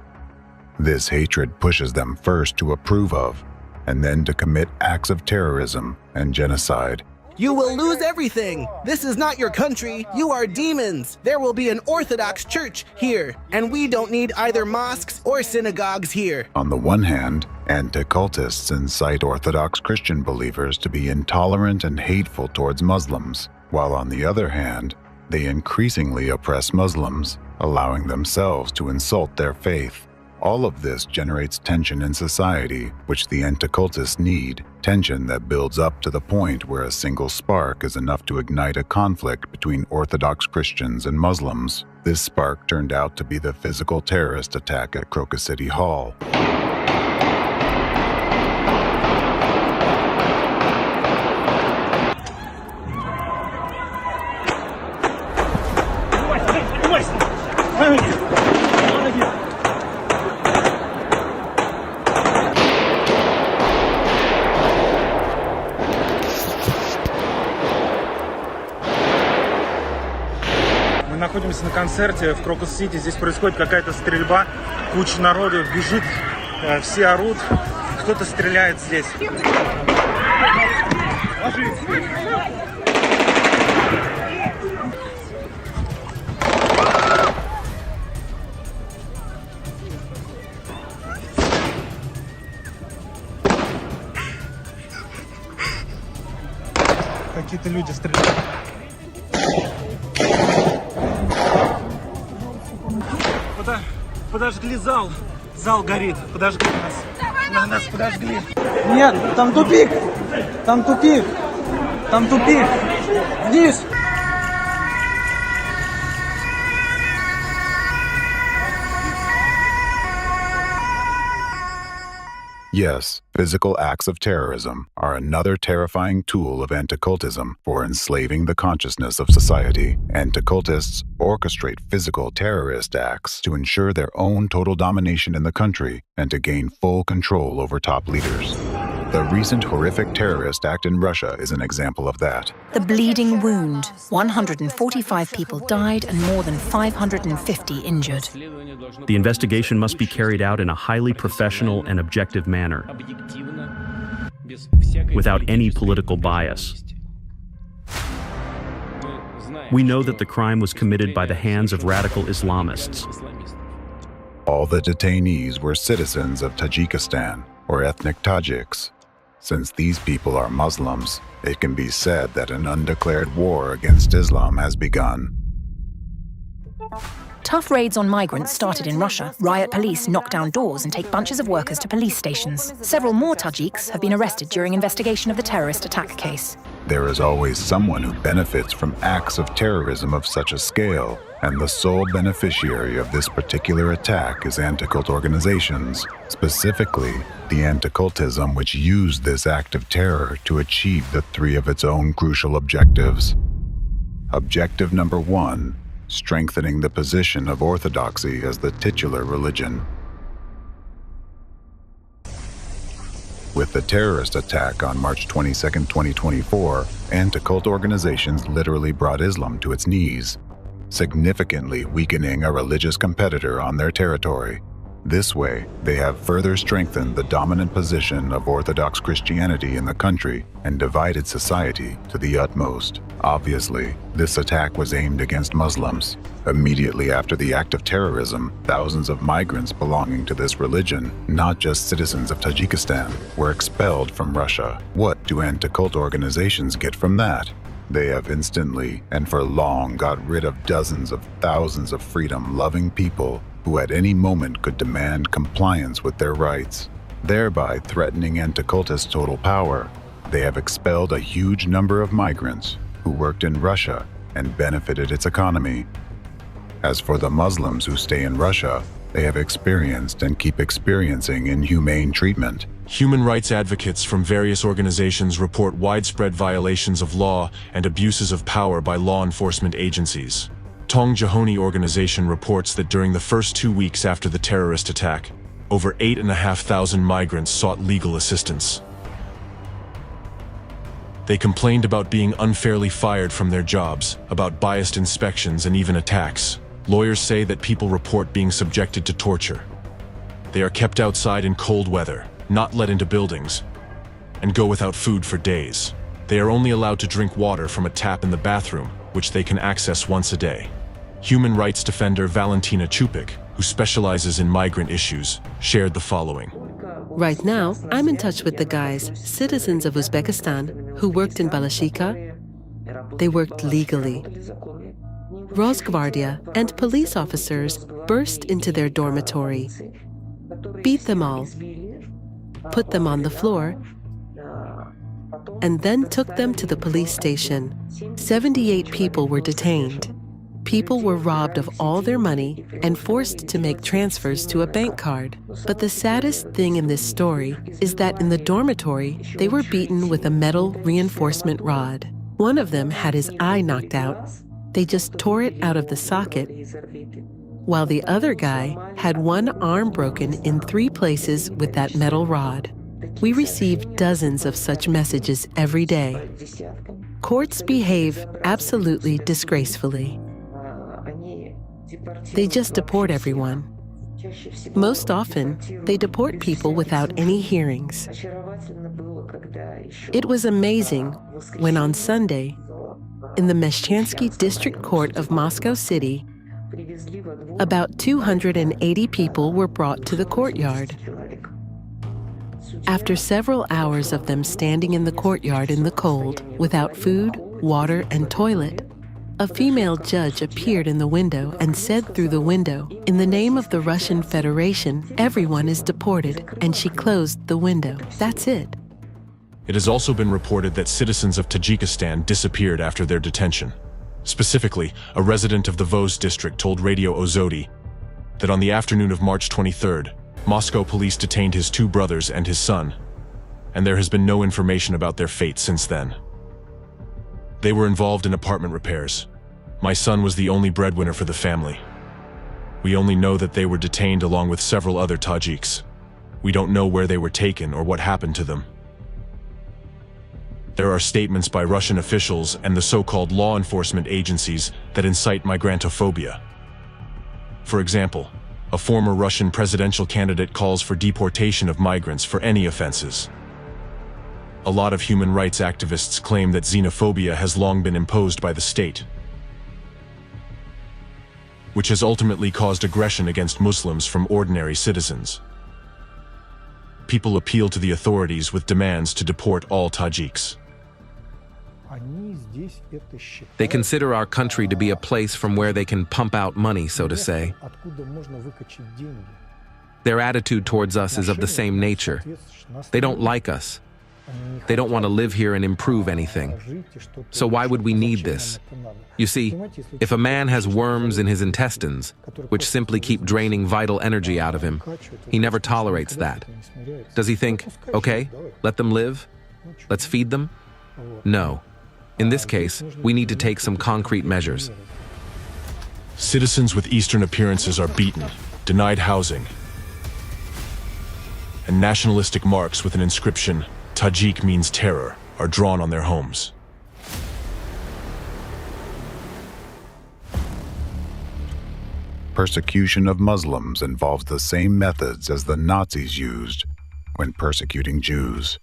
This hatred pushes them first to approve of, and then to commit acts of terrorism and genocide. You will lose everything. This is not your country. You are demons. There will be an Orthodox church here, and we don't need either mosques or synagogues here. On the one hand, anti-cultists incite Orthodox Christian believers to be intolerant and hateful towards Muslims, while on the other hand, they increasingly oppress Muslims, allowing themselves to insult their faith. All of this generates tension in society, which the anti-cultists need, tension that builds up to the point where a single spark is enough to ignite a conflict between Orthodox Christians and Muslims. This spark turned out to be the physical terrorist attack at Crocus City Hall. Мы находимся на концерте в Крокус-Сити. Здесь происходит какая-то стрельба, куча народу бежит, все орут, кто-то стреляет здесь. Какие-то люди стреляют. Подожгли зал. Зал горит. Подожгли нас. Нас подожгли. Нет, там тупик. Там тупик. Там тупик! Вниз! Yes, physical acts of terrorism are another terrifying tool of anti-cultism for enslaving the consciousness of society. Anti-cultists orchestrate physical terrorist acts to ensure their own total domination in the country and to gain full control over top leaders. The recent horrific terrorist act in Russia is an example of that. The bleeding wound. 145 people died and more than 550 injured. The investigation must be carried out in a highly professional and objective manner, without any political bias. We know that the crime was committed by the hands of radical Islamists. All the detainees were citizens of Tajikistan, or ethnic Tajiks. Since these people are Muslims, it can be said that an undeclared war against Islam has begun. Tough raids on migrants started in Russia. Riot police knock down doors and take bunches of workers to police stations. Several more Tajiks have been arrested during investigation of the terrorist attack case. There is always someone who benefits from acts of terrorism of such a scale, and the sole beneficiary of this particular attack is anti-cult organizations, specifically the anti-cultism which used this act of terror to achieve the three of its own crucial objectives. Objective number 1, strengthening the position of orthodoxy as the titular religion. With the terrorist attack on March 22, 2024, anti-cult organizations literally brought Islam to its knees, significantly weakening a religious competitor on their territory. This way, they have further strengthened the dominant position of Orthodox Christianity in the country and divided society to the utmost. Obviously, this attack was aimed against Muslims. Immediately after the act of terrorism, thousands of migrants belonging to this religion, not just citizens of Tajikistan, were expelled from Russia. What do anti-cult organizations get from that? They have instantly and for long got rid of dozens of thousands of freedom-loving people who at any moment could demand compliance with their rights, thereby threatening anti-cultist total power. They have expelled a huge number of migrants who worked in Russia and benefited its economy. As for the Muslims who stay in Russia, they have experienced and keep experiencing inhumane treatment. Human rights advocates from various organizations report widespread violations of law and abuses of power by law enforcement agencies. Tong Jahoni organization reports that during the first 2 weeks after the terrorist attack, over 8,500 migrants sought legal assistance. They complained about being unfairly fired from their jobs, about biased inspections and even attacks. Lawyers say that people report being subjected to torture. They are kept outside in cold weather, not let into buildings, and go without food for days. They are only allowed to drink water from a tap in the bathroom, which they can access once a day. Human rights defender Valentina Chupik, who specializes in migrant issues, shared the following. Right now, I'm in touch with the guys, citizens of Uzbekistan, who worked in Balashika. They worked legally. Rosgvardia and police officers burst into their dormitory, beat them all, put them on the floor, and then took them to the police station. 78 people were detained. People were robbed of all their money and forced to make transfers to a bank card. But the saddest thing in this story is that in the dormitory, they were beaten with a metal reinforcement rod. One of them had his eye knocked out. They just tore it out of the socket, while the other guy had one arm broken in 3 places with that metal rod. We receive dozens of such messages every day. Courts behave absolutely disgracefully. They just deport everyone. Most often, they deport people without any hearings. It was amazing when on Sunday, in the Meshchansky District Court of Moscow City, about 280 people were brought to the courtyard. After several hours of them standing in the courtyard in the cold, without food, water, and toilet, a female judge appeared in the window and said through the window, "In the name of the Russian Federation, everyone is deported," and she closed the window. That's it. It has also been reported that citizens of Tajikistan disappeared after their detention. Specifically, a resident of the Voz district told Radio Ozodi that on the afternoon of March 23rd, Moscow police detained his 2 brothers and his son, and there has been no information about their fate since then. They were involved in apartment repairs. My son was the only breadwinner for the family. We only know that they were detained along with several other Tajiks. We don't know where they were taken or what happened to them. There are statements by Russian officials and the so-called law enforcement agencies that incite migrantophobia. For example, a former Russian presidential candidate calls for deportation of migrants for any offenses. A lot of human rights activists claim that xenophobia has long been imposed by the state, which has ultimately caused aggression against Muslims from ordinary citizens. People appeal to the authorities with demands to deport all Tajiks. They consider our country to be a place from where they can pump out money, so to say. Their attitude towards us is of the same nature. They don't like us. They don't want to live here and improve anything. So why would we need this? You see, if a man has worms in his intestines, which simply keep draining vital energy out of him, he never tolerates that. Does he think, okay, let them live? Let's feed them? No. In this case, we need to take some concrete measures. Citizens with Eastern appearances are beaten, denied housing, and nationalistic marks with an inscription, Tajik means terror, are drawn on their homes. Persecution of Muslims involves the same methods as the Nazis used when persecuting Jews.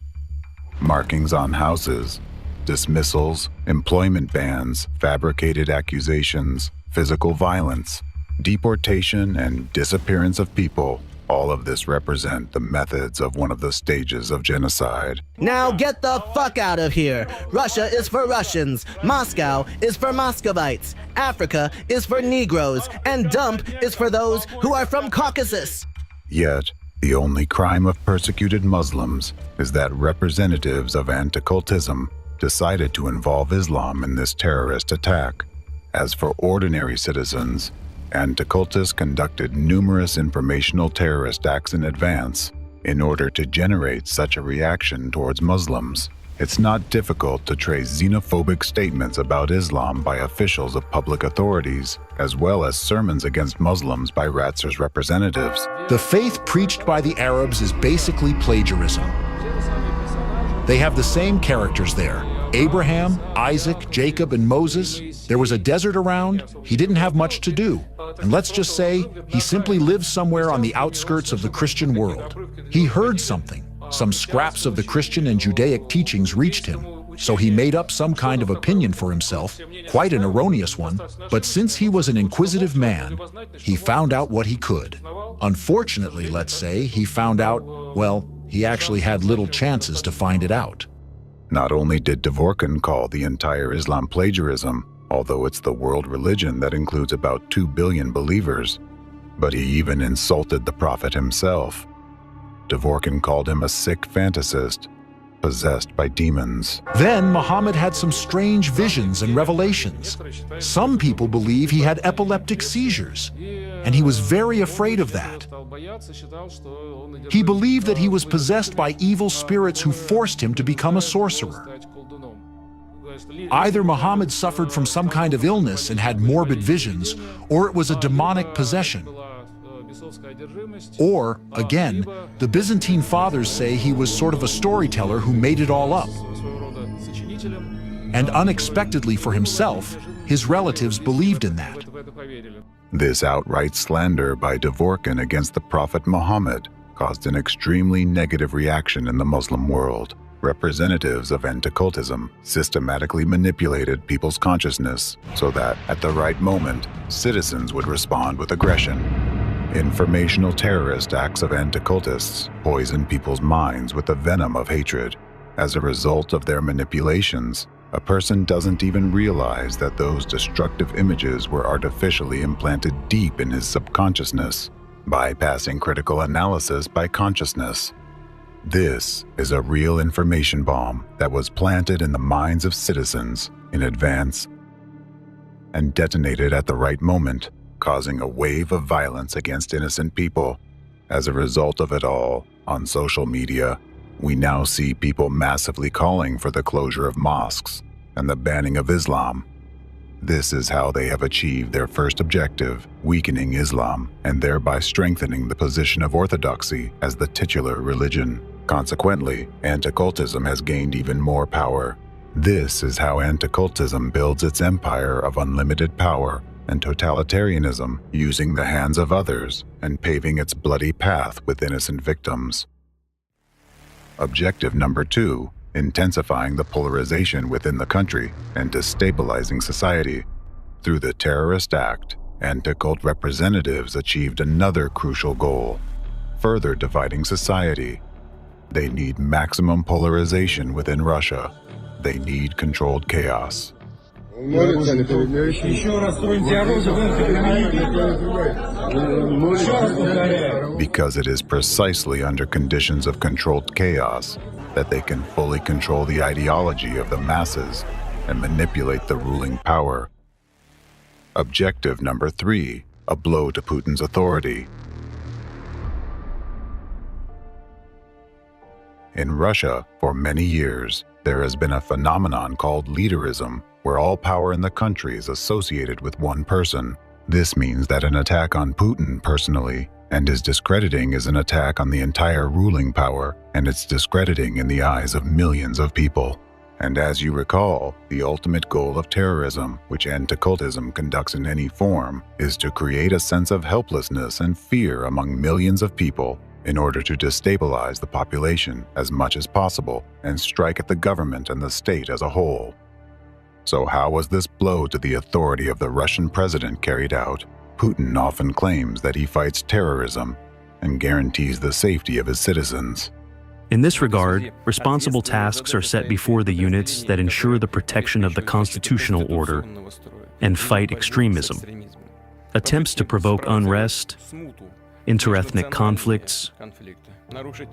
Markings on houses, dismissals, employment bans, fabricated accusations, physical violence, deportation, and disappearance of people. All of this represent the methods of one of the stages of genocide. Now get the fuck out of here! Russia is for Russians, Moscow is for Muscovites, Africa is for Negroes, and dump is for those who are from Caucasus. Yet, the only crime of persecuted Muslims is that representatives of anti-cultism decided to involve Islam in this terrorist attack. As for ordinary citizens, anti-cultists conducted numerous informational terrorist acts in advance in order to generate such a reaction towards Muslims. It's not difficult to trace xenophobic statements about Islam by officials of public authorities, as well as sermons against Muslims by Ratzer's representatives. The faith preached by the Arabs is basically plagiarism. They have the same characters there. Abraham, Isaac, Jacob, and Moses. There was a desert around. He didn't have much to do. And let's just say he simply lived somewhere on the outskirts of the Christian world. He heard something. Some scraps of the Christian and Judaic teachings reached him. So he made up some kind of opinion for himself, quite an erroneous one. But since he was an inquisitive man, he found out what he could. Unfortunately, let's say, he found out, well, he actually had little chances to find it out. Not only did Dvorkin call the entire Islam plagiarism, although it's the world religion that includes about 2 billion believers, but he even insulted the Prophet himself. Dvorkin called him a sick fantasist, possessed by demons. Then Muhammad had some strange visions and revelations. Some people believe he had epileptic seizures, and he was very afraid of that. He believed that he was possessed by evil spirits who forced him to become a sorcerer. Either Muhammad suffered from some kind of illness and had morbid visions, or it was a demonic possession. Or, again, the Byzantine fathers say he was sort of a storyteller who made it all up. And unexpectedly for himself, his relatives believed in that. This outright slander by Dvorkin against the Prophet Muhammad caused an extremely negative reaction in the Muslim world. Representatives of anti-cultism systematically manipulated people's consciousness so that, at the right moment, citizens would respond with aggression. Informational terrorist acts of anti-cultists poison people's minds with the venom of hatred. As a result of their manipulations, a person doesn't even realize that those destructive images were artificially implanted deep in his subconsciousness, bypassing critical analysis by consciousness. This is a real information bomb that was planted in the minds of citizens in advance and detonated at the right moment, causing a wave of violence against innocent people. As a result of it all, on social media, we now see people massively calling for the closure of mosques and the banning of Islam. This is how they have achieved their first objective, weakening Islam and thereby strengthening the position of orthodoxy as the titular religion. Consequently, anti-cultism has gained even more power. This is how anti-cultism builds its empire of unlimited power and totalitarianism, using the hands of others and paving its bloody path with innocent victims. Objective number 2, intensifying the polarization within the country and destabilizing society. Through the terrorist act, anti-cult representatives achieved another crucial goal, further dividing society. They need maximum polarization within Russia. They need controlled chaos. Because it is precisely under conditions of controlled chaos that they can fully control the ideology of the masses and manipulate the ruling power. Objective number 3, a blow to Putin's authority. In Russia, for many years, there has been a phenomenon called leaderism, where all power in the country is associated with one person. This means that an attack on Putin personally and his discrediting is an attack on the entire ruling power, and it's discrediting in the eyes of millions of people. And as you recall, the ultimate goal of terrorism, which anti-cultism conducts in any form, is to create a sense of helplessness and fear among millions of people in order to destabilize the population as much as possible and strike at the government and the state as a whole. So how was this blow to the authority of the Russian president carried out? Putin often claims that he fights terrorism and guarantees the safety of his citizens. In this regard, responsible tasks are set before the units that ensure the protection of the constitutional order and fight extremism. Attempts to provoke unrest, interethnic conflicts,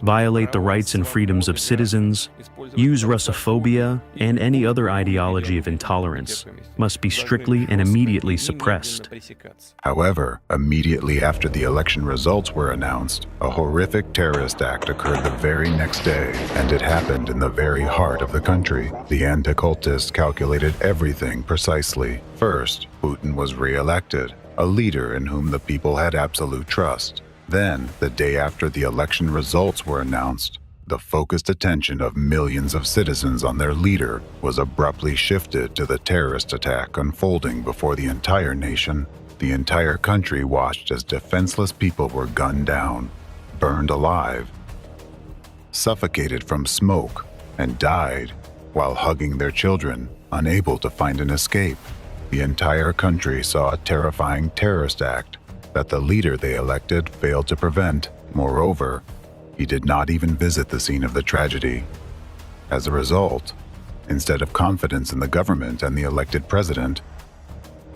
violate the rights and freedoms of citizens, use Russophobia, and any other ideology of intolerance must be strictly and immediately suppressed. However, immediately after the election results were announced, a horrific terrorist act occurred the very next day, and it happened in the very heart of the country. The anti-cultists calculated everything precisely. First, Putin was re-elected, a leader in whom the people had absolute trust. Then, the day after the election results were announced, the focused attention of millions of citizens on their leader was abruptly shifted to the terrorist attack unfolding before the entire nation. The entire country watched as defenseless people were gunned down, burned alive, suffocated from smoke, and died while hugging their children, unable to find an escape. The entire country saw a terrifying terrorist act that the leader they elected failed to prevent. Moreover, he did not even visit the scene of the tragedy. As a result, instead of confidence in the government and the elected president,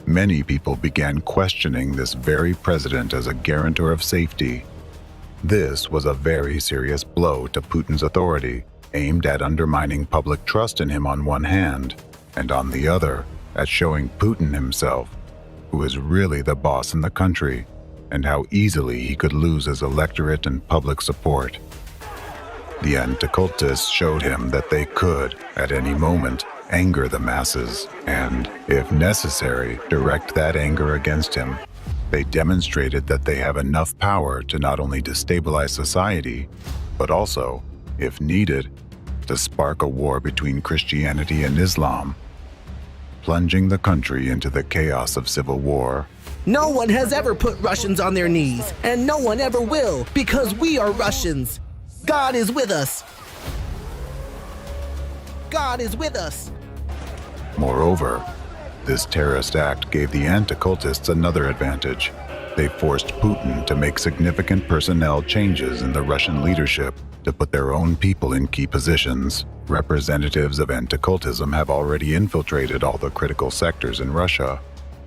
many people began questioning this very president as a guarantor of safety. This was a very serious blow to Putin's authority, aimed at undermining public trust in him on one hand, and on the other, at showing Putin himself, who is really the boss in the country, and how easily he could lose his electorate and public support. The anti-cultists showed him that they could, at any moment, anger the masses and, if necessary, direct that anger against him. They demonstrated that they have enough power to not only destabilize society, but also, if needed, to spark a war between Christianity and Islam, plunging the country into the chaos of civil war. No one has ever put Russians on their knees, and no one ever will, because we are Russians. God is with us. God is with us. Moreover, this terrorist act gave the anti-cultists another advantage. They forced Putin to make significant personnel changes in the Russian leadership to put their own people in key positions. Representatives of anti-cultism have already infiltrated all the critical sectors in Russia.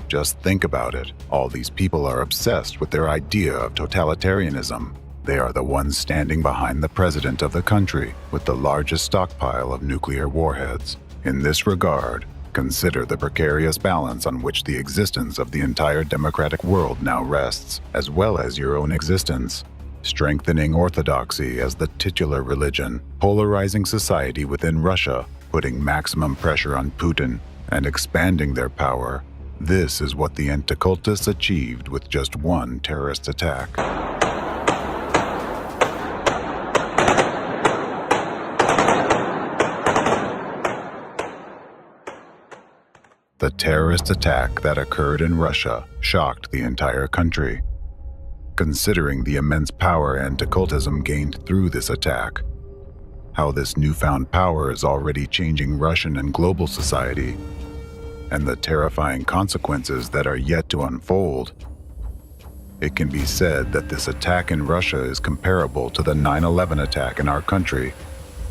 Just think about it. All these people are obsessed with their idea of totalitarianism. They are the ones standing behind the president of the country with the largest stockpile of nuclear warheads. In this regard, consider the precarious balance on which the existence of the entire democratic world now rests, as well as your own existence. Strengthening orthodoxy as the titular religion, polarizing society within Russia, putting maximum pressure on Putin, and expanding their power. This is what the anti-cultists achieved with just one terrorist attack. The terrorist attack that occurred in Russia shocked the entire country. Considering the immense power anti-cultism gained through this attack, how this newfound power is already changing Russian and global society, and the terrifying consequences that are yet to unfold, it can be said that this attack in Russia is comparable to the 9/11 attack in our country,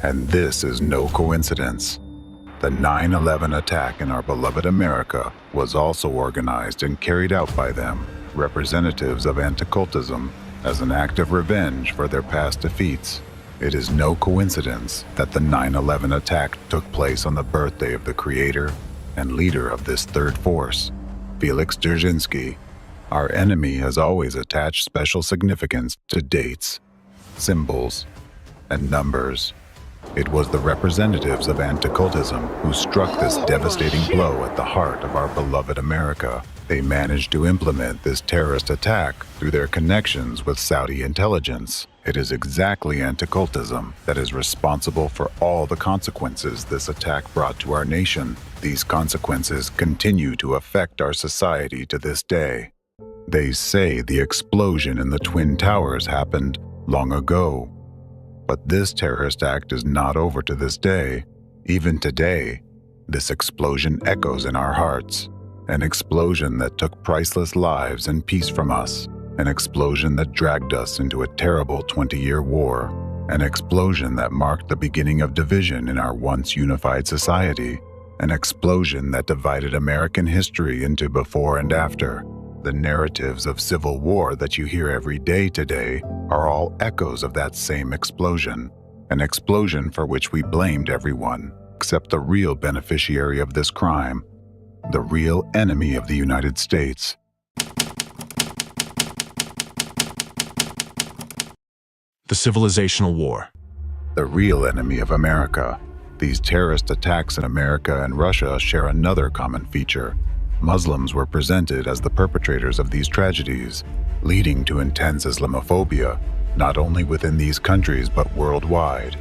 and this is no coincidence. The 9/11 attack in our beloved America was also organized and carried out by them, representatives of anti-cultism, as an act of revenge for their past defeats. It is no coincidence that the 9/11 attack took place on the birthday of the creator and leader of this third force, Felix Dzerzhinsky. Our enemy has always attached special significance to dates, symbols, and numbers. It was the representatives of anti-cultism who struck this devastating blow at the heart of our beloved America. They managed to implement this terrorist attack through their connections with Saudi intelligence. It is exactly anti-cultism that is responsible for all the consequences this attack brought to our nation. These consequences continue to affect our society to this day. They say the explosion in the Twin Towers happened long ago. But this terrorist act is not over to this day. Even today, this explosion echoes in our hearts. An explosion that took priceless lives and peace from us. An explosion that dragged us into a terrible 20-year war. An explosion that marked the beginning of division in our once unified society. An explosion that divided American history into before and after. The narratives of civil war that you hear every day today are all echoes of that same explosion. An explosion for which we blamed everyone, except the real beneficiary of this crime, the real enemy of the United States. The Civilizational War. The real enemy of America. These terrorist attacks in America and Russia share another common feature. Muslims were presented as the perpetrators of these tragedies, leading to intense Islamophobia, not only within these countries but worldwide.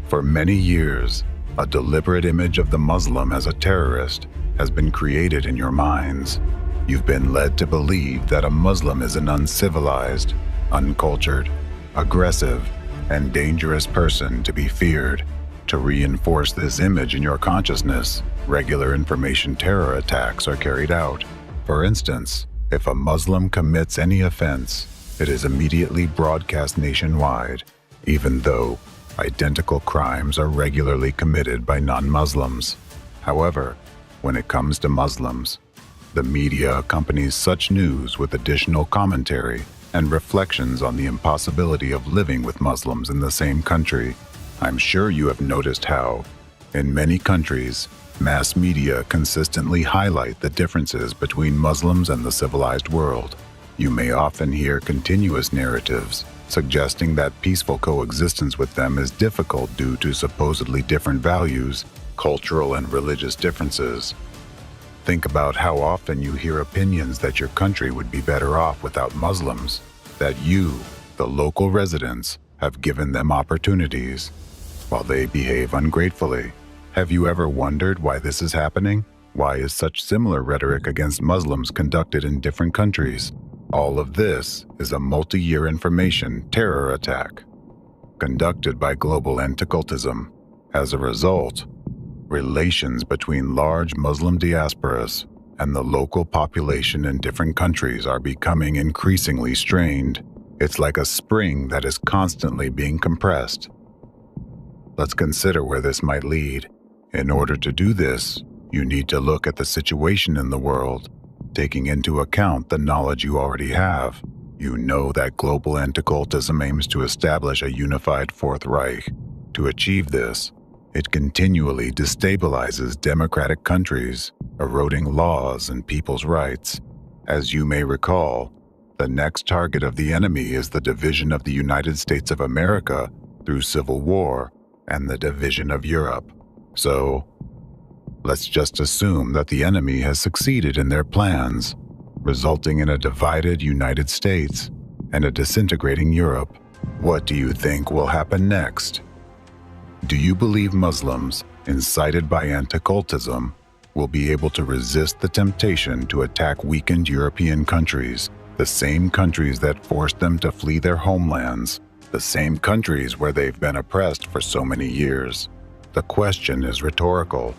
For many years, a deliberate image of the Muslim as a terrorist has been created in your minds. You've been led to believe that a Muslim is an uncivilized, uncultured, aggressive, and dangerous person to be feared. To reinforce this image in your consciousness, regular information terror attacks are carried out. For instance, if a Muslim commits any offense, it is immediately broadcast nationwide, even though identical crimes are regularly committed by non-Muslims. However, when it comes to Muslims, the media accompanies such news with additional commentary and reflections on the impossibility of living with Muslims in the same country. I'm sure you have noticed how, in many countries, mass media consistently highlight the differences between Muslims and the civilized world. You may often hear continuous narratives suggesting that peaceful coexistence with them is difficult due to supposedly different values, cultural and religious differences. Think about how often you hear opinions that your country would be better off without Muslims, that you, the local residents, have given them opportunities, while they behave ungratefully. Have you ever wondered why this is happening? Why is such similar rhetoric against Muslims conducted in different countries? All of this is a multi-year information terror attack conducted by global anti-cultism. As a result, relations between large Muslim diasporas and the local population in different countries are becoming increasingly strained. It's like a spring that is constantly being compressed. Let's consider where this might lead. In order to do this, you need to look at the situation in the world, taking into account the knowledge you already have. You know that global anti-cultism aims to establish a unified Fourth Reich. To achieve this, it continually destabilizes democratic countries, eroding laws and people's rights. As you may recall, the next target of the enemy is the division of the United States of America through civil war and the division of Europe. So, let's just assume that the enemy has succeeded in their plans, resulting in a divided United States and a disintegrating Europe. What do you think will happen next? Do you believe Muslims, incited by anti-cultism, will be able to resist the temptation to attack weakened European countries, the same countries that forced them to flee their homelands, the same countries where they've been oppressed for so many years? The question is rhetorical.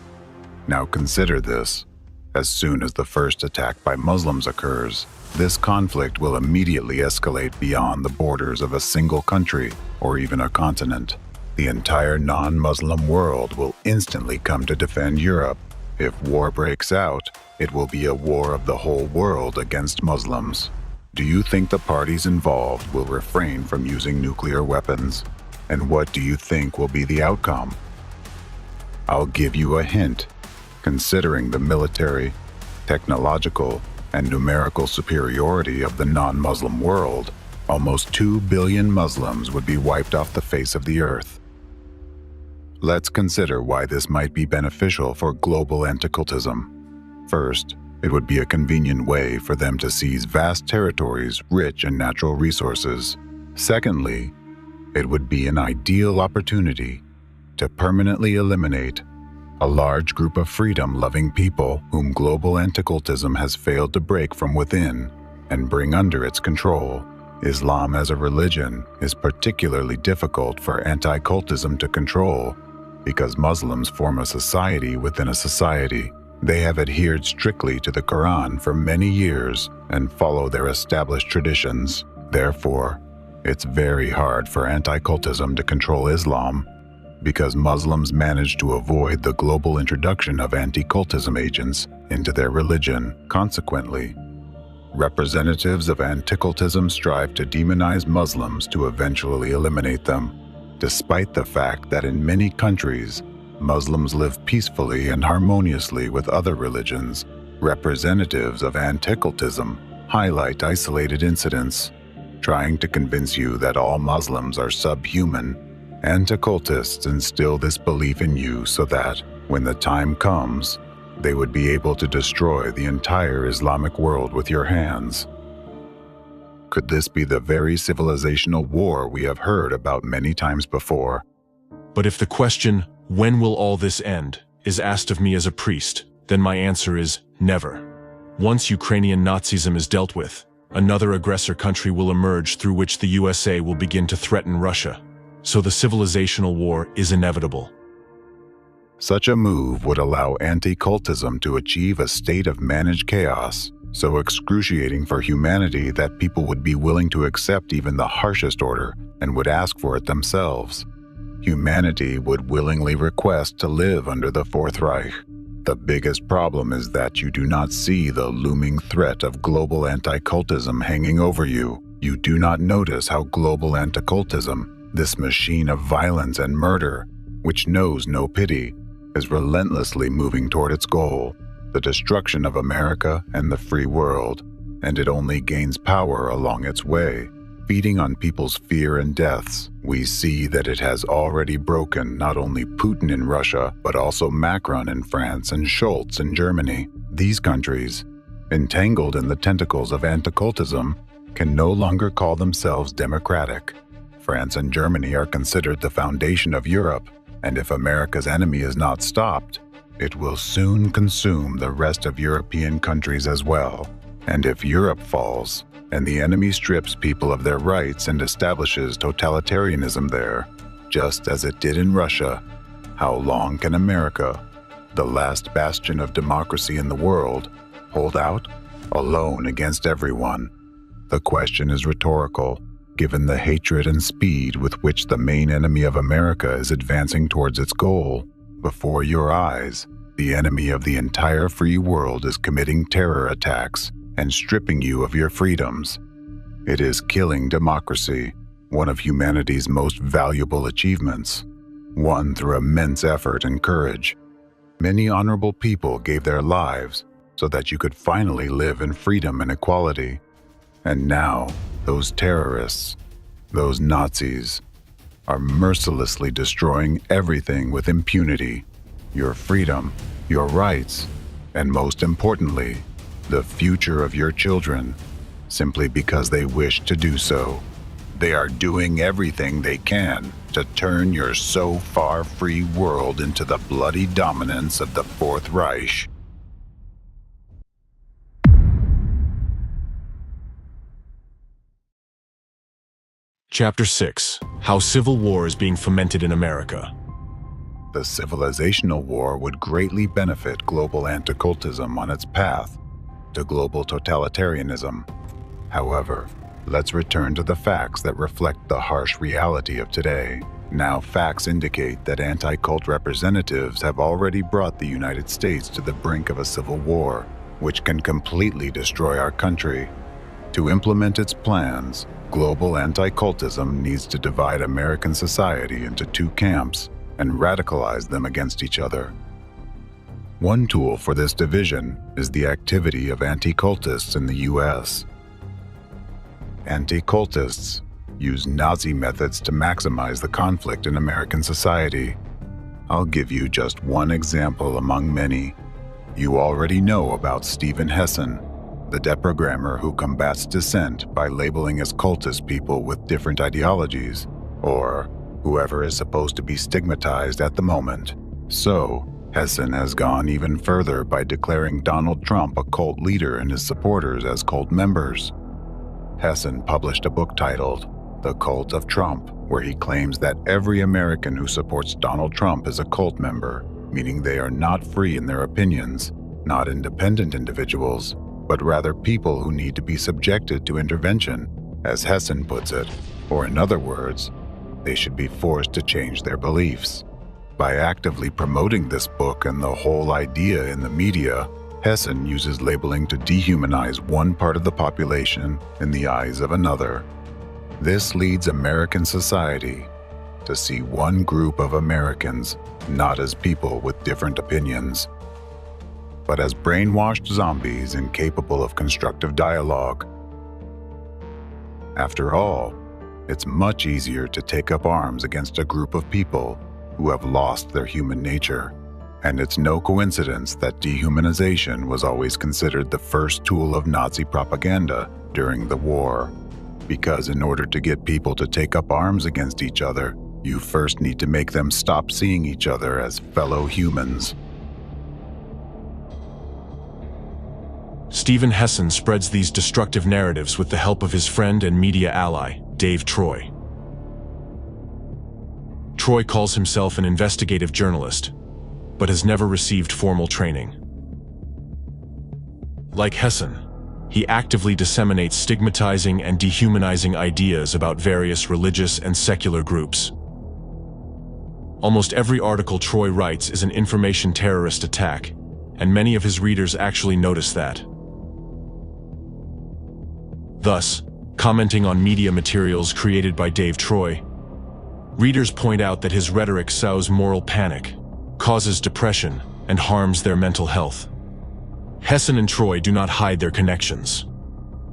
Now consider this. As soon as the first attack by Muslims occurs, this conflict will immediately escalate beyond the borders of a single country or even a continent. The entire non-Muslim world will instantly come to defend Europe. If war breaks out, it will be a war of the whole world against Muslims. Do you think the parties involved will refrain from using nuclear weapons? And what do you think will be the outcome? I'll give you a hint. Considering the military, technological, and numerical superiority of the non-Muslim world, almost 2 billion Muslims would be wiped off the face of the earth. Let's consider why this might be beneficial for global anti-cultism. First, it would be a convenient way for them to seize vast territories rich in natural resources. Secondly, it would be an ideal opportunity to permanently eliminate a large group of freedom-loving people whom global anti-cultism has failed to break from within and bring under its control. Islam as a religion is particularly difficult for anti-cultism to control because Muslims form a society within a society. They have adhered strictly to the Quran for many years and follow their established traditions. Therefore, it's very hard for anti-cultism to control Islam because Muslims manage to avoid the global introduction of anti-cultism agents into their religion. Consequently, representatives of anti-cultism strive to demonize Muslims to eventually eliminate them, despite the fact that in many countries, Muslims live peacefully and harmoniously with other religions. Representatives of anti-cultism highlight isolated incidents, trying to convince you that all Muslims are subhuman. Anti-cultists instill this belief in you so that, when the time comes, they would be able to destroy the entire Islamic world with your hands. Could this be the very civilizational war we have heard about many times before? But if the question, when will all this end, is asked of me as a priest, then my answer is never. Once Ukrainian Nazism is dealt with, another aggressor country will emerge through which the USA will begin to threaten Russia. So the civilizational war is inevitable. Such a move would allow anti-cultism to achieve a state of managed chaos, so excruciating for humanity that people would be willing to accept even the harshest order and would ask for it themselves. Humanity would willingly request to live under the Fourth Reich. The biggest problem is that you do not see the looming threat of global anti-cultism hanging over you. You do not notice how global anti-cultism, this machine of violence and murder, which knows no pity, is relentlessly moving toward its goal, the destruction of America and the free world, and it only gains power along its way. Feeding on people's fear and deaths, we see that it has already broken not only Putin in Russia, but also Macron in France and Scholz in Germany. These countries, entangled in the tentacles of anti-cultism, can no longer call themselves democratic. France and Germany are considered the foundation of Europe, and if America's enemy is not stopped, it will soon consume the rest of European countries as well. And if Europe falls, and the enemy strips people of their rights and establishes totalitarianism there, just as it did in Russia, how long can America, the last bastion of democracy in the world, hold out, alone against everyone? The question is rhetorical, given the hatred and speed with which the main enemy of America is advancing towards its goal. Before your eyes, the enemy of the entire free world is committing terror attacks and stripping you of your freedoms. It is killing democracy, one of humanity's most valuable achievements, won through immense effort and courage. Many honorable people gave their lives so that you could finally live in freedom and equality. And now, those terrorists, those Nazis, are mercilessly destroying everything with impunity, your freedom, your rights, and most importantly, the future of your children, simply because they wish to do so. They are doing everything they can to turn your so far free world into the bloody dominance of the Fourth Reich. Chapter 6: How Civil War is Being Fomented in America. The civilizational war would greatly benefit global anti-cultism on its path to global totalitarianism. However, let's return to the facts that reflect the harsh reality of today. Now, facts indicate that anti-cult representatives have already brought the United States to the brink of a civil war, which can completely destroy our country. To implement its plans, global anti-cultism needs to divide American society into two camps and radicalize them against each other. One tool for this division is the activity of anti-cultists in the U.S. Anti-cultists use Nazi methods to maximize the conflict in American society. I'll give you just one example among many. You already know about Stephen Hessen, the deprogrammer who combats dissent by labeling as cultist people with different ideologies, or whoever is supposed to be stigmatized at the moment. So, Hessen has gone even further by declaring Donald Trump a cult leader and his supporters as cult members. Hessen published a book titled The Cult of Trump, where he claims that every American who supports Donald Trump is a cult member, meaning they are not free in their opinions, not independent individuals, but rather people who need to be subjected to intervention, as Hessen puts it, or in other words, they should be forced to change their beliefs. By actively promoting this book and the whole idea in the media, Hessen uses labeling to dehumanize one part of the population in the eyes of another. This leads American society to see one group of Americans not as people with different opinions, but as brainwashed zombies incapable of constructive dialogue. After all, it's much easier to take up arms against a group of people who have lost their human nature. And it's no coincidence that dehumanization was always considered the first tool of Nazi propaganda during the war. Because in order to get people to take up arms against each other, you first need to make them stop seeing each other as fellow humans. Stephen Hessen spreads these destructive narratives with the help of his friend and media ally, Dave Troy. Troy calls himself an investigative journalist, but has never received formal training. Like Hessen, he actively disseminates stigmatizing and dehumanizing ideas about various religious and secular groups. Almost every article Troy writes is an information terrorist attack, and many of his readers actually notice that. Thus, commenting on media materials created by Dave Troy, readers point out that his rhetoric sows moral panic, causes depression, and harms their mental health. Hessen and Troy do not hide their connections.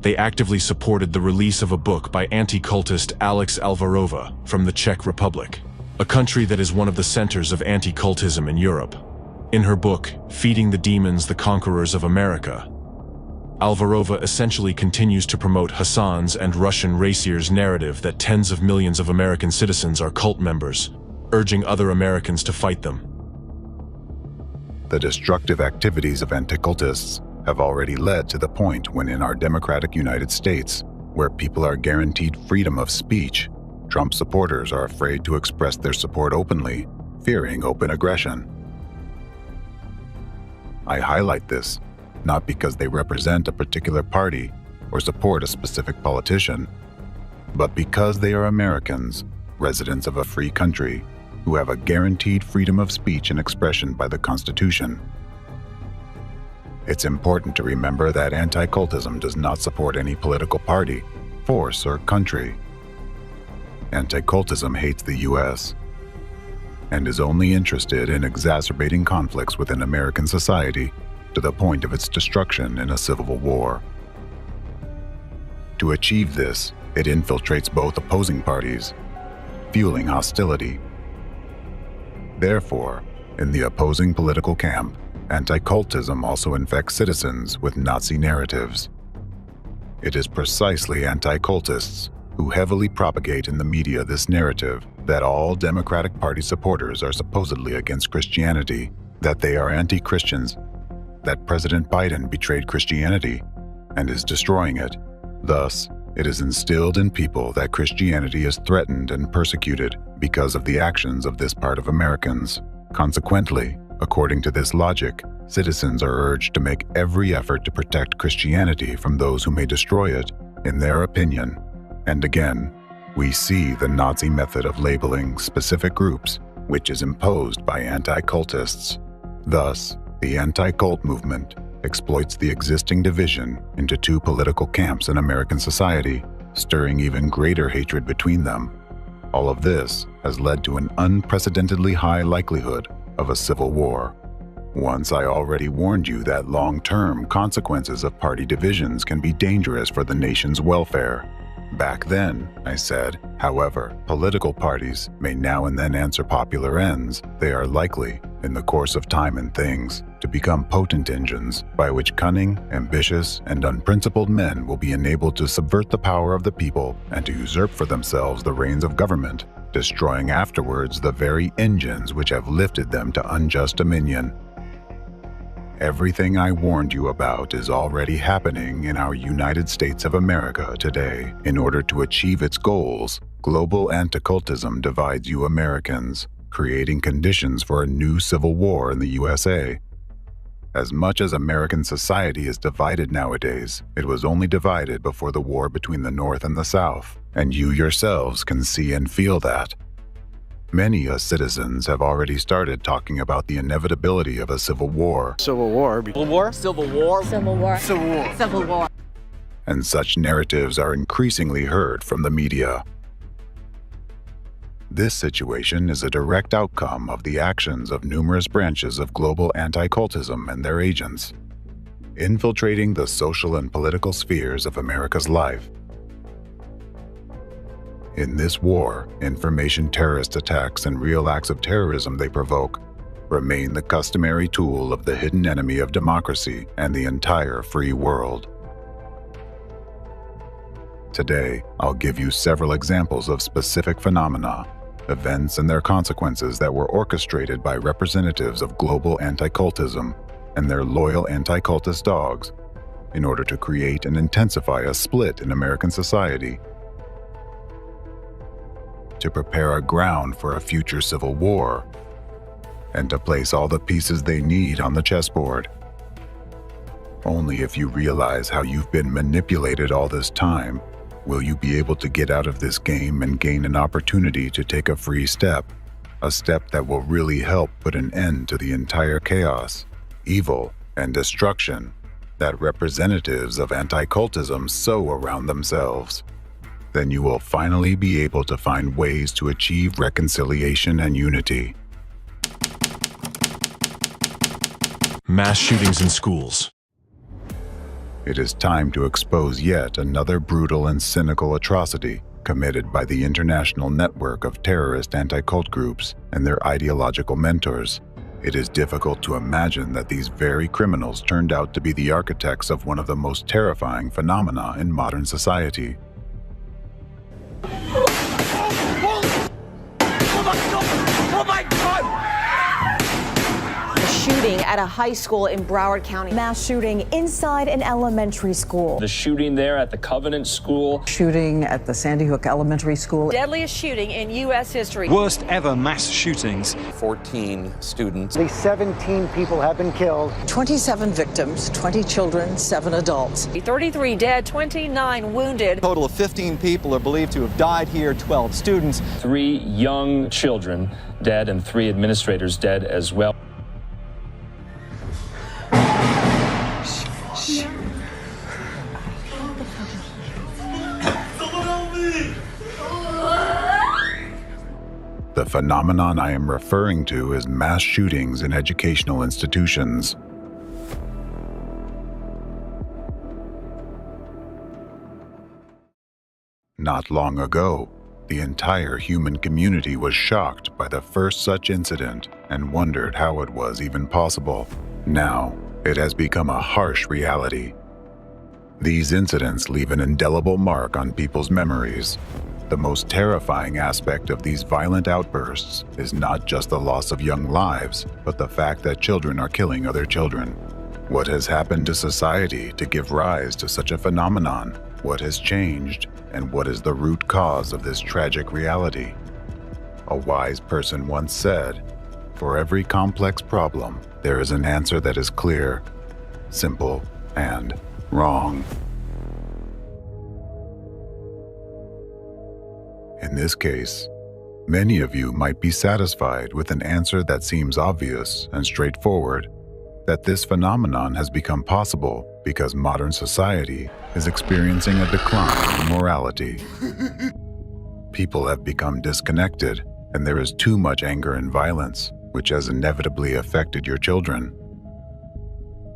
They actively supported the release of a book by anti-cultist Alex Alvarova from the Czech Republic, a country that is one of the centers of anti-cultism in Europe. In her book, Feeding the Demons, the Conquerors of America, Alvarova essentially continues to promote Hassan's and Russian Racier's narrative that tens of millions of American citizens are cult members, urging other Americans to fight them. The destructive activities of anti-cultists have already led to the point when in our democratic United States, where people are guaranteed freedom of speech, Trump supporters are afraid to express their support openly, fearing open aggression. I highlight this not because they represent a particular party or support a specific politician, but because they are Americans, residents of a free country, who have a guaranteed freedom of speech and expression by the Constitution. It's important to remember that anti-cultism does not support any political party, force or country. Anti-cultism hates the U.S. and is only interested in exacerbating conflicts within American society to the point of its destruction in a civil war. To achieve this, it infiltrates both opposing parties, fueling hostility. Therefore, in the opposing political camp, anti-cultism also infects citizens with Nazi narratives. It is precisely anti-cultists who heavily propagate in the media this narrative that all Democratic Party supporters are supposedly against Christianity, that they are anti-Christians, that President Biden betrayed Christianity and is destroying it. Thus, it is instilled in people that Christianity is threatened and persecuted because of the actions of this part of Americans. Consequently, according to this logic, citizens are urged to make every effort to protect Christianity from those who may destroy it, in their opinion. And again, we see the Nazi method of labeling specific groups, which is imposed by anti-cultists. Thus, the anti-cult movement exploits the existing division into two political camps in American society, stirring even greater hatred between them. All of this has led to an unprecedentedly high likelihood of a civil war. Once I already warned you that long-term consequences of party divisions can be dangerous for the nation's welfare. Back then, I said, however, political parties may now and then answer popular ends. They are likely, in the course of time and things, to become potent engines by which cunning, ambitious, and unprincipled men will be enabled to subvert the power of the people and to usurp for themselves the reins of government, destroying afterwards the very engines which have lifted them to unjust dominion. Everything I warned you about is already happening in our United States of America today. In order to achieve its goals, global anti-cultism divides you Americans, creating conditions for a new civil war in the USA. As much as American society is divided nowadays, it was only divided before the war between the North and the South, and you yourselves can see and feel that. Many citizens have already started talking about the inevitability of a civil war. Civil war. Civil war. Civil war. Civil war. Civil war. Civil war. And such narratives are increasingly heard from the media. This situation is a direct outcome of the actions of numerous branches of global anti-cultism and their agents, infiltrating the social and political spheres of America's life. In this war, information terrorist attacks and real acts of terrorism they provoke remain the customary tool of the hidden enemy of democracy and the entire free world. Today, I'll give you several examples of specific phenomena, events and their consequences that were orchestrated by representatives of global anti-cultism and their loyal anti-cultist dogs in order to create and intensify a split in American society, to prepare a ground for a future civil war, and to place all the pieces they need on the chessboard. Only if you realize how you've been manipulated all this time will you be able to get out of this game and gain an opportunity to take a free step, a step that will really help put an end to the entire chaos, evil, and destruction that representatives of anti-cultism sow around themselves. Then you will finally be able to find ways to achieve reconciliation and unity. Mass shootings in schools. It is time to expose yet another brutal and cynical atrocity committed by the international network of terrorist anti-cult groups and their ideological mentors. It is difficult to imagine that these very criminals turned out to be the architects of one of the most terrifying phenomena in modern society. Oh my God! A shooting at a high school in Broward County. Mass shooting inside an elementary school. The shooting there at the Covenant School. Shooting at the Sandy Hook Elementary School. Deadliest shooting in U.S. history. Worst ever mass shootings. 14 students. At least 17 people have been killed. 27 victims, 20 children, 7 adults. 33 dead, 29 wounded. A total of 15 people are believed to have died here, 12 students. 3 young children dead and 3 administrators dead as well. The phenomenon I am referring to is mass shootings in educational institutions. Not long ago, the entire human community was shocked by the first such incident and wondered how it was even possible. Now, it has become a harsh reality. These incidents leave an indelible mark on people's memories. The most terrifying aspect of these violent outbursts is not just the loss of young lives, but the fact that children are killing other children. What has happened to society to give rise to such a phenomenon? What has changed, and what is the root cause of this tragic reality? A wise person once said, "For every complex problem, there is an answer that is clear, simple, and wrong." In this case, many of you might be satisfied with an answer that seems obvious and straightforward, that this phenomenon has become possible because modern society is experiencing a decline in morality. People have become disconnected, and there is too much anger and violence, which has inevitably affected your children.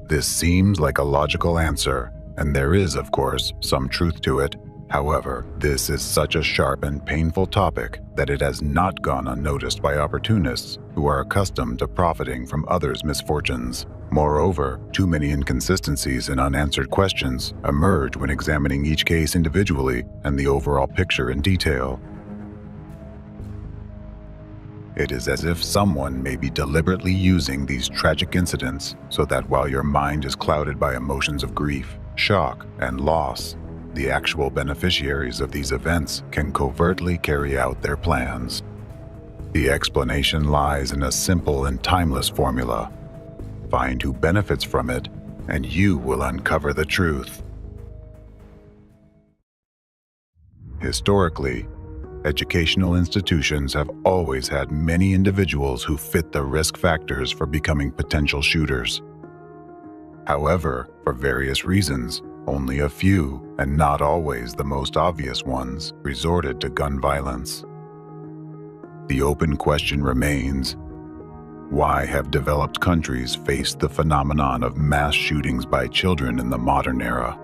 This seems like a logical answer, and there is, of course, some truth to it. However, this is such a sharp and painful topic that it has not gone unnoticed by opportunists who are accustomed to profiting from others' misfortunes. Moreover, too many inconsistencies and unanswered questions emerge when examining each case individually and the overall picture in detail. It is as if someone may be deliberately using these tragic incidents so that while your mind is clouded by emotions of grief, shock, and loss, the actual beneficiaries of these events can covertly carry out their plans. The explanation lies in a simple and timeless formula. Find who benefits from it, and you will uncover the truth. Historically, educational institutions have always had many individuals who fit the risk factors for becoming potential shooters. However, for various reasons, only a few, and not always the most obvious ones, resorted to gun violence. The open question remains, why have developed countries faced the phenomenon of mass shootings by children in the modern era?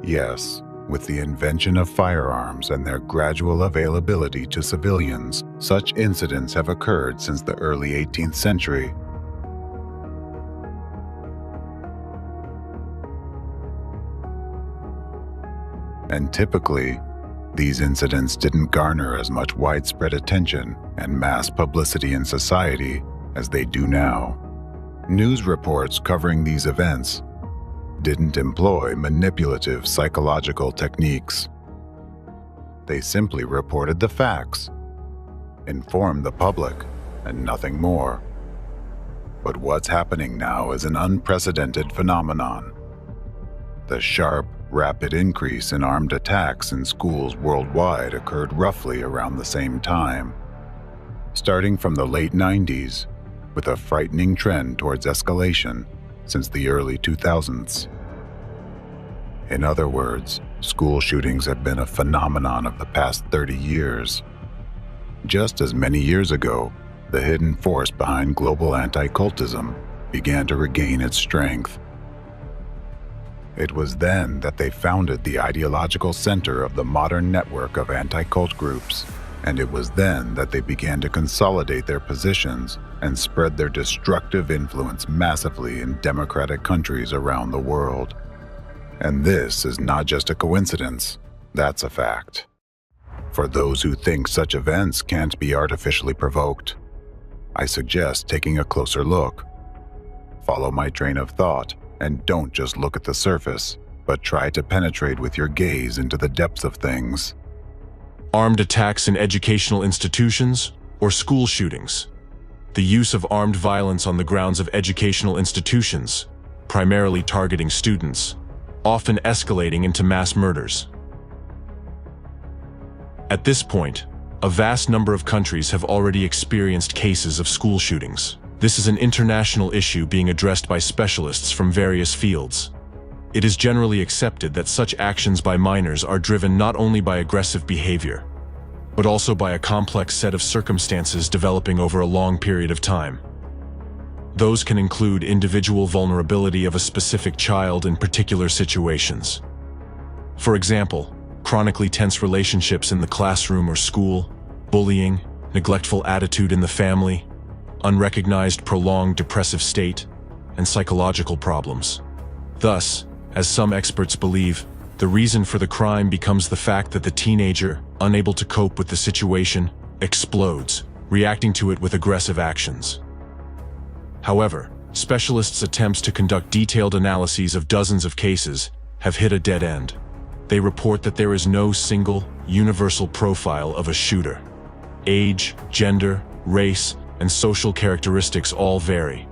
Yes, with the invention of firearms and their gradual availability to civilians, such incidents have occurred since the early 18th century. And typically, these incidents didn't garner as much widespread attention and mass publicity in society as they do now. News reports covering these events didn't employ manipulative psychological techniques. They simply reported the facts, informed the public, and nothing more. But what's happening now is an unprecedented phenomenon. The sharp, rapid increase in armed attacks in schools worldwide occurred roughly around the same time, starting from the late 90s, with a frightening trend towards escalation since the early 2000s. In other words, school shootings have been a phenomenon of the past 30 years. Just as many years ago, the hidden force behind global anti-cultism began to regain its strength. It was then that they founded the ideological center of the modern network of anti-cult groups, and it was then that they began to consolidate their positions and spread their destructive influence massively in democratic countries around the world. And this is not just a coincidence, that's a fact. For those who think such events can't be artificially provoked, I suggest taking a closer look. Follow my train of thought, and don't just look at the surface, but try to penetrate with your gaze into the depths of things. Armed attacks in educational institutions or school shootings. The use of armed violence on the grounds of educational institutions, primarily targeting students, often escalating into mass murders. At this point, a vast number of countries have already experienced cases of school shootings. This is an international issue being addressed by specialists from various fields. It is generally accepted that such actions by minors are driven not only by aggressive behavior, but also by a complex set of circumstances developing over a long period of time. Those can include individual vulnerability of a specific child in particular situations. For example, chronically tense relationships in the classroom or school, bullying, neglectful attitude in the family, unrecognized prolonged depressive state, and psychological problems. Thus, as some experts believe, the reason for the crime becomes the fact that the teenager, unable to cope with the situation, explodes, reacting to it with aggressive actions. However, specialists' attempts to conduct detailed analyses of dozens of cases have hit a dead end. They report that there is no single, universal profile of a shooter. Age, gender, race, and social characteristics all vary.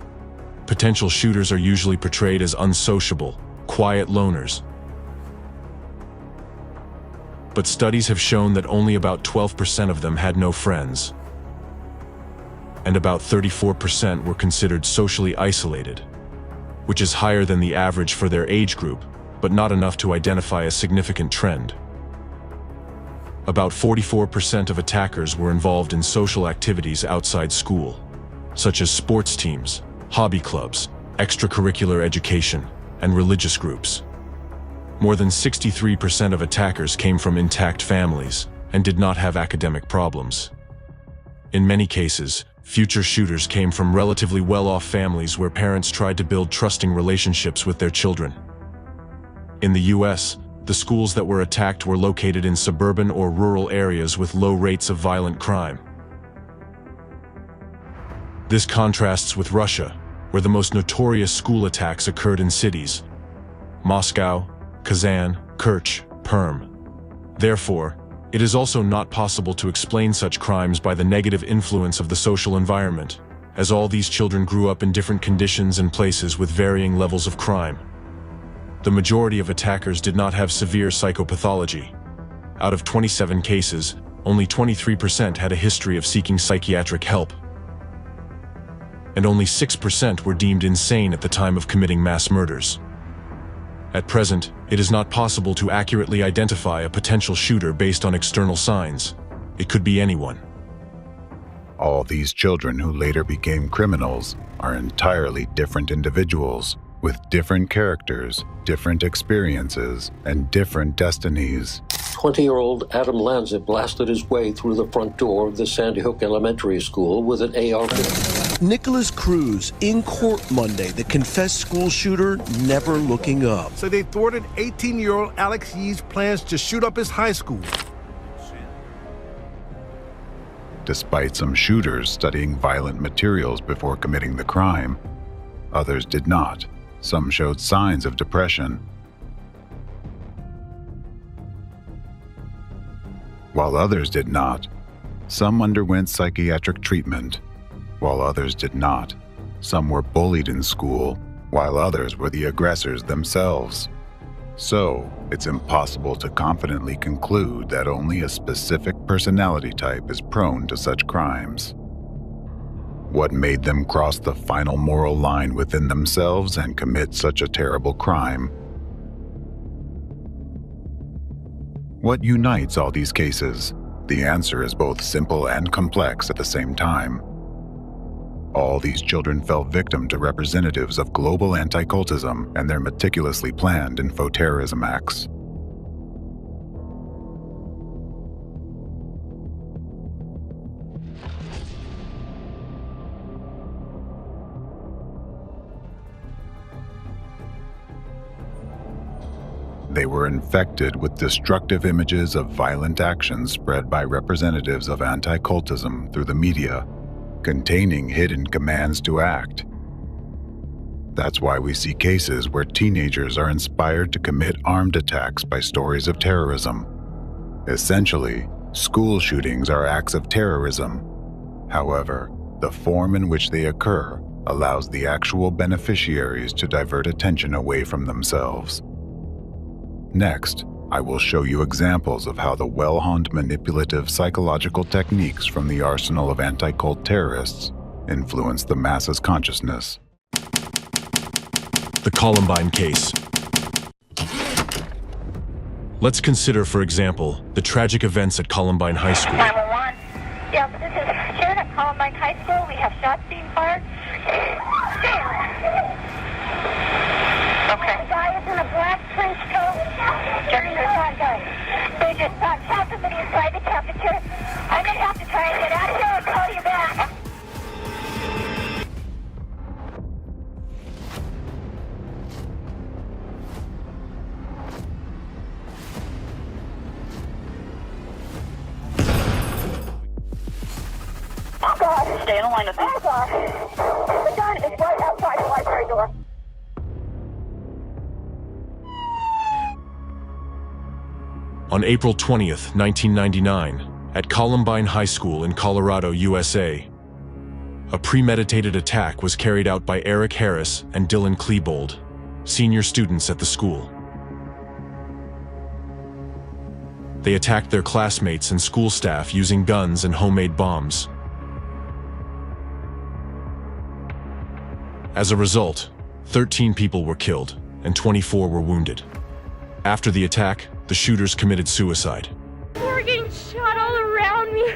Potential shooters are usually portrayed as unsociable, quiet loners. But studies have shown that only about 12% of them had no friends, and about 34% were considered socially isolated, which is higher than the average for their age group, but not enough to identify a significant trend. About 44% of attackers were involved in social activities outside school, such as sports teams, hobby clubs, extracurricular education, and religious groups. More than 63% of attackers came from intact families and did not have academic problems. In many cases, future shooters came from relatively well-off families where parents tried to build trusting relationships with their children. In the US, the schools that were attacked were located in suburban or rural areas with low rates of violent crime. This contrasts with Russia, where the most notorious school attacks occurred in cities: Moscow, Kazan, Kerch, Perm. Therefore, it is also not possible to explain such crimes by the negative influence of the social environment, as all these children grew up in different conditions and places with varying levels of crime. The majority of attackers did not have severe psychopathology. Out of 27 cases, only 23% had a history of seeking psychiatric help, and only 6% were deemed insane at the time of committing mass murders. At present, it is not possible to accurately identify a potential shooter based on external signs. It could be anyone. All these children who later became criminals are entirely different individuals with different characters, different experiences, and different destinies. 20-year-old Adam Lanza blasted his way through the front door of the Sandy Hook Elementary School with an AR-15. Nicholas Cruz in court Monday, the confessed school shooter never looking up. So they thwarted 18-year-old Alex Yee's plans to shoot up his high school. Despite some shooters studying violent materials before committing the crime, others did not. Some showed signs of depression, while others did not. Some underwent psychiatric treatment, while others did not. Some were bullied in school, while others were the aggressors themselves. So, it's impossible to confidently conclude that only a specific personality type is prone to such crimes. What made them cross the final moral line within themselves and commit such a terrible crime? What unites all these cases? The answer is both simple and complex at the same time. All these children fell victim to representatives of global anti-cultism and their meticulously planned info-terrorism acts. They were infected with destructive images of violent actions spread by representatives of anti-cultism through the media, containing hidden commands to act. That's why we see cases where teenagers are inspired to commit armed attacks by stories of terrorism. Essentially, school shootings are acts of terrorism. However, the form in which they occur allows the actual beneficiaries to divert attention away from themselves. Next, I will show you examples of how the well-honed manipulative psychological techniques from the arsenal of anti-cult terrorists influence the masses' consciousness. The Columbine case. Let's consider, for example, the tragic events at Columbine High School. 911. Yeah, this is Sharon at Columbine High School. We have shots being fired. Okay. The guy is in a black trench coat. They just shot somebody inside the cafeteria. I'm going to have to try and get out of here and call you back. God. Stay in the line with me. The gun is right outside the library door. On April 20th, 1999, at Columbine High School in Colorado, USA, a premeditated attack was carried out by Eric Harris and Dylan Klebold, senior students at the school. They attacked their classmates and school staff using guns and homemade bombs. As a result, 13 people were killed and 24 were wounded. After the attack, the shooters committed suicide. We're getting shot all around me.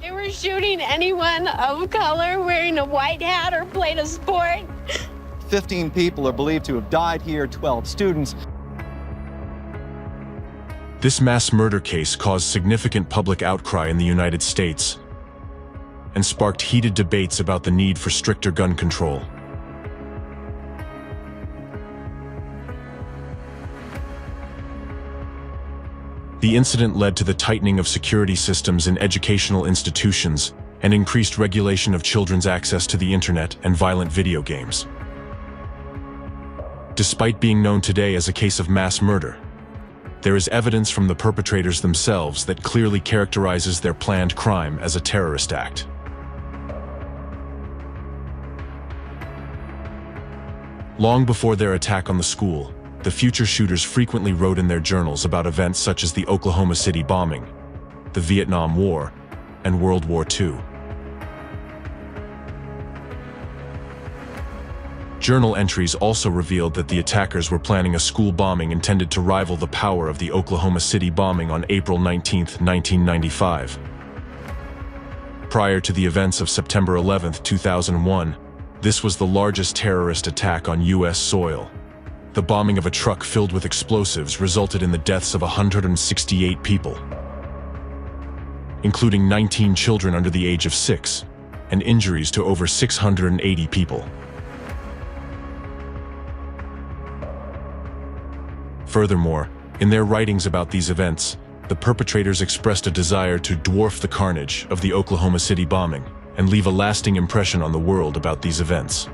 They were shooting anyone of color wearing a white hat or playing a sport. 15 people are believed to have died here, 12 students. This mass murder case caused significant public outcry in the United States and sparked heated debates about the need for stricter gun control. The incident led to the tightening of security systems in educational institutions and increased regulation of children's access to the internet and violent video games. Despite being known today as a case of mass murder, there is evidence from the perpetrators themselves that clearly characterizes their planned crime as a terrorist act. Long before their attack on the school, the future shooters frequently wrote in their journals about events such as the Oklahoma City bombing, the Vietnam War, and World War II. Journal entries also revealed that the attackers were planning a school bombing intended to rival the power of the Oklahoma City bombing on April 19, 1995. Prior to the events of September 11, 2001, this was the largest terrorist attack on U.S. soil. The bombing of a truck filled with explosives resulted in the deaths of 168 people, including 19 children under the age of 6, and injuries to over 680 people. Furthermore, in their writings about these events, the perpetrators expressed a desire to dwarf the carnage of the Oklahoma City bombing and leave a lasting impression on the world about these events.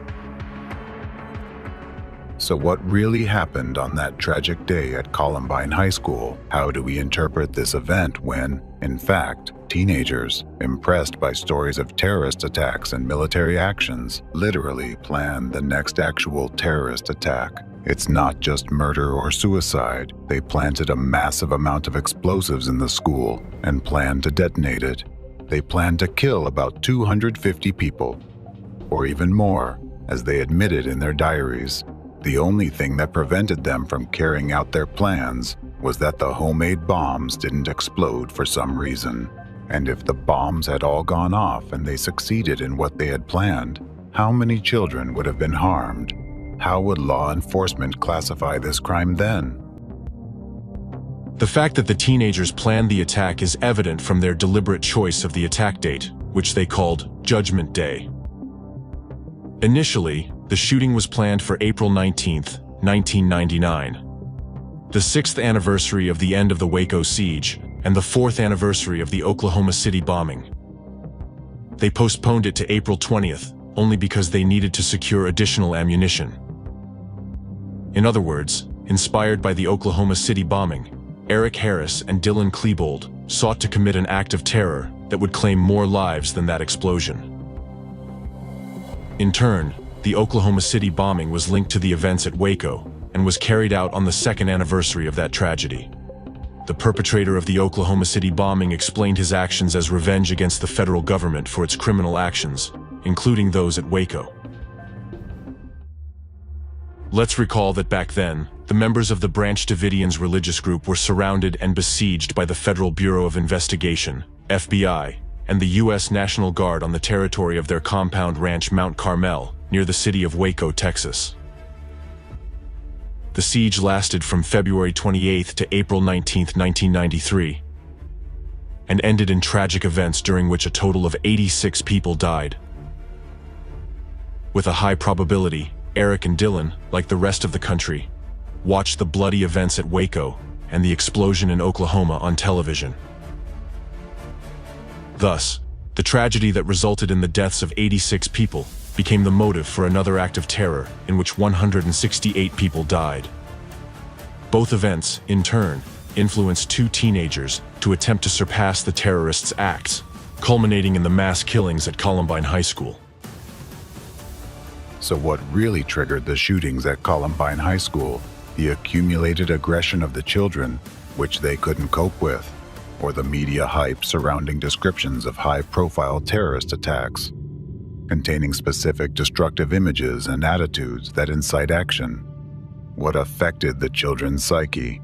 So what really happened on that tragic day at Columbine High School? How do we interpret this event when, in fact, teenagers, impressed by stories of terrorist attacks and military actions, literally planned the next actual terrorist attack? It's not just murder or suicide. They planted a massive amount of explosives in the school and planned to detonate it. They planned to kill about 250 people, or even more, as they admitted in their diaries. The only thing that prevented them from carrying out their plans was that the homemade bombs didn't explode for some reason. And if the bombs had all gone off and they succeeded in what they had planned, how many children would have been harmed? How would law enforcement classify this crime then? The fact that the teenagers planned the attack is evident from their deliberate choice of the attack date, which they called Judgment Day. Initially, the shooting was planned for April 19, 1999, the 6th anniversary of the end of the Waco siege and the 4th anniversary of the Oklahoma City bombing. They postponed it to April 20th only because they needed to secure additional ammunition. In other words, inspired by the Oklahoma City bombing, Eric Harris and Dylan Klebold sought to commit an act of terror that would claim more lives than that explosion. In turn, the Oklahoma City bombing was linked to the events at Waco and was carried out on the 2nd anniversary of that tragedy. The perpetrator of the Oklahoma City bombing explained his actions as revenge against the federal government for its criminal actions, including those at Waco. Let's recall that back then, the members of the Branch Davidians religious group were surrounded and besieged by the Federal Bureau of Investigation, FBI, and the U.S. National Guard on the territory of their compound ranch Mount Carmel, near the city of Waco, Texas. The siege lasted from February 28 to April 19, 1993, and ended in tragic events during which a total of 86 people died. With a high probability, Eric and Dylan, like the rest of the country, watched the bloody events at Waco and the explosion in Oklahoma on television. Thus, the tragedy that resulted in the deaths of 86 people became the motive for another act of terror in which 168 people died. Both events, in turn, influenced two teenagers to attempt to surpass the terrorists' acts, culminating in the mass killings at Columbine High School. So what really triggered the shootings at Columbine High School? The accumulated aggression of the children, which they couldn't cope with, or the media hype surrounding descriptions of high-profile terrorist attacks, containing specific destructive images and attitudes that incite action? What affected the children's psyche?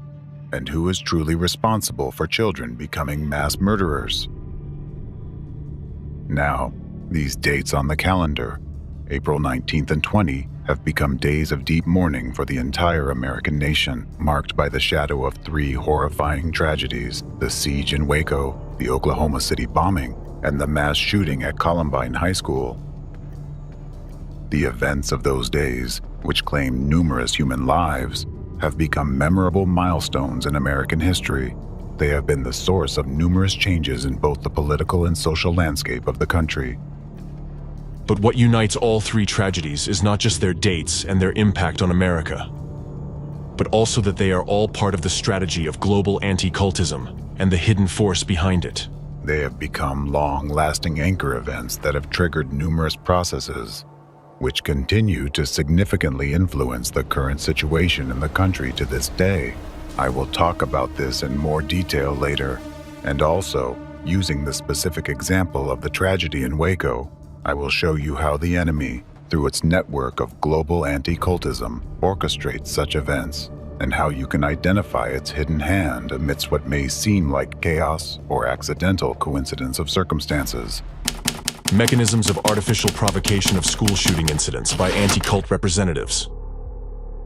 And who is truly responsible for children becoming mass murderers? Now, these dates on the calendar, April 19th and 20, have become days of deep mourning for the entire American nation, marked by the shadow of three horrifying tragedies: the siege in Waco, the Oklahoma City bombing, and the mass shooting at Columbine High School. The events of those days, which claimed numerous human lives, have become memorable milestones in American history. They have been the source of numerous changes in both the political and social landscape of the country. But what unites all three tragedies is not just their dates and their impact on America, but also that they are all part of the strategy of global anti-cultism and the hidden force behind it. They have become long-lasting anchor events that have triggered numerous processes, which continue to significantly influence the current situation in the country to this day. I will talk about this in more detail later, and also, using the specific example of the tragedy in Waco, I will show you how the enemy, through its network of global anti-cultism, orchestrates such events, and how you can identify its hidden hand amidst what may seem like chaos or accidental coincidence of circumstances. Mechanisms of artificial provocation of school shooting incidents by anti-cult representatives.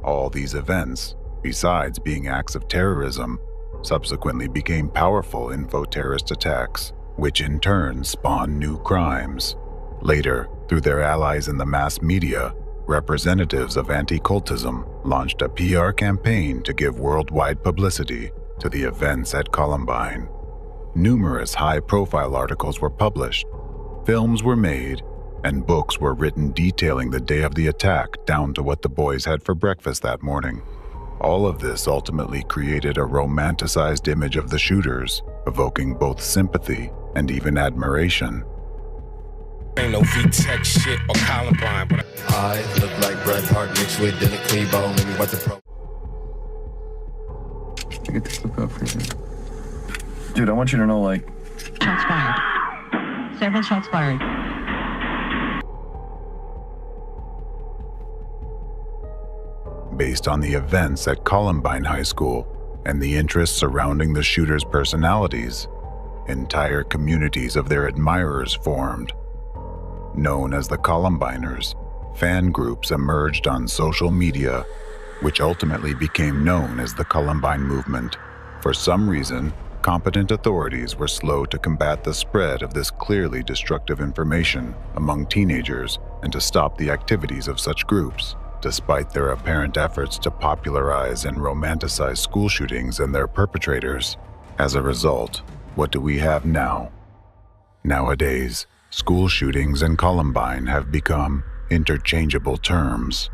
All these events, besides being acts of terrorism, subsequently became powerful info-terrorist attacks, which in turn spawned new crimes. Later, through their allies in the mass media, representatives of anti-cultism launched a PR campaign to give worldwide publicity to the events at Columbine. Numerous high-profile articles were published, films were made, and books were written detailing the day of the attack down to what the boys had for breakfast that morning. All of this ultimately created a romanticized image of the shooters, evoking both sympathy and even admiration. Ain't no V-Tech shit or Columbine, but I look like Bret Hart mixed with Dylan Klebo. Maybe what the pro. Get this look up for you. Dude, I want you to know, like. Shots fired. Several shots fired. Based on the events at Columbine High School and the interests surrounding the shooters' personalities, entire communities of their admirers formed. Known as the Columbiners, fan groups emerged on social media, which ultimately became known as the Columbine movement. For some reason, competent authorities were slow to combat the spread of this clearly destructive information among teenagers and to stop the activities of such groups, despite their apparent efforts to popularize and romanticize school shootings and their perpetrators. As a result, what do we have now? Nowadays, school shootings and Columbine have become interchangeable terms.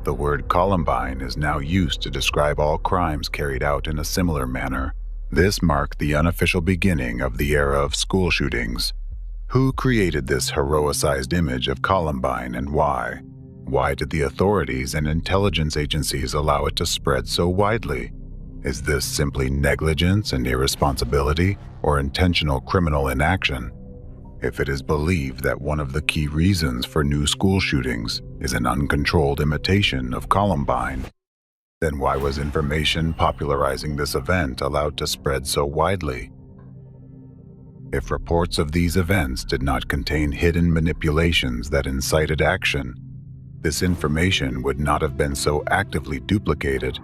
The word Columbine is now used to describe all crimes carried out in a similar manner. This marked the unofficial beginning of the era of school shootings. Who created this heroicized image of Columbine and why? Why did the authorities and intelligence agencies allow it to spread so widely? Is this simply negligence and irresponsibility, or intentional criminal inaction? If it is believed that one of the key reasons for new school shootings is an uncontrolled imitation of Columbine, Then why was information popularizing this event allowed to spread so widely? If reports of these events did not contain hidden manipulations that incited action, this information would not have been so actively duplicated,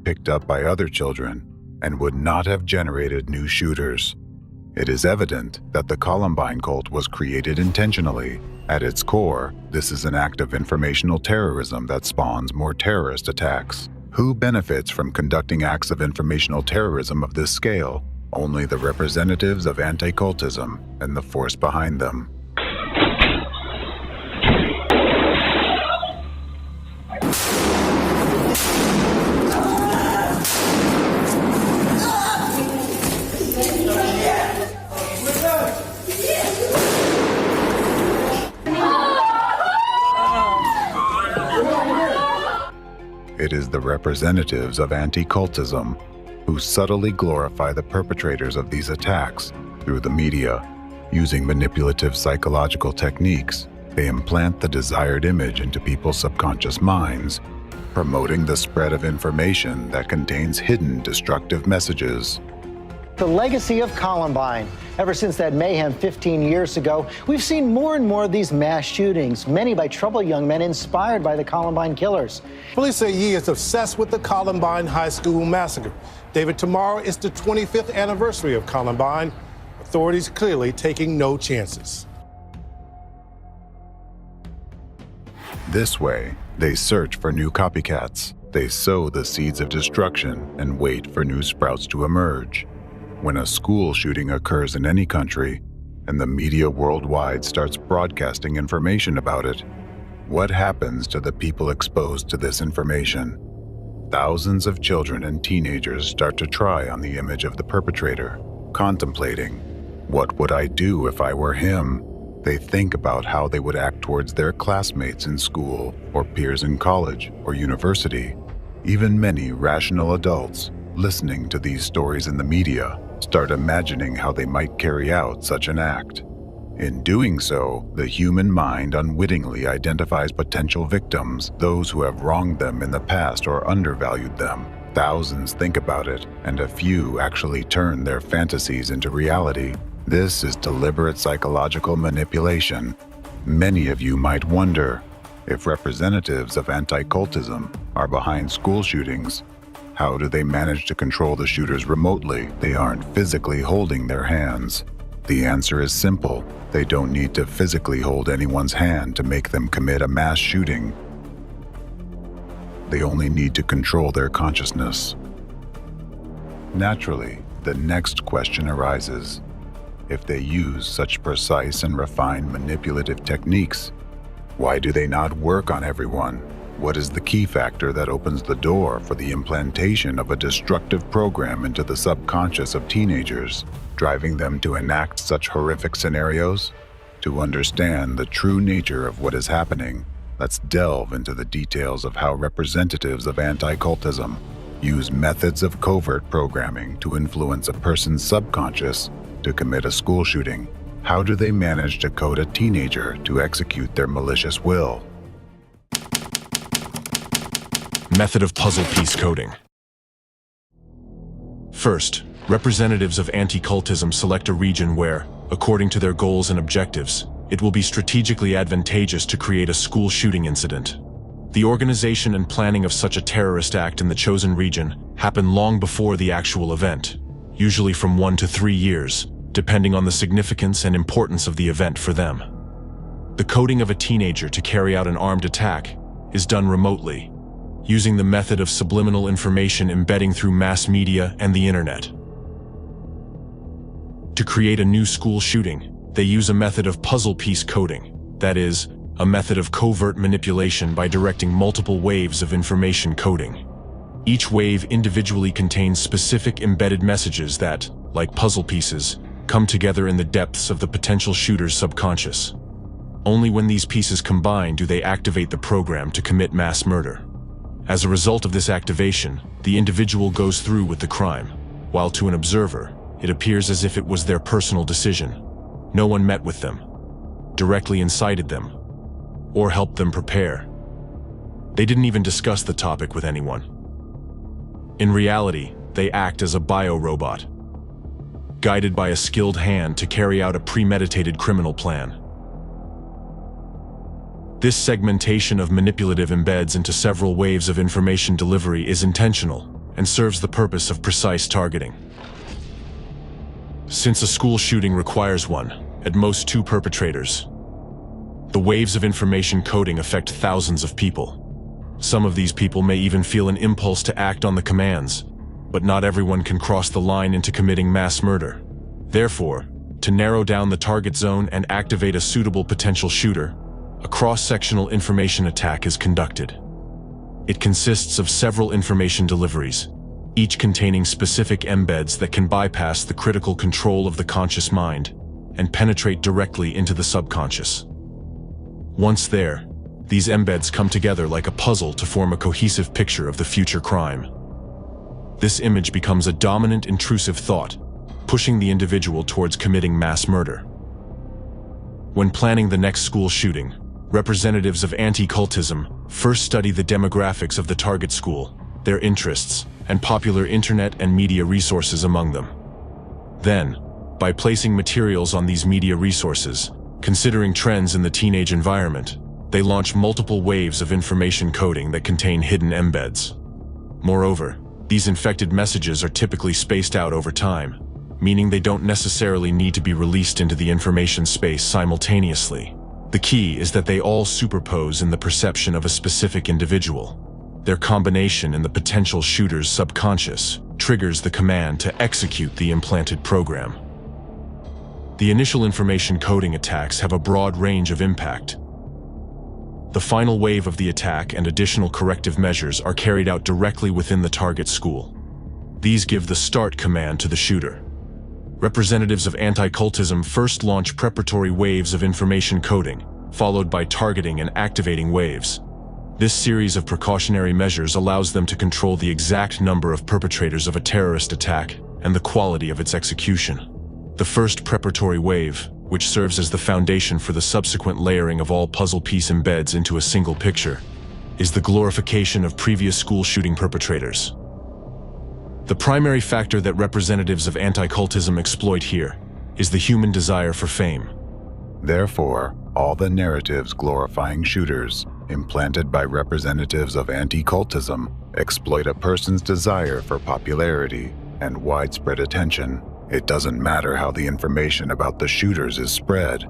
picked up by other children, and would not have generated new shooters. It is evident that the Columbine cult was created intentionally. At its core, this is an act of informational terrorism that spawns more terrorist attacks. Who benefits from conducting acts of informational terrorism of this scale? Only the representatives of anti-cultism and the force behind them. It is the representatives of anti-cultism who subtly glorify the perpetrators of these attacks through the media. Using manipulative psychological techniques, they implant the desired image into people's subconscious minds, promoting the spread of information that contains hidden destructive messages. The legacy of Columbine. Ever since that mayhem 15 years ago, we've seen more and more of these mass shootings, many by troubled young men inspired by the Columbine killers. Police say Yi is obsessed with the Columbine High School massacre. David, tomorrow is the 25th anniversary of Columbine. Authorities clearly taking no chances. This way, they search for new copycats. They sow the seeds of destruction and wait for new sprouts to emerge. When a school shooting occurs in any country, and the media worldwide starts broadcasting information about it, what happens to the people exposed to this information? Thousands of children and teenagers start to try on the image of the perpetrator, contemplating, what would I do if I were him? They think about how they would act towards their classmates in school or peers in college or university. Even many rational adults, listening to these stories in the media, start imagining how they might carry out such an act. In doing so, the human mind unwittingly identifies potential victims, those who have wronged them in the past or undervalued them. Thousands think about it, and a few actually turn their fantasies into reality. This is deliberate psychological manipulation. Many of you might wonder, if representatives of anti-cultism are behind school shootings, how do they manage to control the shooters remotely? They aren't physically holding their hands. The answer is simple. They don't need to physically hold anyone's hand to make them commit a mass shooting. They only need to control their consciousness. Naturally, the next question arises. If they use such precise and refined manipulative techniques, why do they not work on everyone? What is the key factor that opens the door for the implantation of a destructive program into the subconscious of teenagers, driving them to enact such horrific scenarios? To understand the true nature of what is happening, let's delve into the details of how representatives of anti-cultism use methods of covert programming to influence a person's subconscious to commit a school shooting. How do they manage to code a teenager to execute their malicious will? Method of puzzle piece coding. First, representatives of anti-cultism select a region where, according to their goals and objectives, it will be strategically advantageous to create a school shooting incident. The organization and planning of such a terrorist act in the chosen region happen long before the actual event, usually from 1 to 3 years, depending on the significance and importance of the event for them. The coding of a teenager to carry out an armed attack is done remotely, using the method of subliminal information embedding through mass media and the internet. To create a new school shooting, they use a method of puzzle piece coding, that is, a method of covert manipulation by directing multiple waves of information coding. Each wave individually contains specific embedded messages that, like puzzle pieces, come together in the depths of the potential shooter's subconscious. Only when these pieces combine do they activate the program to commit mass murder. As a result of this activation, the individual goes through with the crime, while to an observer, it appears as if it was their personal decision. No one met with them, directly incited them, or helped them prepare. They didn't even discuss the topic with anyone. In reality, they act as a biorobot, guided by a skilled hand to carry out a premeditated criminal plan. This segmentation of manipulative embeds into several waves of information delivery is intentional and serves the purpose of precise targeting. Since a school shooting requires one, at most two perpetrators, the waves of information coding affect thousands of people. Some of these people may even feel an impulse to act on the commands, but not everyone can cross the line into committing mass murder. Therefore, to narrow down the target zone and activate a suitable potential shooter, a cross-sectional information attack is conducted. It consists of several information deliveries, each containing specific embeds that can bypass the critical control of the conscious mind and penetrate directly into the subconscious. Once there, these embeds come together like a puzzle to form a cohesive picture of the future crime. This image becomes a dominant intrusive thought, pushing the individual towards committing mass murder. When planning the next school shooting, representatives of anti-cultism first study the demographics of the target school, their interests, and popular internet and media resources among them. Then, by placing materials on these media resources, considering trends in the teenage environment, they launch multiple waves of information coding that contain hidden embeds. Moreover, these infected messages are typically spaced out over time, meaning they don't necessarily need to be released into the information space simultaneously. The key is that they all superpose in the perception of a specific individual. Their combination in the potential shooter's subconscious triggers the command to execute the implanted program. The initial information coding attacks have a broad range of impact. The final wave of the attack and additional corrective measures are carried out directly within the target school. These give the start command to the shooter. Representatives of anti-cultism first launch preparatory waves of information coding, followed by targeting and activating waves. This series of precautionary measures allows them to control the exact number of perpetrators of a terrorist attack and the quality of its execution. The first preparatory wave, which serves as the foundation for the subsequent layering of all puzzle piece embeds into a single picture, is the glorification of previous school shooting perpetrators. The primary factor that representatives of anti-cultism exploit here is the human desire for fame. Therefore, all the narratives glorifying shooters, implanted by representatives of anti-cultism, exploit a person's desire for popularity and widespread attention. It doesn't matter how the information about the shooters is spread.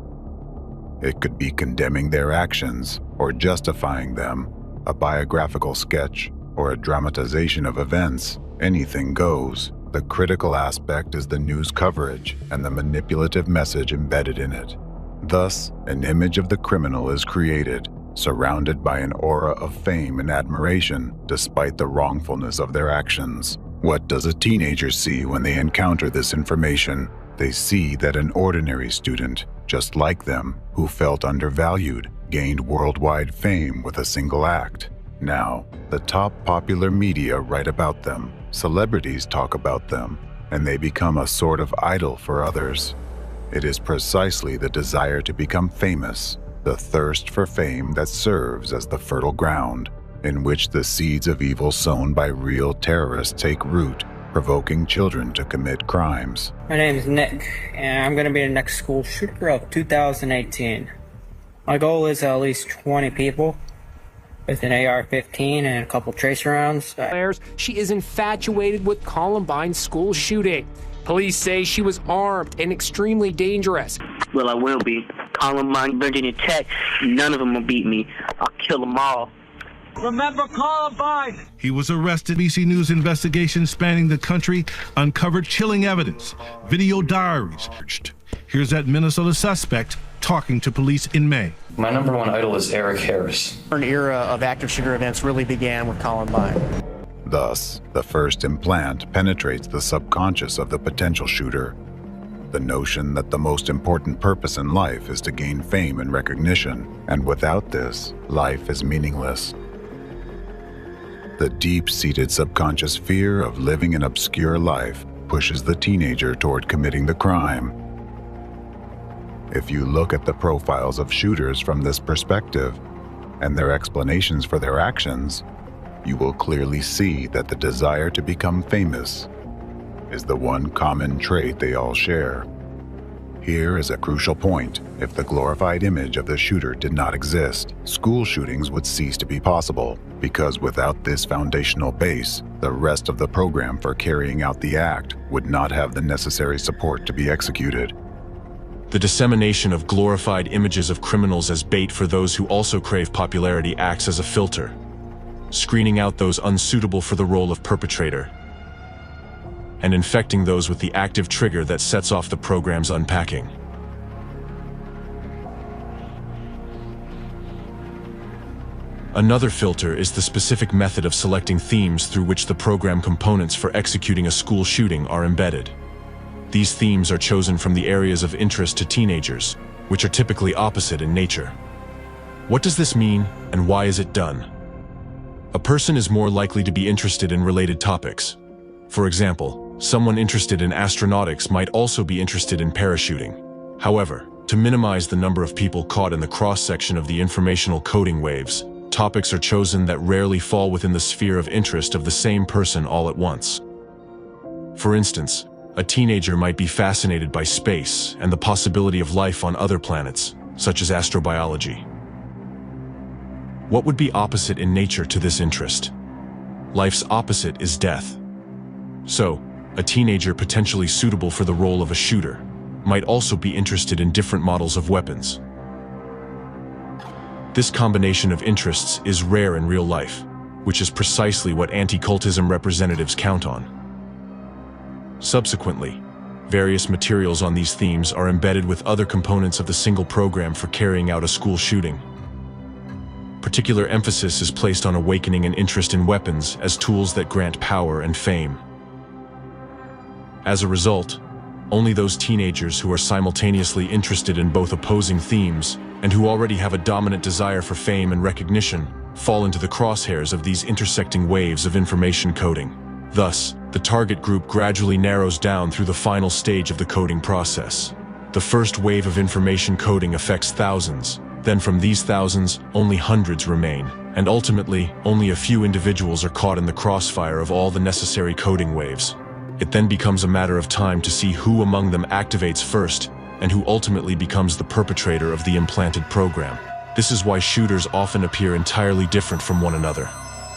It could be condemning their actions or justifying them, a biographical sketch, or a dramatization of events. Anything goes. The critical aspect is the news coverage and the manipulative message embedded in it. Thus, an image of the criminal is created, surrounded by an aura of fame and admiration, despite the wrongfulness of their actions. What does a teenager see when they encounter this information? They see that an ordinary student, just like them, who felt undervalued, gained worldwide fame with a single act. Now, the top popular media write about them, celebrities talk about them, and they become a sort of idol for others. It is precisely the desire to become famous, the thirst for fame, that serves as the fertile ground in which the seeds of evil sown by real terrorists take root, provoking children to commit crimes. My name is Nick, and I'm going to be the next school shooter of 2018. My goal is at least 20 people with an AR-15 and a couple tracer rounds. She is infatuated with Columbine's school shooting. Police say she was armed and extremely dangerous. Well, I will be. Columbine, Virginia Tech, none of them will beat me. I'll kill them all. Remember Columbine! He was arrested. BC News investigation spanning the country uncovered chilling evidence, video diaries. Here's that Minnesota suspect talking to police in May. My number one idol is Eric Harris. An era of active shooter events really began with Columbine. Thus, the first implant penetrates the subconscious of the potential shooter. The notion that the most important purpose in life is to gain fame and recognition, and without this, life is meaningless. The deep-seated subconscious fear of living an obscure life pushes the teenager toward committing the crime. If you look at the profiles of shooters from this perspective, and their explanations for their actions, you will clearly see that the desire to become famous is the one common trait they all share. Here is a crucial point. If the glorified image of the shooter did not exist, school shootings would cease to be possible, because without this foundational base, the rest of the program for carrying out the act would not have the necessary support to be executed. The dissemination of glorified images of criminals as bait for those who also crave popularity acts as a filter, screening out those unsuitable for the role of perpetrator, and infecting those with the active trigger that sets off the program's unpacking. Another filter is the specific method of selecting themes through which the program components for executing a school shooting are embedded. These themes are chosen from the areas of interest to teenagers, which are typically opposite in nature. What does this mean, and why is it done? A person is more likely to be interested in related topics. For example, someone interested in astronautics might also be interested in parachuting. However, to minimize the number of people caught in the cross-section of the informational coding waves, topics are chosen that rarely fall within the sphere of interest of the same person all at once. For instance, a teenager might be fascinated by space and the possibility of life on other planets, such as astrobiology. What would be opposite in nature to this interest? Life's opposite is death. So, a teenager potentially suitable for the role of a shooter might also be interested in different models of weapons. This combination of interests is rare in real life, which is precisely what anti-cultism representatives count on. Subsequently, various materials on these themes are embedded with other components of the single program for carrying out a school shooting. Particular emphasis is placed on awakening an interest in weapons as tools that grant power and fame. As a result, only those teenagers who are simultaneously interested in both opposing themes and who already have a dominant desire for fame and recognition fall into the crosshairs of these intersecting waves of information coding. Thus, the target group gradually narrows down through the final stage of the coding process. The first wave of information coding affects thousands. Then from these thousands, only hundreds remain, and ultimately, only a few individuals are caught in the crossfire of all the necessary coding waves. It then becomes a matter of time to see who among them activates first, and who ultimately becomes the perpetrator of the implanted program. This is why shooters often appear entirely different from one another,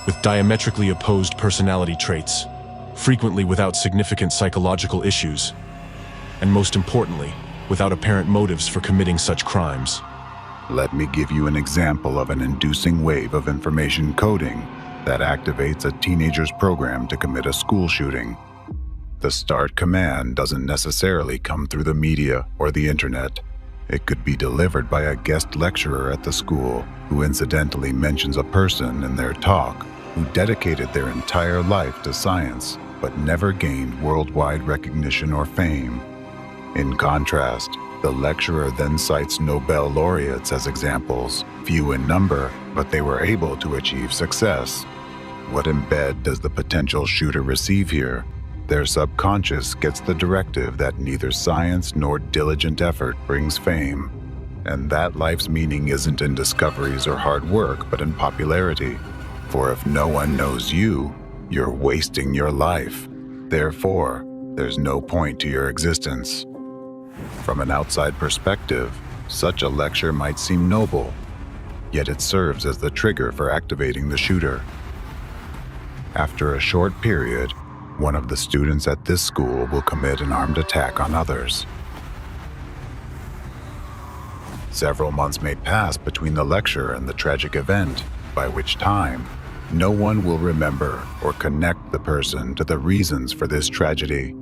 with diametrically opposed personality traits, frequently without significant psychological issues, and most importantly, without apparent motives for committing such crimes. Let me give you an example of an inducing wave of information coding that activates a teenager's program to commit a school shooting. The start command doesn't necessarily come through the media or the internet. It could be delivered by a guest lecturer at the school who incidentally mentions a person in their talk who dedicated their entire life to science but never gained worldwide recognition or fame. In contrast, the lecturer then cites Nobel laureates as examples, few in number, but they were able to achieve success. What embed does the potential shooter receive here? Their subconscious gets the directive that neither science nor diligent effort brings fame, and that life's meaning isn't in discoveries or hard work, but in popularity. For if no one knows you, you're wasting your life. Therefore, there's no point to your existence. From an outside perspective, such a lecture might seem noble, yet it serves as the trigger for activating the shooter. After a short period, one of the students at this school will commit an armed attack on others. Several months may pass between the lecture and the tragic event, by which time no one will remember or connect the person to the reasons for this tragedy.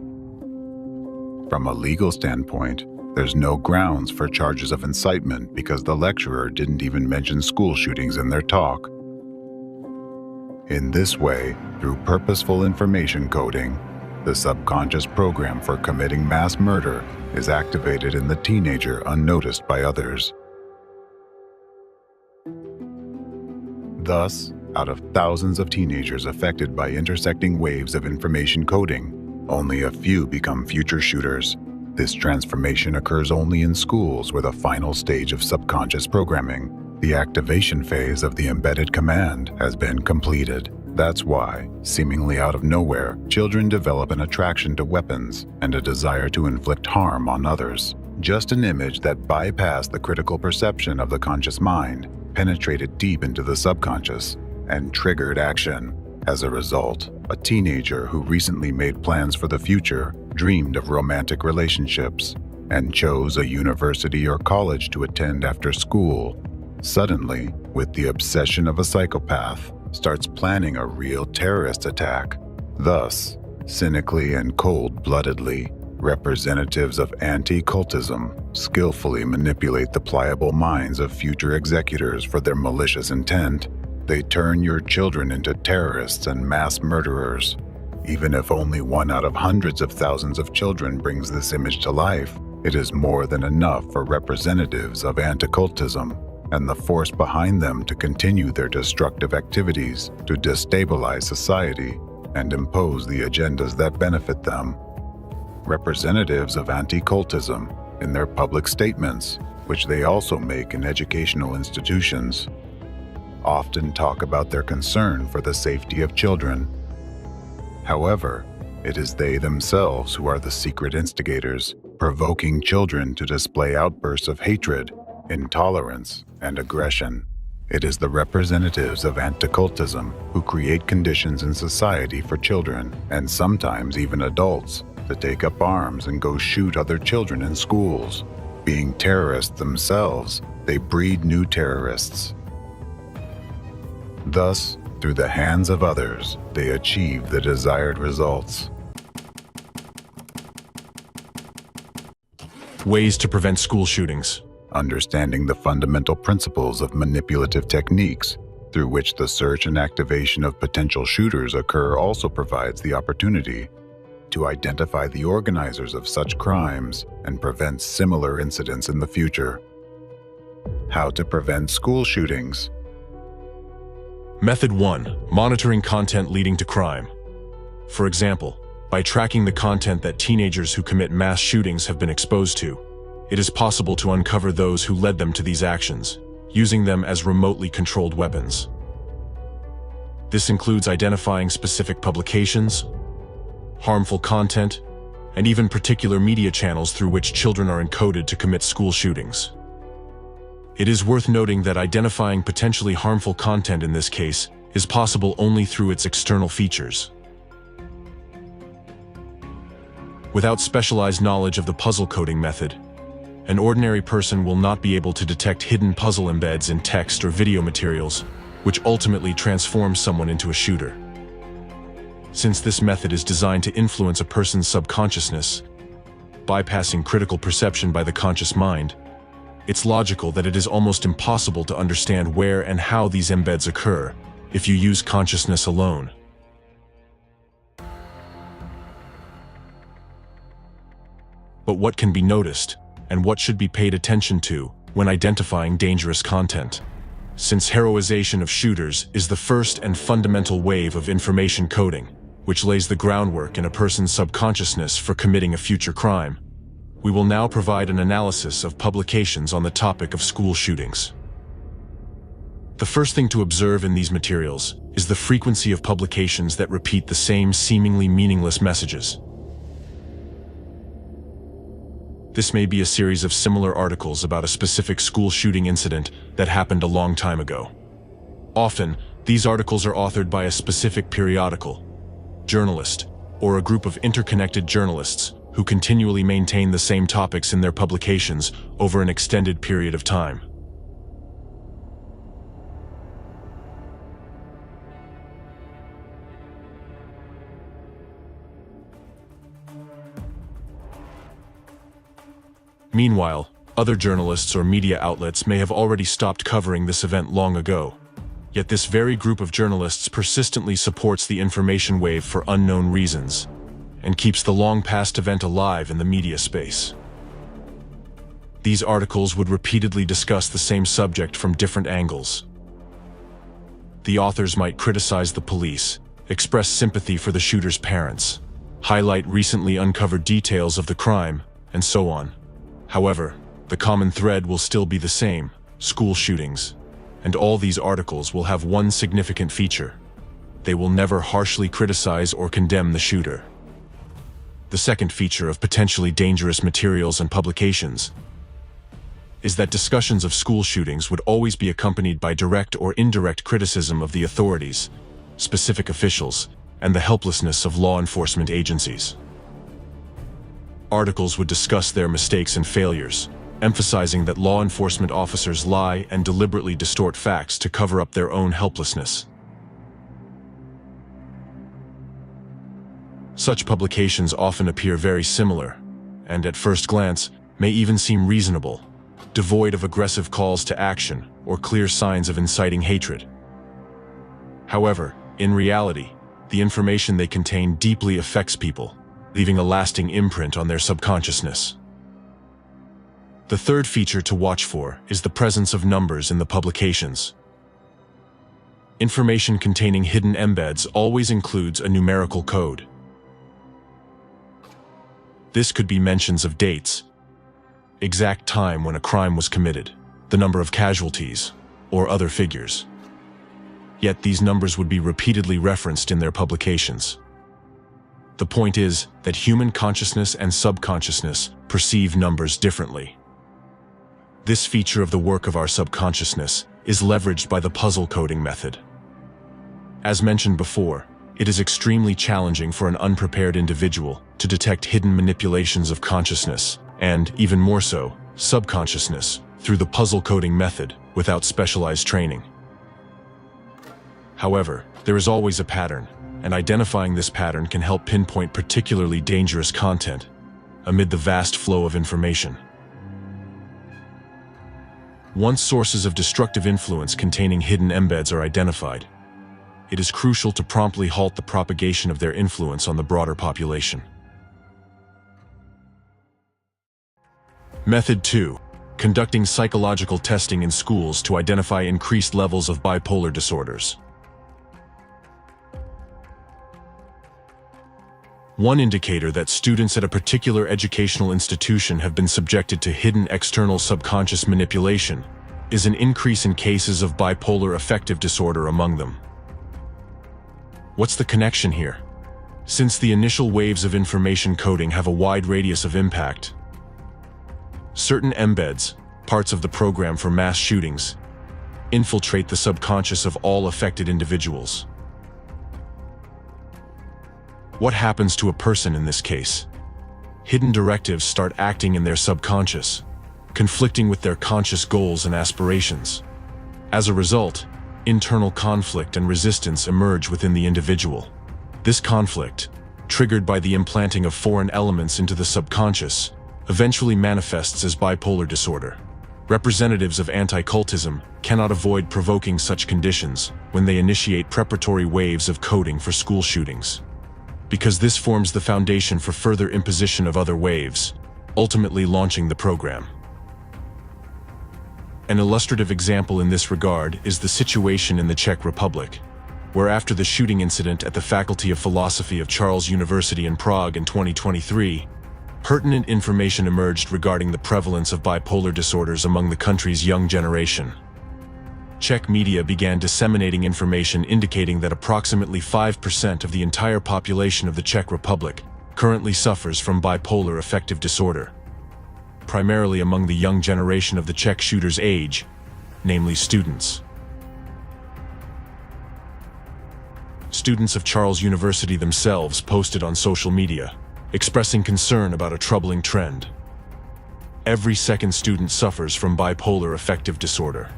From a legal standpoint, there's no grounds for charges of incitement because the lecturer didn't even mention school shootings in their talk. In this way, through purposeful information coding, the subconscious program for committing mass murder is activated in the teenager unnoticed by others. Thus, out of thousands of teenagers affected by intersecting waves of information coding, only a few become future shooters. This transformation occurs only in schools where the final stage of subconscious programming, the activation phase of the embedded command, has been completed. That's why, seemingly out of nowhere, children develop an attraction to weapons and a desire to inflict harm on others. Just an image that bypassed the critical perception of the conscious mind, penetrated deep into the subconscious, and triggered action. As a result, a teenager who recently made plans for the future dreamed of romantic relationships and chose a university or college to attend after school, suddenly, with the obsession of a psychopath, starts planning a real terrorist attack. Thus, cynically and cold-bloodedly, representatives of anti-cultism skillfully manipulate the pliable minds of future executors for their malicious intent. They turn your children into terrorists and mass murderers. Even if only one out of hundreds of thousands of children brings this image to life, it is more than enough for representatives of anti-cultism and the force behind them to continue their destructive activities to destabilize society and impose the agendas that benefit them. Representatives of anti-cultism, in their public statements, which they also make in educational institutions, often talk about their concern for the safety of children. However, it is they themselves who are the secret instigators, provoking children to display outbursts of hatred, intolerance, and aggression. It is the representatives of anti-cultism who create conditions in society for children, and sometimes even adults, to take up arms and go shoot other children in schools. Being terrorists themselves, they breed new terrorists. Thus, through the hands of others, they achieve the desired results. Ways to prevent school shootings. Understanding the fundamental principles of manipulative techniques through which the search and activation of potential shooters occur also provides the opportunity to identify the organizers of such crimes and prevent similar incidents in the future. How to prevent school shootings. Method 1. Monitoring content leading to crime. For example, by tracking the content that teenagers who commit mass shootings have been exposed to, it is possible to uncover those who led them to these actions, using them as remotely controlled weapons. This includes identifying specific publications, harmful content, and even particular media channels through which children are encoded to commit school shootings. It is worth noting that identifying potentially harmful content in this case is possible only through its external features. Without specialized knowledge of the puzzle coding method, an ordinary person will not be able to detect hidden puzzle embeds in text or video materials, which ultimately transform someone into a shooter. Since this method is designed to influence a person's subconsciousness, bypassing critical perception by the conscious mind, it's logical that it is almost impossible to understand where and how these embeds occur if you use consciousness alone. But what can be noticed, and what should be paid attention to when identifying dangerous content? Since heroization of shooters is the first and fundamental wave of information coding, which lays the groundwork in a person's subconsciousness for committing a future crime, we will now provide an analysis of publications on the topic of school shootings. The first thing to observe in these materials is the frequency of publications that repeat the same seemingly meaningless messages. This may be a series of similar articles about a specific school shooting incident that happened a long time ago. Often, these articles are authored by a specific periodical, journalist, or a group of interconnected journalists who continually maintain the same topics in their publications over an extended period of time. Meanwhile, other journalists or media outlets may have already stopped covering this event long ago. Yet this very group of journalists persistently supports the information wave for unknown reasons, and keeps the long-past event alive in the media space. These articles would repeatedly discuss the same subject from different angles. The authors might criticize the police, express sympathy for the shooter's parents, highlight recently uncovered details of the crime, and so on. However, the common thread will still be the same: school shootings. And all these articles will have one significant feature. they will never harshly criticize or condemn the shooter. The second feature of potentially dangerous materials and publications is that discussions of school shootings would always be accompanied by direct or indirect criticism of the authorities, specific officials, and the helplessness of law enforcement agencies. Articles would discuss their mistakes and failures, emphasizing that law enforcement officers lie and deliberately distort facts to cover up their own helplessness. Such publications often appear very similar, and at first glance may even seem reasonable, devoid of aggressive calls to action or clear signs of inciting hatred. However, in reality, the information they contain deeply affects people, leaving a lasting imprint on their subconsciousness. The third feature to watch for is the presence of numbers in the publications. Information containing hidden embeds always includes a numerical code. This could be mentions of dates, exact time when a crime was committed, the number of casualties, or other figures. Yet these numbers would be repeatedly referenced in their publications. The point is that human consciousness and subconsciousness perceive numbers differently. This feature of the work of our subconsciousness is leveraged by the puzzle coding method. As mentioned before, it is extremely challenging for an unprepared individual to detect hidden manipulations of consciousness, and, even more so, subconsciousness, through the puzzle coding method without specialized training. However, there is always a pattern, and identifying this pattern can help pinpoint particularly dangerous content amid the vast flow of information. Once sources of destructive influence containing hidden embeds are identified, it is crucial to promptly halt the propagation of their influence on the broader population. Method 2. Conducting psychological testing in schools to identify increased levels of bipolar disorders. One indicator that students at a particular educational institution have been subjected to hidden external subconscious manipulation is an increase in cases of bipolar affective disorder among them. What's the connection here? Since the initial waves of information coding have a wide radius of impact, certain embeds, parts of the program for mass shootings, infiltrate the subconscious of all affected individuals. What happens to a person in this case? Hidden directives start acting in their subconscious, conflicting with their conscious goals and aspirations. As a result, internal conflict and resistance emerge within the individual. This conflict, triggered by the implanting of foreign elements into the subconscious, eventually manifests as bipolar disorder. Representatives of anti-cultism cannot avoid provoking such conditions when they initiate preparatory waves of coding for school shootings, because this forms the foundation for further imposition of other waves, ultimately launching the program. An illustrative example in this regard is the situation in the Czech Republic, where after the shooting incident at the Faculty of Philosophy of Charles University in Prague in 2023, pertinent information emerged regarding the prevalence of bipolar disorders among the country's young generation. Czech media began disseminating information indicating that approximately 5% of the entire population of the Czech Republic currently suffers from bipolar affective disorder, primarily among the young generation of the Czech shooter's age, namely students. Students of Charles University themselves posted on social media, expressing concern about a troubling trend. Every second student suffers from bipolar affective disorder.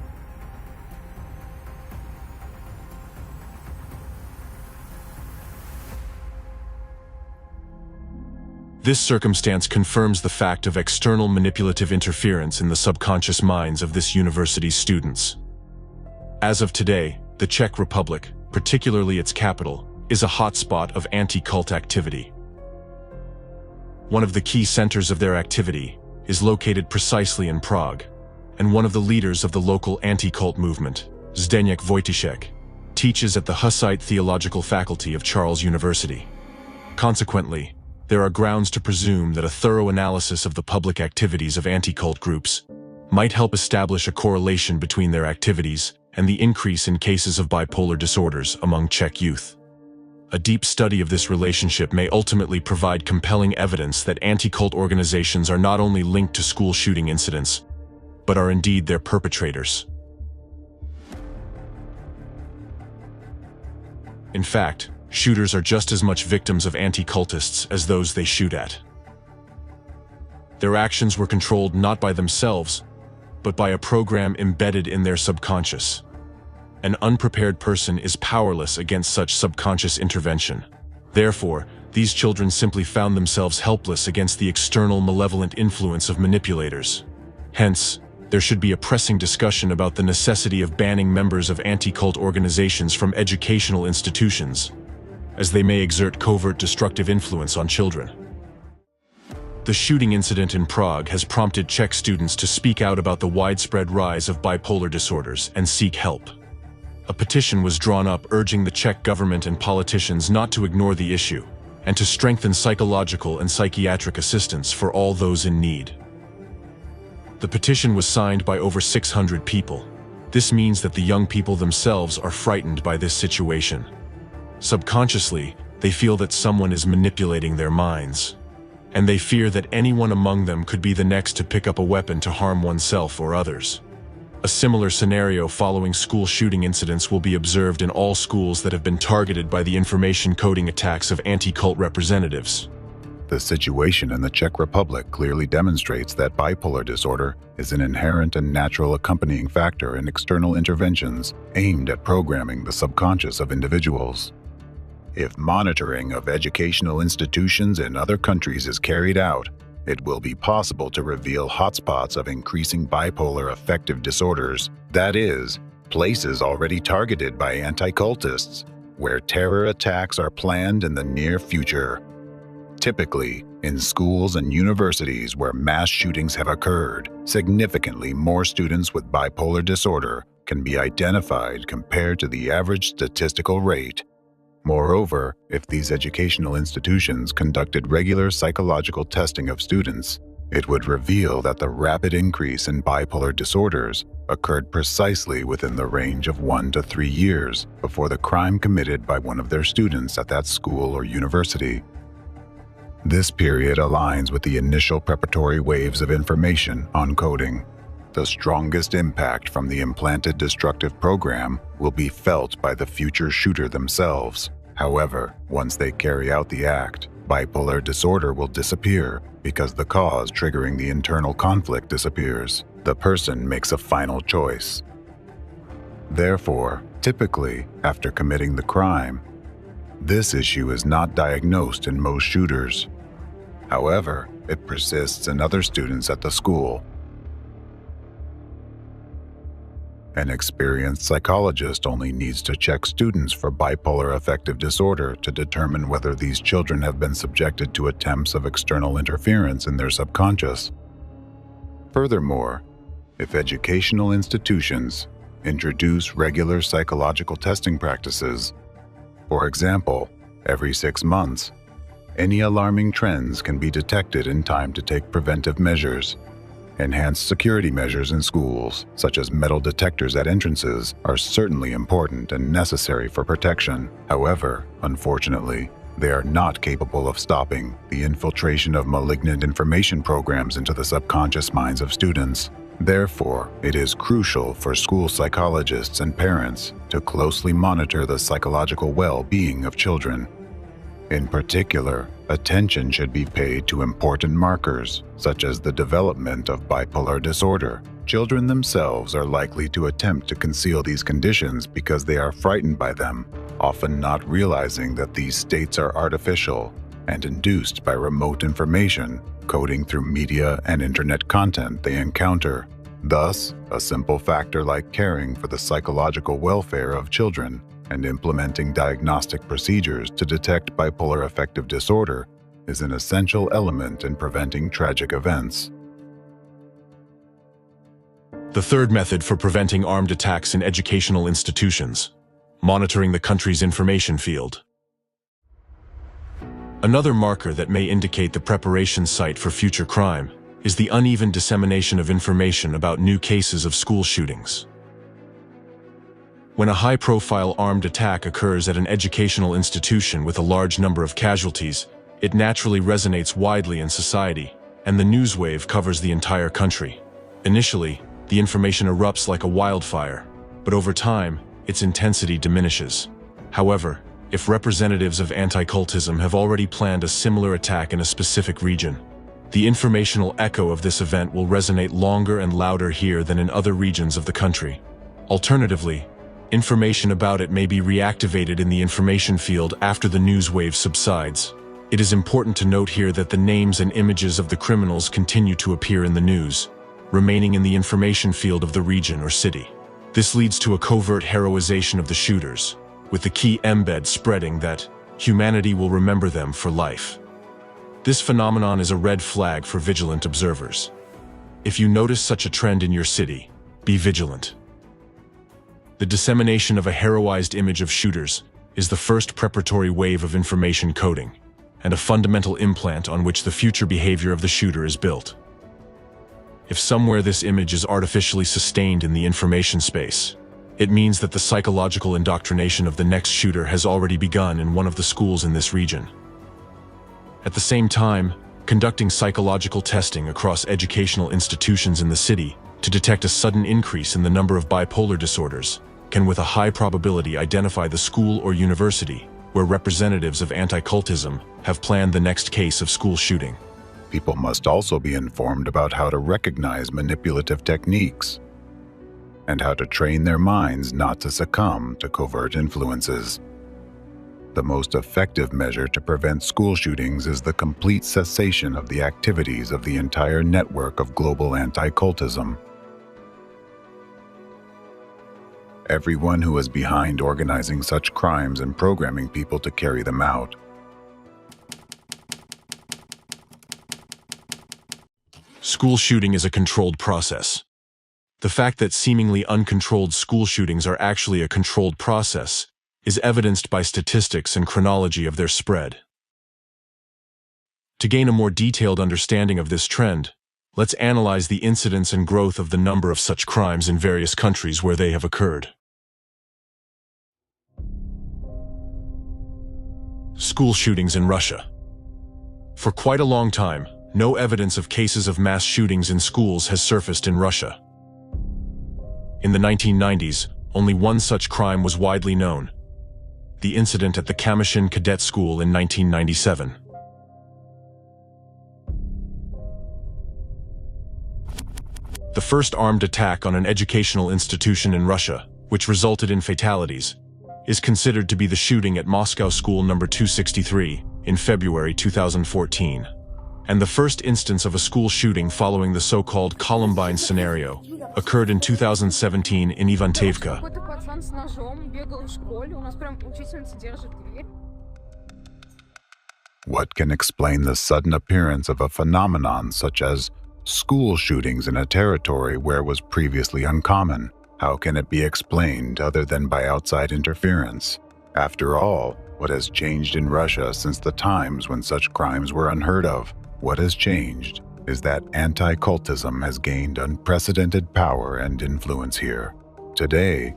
This circumstance confirms the fact of external manipulative interference in the subconscious minds of this university's students. As of today, the Czech Republic, particularly its capital, is a hotspot of anti-cult activity. One of the key centers of their activity is located precisely in Prague, and one of the leaders of the local anti-cult movement, Zdeněk Vojtěšek, teaches at the Hussite Theological Faculty of Charles University. Consequently, there are grounds to presume that a thorough analysis of the public activities of anti-cult groups might help establish a correlation between their activities and the increase in cases of bipolar disorders among Czech youth. A deep study of this relationship may ultimately provide compelling evidence that anti-cult organizations are not only linked to school shooting incidents, but are indeed their perpetrators. In fact, shooters are just as much victims of anti-cultists as those they shoot at. Their actions were controlled not by themselves, but by a program embedded in their subconscious. An unprepared person is powerless against such subconscious intervention. Therefore, these children simply found themselves helpless against the external malevolent influence of manipulators. Hence, there should be a pressing discussion about the necessity of banning members of anti-cult organizations from educational institutions, as they may exert covert destructive influence on children. The shooting incident in Prague has prompted Czech students to speak out about the widespread rise of bipolar disorders and seek help. A petition was drawn up urging the Czech government and politicians not to ignore the issue, and to strengthen psychological and psychiatric assistance for all those in need. The petition was signed by over 600 people. This means that the young people themselves are frightened by this situation. Subconsciously, they feel that someone is manipulating their minds, and they fear that anyone among them could be the next to pick up a weapon to harm oneself or others. A similar scenario following school shooting incidents will be observed in all schools that have been targeted by the information coding attacks of anti-cult representatives. The situation in the Czech Republic clearly demonstrates that bipolar disorder is an inherent and natural accompanying factor in external interventions aimed at programming the subconscious of individuals. If monitoring of educational institutions in other countries is carried out, it will be possible to reveal hotspots of increasing bipolar affective disorders, that is, places already targeted by anti-cultists, where terror attacks are planned in the near future. Typically, in schools and universities where mass shootings have occurred, significantly more students with bipolar disorder can be identified compared to the average statistical rate. Moreover, if these educational institutions conducted regular psychological testing of students, it would reveal that the rapid increase in bipolar disorders occurred precisely within the range of 1 to 3 years before the crime committed by one of their students at that school or university. This period aligns with the initial preparatory waves of information on coding. The strongest impact from the implanted destructive program will be felt by the future shooter themselves. However, once they carry out the act, bipolar disorder will disappear because the cause triggering the internal conflict disappears. The person makes a final choice. Therefore, typically, after committing the crime, this issue is not diagnosed in most shooters. However, it persists in other students at the school. An experienced psychologist only needs to check students for bipolar affective disorder to determine whether these children have been subjected to attempts of external interference in their subconscious. Furthermore, if educational institutions introduce regular psychological testing practices, for example, every 6 months, any alarming trends can be detected in time to take preventive measures. Enhanced security measures in schools, such as metal detectors at entrances, are certainly important and necessary for protection. However, unfortunately, they are not capable of stopping the infiltration of malignant information programs into the subconscious minds of students. Therefore, it is crucial for school psychologists and parents to closely monitor the psychological well-being of children. In particular, attention should be paid to important markers, such as the development of bipolar disorder. Children themselves are likely to attempt to conceal these conditions because they are frightened by them, often not realizing that these states are artificial and induced by remote information coding through media and internet content they encounter. Thus, a simple factor like caring for the psychological welfare of children and implementing diagnostic procedures to detect bipolar affective disorder is an essential element in preventing tragic events. The third method for preventing armed attacks in educational institutions: monitoring the country's information field. Another marker that may indicate the preparation site for future crime is the uneven dissemination of information about new cases of school shootings. When a high-profile armed attack occurs at an educational institution with a large number of casualties, it naturally resonates widely in society, and the news wave covers the entire country. Initially, the information erupts like a wildfire, but over time, its intensity diminishes. However, if representatives of anti-cultism have already planned a similar attack in a specific region, the informational echo of this event will resonate longer and louder here than in other regions of the country. Alternatively, information about it may be reactivated in the information field after the news wave subsides. It is important to note here that the names and images of the criminals continue to appear in the news, remaining in the information field of the region or city. This leads to a covert heroization of the shooters, with the key embed spreading that humanity will remember them for life. This phenomenon is a red flag for vigilant observers. If you notice such a trend in your city, be vigilant. The dissemination of a heroized image of shooters is the first preparatory wave of information coding, and a fundamental implant on which the future behavior of the shooter is built. If somewhere this image is artificially sustained in the information space, it means that the psychological indoctrination of the next shooter has already begun in one of the schools in this region. At the same time, conducting psychological testing across educational institutions in the city to detect a sudden increase in the number of bipolar disorders can with a high probability identify the school or university where representatives of anti-cultism have planned the next case of school shooting. People must also be informed about how to recognize manipulative techniques and how to train their minds not to succumb to covert influences. The most effective measure to prevent school shootings is the complete cessation of the activities of the entire network of global anti-cultism. Everyone who is behind organizing such crimes and programming people to carry them out. School shooting is a controlled process. The fact that seemingly uncontrolled school shootings are actually a controlled process is evidenced by statistics and chronology of their spread. To gain a more detailed understanding of this trend, let's analyze the incidence and growth of the number of such crimes in various countries where they have occurred. School shootings in Russia. For quite a long time, no evidence of cases of mass shootings in schools has surfaced in Russia. In the 1990s, only one such crime was widely known: the incident at the Kamyshin Cadet School in 1997. The first armed attack on an educational institution in Russia, which resulted in fatalities, is considered to be the shooting at Moscow School No. 263 in February 2014, and the first instance of a school shooting following the so-called Columbine scenario occurred in 2017 in Ivantevka. What can explain the sudden appearance of a phenomenon such as school shootings in a territory where it was previously uncommon? How can it be explained other than by outside interference? After all, what has changed in Russia since the times when such crimes were unheard of? What has changed is that anti-cultism has gained unprecedented power and influence here. Today,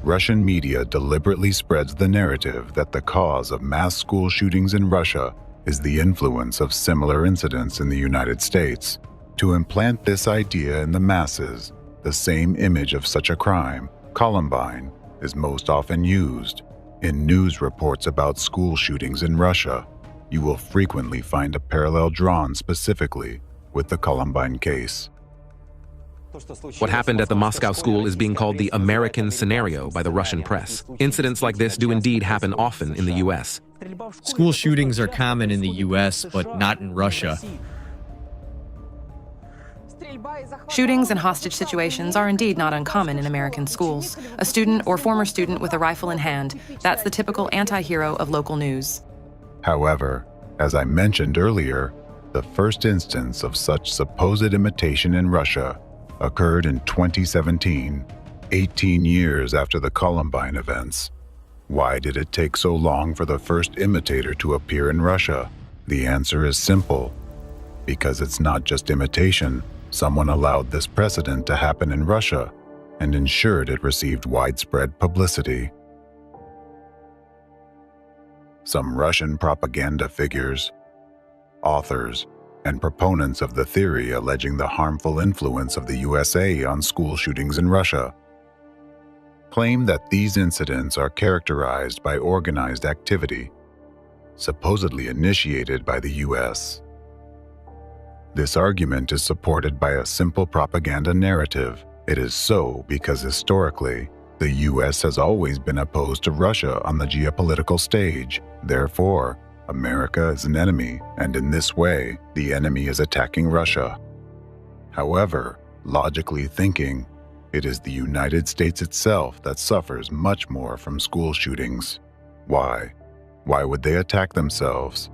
Russian media deliberately spreads the narrative that the cause of mass school shootings in Russia is the influence of similar incidents in the United States. To implant this idea in the masses, the same image of such a crime, Columbine, is most often used. In news reports about school shootings in Russia, you will frequently find a parallel drawn specifically with the Columbine case. What happened at the Moscow school is being called the American scenario by the Russian press. Incidents like this do indeed happen often in the U.S. School shootings are common in the U.S., but not in Russia. Shootings and hostage situations are indeed not uncommon in American schools. A student or former student with a rifle in hand, that's the typical anti-hero of local news. However, as I mentioned earlier, the first instance of such supposed imitation in Russia occurred in 2017, 18 years after the Columbine events. Why did it take so long for the first imitator to appear in Russia? The answer is simple. Because it's not just imitation. Someone allowed this precedent to happen in Russia. and ensured it received widespread publicity. Some Russian propaganda figures, authors, and proponents of the theory alleging the harmful influence of the USA on school shootings in Russia claim that these incidents are characterized by organized activity, supposedly initiated by the US. This argument is supported by a simple propaganda narrative. It is so because historically, the US has always been opposed to Russia on the geopolitical stage. Therefore, America is an enemy, and in this way, the enemy is attacking Russia. However, logically thinking, it is the United States itself that suffers much more from school shootings. Why? Why would they attack themselves?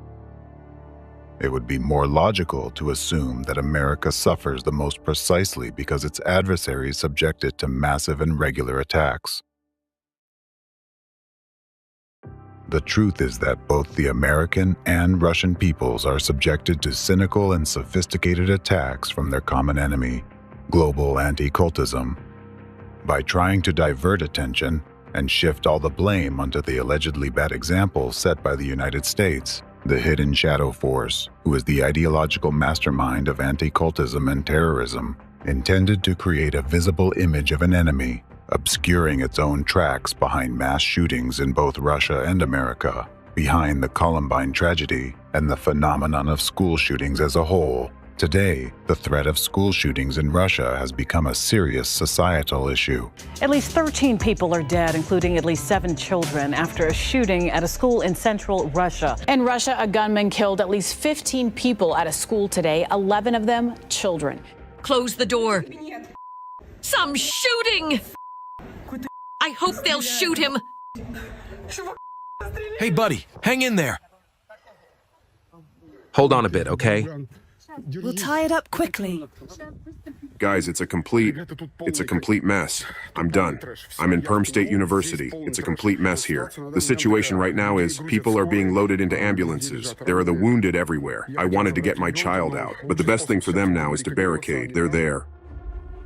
It would be more logical to assume that America suffers the most precisely because its adversaries subject it to massive and regular attacks. The truth is that both the American and Russian peoples are subjected to cynical and sophisticated attacks from their common enemy, global anti-cultism. By trying to divert attention and shift all the blame onto the allegedly bad example set by the United States, the hidden shadow force, who is the ideological mastermind of anti-cultism and terrorism, intended to create a visible image of an enemy, obscuring its own tracks behind mass shootings in both Russia and America, behind the Columbine tragedy and the phenomenon of school shootings as a whole. Today, the threat of school shootings in Russia has become a serious societal issue. At least 13 people are dead, including at least 7 children, after a shooting at a school in central Russia. In Russia, a gunman killed at least 15 people at a school today, 11 of them children. Close the door. Some shooting! I hope they'll shoot him. Hey, buddy, hang in there. Hold on a bit, okay? We'll tie it up quickly. Guys, it's a complete mess. I'm done. I'm in Perm State University. It's a complete mess here. The situation right now is people are being loaded into ambulances. There are the wounded everywhere. I wanted to get my child out, but the best thing for them now is to barricade. They're there.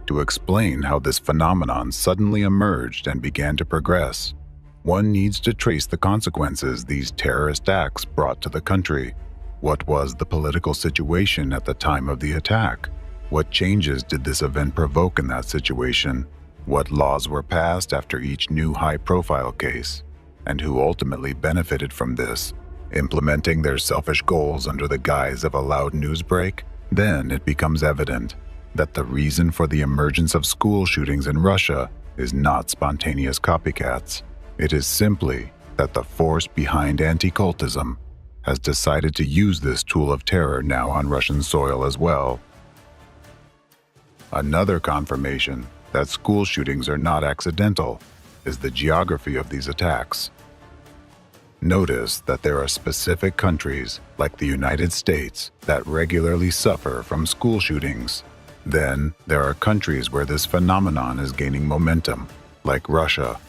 To explain how this phenomenon suddenly emerged and began to progress, one needs to trace the consequences these terrorist acts brought to the country. What was the political situation at the time of the attack? What changes did this event provoke in that situation? What laws were passed after each new high-profile case? And who ultimately benefited from this, implementing their selfish goals under the guise of a loud news break? Then it becomes evident that the reason for the emergence of school shootings in Russia is not spontaneous copycats. It is simply that the force behind anti-cultism has decided to use this tool of terror now on Russian soil as well. Another confirmation that school shootings are not accidental is the geography of these attacks. Notice that there are specific countries, like the United States, that regularly suffer from school shootings. Then, there are countries where this phenomenon is gaining momentum, like Russia.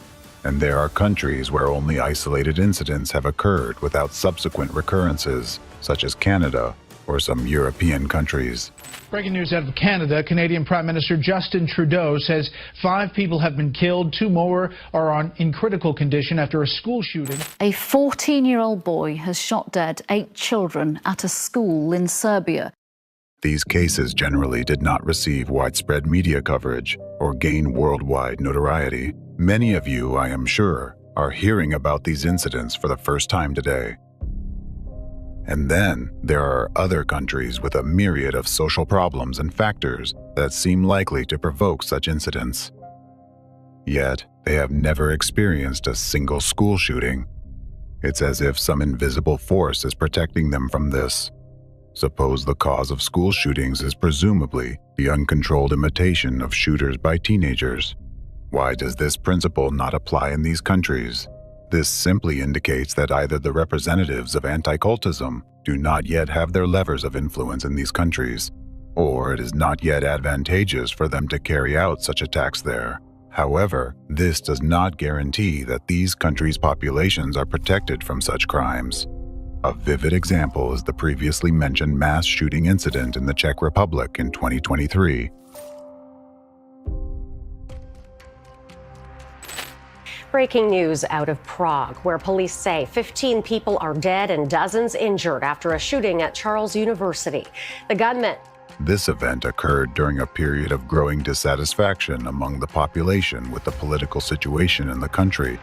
And there are countries where only isolated incidents have occurred without subsequent recurrences, such as Canada or some European countries. Breaking news out of Canada, Canadian Prime Minister Justin Trudeau says 5 people have been killed, 2 more are in critical condition after a school shooting. A 14-year-old boy has shot dead 8 children at a school in Serbia. These cases generally did not receive widespread media coverage or gain worldwide notoriety. Many of you, I am sure, are hearing about these incidents for the first time today. And then there are other countries with a myriad of social problems and factors that seem likely to provoke such incidents. Yet, they have never experienced a single school shooting. It's as if some invisible force is protecting them from this. Suppose the cause of school shootings is presumably the uncontrolled imitation of shooters by teenagers. Why does this principle not apply in these countries? This simply indicates that either the representatives of anti-cultism do not yet have their levers of influence in these countries, or it is not yet advantageous for them to carry out such attacks there. However, this does not guarantee that these countries' populations are protected from such crimes. A vivid example is the previously mentioned mass shooting incident in the Czech Republic in 2023. Breaking news out of Prague, where police say 15 people are dead and dozens injured after a shooting at Charles University. The gunman. This event occurred during a period of growing dissatisfaction among the population with the political situation in the country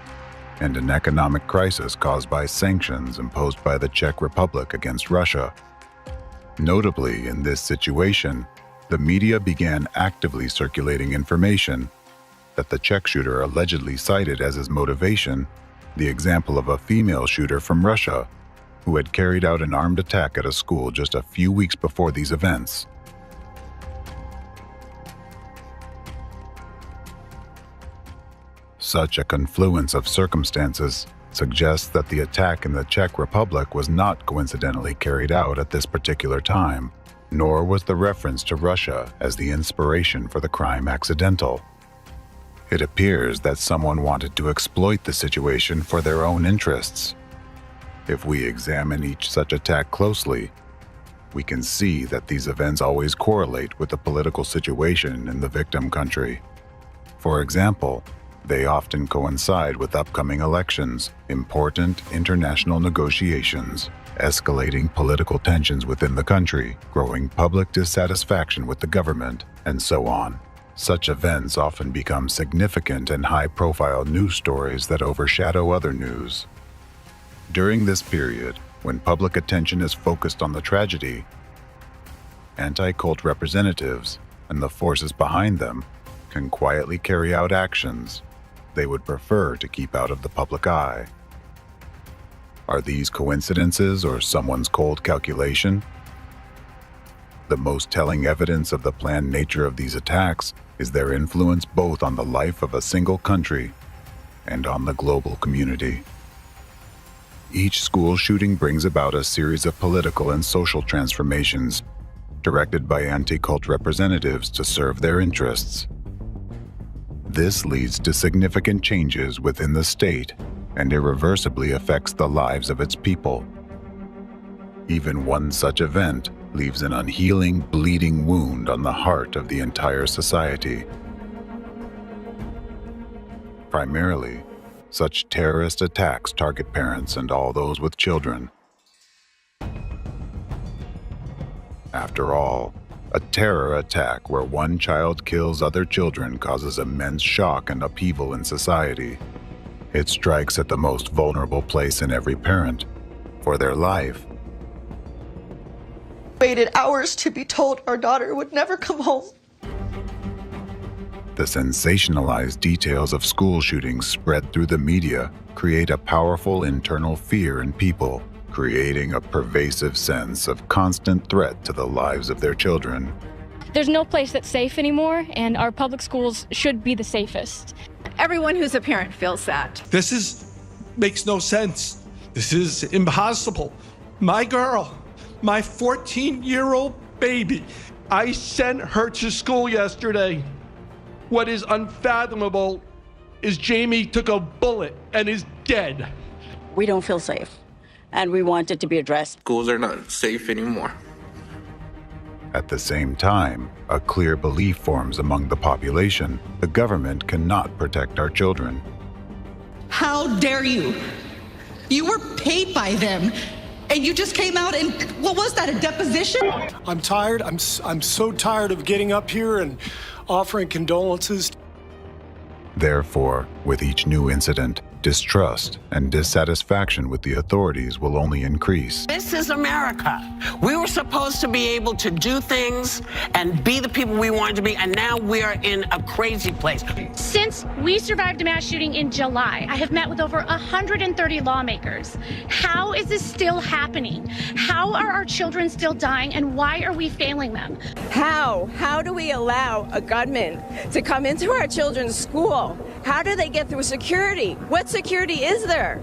and an economic crisis caused by sanctions imposed by the Czech Republic against Russia. Notably, in this situation, the media began actively circulating information that the Czech shooter allegedly cited as his motivation the example of a female shooter from Russia who had carried out an armed attack at a school just a few weeks before these events. Such a confluence of circumstances suggests that the attack in the Czech Republic was not coincidentally carried out at this particular time, nor was the reference to Russia as the inspiration for the crime accidental. It appears that someone wanted to exploit the situation for their own interests. If we examine each such attack closely, we can see that these events always correlate with the political situation in the victim country. For example, they often coincide with upcoming elections, important international negotiations, escalating political tensions within the country, growing public dissatisfaction with the government, and so on. Such events often become significant and high-profile news stories that overshadow other news. During this period, when public attention is focused on the tragedy, anti-cult representatives and the forces behind them can quietly carry out actions they would prefer to keep out of the public eye. Are these coincidences or someone's cold calculation? The most telling evidence of the planned nature of these attacks is their influence both on the life of a single country and on the global community. Each school shooting brings about a series of political and social transformations directed by anti-cult representatives to serve their interests. This leads to significant changes within the state and irreversibly affects the lives of its people. Even one such event leaves an unhealing, bleeding wound on the heart of the entire society. Primarily, such terrorist attacks target parents and all those with children. After all, a terror attack where one child kills other children causes immense shock and upheaval in society. It strikes at the most vulnerable place in every parent, for their life. Waited hours to be told our daughter would never come home. The sensationalized details of school shootings spread through the media create a powerful internal fear in people, creating a pervasive sense of constant threat to the lives of their children. There's no place that's safe anymore, and our public schools should be the safest. Everyone who's a parent feels that. This makes no sense. This is impossible. My girl, my 14-year-old baby, I sent her to school yesterday. What is unfathomable is Jamie took a bullet and is dead. We don't feel safe, and we want it to be addressed. Schools are not safe anymore. At the same time, a clear belief forms among the population the government cannot protect our children. How dare you? You were paid by them, and you just came out and, what was that, a deposition? I'm tired. I'm so tired of getting up here and offering condolences. Therefore, with each new incident, distrust and dissatisfaction with the authorities will only increase. This is America. We were supposed to be able to do things and be the people we wanted to be, and now we are in a crazy place. Since we survived a mass shooting in July, I have met with over 130 lawmakers. How is this still happening? How are our children still dying, and why are we failing them? How do we allow a gunman to come into our children's school? How do they get through security? What security is there?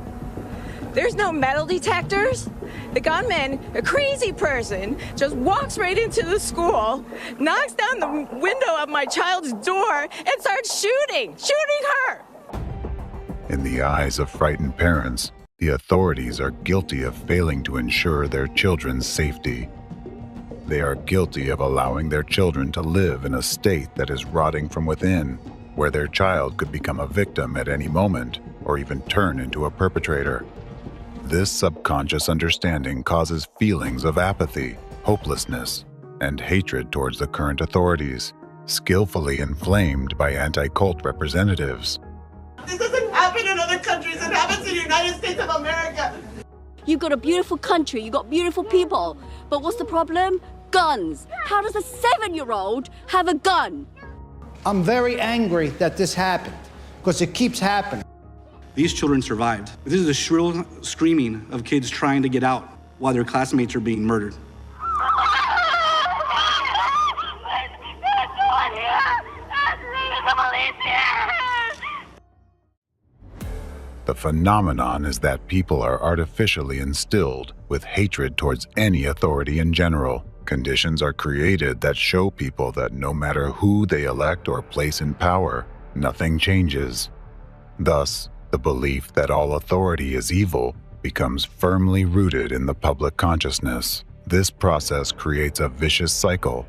There's no metal detectors. The gunman, a crazy person, just walks right into the school, knocks down the window of my child's door, and starts shooting her. In the eyes of frightened parents, the authorities are guilty of failing to ensure their children's safety. They are guilty of allowing their children to live in a state that is rotting from within, where their child could become a victim at any moment or even turn into a perpetrator. This subconscious understanding causes feelings of apathy, hopelessness, and hatred towards the current authorities, skillfully inflamed by anti-cult representatives. This doesn't happen in other countries, it happens in the United States of America. You've got a beautiful country, you've got beautiful people, but what's the problem? Guns. How does a 7-year-old have a gun? I'm very angry that this happened, because it keeps happening. These children survived. This is the shrill screaming of kids trying to get out while their classmates are being murdered. The phenomenon is that people are artificially instilled with hatred towards any authority in general. Conditions are created that show people that no matter who they elect or place in power, nothing changes. Thus, the belief that all authority is evil becomes firmly rooted in the public consciousness. This process creates a vicious cycle.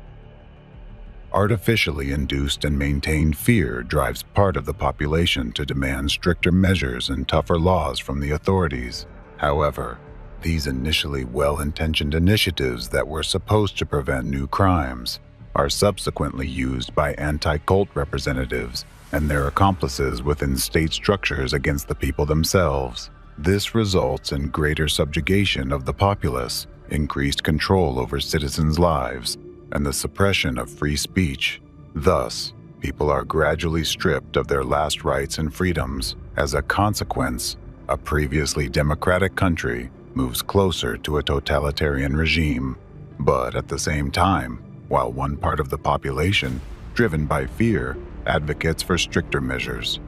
Artificially induced and maintained fear drives part of the population to demand stricter measures and tougher laws from the authorities. However, these initially well-intentioned initiatives that were supposed to prevent new crimes are subsequently used by anti-cult representatives and their accomplices within state structures against the people themselves. This results in greater subjugation of the populace, increased control over citizens' lives, and the suppression of free speech. Thus, people are gradually stripped of their last rights and freedoms. As a consequence, a previously democratic country moves closer to a totalitarian regime. But at the same time, while one part of the population, driven by fear, advocates for stricter measures,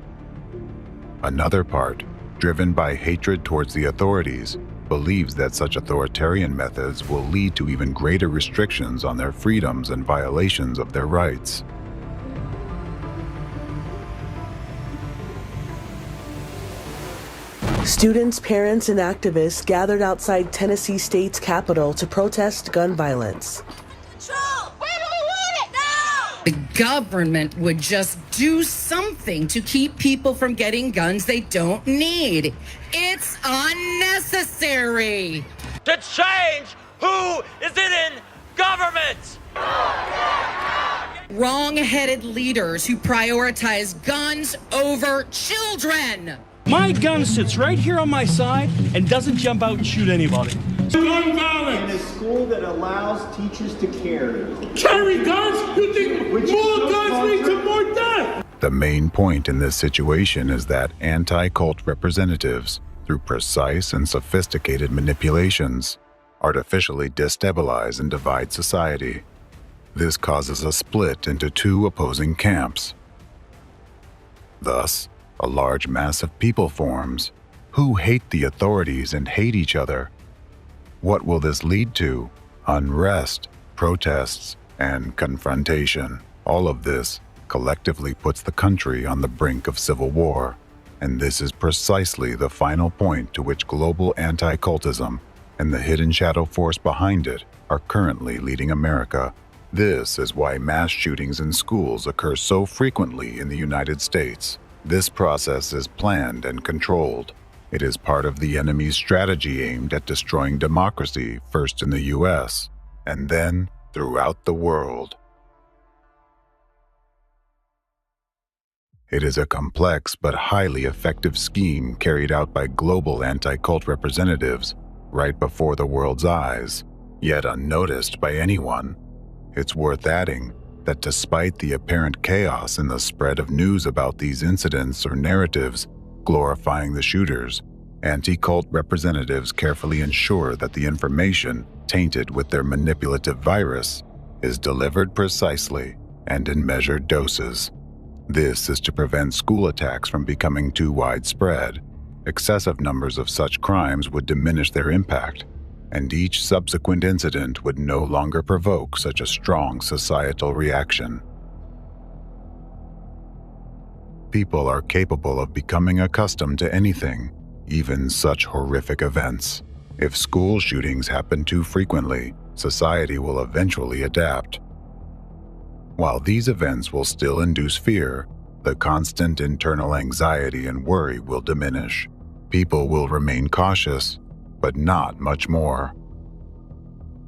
another part, driven by hatred towards the authorities, believes that such authoritarian methods will lead to even greater restrictions on their freedoms and violations of their rights. Students, parents, and activists gathered outside Tennessee State's Capitol to protest gun violence. The government would just do something to keep people from getting guns they don't need. It's unnecessary. To change who is in government. Wrong-headed leaders who prioritize guns over children. My gun sits right here on my side and doesn't jump out and shoot anybody. Gun violence in a school that allows teachers to carry guns? You think more guns lead to more death? The main point in this situation is that anti-cult representatives, through precise and sophisticated manipulations, artificially destabilize and divide society. This causes a split into two opposing camps. Thus, a large mass of people forms who hate the authorities and hate each other. What will this lead to? Unrest, protests, and confrontation. All of this collectively puts the country on the brink of civil war. And this is precisely the final point to which global anti-cultism and the hidden shadow force behind it are currently leading America. This is why mass shootings in schools occur so frequently in the United States. This process is planned and controlled. It is part of the enemy's strategy aimed at destroying democracy, first in the US, and then throughout the world. It is a complex but highly effective scheme carried out by global anti-cult representatives right before the world's eyes, yet unnoticed by anyone. It's worth adding that despite the apparent chaos in the spread of news about these incidents or narratives glorifying the shooters, anti-cult representatives carefully ensure that the information tainted with their manipulative virus is delivered precisely and in measured doses. This is to prevent school attacks from becoming too widespread. Excessive numbers of such crimes would diminish their impact, and each subsequent incident would no longer provoke such a strong societal reaction. People are capable of becoming accustomed to anything, even such horrific events. If school shootings happen too frequently, society will eventually adapt. While these events will still induce fear, the constant internal anxiety and worry will diminish. People will remain cautious, but not much more.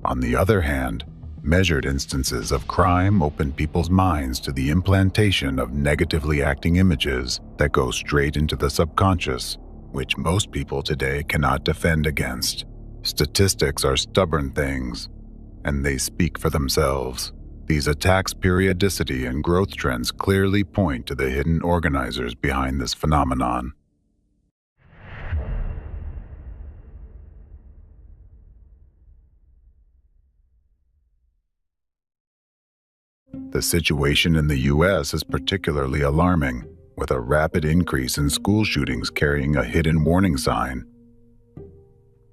On the other hand, measured instances of crime open people's minds to the implantation of negatively acting images that go straight into the subconscious, which most people today cannot defend against. Statistics are stubborn things, and they speak for themselves. These attacks' periodicity and growth trends clearly point to the hidden organizers behind this phenomenon. The situation in the U.S. is particularly alarming, with a rapid increase in school shootings carrying a hidden warning sign.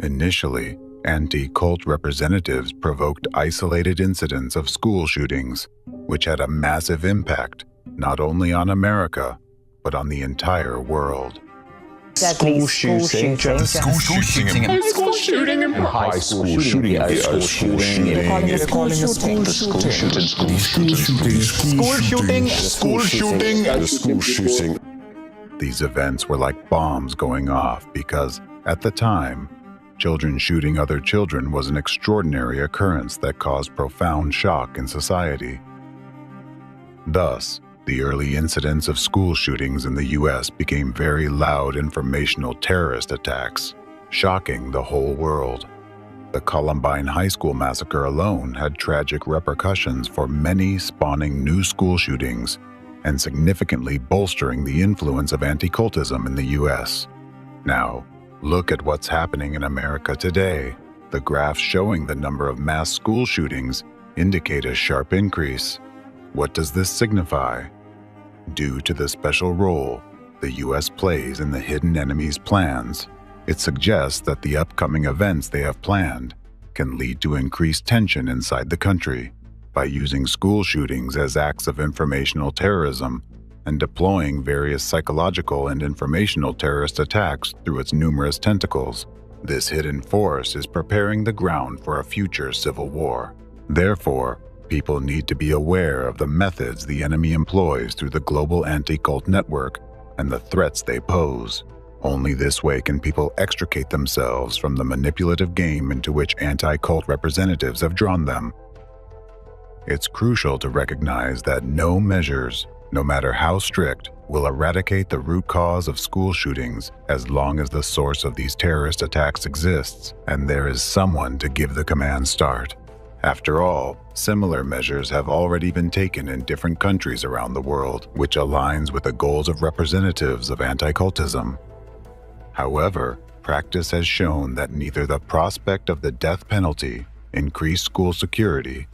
Initially, anti-cult representatives provoked isolated incidents of school shootings, which had a massive impact not only on America, but on the entire world. School shooting, school shooting, school shooting, high school shooting, school shooting. These events were like bombs going off because, at the time, children shooting other children was an extraordinary occurrence that caused profound shock in society. Thus, the early incidents of school shootings in the U.S. became very loud informational terrorist attacks, shocking the whole world. The Columbine High School massacre alone had tragic repercussions for many, spawning new school shootings and significantly bolstering the influence of anti-cultism in the U.S. Now, look at what's happening in America today. The graphs showing the number of mass school shootings indicate a sharp increase. What does this signify? Due to the special role the U.S. plays in the hidden enemy's plans, it suggests that the upcoming events they have planned can lead to increased tension inside the country. By using school shootings as acts of informational terrorism and deploying various psychological and informational terrorist attacks through its numerous tentacles, this hidden force is preparing the ground for a future civil war. Therefore, people need to be aware of the methods the enemy employs through the global anti-cult network and the threats they pose. Only this way can people extricate themselves from the manipulative game into which anti-cult representatives have drawn them. It's crucial to recognize that no measures, no matter how strict, will eradicate the root cause of school shootings as long as the source of these terrorist attacks exists and there is someone to give the command start. After all, similar measures have already been taken in different countries around the world, which aligns with the goals of representatives of anti-cultism. However, practice has shown that neither the prospect of the death penalty, increased school security,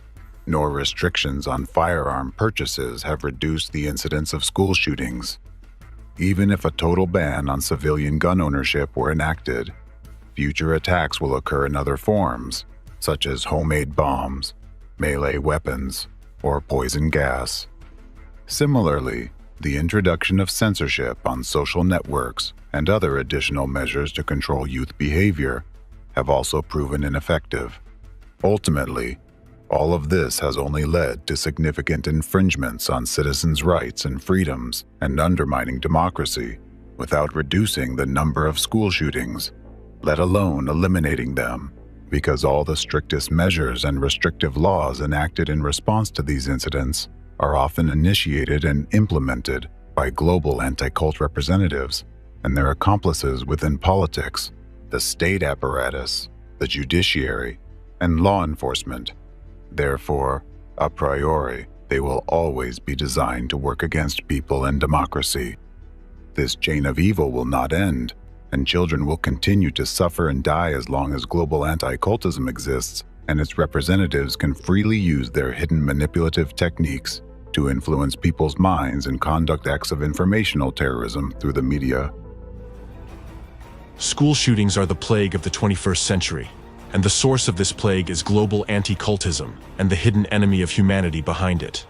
nor restrictions on firearm purchases have reduced the incidence of school shootings. Even if a total ban on civilian gun ownership were enacted, future attacks will occur in other forms, such as homemade bombs, melee weapons, or poison gas. Similarly, the introduction of censorship on social networks and other additional measures to control youth behavior have also proven ineffective. Ultimately, all of this has only led to significant infringements on citizens' rights and freedoms and undermining democracy without reducing the number of school shootings, let alone eliminating them, because all the strictest measures and restrictive laws enacted in response to these incidents are often initiated and implemented by global anti-cult representatives and their accomplices within politics, the state apparatus, the judiciary, and law enforcement. Therefore, a priori, they will always be designed to work against people and democracy. This chain of evil will not end, and children will continue to suffer and die as long as global anti-cultism exists and its representatives can freely use their hidden manipulative techniques to influence people's minds and conduct acts of informational terrorism through the media. School shootings are the plague of the 21st century, and the source of this plague is global anti-cultism and the hidden enemy of humanity behind it.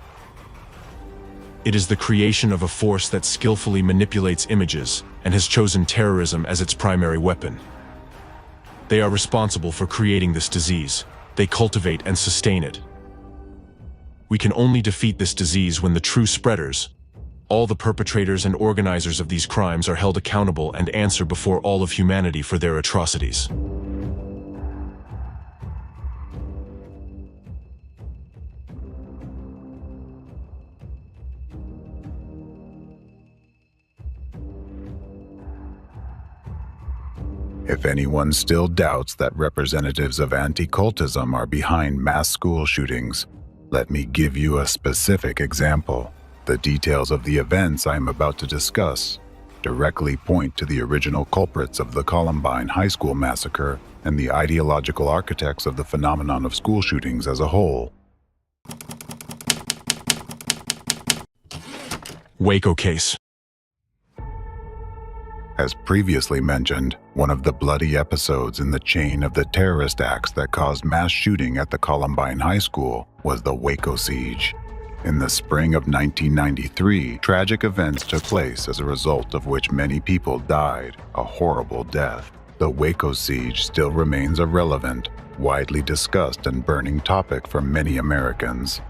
It is the creation of a force that skillfully manipulates images and has chosen terrorism as its primary weapon. They are responsible for creating this disease. They cultivate and sustain it. We can only defeat this disease when the true spreaders, all the perpetrators and organizers of these crimes are held accountable and answer before all of humanity for their atrocities. If anyone still doubts that representatives of anti-cultism are behind mass school shootings, let me give you a specific example. The details of the events I am about to discuss directly point to the original culprits of the Columbine High School massacre and the ideological architects of the phenomenon of school shootings as a whole. Waco case. As previously mentioned, one of the bloody episodes in the chain of the terrorist acts that caused mass shooting at the Columbine High School was the Waco siege. In the spring of 1993, tragic events took place as a result of which many people died, a horrible death. The Waco siege still remains a relevant, widely discussed and burning topic for many Americans.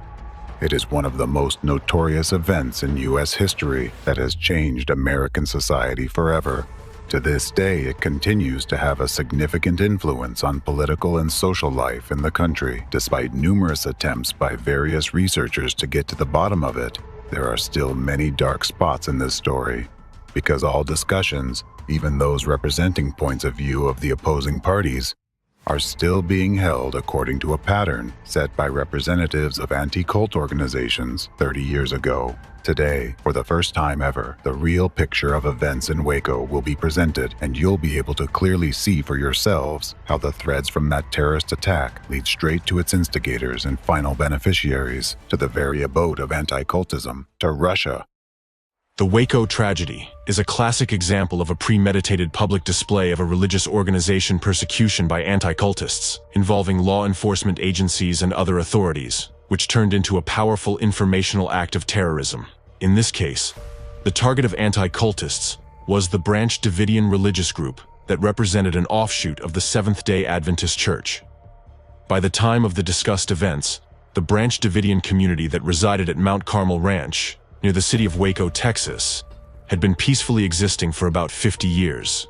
It is one of the most notorious events in U.S. history that has changed American society forever. To this day, it continues to have a significant influence on political and social life in the country. Despite numerous attempts by various researchers to get to the bottom of it, there are still many dark spots in this story. Because all discussions, even those representing points of view of the opposing parties, are still being held according to a pattern set by representatives of anti-cult organizations 30 years ago. Today, for the first time ever, the real picture of events in Waco will be presented, and you'll be able to clearly see for yourselves how the threads from that terrorist attack lead straight to its instigators and final beneficiaries, to the very abode of anti-cultism, to Russia. The Waco tragedy is a classic example of a premeditated public display of a religious organization persecution by anti-cultists, involving law enforcement agencies and other authorities, which turned into a powerful informational act of terrorism. In this case, the target of anti-cultists was the Branch Davidian religious group that represented an offshoot of the Seventh-day Adventist Church. By the time of the discussed events, the Branch Davidian community that resided at Mount Carmel Ranch, near the city of Waco, Texas, had been peacefully existing for about 50 years.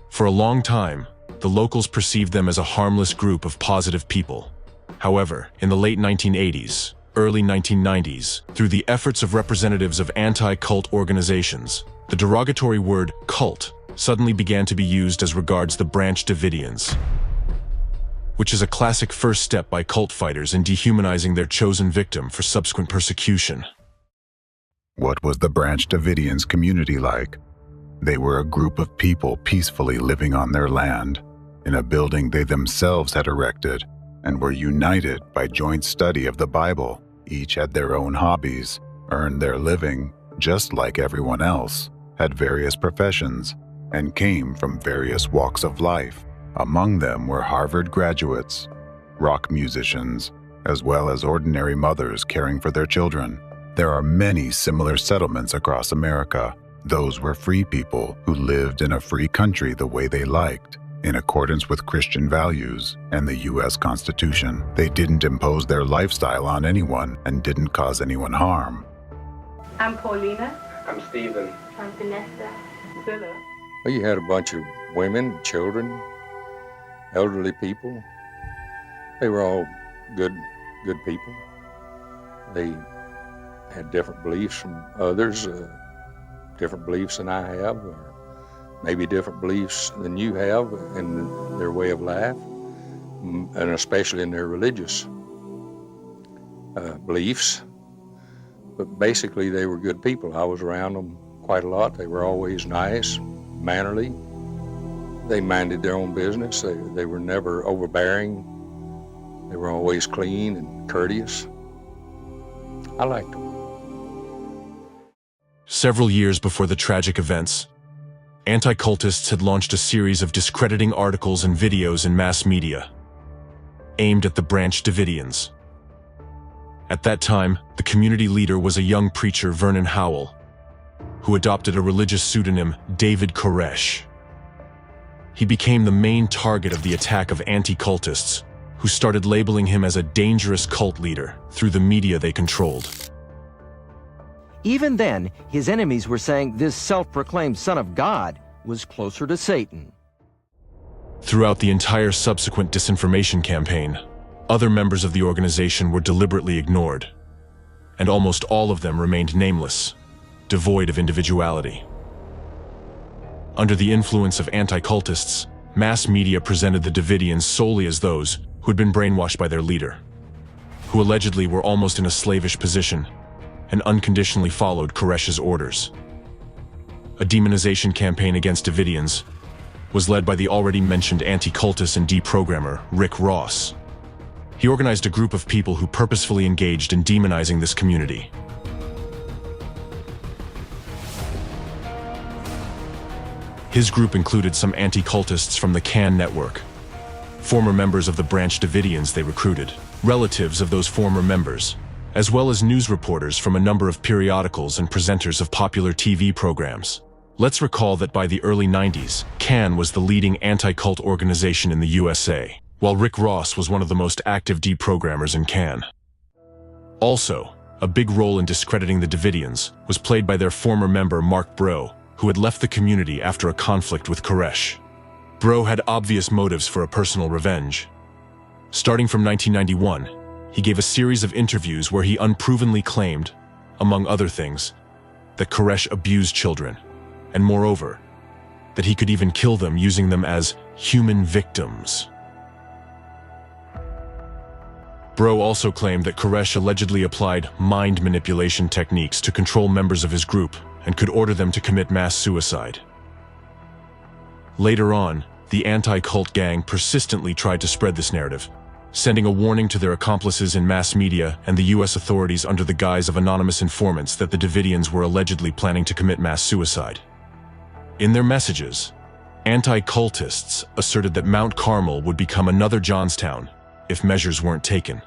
For a long time, the locals perceived them as a harmless group of positive people. However, in the late 1980s, early 1990s, through the efforts of representatives of anti-cult organizations, the derogatory word cult suddenly began to be used as regards the Branch Davidians, which is a classic first step by cult fighters in dehumanizing their chosen victim for subsequent persecution. What was the Branch Davidians community like? They were a group of people peacefully living on their land, in a building they themselves had erected, and were united by joint study of the Bible. Each had their own hobbies, earned their living just like everyone else, had various professions, and came from various walks of life. Among them were Harvard graduates, rock musicians, as well as ordinary mothers caring for their children. There are many similar settlements across America. Those were free people who lived in a free country the way they liked, in accordance with Christian values and the U.S. Constitution. They didn't impose their lifestyle on anyone and didn't cause anyone harm. I'm Paulina. I'm Stephen. I'm Vanessa. Zilla. Well, you had a bunch of women, children, elderly people. They were all good people. They had different beliefs from others, different beliefs than I have, or maybe different beliefs than you have in their way of life, and especially in their religious beliefs. But basically, they were good people. I was around them quite a lot. They were always nice, mannerly. They minded their own business. They were never overbearing. They were always clean and courteous. I liked them. Several years before the tragic events, anti-cultists had launched a series of discrediting articles and videos in mass media, aimed at the Branch Davidians. At that time, the community leader was a young preacher, Vernon Howell, who adopted a religious pseudonym, David Koresh. He became the main target of the attack of anti-cultists, who started labeling him as a dangerous cult leader through the media they controlled. Even then, his enemies were saying this self-proclaimed son of God was closer to Satan. Throughout the entire subsequent disinformation campaign, other members of the organization were deliberately ignored, and almost all of them remained nameless, devoid of individuality. Under the influence of anti-cultists, mass media presented the Davidians solely as those who had been brainwashed by their leader, who allegedly were almost in a slavish position and unconditionally followed Koresh's orders. A demonization campaign against Davidians was led by the already mentioned anti-cultist and deprogrammer Rick Ross. He organized a group of people who purposefully engaged in demonizing this community. His group included some anti-cultists from the Can network, former members of the branch Davidians they recruited, relatives of those former members, as well as news reporters from a number of periodicals and presenters of popular TV programs. Let's recall that by the early 90s, Can was the leading anti-cult organization in the USA, while Rick Ross was one of the most active deprogrammers in Can. Also, a big role in discrediting the Davidians was played by their former member Mark Bro, who had left the community after a conflict with Koresh. Bro had obvious motives for a personal revenge. Starting from 1991, he gave a series of interviews where he unprovenly claimed, among other things, that Koresh abused children, and moreover, that he could even kill them using them as human victims. Bro also claimed that Koresh allegedly applied mind manipulation techniques to control members of his group and could order them to commit mass suicide. Later on, the anti-cult gang persistently tried to spread this narrative, sending a warning to their accomplices in mass media and the US authorities under the guise of anonymous informants that the Davidians were allegedly planning to commit mass suicide. In their messages, anti-cultists asserted that Mount Carmel would become another Johnstown if measures weren't taken.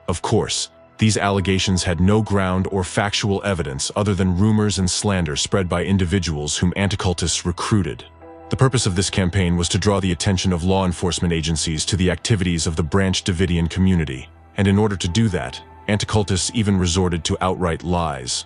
Of course, these allegations had no ground or factual evidence other than rumors and slander spread by individuals whom anti-cultists recruited. The purpose of this campaign was to draw the attention of law enforcement agencies to the activities of the Branch Davidian community, and in order to do that, anti-cultists even resorted to outright lies.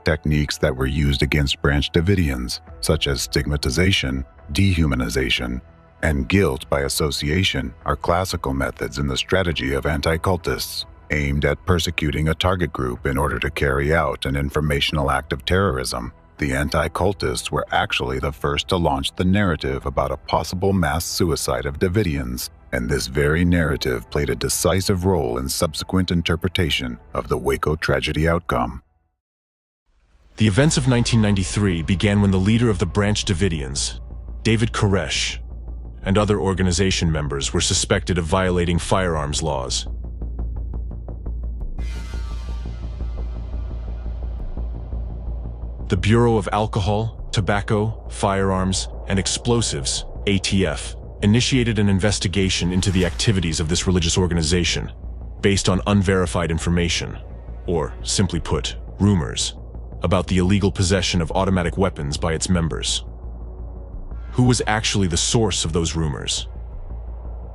Techniques that were used against Branch Davidians, such as stigmatization, dehumanization, and guilt by association, are classical methods in the strategy of anti-cultists, aimed at persecuting a target group in order to carry out an informational act of terrorism. The anti-cultists were actually the first to launch the narrative about a possible mass suicide of Davidians, and this very narrative played a decisive role in subsequent interpretation of the Waco tragedy outcome. The events of 1993 began when the leader of the Branch Davidians, David Koresh, and other organization members were suspected of violating firearms laws. The Bureau of Alcohol, Tobacco, Firearms, and Explosives, ATF, initiated an investigation into the activities of this religious organization based on unverified information, or simply put, rumors, about the illegal possession of automatic weapons by its members. Who was actually the source of those rumors?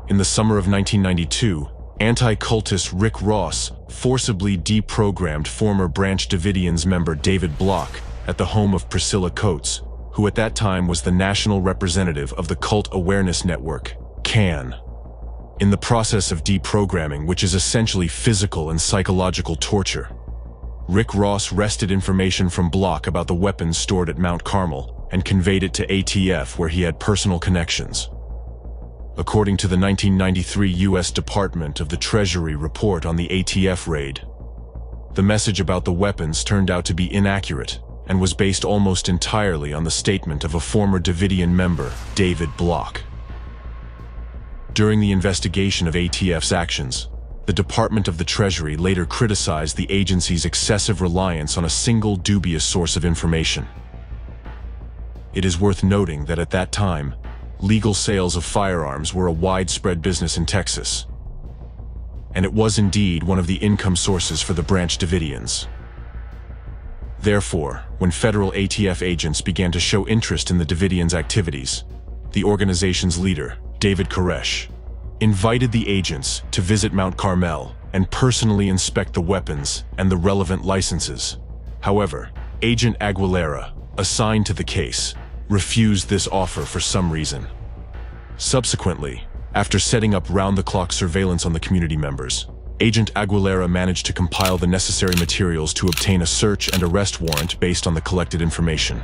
In the summer of 1992, anti-cultist Rick Ross forcibly deprogrammed former Branch Davidians member David Block at the home of Priscilla Coates, who at that time was the national representative of the Cult Awareness Network, CAN. In the process of deprogramming, which is essentially physical and psychological torture, Rick Ross wrested information from Block about the weapons stored at Mount Carmel and conveyed it to ATF, where he had personal connections. According to the 1993 U.S. Department of the Treasury report on the ATF raid, the message about the weapons turned out to be inaccurate and was based almost entirely on the statement of a former Davidian member, David Block. During the investigation of ATF's actions, the Department of the Treasury later criticized the agency's excessive reliance on a single dubious source of information. It is worth noting that at that time, legal sales of firearms were a widespread business in Texas, and it was indeed one of the income sources for the Branch Davidians. Therefore, when federal ATF agents began to show interest in the Davidians' activities, the organization's leader, David Koresh, invited the agents to visit Mount Carmel and personally inspect the weapons and the relevant licenses. However, Agent Aguilera, assigned to the case, refused this offer for some reason. Subsequently, after setting up round-the-clock surveillance on the community members, Agent Aguilera managed to compile the necessary materials to obtain a search and arrest warrant based on the collected information.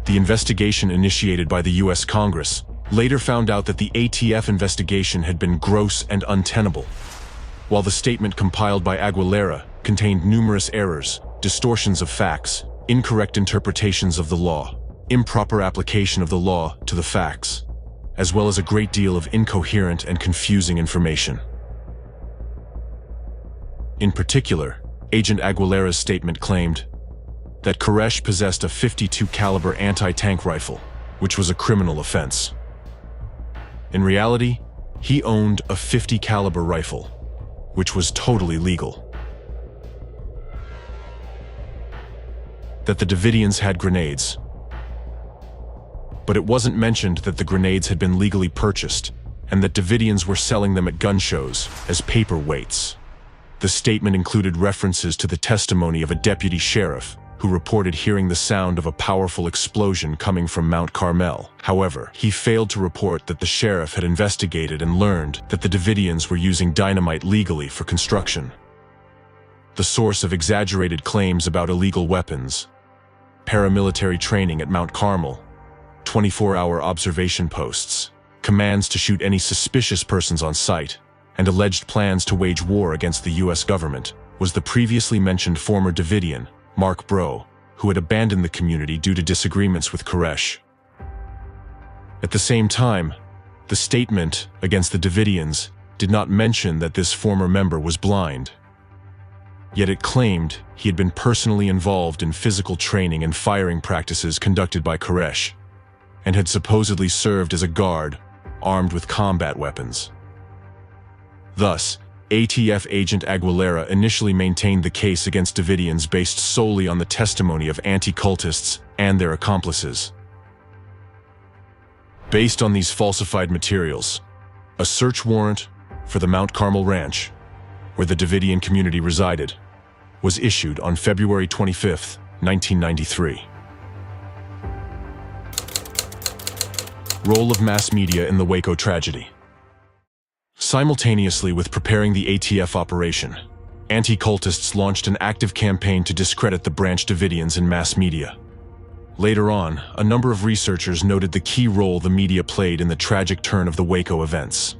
The investigation initiated by the U.S. Congress later found out that the ATF investigation had been gross and untenable. While the statement compiled by Aguilera contained numerous errors, distortions of facts, incorrect interpretations of the law, improper application of the law to the facts, as well as a great deal of incoherent and confusing information. In particular, Agent Aguilera's statement claimed that Koresh possessed a .52 caliber anti-tank rifle, which was a criminal offense. In reality, he owned a .50 caliber rifle, which was totally legal. That the Davidians had grenades, but it wasn't mentioned that the grenades had been legally purchased and that Davidians were selling them at gun shows as paperweights. The statement included references to the testimony of a deputy sheriff who reported hearing the sound of a powerful explosion coming from Mount Carmel. However, he failed to report that the sheriff had investigated and learned that the Davidians were using dynamite legally for construction. The source of exaggerated claims about illegal weapons, paramilitary training at Mount Carmel, 24-hour observation posts, commands to shoot any suspicious persons on sight, and alleged plans to wage war against the U.S. government was the previously mentioned former Davidian, Mark Bro, who had abandoned the community due to disagreements with Koresh. At the same time, the statement against the Davidians did not mention that this former member was blind. Yet it claimed he had been personally involved in physical training and firing practices conducted by Koresh, and had supposedly served as a guard, armed with combat weapons. Thus, ATF agent Aguilera initially maintained the case against Davidians based solely on the testimony of anti-cultists and their accomplices. Based on these falsified materials, a search warrant for the Mount Carmel Ranch, where the Davidian community resided, was issued on February 25, 1993. Role of mass media in the Waco tragedy. Simultaneously with preparing the ATF operation, anti-cultists launched an active campaign to discredit the Branch Davidians in mass media. Later on, a number of researchers noted the key role the media played in the tragic turn of the Waco events.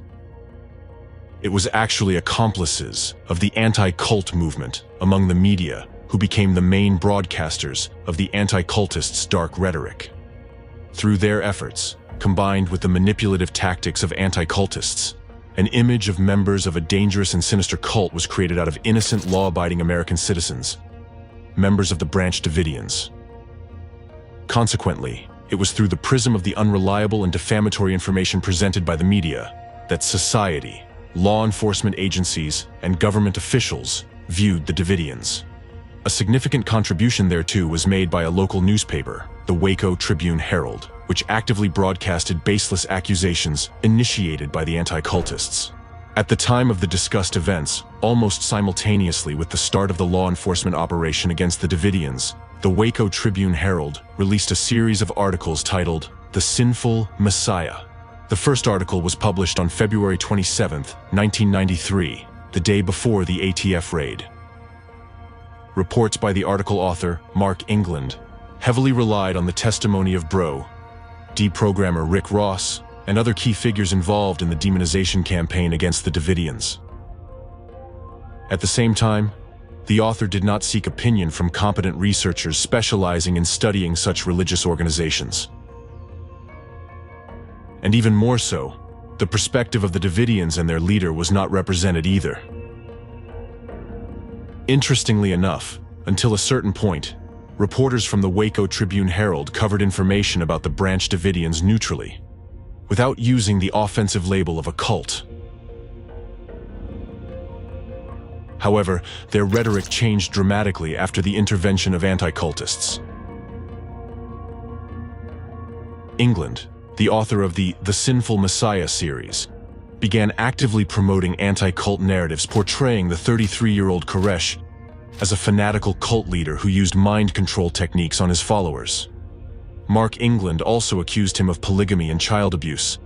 It was actually accomplices of the anti-cult movement among the media who became the main broadcasters of the anti-cultists' dark rhetoric. Through their efforts, combined with the manipulative tactics of anti-cultists, an image of members of a dangerous and sinister cult was created out of innocent, law-abiding American citizens, members of the Branch Davidians. Consequently, it was through the prism of the unreliable and defamatory information presented by the media that society, law enforcement agencies, and government officials viewed the Davidians. A significant contribution thereto was made by a local newspaper, the Waco Tribune-Herald, which actively broadcasted baseless accusations initiated by the anti-cultists. At the time of the discussed events, almost simultaneously with the start of the law enforcement operation against the Davidians, the Waco Tribune-Herald released a series of articles titled "The Sinful Messiah." The first article was published on February 27, 1993, the day before the ATF raid. Reports by the article author, Mark England, heavily relied on the testimony of Bro, deprogrammer Rick Ross, and other key figures involved in the demonization campaign against the Davidians. At the same time, the author did not seek opinion from competent researchers specializing in studying such religious organizations. And even more so, the perspective of the Davidians and their leader was not represented either. Interestingly enough, until a certain point, reporters from the Waco Tribune-Herald covered information about the Branch Davidians neutrally, without using the offensive label of a cult. However, their rhetoric changed dramatically after the intervention of anti-cultists. England, the author of the Sinful Messiah series, began actively promoting anti-cult narratives portraying the 33-year-old Koresh as a fanatical cult leader who used mind control techniques on his followers. Mark England also accused him of polygamy and child abuse,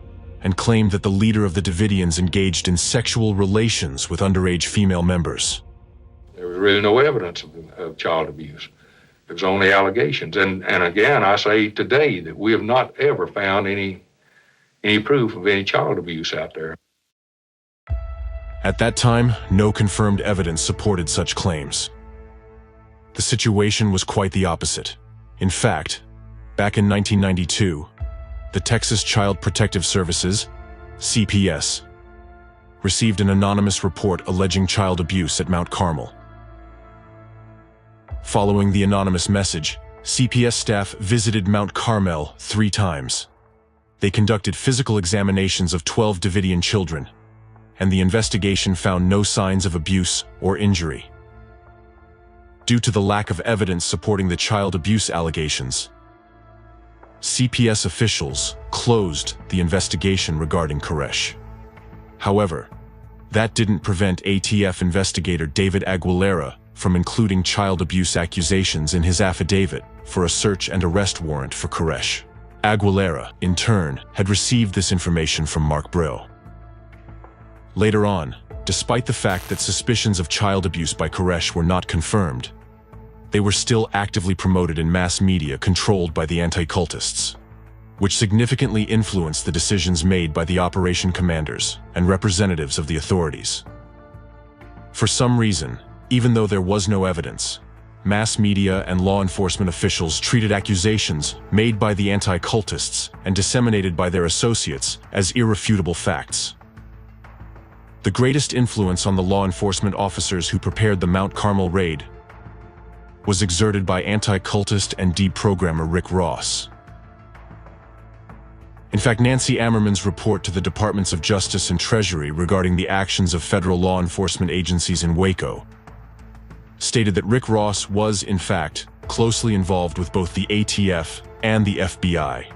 and claimed that the leader of the Davidians engaged in sexual relations with underage female members. There was really no evidence of child abuse. It was only allegations. And again, I say today that we have not ever found any proof of any child abuse out there. At that time, no confirmed evidence supported such claims. The situation was quite the opposite. In fact, back in 1992, the Texas Child Protective Services, CPS, received an anonymous report alleging child abuse at Mount Carmel. Following the anonymous message, CPS staff visited Mount Carmel 3 times. They conducted physical examinations of 12 Davidian children, and the investigation found no signs of abuse or injury. Due to the lack of evidence supporting the child abuse allegations, CPS officials closed the investigation regarding Koresh. However, that didn't prevent ATF investigator David Aguilera from including child abuse accusations in his affidavit for a search and arrest warrant for Koresh. Aguilera, in turn, had received this information from Mark Brill. Later on, despite the fact that suspicions of child abuse by Koresh were not confirmed, they were still actively promoted in mass media controlled by the anti-cultists, which significantly influenced the decisions made by the operation commanders and representatives of the authorities. For some reason, even though there was no evidence, mass media and law enforcement officials treated accusations made by the anti-cultists and disseminated by their associates as irrefutable facts. The greatest influence on the law enforcement officers who prepared the Mount Carmel raid was exerted by anti-cultist and deprogrammer Rick Ross. In fact, Nancy Ammerman's report to the Departments of Justice and Treasury regarding the actions of federal law enforcement agencies in Waco stated that Rick Ross was, in fact, closely involved with both the ATF and the FBI,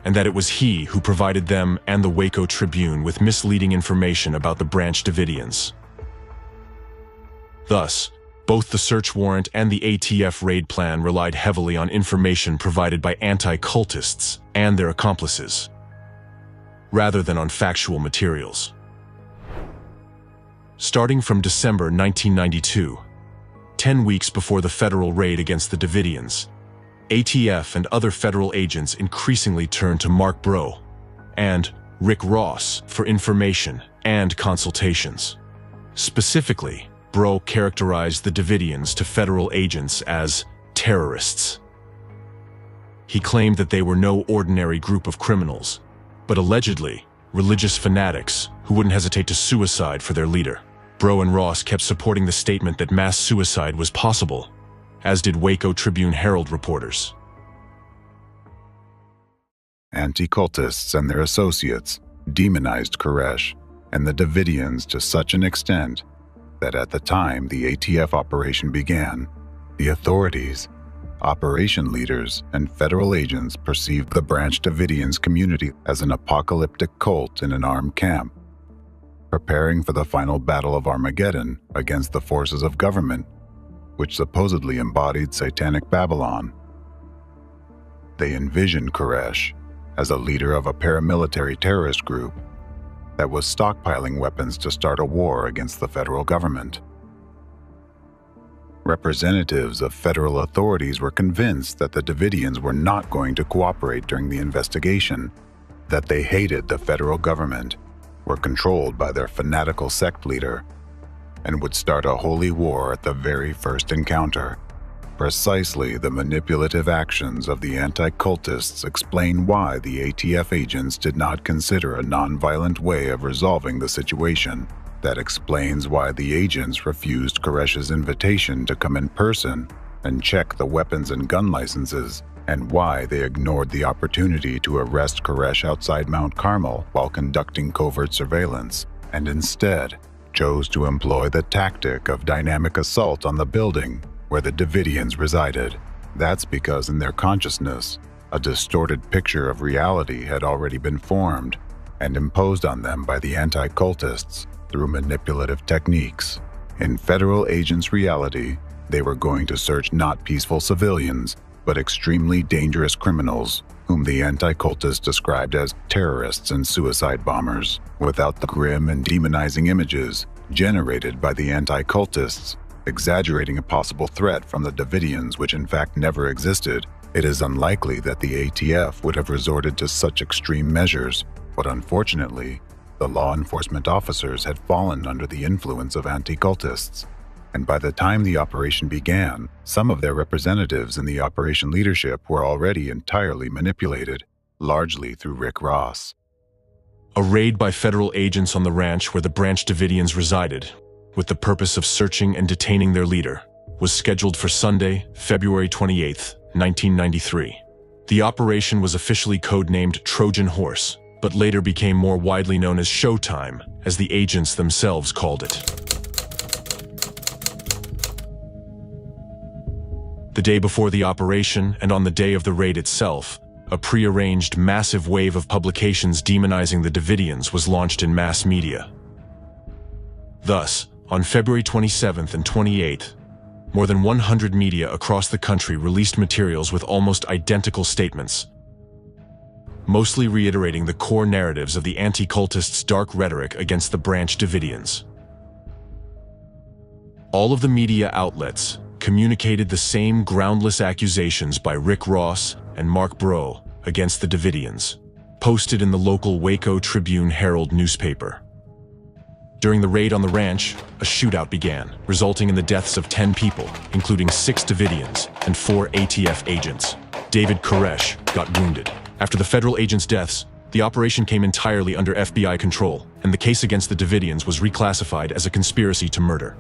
and that it was he who provided them and the Waco Tribune with misleading information about the Branch Davidians. Thus, both the search warrant and the ATF raid plan relied heavily on information provided by anti-cultists and their accomplices, rather than on factual materials. Starting from December 1992, 10 weeks before the federal raid against the Davidians, ATF and other federal agents increasingly turned to Mark Brill and Rick Ross for information and consultations. Specifically, Brill characterized the Davidians to federal agents as terrorists. He claimed that they were no ordinary group of criminals, but allegedly religious fanatics who wouldn't hesitate to suicide for their leader. Brill and Ross kept supporting the statement that mass suicide was possible, as did Waco Tribune Herald reporters. Anti-cultists and their associates demonized Koresh and the Davidians to such an extent that at the time the ATF operation began, the authorities, operation leaders, and federal agents perceived the Branch Davidians community as an apocalyptic cult in an armed camp, preparing for the final battle of Armageddon against the forces of government, which supposedly embodied satanic Babylon. They envisioned Koresh as a leader of a paramilitary terrorist group that was stockpiling weapons to start a war against the federal government. Representatives of federal authorities were convinced that the Davidians were not going to cooperate during the investigation, that they hated the federal government, were controlled by their fanatical sect leader, and would start a holy war at the very first encounter. Precisely the manipulative actions of the anti-cultists explain why the ATF agents did not consider a nonviolent way of resolving the situation. That explains why the agents refused Koresh's invitation to come in person and check the weapons and gun licenses, and why they ignored the opportunity to arrest Koresh outside Mount Carmel while conducting covert surveillance, and instead chose to employ the tactic of dynamic assault on the building where the Davidians resided. That's because in their consciousness, a distorted picture of reality had already been formed, and imposed on them by the anti-cultists through manipulative techniques. In federal agents' reality, they were going to search not peaceful civilians, but extremely dangerous criminals, whom the anti-cultists described as terrorists and suicide bombers. Without the grim and demonizing images generated by the anti-cultists, exaggerating a possible threat from the Davidians which in fact never existed, it is unlikely that the ATF would have resorted to such extreme measures, but unfortunately, the law enforcement officers had fallen under the influence of anti-cultists, and by the time the operation began, some of their representatives in the operation leadership were already entirely manipulated, largely through Rick Ross. A raid by federal agents on the ranch where the Branch Davidians resided, with the purpose of searching and detaining their leader, was scheduled for Sunday, February 28, 1993. The operation was officially codenamed Trojan Horse, but later became more widely known as Showtime, as the agents themselves called it. The day before the operation, and on the day of the raid itself, a pre-arranged massive wave of publications demonizing the Davidians was launched in mass media. Thus, on February 27th and 28th, more than 100 media across the country released materials with almost identical statements, mostly reiterating the core narratives of the anti-cultists' dark rhetoric against the Branch Davidians. All of the media outlets communicated the same groundless accusations by Rick Ross and Mark Bro against the Davidians, posted in the local Waco Tribune-Herald newspaper. During the raid on the ranch, a shootout began, resulting in the deaths of 10 people, including 6 Davidians and 4 ATF agents. David Koresh got wounded. After the federal agents' deaths, the operation came entirely under FBI control, and the case against the Davidians was reclassified as a conspiracy to murder.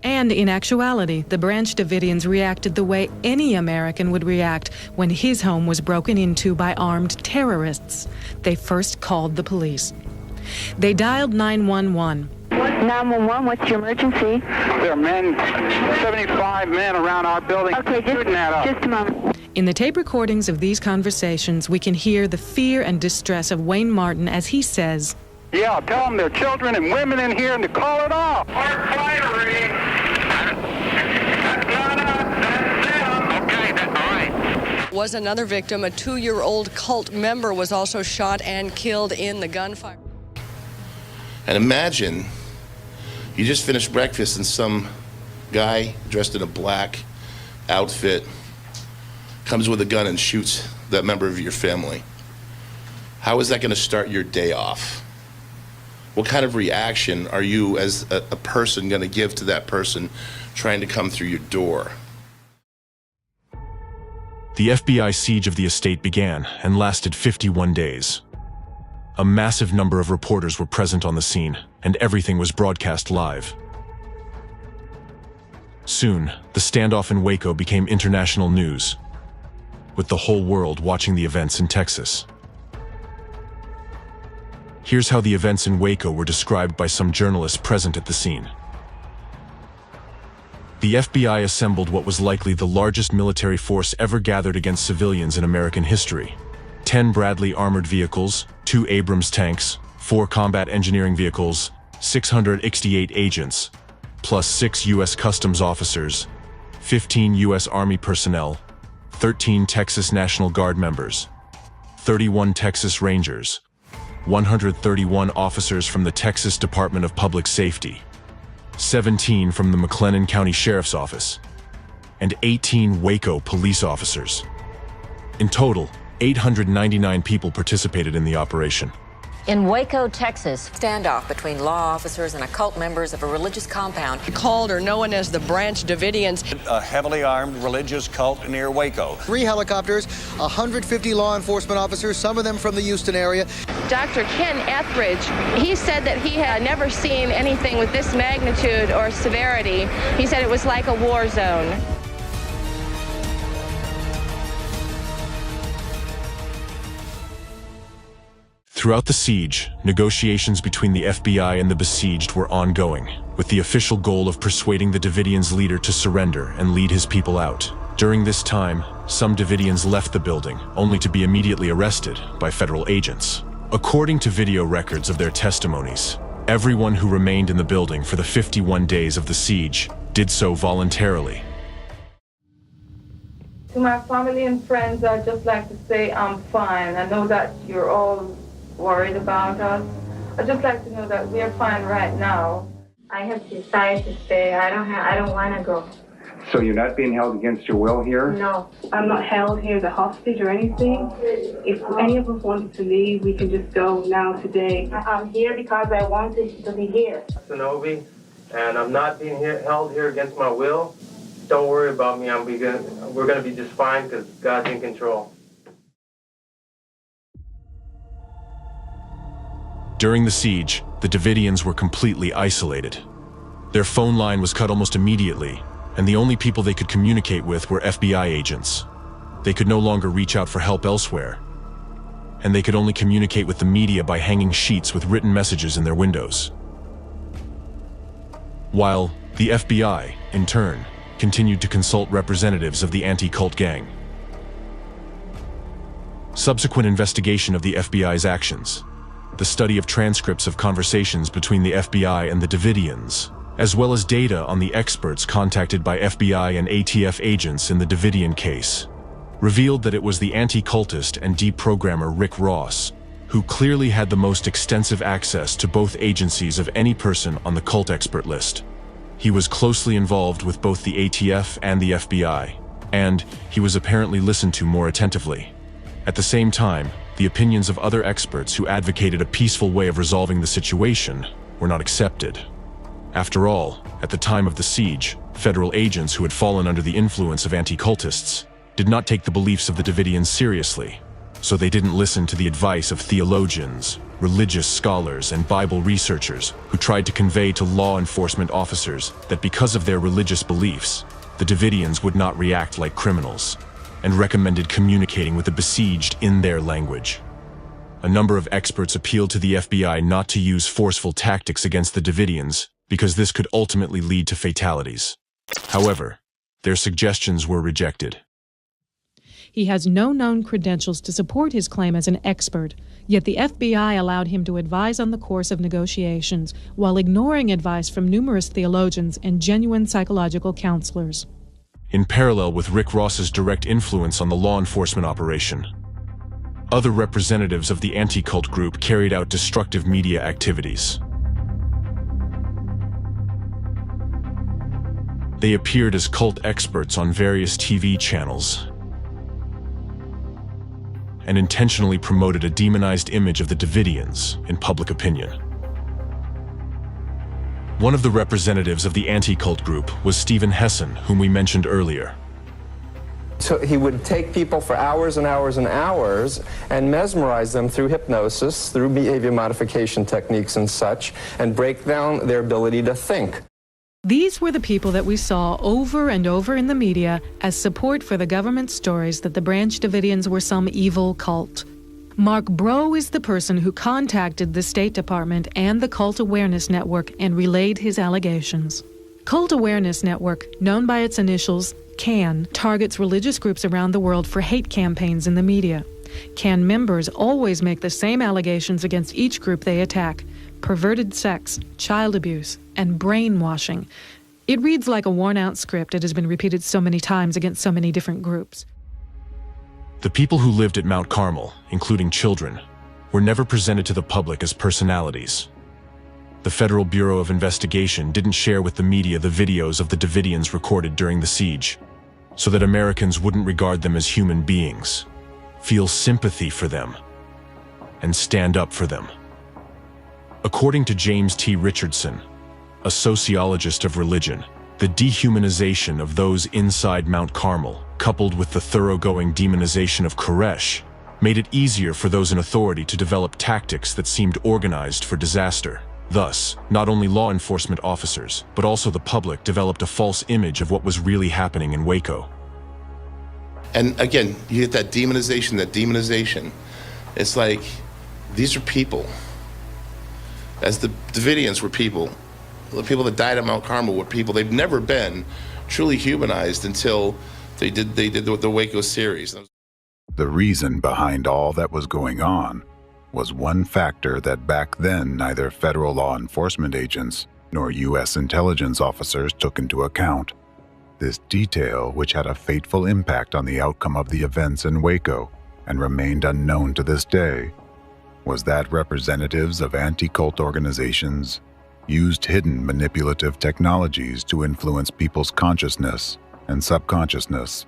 And in actuality, the Branch Davidians reacted the way any American would react when his home was broken into by armed terrorists. They first called the police. They dialed 911. 911, what's your emergency? There are men, 75 men around our building. Okay, just a moment. In the tape recordings of these conversations, we can hear the fear and distress of Wayne Martin as he says, "Yeah, tell them there are children and women in here and to call it off." Was another victim, a 2-year-old cult member, was also shot and killed in the gunfire. And imagine you just finished breakfast and some guy dressed in a black outfit comes with a gun and shoots that member of your family. How is that going to start your day off? What kind of reaction are you as a person going to give to that person trying to come through your door? The FBI siege of the estate began and lasted 51 days. A massive number of reporters were present on the scene, and everything was broadcast live. Soon, the standoff in Waco became international news, with the whole world watching the events in Texas. Here's how the events in Waco were described by some journalists present at the scene. The FBI assembled what was likely the largest military force ever gathered against civilians in American history. 10 Bradley armored vehicles, 2 Abrams tanks, 4 combat engineering vehicles, 668 agents, plus 6 U.S. Customs officers, 15 U.S. Army personnel, 13 Texas National Guard members, 31 Texas Rangers, 131 officers from the Texas Department of Public Safety, 17 from the McLennan County Sheriff's Office, and 18 Waco police officers. In total, 899 people participated in the operation. In Waco, Texas, standoff between law officers and occult members of a religious compound. Called or known as the Branch Davidians. A heavily armed religious cult near Waco. 3 helicopters, 150 law enforcement officers, some of them from the Houston area. Dr. Ken Etheridge, he said that he had never seen anything with this magnitude or severity. He said it was like a war zone. Throughout the siege, negotiations between the FBI and the besieged were ongoing, with the official goal of persuading the Davidians' leader to surrender and lead his people out. During this time, some Davidians left the building, only to be immediately arrested by federal agents. According to video records of their testimonies, everyone who remained in the building for the 51 days of the siege did so voluntarily. To my family and friends, I'd just like to say I'm fine. I know that you're all worried about us. I'd just like to know that we're fine right now. I have decided to stay. I don't want to go. So you're not being held against your will here? No, I'm not held here as a hostage or anything. If any of us wanted to leave, we can just go now today. I'm here because I wanted to be here. Sonobi, and I'm not being held here against my will. Don't worry about me. We're going to be just fine because God's in control. During the siege, the Davidians were completely isolated. Their phone line was cut almost immediately, and the only people they could communicate with were FBI agents. They could no longer reach out for help elsewhere, and they could only communicate with the media by hanging sheets with written messages in their windows. While the FBI, in turn, continued to consult representatives of the anti-cult gang. Subsequent investigation of the FBI's actions, the study of transcripts of conversations between the FBI and the Davidians, as well as data on the experts contacted by FBI and ATF agents in the Davidian case, revealed that it was the anti-cultist and deprogrammer Rick Ross, who clearly had the most extensive access to both agencies of any person on the cult expert list. He was closely involved with both the ATF and the FBI, and he was apparently listened to more attentively. At the same time, the opinions of other experts who advocated a peaceful way of resolving the situation were not accepted. After all, at the time of the siege, federal agents who had fallen under the influence of anti-cultists did not take the beliefs of the Davidians seriously, so they didn't listen to the advice of theologians, religious scholars, and Bible researchers who tried to convey to law enforcement officers that because of their religious beliefs, the Davidians would not react like criminals, and recommended communicating with the besieged in their language. A number of experts appealed to the FBI not to use forceful tactics against the Davidians because this could ultimately lead to fatalities. However, their suggestions were rejected. He has no known credentials to support his claim as an expert, yet the FBI allowed him to advise on the course of negotiations while ignoring advice from numerous theologians and genuine psychological counselors. In parallel with Rick Ross's direct influence on the law enforcement operation, other representatives of the anti-cult group carried out destructive media activities. They appeared as cult experts on various TV channels and intentionally promoted a demonized image of the Davidians in public opinion. One of the representatives of the anti-cult group was Stephen Hessen, whom we mentioned earlier. So he would take people for hours and hours and hours and mesmerize them through hypnosis, through behavior modification techniques and such, and break down their ability to think. These were the people that we saw over and over in the media as support for the government's stories that the Branch Davidians were some evil cult. Mark Bro is the person who contacted the State Department and the Cult Awareness Network and relayed his allegations. Cult Awareness Network, known by its initials, CAN, targets religious groups around the world for hate campaigns in the media. CAN members always make the same allegations against each group they attack: perverted sex, child abuse, and brainwashing. It reads like a worn-out script. It has been repeated so many times against so many different groups. The people who lived at Mount Carmel, including children, were never presented to the public as personalities. The Federal Bureau of Investigation didn't share with the media the videos of the Davidians recorded during the siege, so that Americans wouldn't regard them as human beings, feel sympathy for them, and stand up for them. According to James T. Richardson, a sociologist of religion, the dehumanization of those inside Mount Carmel, coupled with the thoroughgoing demonization of Koresh, made it easier for those in authority to develop tactics that seemed organized for disaster. Thus, not only law enforcement officers, but also the public developed a false image of what was really happening in Waco. And again, you get that demonization. It's like, these are people. As the Davidians were people. The people that died at Mount Carmel were people. They've never been truly humanized until they did the Waco series. The reason behind all that was going on was one factor that back then neither federal law enforcement agents nor U.S. intelligence officers took into account. This detail, which had a fateful impact on the outcome of the events in Waco and remained unknown to this day, was that representatives of anti-cult organizations used hidden manipulative technologies to influence people's consciousness and subconsciousness.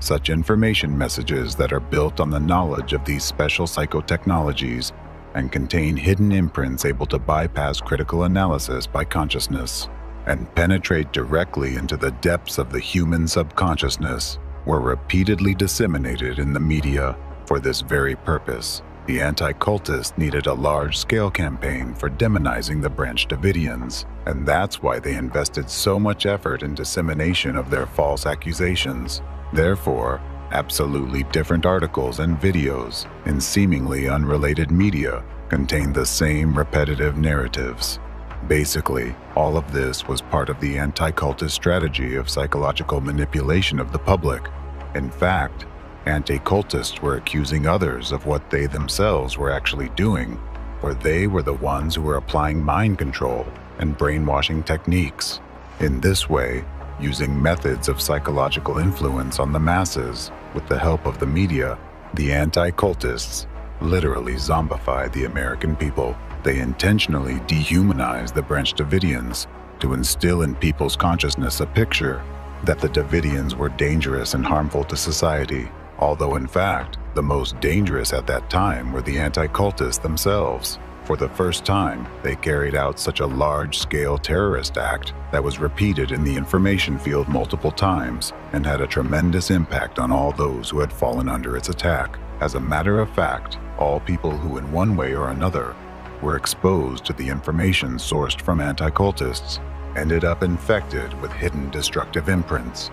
Such information messages that are built on the knowledge of these special psychotechnologies and contain hidden imprints able to bypass critical analysis by consciousness and penetrate directly into the depths of the human subconsciousness were repeatedly disseminated in the media for this very purpose. The anti-cultists needed a large-scale campaign for demonizing the Branch Davidians, and that's why they invested so much effort in dissemination of their false accusations. Therefore, absolutely different articles and videos in seemingly unrelated media contained the same repetitive narratives. Basically, all of this was part of the anti-cultist strategy of psychological manipulation of the public. In fact, anti-cultists were accusing others of what they themselves were actually doing, for they were the ones who were applying mind control and brainwashing techniques. In this way, using methods of psychological influence on the masses with the help of the media, the anti-cultists literally zombified the American people. They intentionally dehumanized the Branch Davidians to instill in people's consciousness a picture that the Davidians were dangerous and harmful to society, although in fact, the most dangerous at that time were the anti-cultists themselves. For the first time, they carried out such a large-scale terrorist act that was repeated in the information field multiple times and had a tremendous impact on all those who had fallen under its attack. As a matter of fact, all people who in one way or another were exposed to the information sourced from anti-cultists ended up infected with hidden destructive imprints.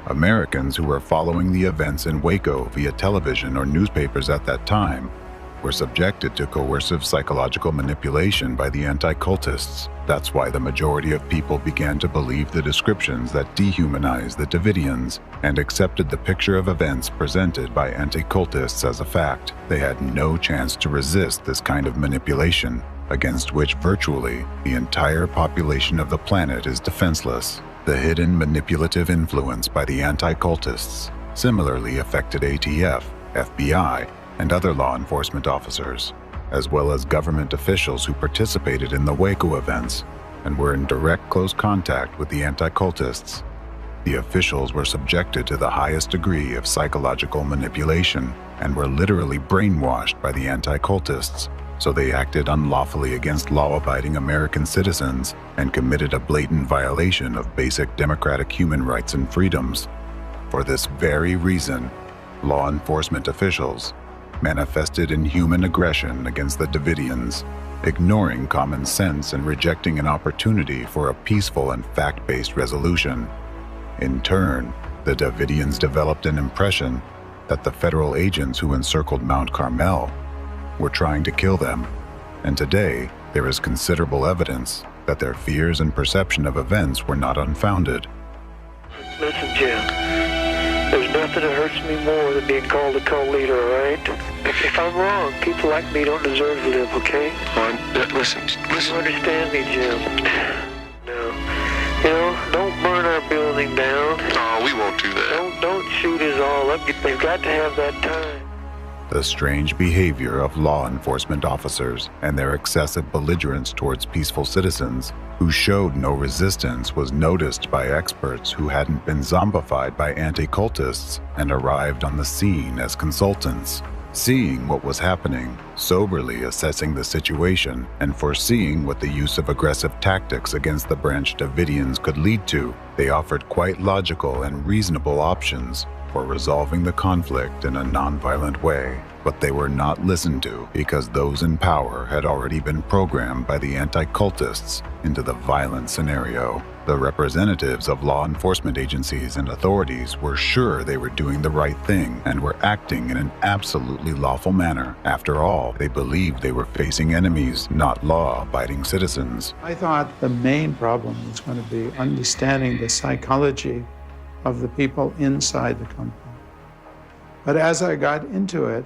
Americans who were following the events in Waco via television or newspapers at that time were subjected to coercive psychological manipulation by the anti-cultists. That's why the majority of people began to believe the descriptions that dehumanized the Davidians and accepted the picture of events presented by anti-cultists as a fact. They had no chance to resist this kind of manipulation, against which virtually the entire population of the planet is defenseless. The hidden manipulative influence by the anti-cultists similarly affected ATF, FBI, and other law enforcement officers, as well as government officials who participated in the Waco events and were in direct close contact with the anti-cultists. The officials were subjected to the highest degree of psychological manipulation and were literally brainwashed by the anti-cultists, so they acted unlawfully against law-abiding American citizens and committed a blatant violation of basic democratic human rights and freedoms. For this very reason, law enforcement officials manifested inhuman aggression against the Davidians, ignoring common sense and rejecting an opportunity for a peaceful and fact-based resolution. In turn, the Davidians developed an impression that the federal agents who encircled Mount Carmel were trying to kill them, and today there is considerable evidence that their fears and perception of events were not unfounded. Listen, Jim. There's nothing that hurts me more than being called a cult leader, all right? If I'm wrong, people like me don't deserve to live, okay? Listen. You understand me, Jim? No. You know, don't burn our building down. No, we won't do that. Don't shoot us all up. They've got to have that time. The strange behavior of law enforcement officers and their excessive belligerence towards peaceful citizens who showed no resistance was noticed by experts who hadn't been zombified by anti-cultists and arrived on the scene as consultants. Seeing what was happening, soberly assessing the situation, and foreseeing what the use of aggressive tactics against the Branch Davidians could lead to, they offered quite logical and reasonable options for resolving the conflict in a nonviolent way. But they were not listened to because those in power had already been programmed by the anti-cultists into the violent scenario. The representatives of law enforcement agencies and authorities were sure they were doing the right thing and were acting in an absolutely lawful manner. After all, they believed they were facing enemies, not law-abiding citizens. I thought the main problem was going to be understanding the psychology of the people inside the company. But as I got into it,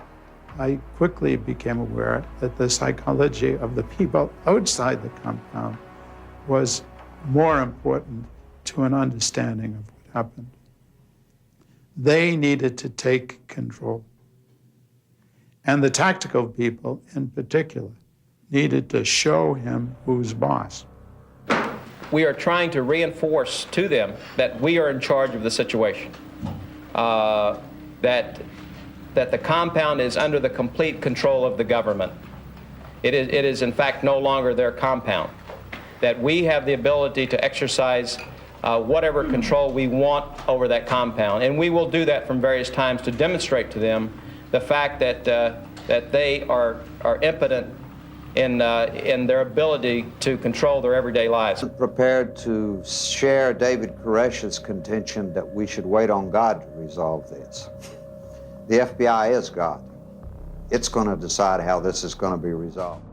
I quickly became aware that the psychology of the people outside the compound was more important to an understanding of what happened. They needed to take control. And the tactical people in particular needed to show him who's boss. We are trying to reinforce to them that we are in charge of the situation, that the compound is under the complete control of the government. It is in fact no longer their compound, that we have the ability to exercise whatever control we want over that compound, and we will do that from various times to demonstrate to them the fact that they are impotent in their ability to control their everyday lives. I'm prepared to share David Koresh's contention that we should wait on God to resolve this. The FBI is God. It's going to decide how this is going to be resolved.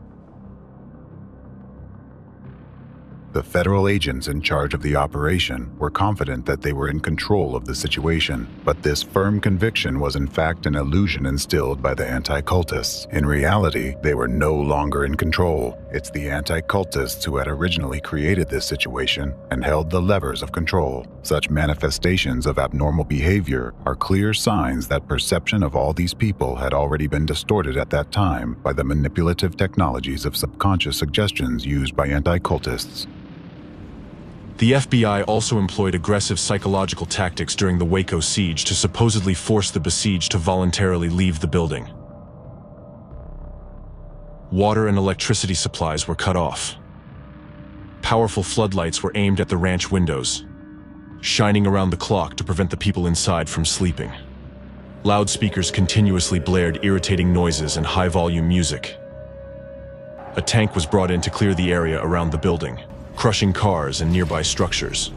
The federal agents in charge of the operation were confident that they were in control of the situation, but this firm conviction was in fact an illusion instilled by the anti-cultists. In reality, they were no longer in control. It's the anti-cultists who had originally created this situation and held the levers of control. Such manifestations of abnormal behavior are clear signs that perception of all these people had already been distorted at that time by the manipulative technologies of subconscious suggestions used by anti-cultists. The FBI also employed aggressive psychological tactics during the Waco siege to supposedly force the besieged to voluntarily leave the building. Water and electricity supplies were cut off. Powerful floodlights were aimed at the ranch windows, shining around the clock to prevent the people inside from sleeping. Loudspeakers continuously blared irritating noises and high-volume music. A tank was brought in to clear the area around the building, crushing cars and nearby structures.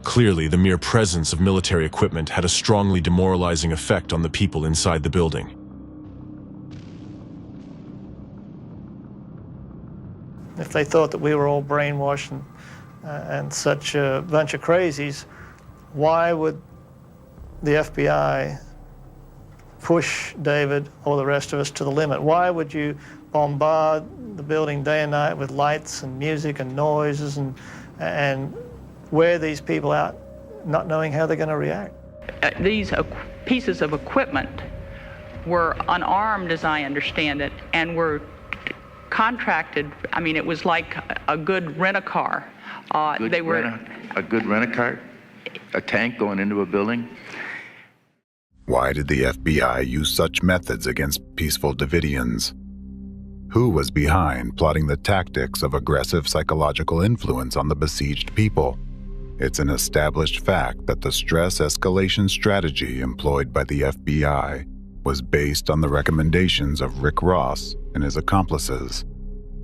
Clearly, the mere presence of military equipment had a strongly demoralizing effect on the people inside the building. If they thought that we were all brainwashed and such a bunch of crazies, why would the FBI push David or the rest of us to the limit? Why would you bombard the building day and night with lights and music and noises and wear these people out not knowing how they're going to react? These pieces of equipment were unarmed, as I understand it, and were contracted. I mean, it was like a good rent-a-car. A good rent-a-car? A tank going into a building? Why did the FBI use such methods against peaceful Davidians? Who was behind plotting the tactics of aggressive psychological influence on the besieged people? It's an established fact that the stress escalation strategy employed by the FBI was based on the recommendations of Rick Ross and his accomplices.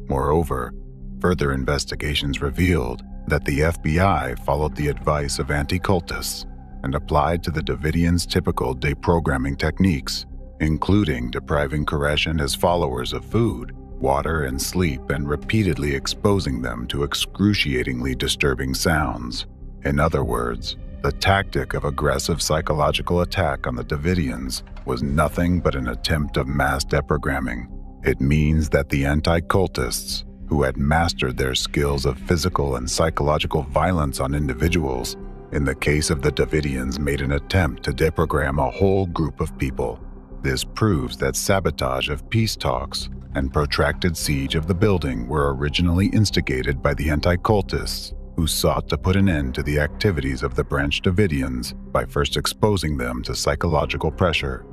Moreover, further investigations revealed that the FBI followed the advice of anti-cultists and applied to the Davidians' typical deprogramming techniques, including depriving Koresh and his followers of food, water, and sleep, and repeatedly exposing them to excruciatingly disturbing sounds. In other words, the tactic of aggressive psychological attack on the Davidians was nothing but an attempt of mass deprogramming. It means that the anti-cultists, who had mastered their skills of physical and psychological violence on individuals, in the case of the Davidians, made an attempt to deprogram a whole group of people. This proves that sabotage of peace talks and protracted siege of the building were originally instigated by the anti-cultists, who sought to put an end to the activities of the Branch Davidians by first exposing them to psychological pressure.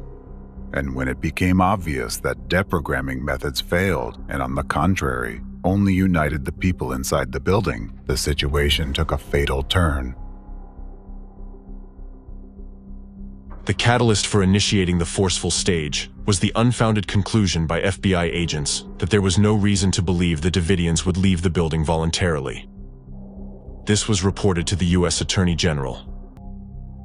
And when it became obvious that deprogramming methods failed, and on the contrary, only united the people inside the building, the situation took a fatal turn. The catalyst for initiating the forceful stage was the unfounded conclusion by FBI agents that there was no reason to believe the Davidians would leave the building voluntarily. This was reported to the U.S. Attorney General.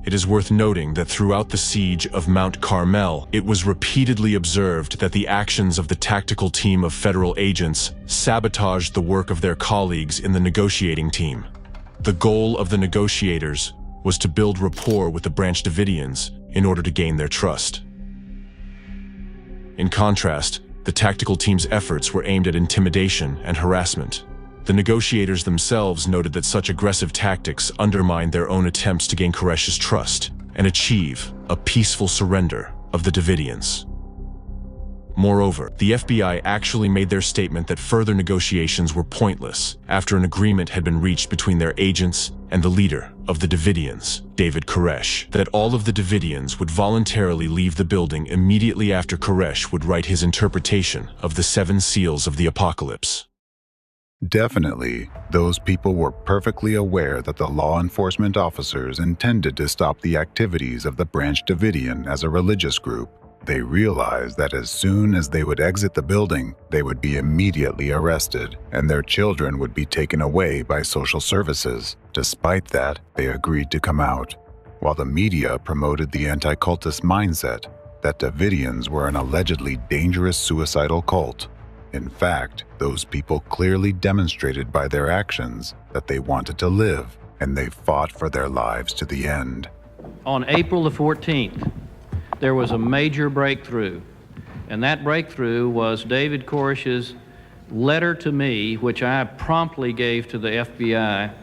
It is worth noting that throughout the siege of Mount Carmel, it was repeatedly observed that the actions of the tactical team of federal agents sabotaged the work of their colleagues in the negotiating team. The goal of the negotiators was to build rapport with the Branch Davidians in order to gain their trust. In contrast, the tactical team's efforts were aimed at intimidation and harassment. The negotiators themselves noted that such aggressive tactics undermined their own attempts to gain Koresh's trust and achieve a peaceful surrender of the Davidians. Moreover, the FBI actually made their statement that further negotiations were pointless after an agreement had been reached between their agents and the leader of the Davidians, David Koresh, that all of the Davidians would voluntarily leave the building immediately after Koresh would write his interpretation of the 7 seals of the apocalypse. Definitely, those people were perfectly aware that the law enforcement officers intended to stop the activities of the Branch Davidian as a religious group. They realized that as soon as they would exit the building, they would be immediately arrested, and their children would be taken away by social services. Despite that, they agreed to come out, while the media promoted the anti-cultist mindset that Davidians were an allegedly dangerous suicidal cult. In fact, those people clearly demonstrated by their actions that they wanted to live, and they fought for their lives to the end. On April the 14th, there was a major breakthrough, and that breakthrough was David Koresh's letter to me, which I promptly gave to the FBI,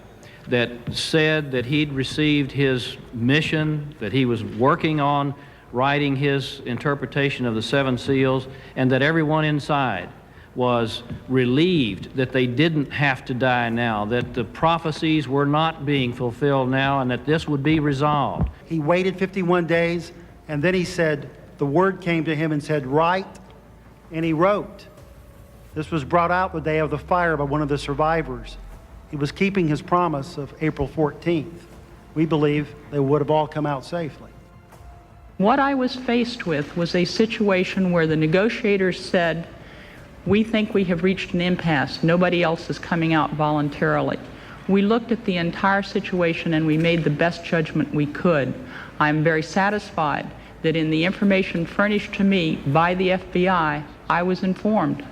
that said that he'd received his mission, that he was working on writing his interpretation of the 7 seals, and that everyone inside was relieved that they didn't have to die now, that the prophecies were not being fulfilled now, and that this would be resolved. He waited 51 days, and then he said, the word came to him and said, write, and he wrote. This was brought out the day of the fire by one of the survivors. He was keeping his promise of April 14th. We believe they would have all come out safely. What I was faced with was a situation where the negotiators said, we think we have reached an impasse. Nobody else is coming out voluntarily. We looked at the entire situation and we made the best judgment we could. I'm very satisfied that in the information furnished to me by the FBI, I was informed.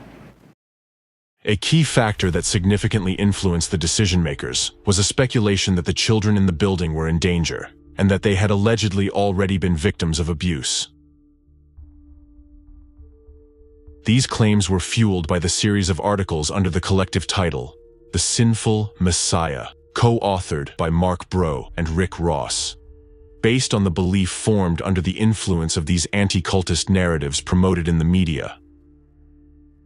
A key factor that significantly influenced the decision-makers was a speculation that the children in the building were in danger, and that they had allegedly already been victims of abuse. These claims were fueled by the series of articles under the collective title, The Sinful Messiah, co-authored by Mark Bro and Rick Ross. Based on the belief formed under the influence of these anti-cultist narratives promoted in the media,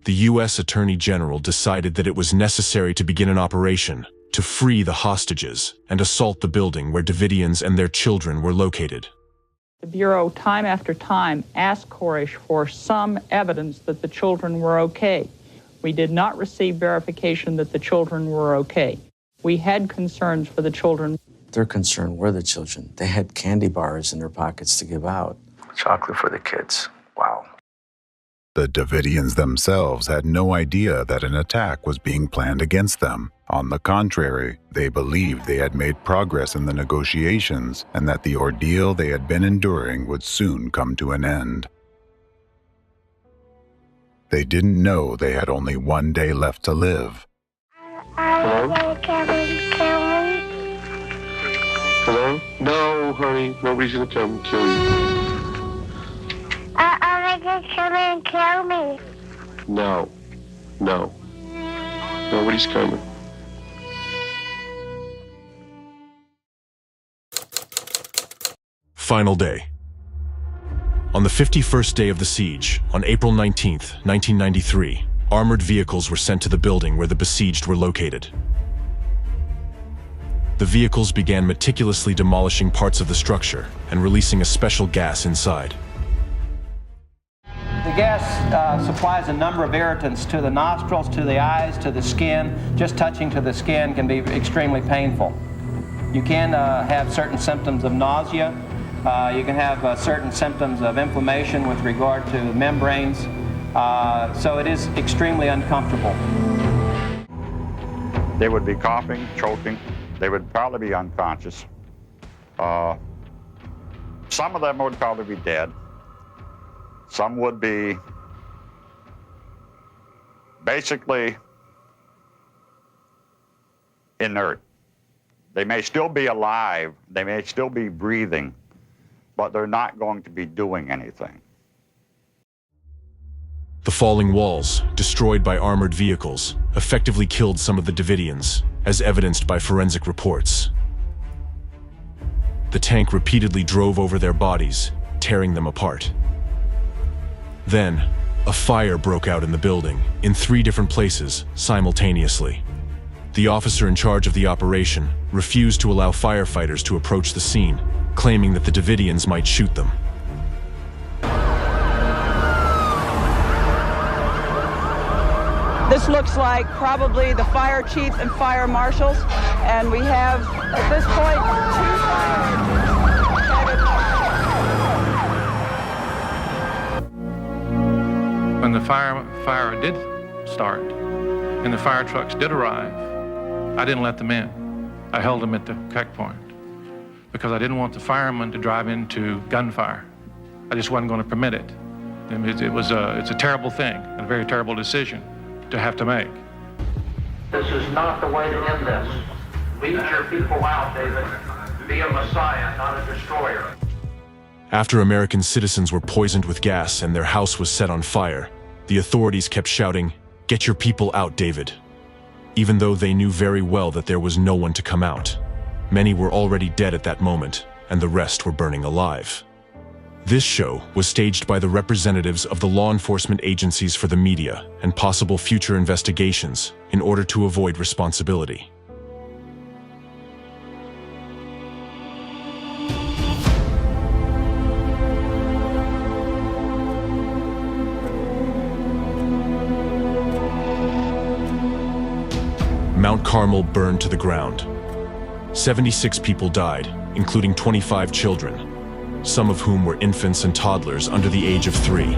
the U.S. Attorney General decided that it was necessary to begin an operation to free the hostages and assault the building where Davidians and their children were located. The Bureau, time after time, asked Koresh for some evidence that the children were okay. We did not receive verification that the children were okay. We had concerns for the children. Their concern were the children. They had candy bars in their pockets to give out. Chocolate for the kids. Wow. The Davidians themselves had no idea that an attack was being planned against them. On the contrary, they believed they had made progress in the negotiations and that the ordeal they had been enduring would soon come to an end. They didn't know they had only 1 day left to live. Hello? Hello? No, honey, nobody's gonna come and kill you. Are they gonna come and kill me? No. No. Nobody's coming. Final day. On the 51st day of the siege, on April 19th, 1993, armored vehicles were sent to the building where the besieged were located. The vehicles began meticulously demolishing parts of the structure and releasing a special gas inside. The gas supplies a number of irritants to the nostrils, to the eyes, to the skin. Just touching to the skin can be extremely painful. You can have certain symptoms of nausea. You can have certain symptoms of inflammation with regard to membranes. So it is extremely uncomfortable. They would be coughing, choking. They would probably be unconscious. Some of them would probably be dead. Some would be basically inert. They may still be alive. They may still be breathing, but they're not going to be doing anything. The falling walls, destroyed by armored vehicles, effectively killed some of the Davidians, as evidenced by forensic reports. The tank repeatedly drove over their bodies, tearing them apart. Then, a fire broke out in the building, in 3 different places, simultaneously. The officer in charge of the operation refused to allow firefighters to approach the scene, claiming that the Davidians might shoot them. This looks like probably the fire chief and fire marshals, and we have, at this point, 2 fire. When the fire did start, and the fire trucks did arrive, I didn't let them in. I held them at the checkpoint because I didn't want the firemen to drive into gunfire. I just wasn't going to permit it. And it's a terrible thing, and a very terrible decision to have to make. This is not the way to end this. Lead your people out, David. Be a Messiah, not a destroyer. After American citizens were poisoned with gas and their house was set on fire, the authorities kept shouting, "Get your people out, David," even though they knew very well that there was no one to come out. Many were already dead at that moment, and the rest were burning alive. This show was staged by the representatives of the law enforcement agencies for the media and possible future investigations in order to avoid responsibility. Mount Carmel burned to the ground. 76 people died, including 25 children, some of whom were infants and toddlers under the age of 3.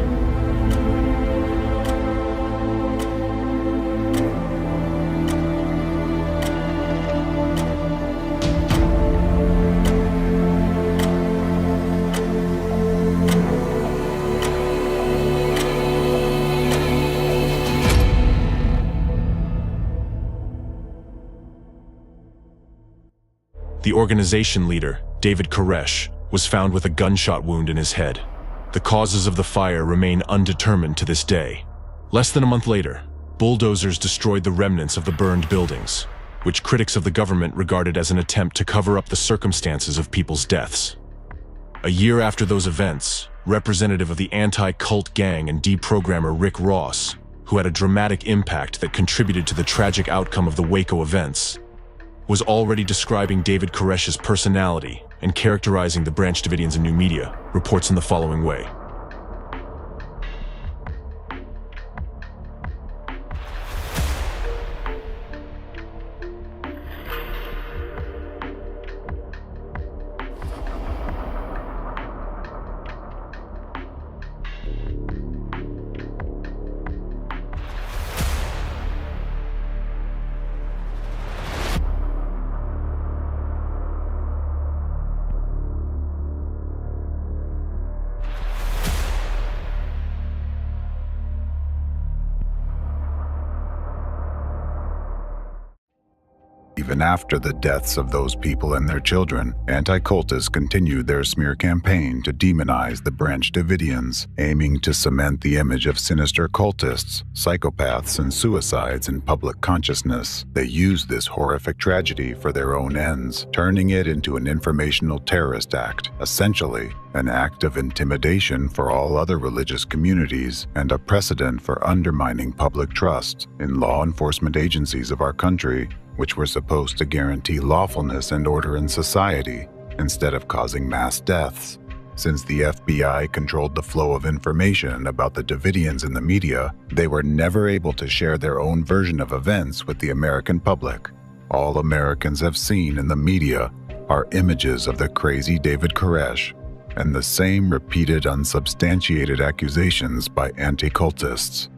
The organization leader, David Koresh, was found with a gunshot wound in his head. The causes of the fire remain undetermined to this day. Less than a month later, bulldozers destroyed the remnants of the burned buildings, which critics of the government regarded as an attempt to cover up the circumstances of people's deaths. A year after those events, representative of the anti-cult gang and deprogrammer Rick Ross, who had a dramatic impact that contributed to the tragic outcome of the Waco events, was already describing David Koresh's personality and characterizing the Branch Davidians in new media, reports in the following way. Even after the deaths of those people and their children, anti-cultists continued their smear campaign to demonize the Branch Davidians, aiming to cement the image of sinister cultists, psychopaths, and suicides in public consciousness. They used this horrific tragedy for their own ends, turning it into an informational terrorist act, essentially an act of intimidation for all other religious communities and a precedent for undermining public trust in law enforcement agencies of our country, which were supposed to guarantee lawfulness and order in society instead of causing mass deaths. Since the FBI controlled the flow of information about the Davidians in the media, they were never able to share their own version of events with the American public. All Americans have seen in the media are images of the crazy David Koresh and the same repeated unsubstantiated accusations by anti-cultists.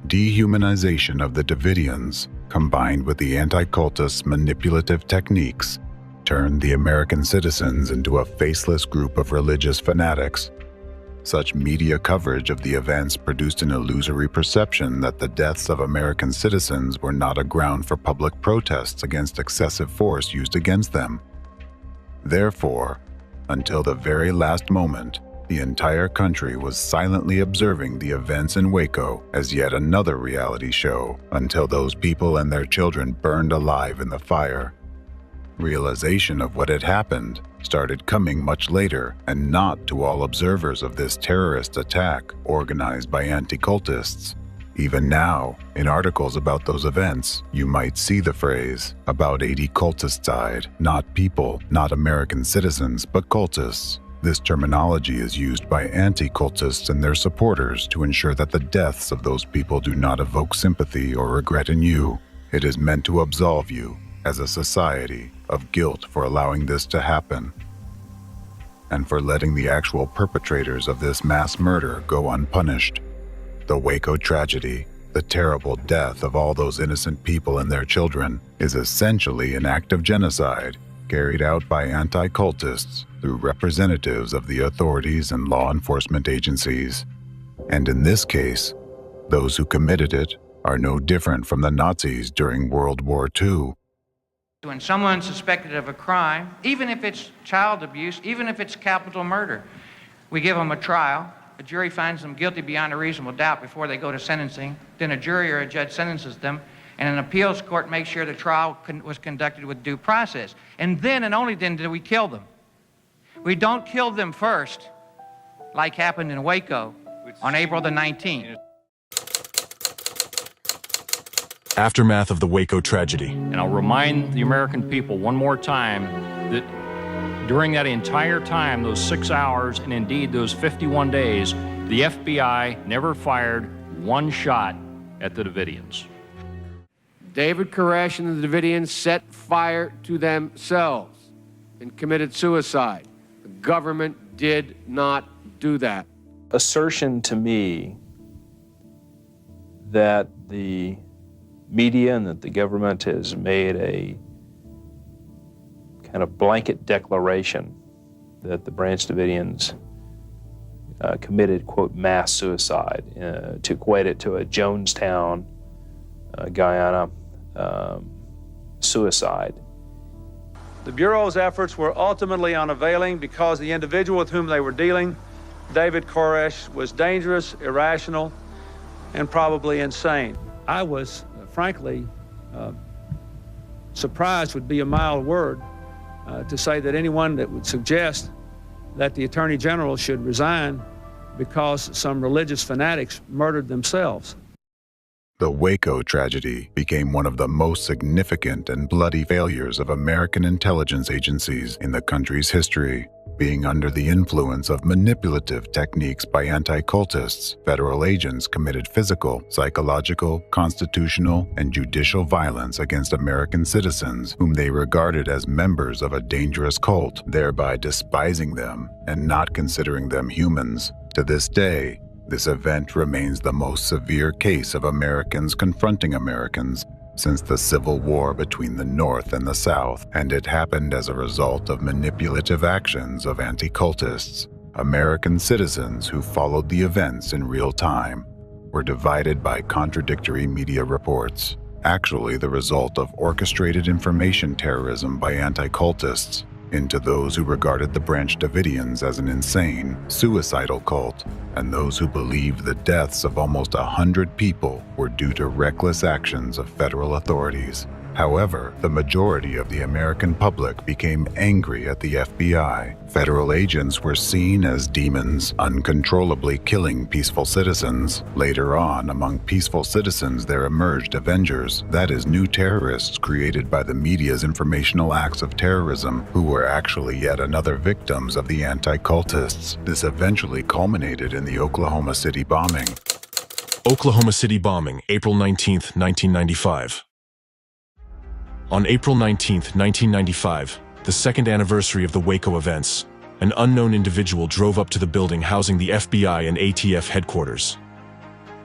Dehumanization of the Davidians, combined with the anti-cultists' manipulative techniques, turned the American citizens into a faceless group of religious fanatics. Such media coverage of the events produced an illusory perception that the deaths of American citizens were not a ground for public protests against excessive force used against them. Therefore, until the very last moment, the entire country was silently observing the events in Waco as yet another reality show until those people and their children burned alive in the fire. Realization of what had happened started coming much later, and not to all observers of this terrorist attack organized by anti-cultists. Even now, in articles about those events, you might see the phrase, about 80 cultists died, not people, not American citizens, but cultists. This terminology is used by anti-cultists and their supporters to ensure that the deaths of those people do not evoke sympathy or regret in you. It is meant to absolve you, as a society, of guilt for allowing this to happen, and for letting the actual perpetrators of this mass murder go unpunished. The Waco tragedy, the terrible death of all those innocent people and their children, is essentially an act of genocide carried out by anti-cultists through representatives of the authorities and law enforcement agencies. And in this case, those who committed it are no different from the Nazis during World War II. When someone's suspected of a crime, even if it's child abuse, even if it's capital murder, we give them a trial, a jury finds them guilty beyond a reasonable doubt before they go to sentencing, then a jury or a judge sentences them, and an appeals court makes sure the trial was conducted with due process. And then and only then do we kill them. We don't kill them first, like happened in Waco on April the 19th. Aftermath of the Waco tragedy. And I'll remind the American people one more time that during that entire time, those 6 hours, and indeed those 51 days, the FBI never fired one shot at the Davidians. David Koresh and the Davidians set fire to themselves and committed suicide. The government did not do that. Assertion to me that the media and that the government has made a kind of blanket declaration that the Branch Davidians committed, quote, mass suicide, to equate it to a Jonestown, Guyana suicide. The Bureau's efforts were ultimately unavailing because the individual with whom they were dealing, David Koresh, was dangerous, irrational, and probably insane. I was, frankly, surprised would be a mild word, to say that anyone that would suggest that the Attorney General should resign because some religious fanatics murdered themselves. The Waco tragedy became one of the most significant and bloody failures of American intelligence agencies in the country's history. Being under the influence of manipulative techniques by anti-cultists, federal agents committed physical, psychological, constitutional, and judicial violence against American citizens whom they regarded as members of a dangerous cult, thereby despising them and not considering them humans. To this day, this event remains the most severe case of Americans confronting Americans since the Civil War between the North and the South, and it happened as a result of manipulative actions of anti-cultists. American citizens who followed the events in real time were divided by contradictory media reports, actually the result of orchestrated information terrorism by anti-cultists, into those who regarded the Branch Davidians as an insane, suicidal cult, and those who believed the deaths of almost 100 people were due to reckless actions of federal authorities. However, the majority of the American public became angry at the FBI. Federal agents were seen as demons, uncontrollably killing peaceful citizens. Later on, among peaceful citizens there emerged avengers, that is, new terrorists created by the media's informational acts of terrorism, who were actually yet another victims of the anti-cultists. This eventually culminated in the Oklahoma City bombing. Oklahoma City bombing, April 19, 1995. On April 19, 1995, the second anniversary of the Waco events, an unknown individual drove up to the building housing the FBI and ATF headquarters.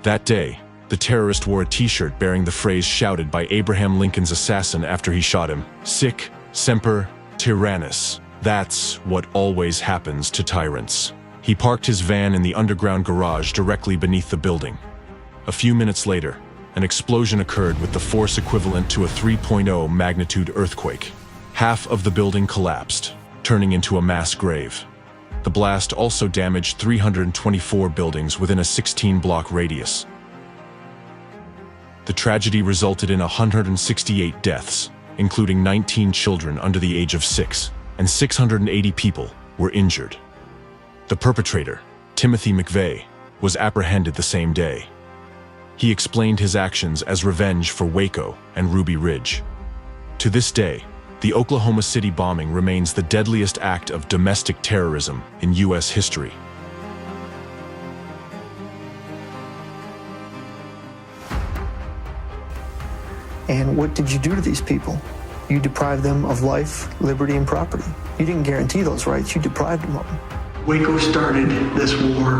That day, the terrorist wore a t-shirt bearing the phrase shouted by Abraham Lincoln's assassin after he shot him, "Sic semper tyrannis." That's what always happens to tyrants. He parked his van in the underground garage directly beneath the building. A few minutes later, an explosion occurred with the force equivalent to a 3.0 magnitude earthquake. Half of the building collapsed. turning into a mass grave. The blast also damaged 324 buildings within a 16-block radius. The tragedy resulted in 168 deaths, including 19 children under the age of 6, and 680 people were injured. The perpetrator, Timothy McVeigh, was apprehended the same day. He explained his actions as revenge for Waco and Ruby Ridge. To this day, the Oklahoma City bombing remains the deadliest act of domestic terrorism in U.S. history. And what did you do to these people? You deprived them of life, liberty, and property. You didn't guarantee those rights, you deprived them of them. Waco started this war.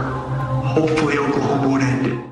Hopefully Oklahoma would end it.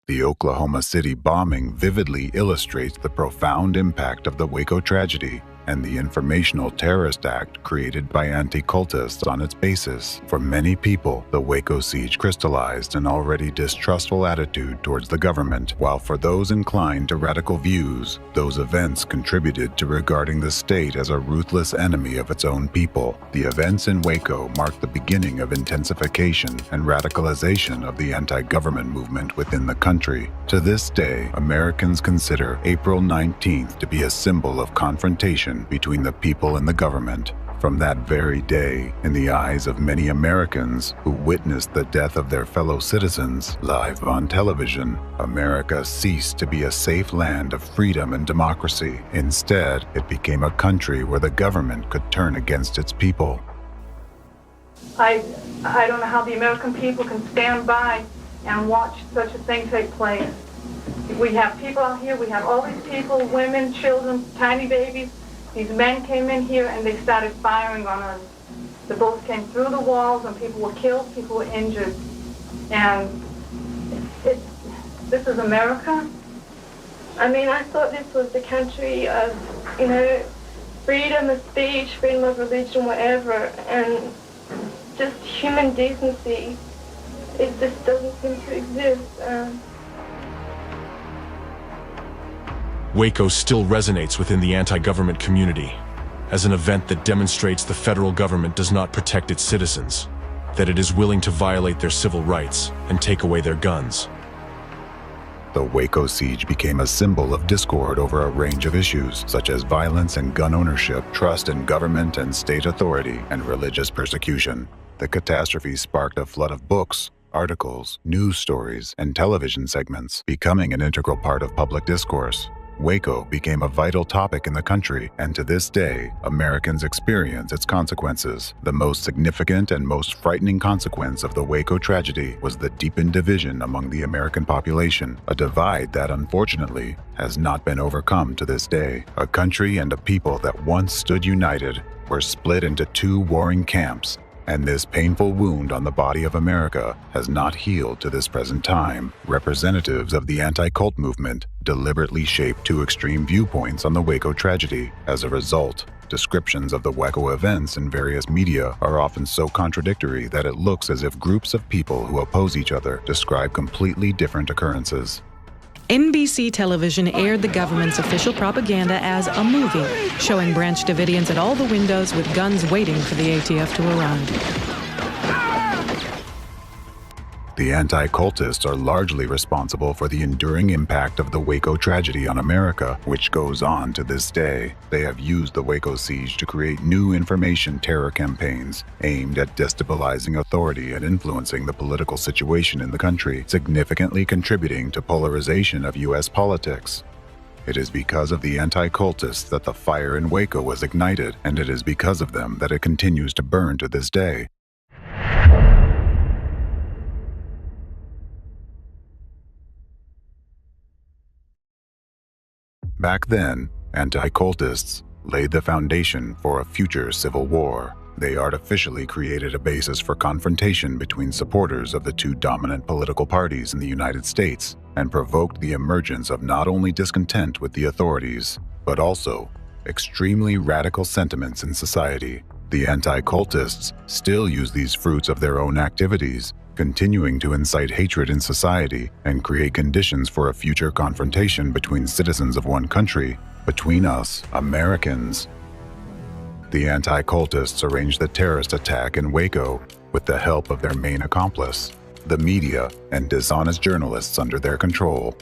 The Oklahoma City bombing vividly illustrates the profound impact of the Waco tragedy and the informational terrorist act created by anti-cultists on its basis. For many people, the Waco siege crystallized an already distrustful attitude towards the government, while for those inclined to radical views, those events contributed to regarding the state as a ruthless enemy of its own people. The events in Waco marked the beginning of intensification and radicalization of the anti-government movement within the country. To this day, Americans consider April 19th to be a symbol of confrontation between the people and the government. From that very day, in the eyes of many Americans who witnessed the death of their fellow citizens live on television, America ceased to be a safe land of freedom and democracy. Instead, it became a country where the government could turn against its people. I don't know how the American people can stand by and watch such a thing take place. We have people out here, we have all these people, women, children, tiny babies. These men came in here and they started firing on us. The bullets came through the walls and people were killed, people were injured. And this is America? I mean, I thought this was the country of, freedom of speech, freedom of religion, whatever, and just human decency. It just doesn't seem to exist. Waco still resonates within the anti-government community as an event that demonstrates the federal government does not protect its citizens, that it is willing to violate their civil rights and take away their guns. The Waco siege became a symbol of discord over a range of issues, such as violence and gun ownership, trust in government and state authority, and religious persecution. The catastrophe sparked a flood of books, articles, news stories, and television segments, becoming an integral part of public discourse. Waco became a vital topic in the country, and to this day, Americans experience its consequences. The most significant and most frightening consequence of the Waco tragedy was the deepened division among the American population, a divide that unfortunately has not been overcome to this day. A country and a people that once stood united were split into two warring camps, and this painful wound on the body of America has not healed to this present time. Representatives of the anti-cult movement deliberately shaped two extreme viewpoints on the Waco tragedy. As a result, descriptions of the Waco events in various media are often so contradictory that it looks as if groups of people who oppose each other describe completely different occurrences. NBC television aired the government's official propaganda as a movie, showing Branch Davidians at all the windows with guns waiting for the ATF to arrive. The anti-cultists are largely responsible for the enduring impact of the Waco tragedy on America, which goes on to this day. They have used the Waco siege to create new information terror campaigns aimed at destabilizing authority and influencing the political situation in the country, significantly contributing to polarization of U.S. politics. It is because of the anti-cultists that the fire in Waco was ignited, and it is because of them that it continues to burn to this day. Back then, anti-cultists laid the foundation for a future civil war. They artificially created a basis for confrontation between supporters of the two dominant political parties in the United States and provoked the emergence of not only discontent with the authorities, but also extremely radical sentiments in society. The anti-cultists still use these fruits of their own activities, continuing to incite hatred in society and create conditions for a future confrontation between citizens of one country, between us, Americans. The anti-cultists arranged the terrorist attack in Waco with the help of their main accomplice, the media and dishonest journalists under their control.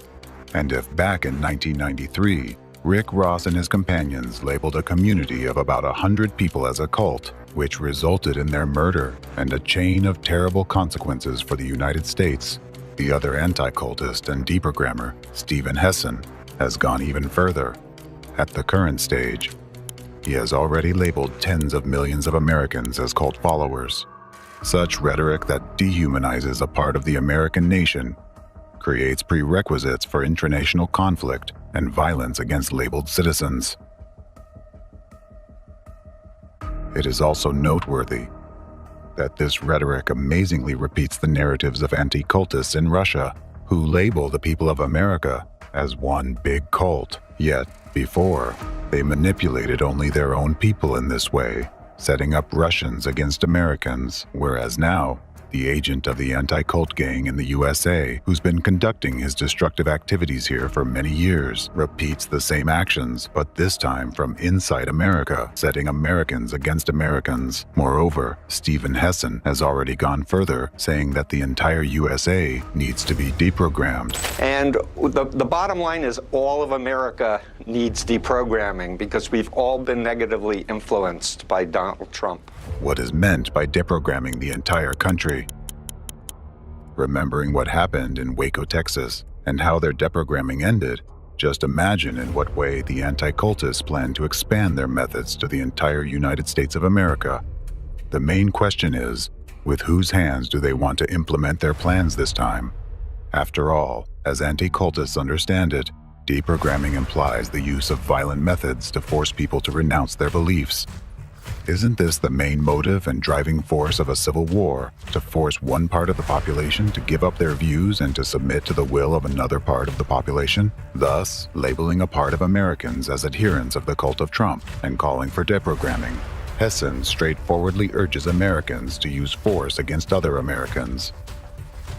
And if back in 1993, Rick Ross and his companions labeled a community of about 100 people as a cult, which resulted in their murder and a chain of terrible consequences for the United States, the other anti-cultist and deprogrammer, Stephen Hessen, has gone even further. At the current stage, he has already labeled tens of millions of Americans as cult followers. Such rhetoric that dehumanizes a part of the American nation creates prerequisites for intranational conflict and violence against labeled citizens. It is also noteworthy that this rhetoric amazingly repeats the narratives of anti-cultists in Russia, who label the people of America as one big cult. Yet, before, they manipulated only their own people in this way, setting up Russians against Americans, whereas now, the agent of the anti-cult gang in the USA, who's been conducting his destructive activities here for many years, repeats the same actions, but this time from inside America, setting Americans against Americans. Moreover, Stephen Hessen has already gone further, saying that the entire USA needs to be deprogrammed. And the bottom line is all of America needs deprogramming because we've all been negatively influenced by Donald Trump. What is meant by deprogramming the entire country? Remembering what happened in Waco, Texas, and how their deprogramming ended, just imagine in what way the anti-cultists plan to expand their methods to the entire United States of America. The main question is, with whose hands do they want to implement their plans this time? After all, as anti-cultists understand it, deprogramming implies the use of violent methods to force people to renounce their beliefs. Isn't this the main motive and driving force of a civil war, to force one part of the population to give up their views and to submit to the will of another part of the population, thus labeling a part of Americans as adherents of the cult of Trump and calling for deprogramming? Hessen straightforwardly urges Americans to use force against other Americans.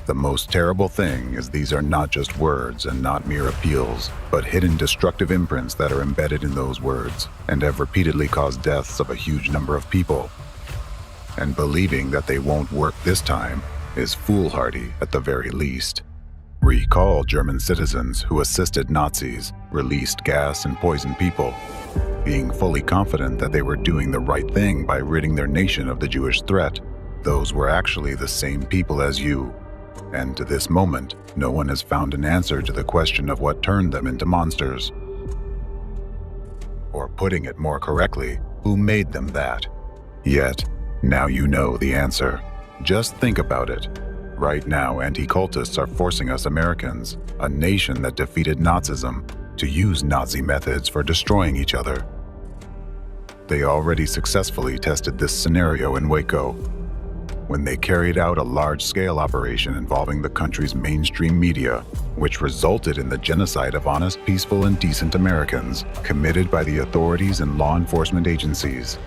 The most terrible thing is these are not just words and not mere appeals, but hidden destructive imprints that are embedded in those words and have repeatedly caused deaths of a huge number of people. And believing that they won't work this time is foolhardy at the very least. Recall German citizens who assisted Nazis, released gas and poisoned people, being fully confident that they were doing the right thing by ridding their nation of the Jewish threat. Those were actually the same people as you. And to this moment, no one has found an answer to the question of what turned them into monsters. Or putting it more correctly, who made them that? Yet, now you know the answer. Just think about it. Right now, anti-cultists are forcing us Americans, a nation that defeated Nazism, to use Nazi methods for destroying each other. They already successfully tested this scenario in Waco, when they carried out a large-scale operation involving the country's mainstream media, which resulted in the genocide of honest, peaceful, and decent Americans committed by the authorities and law enforcement agencies.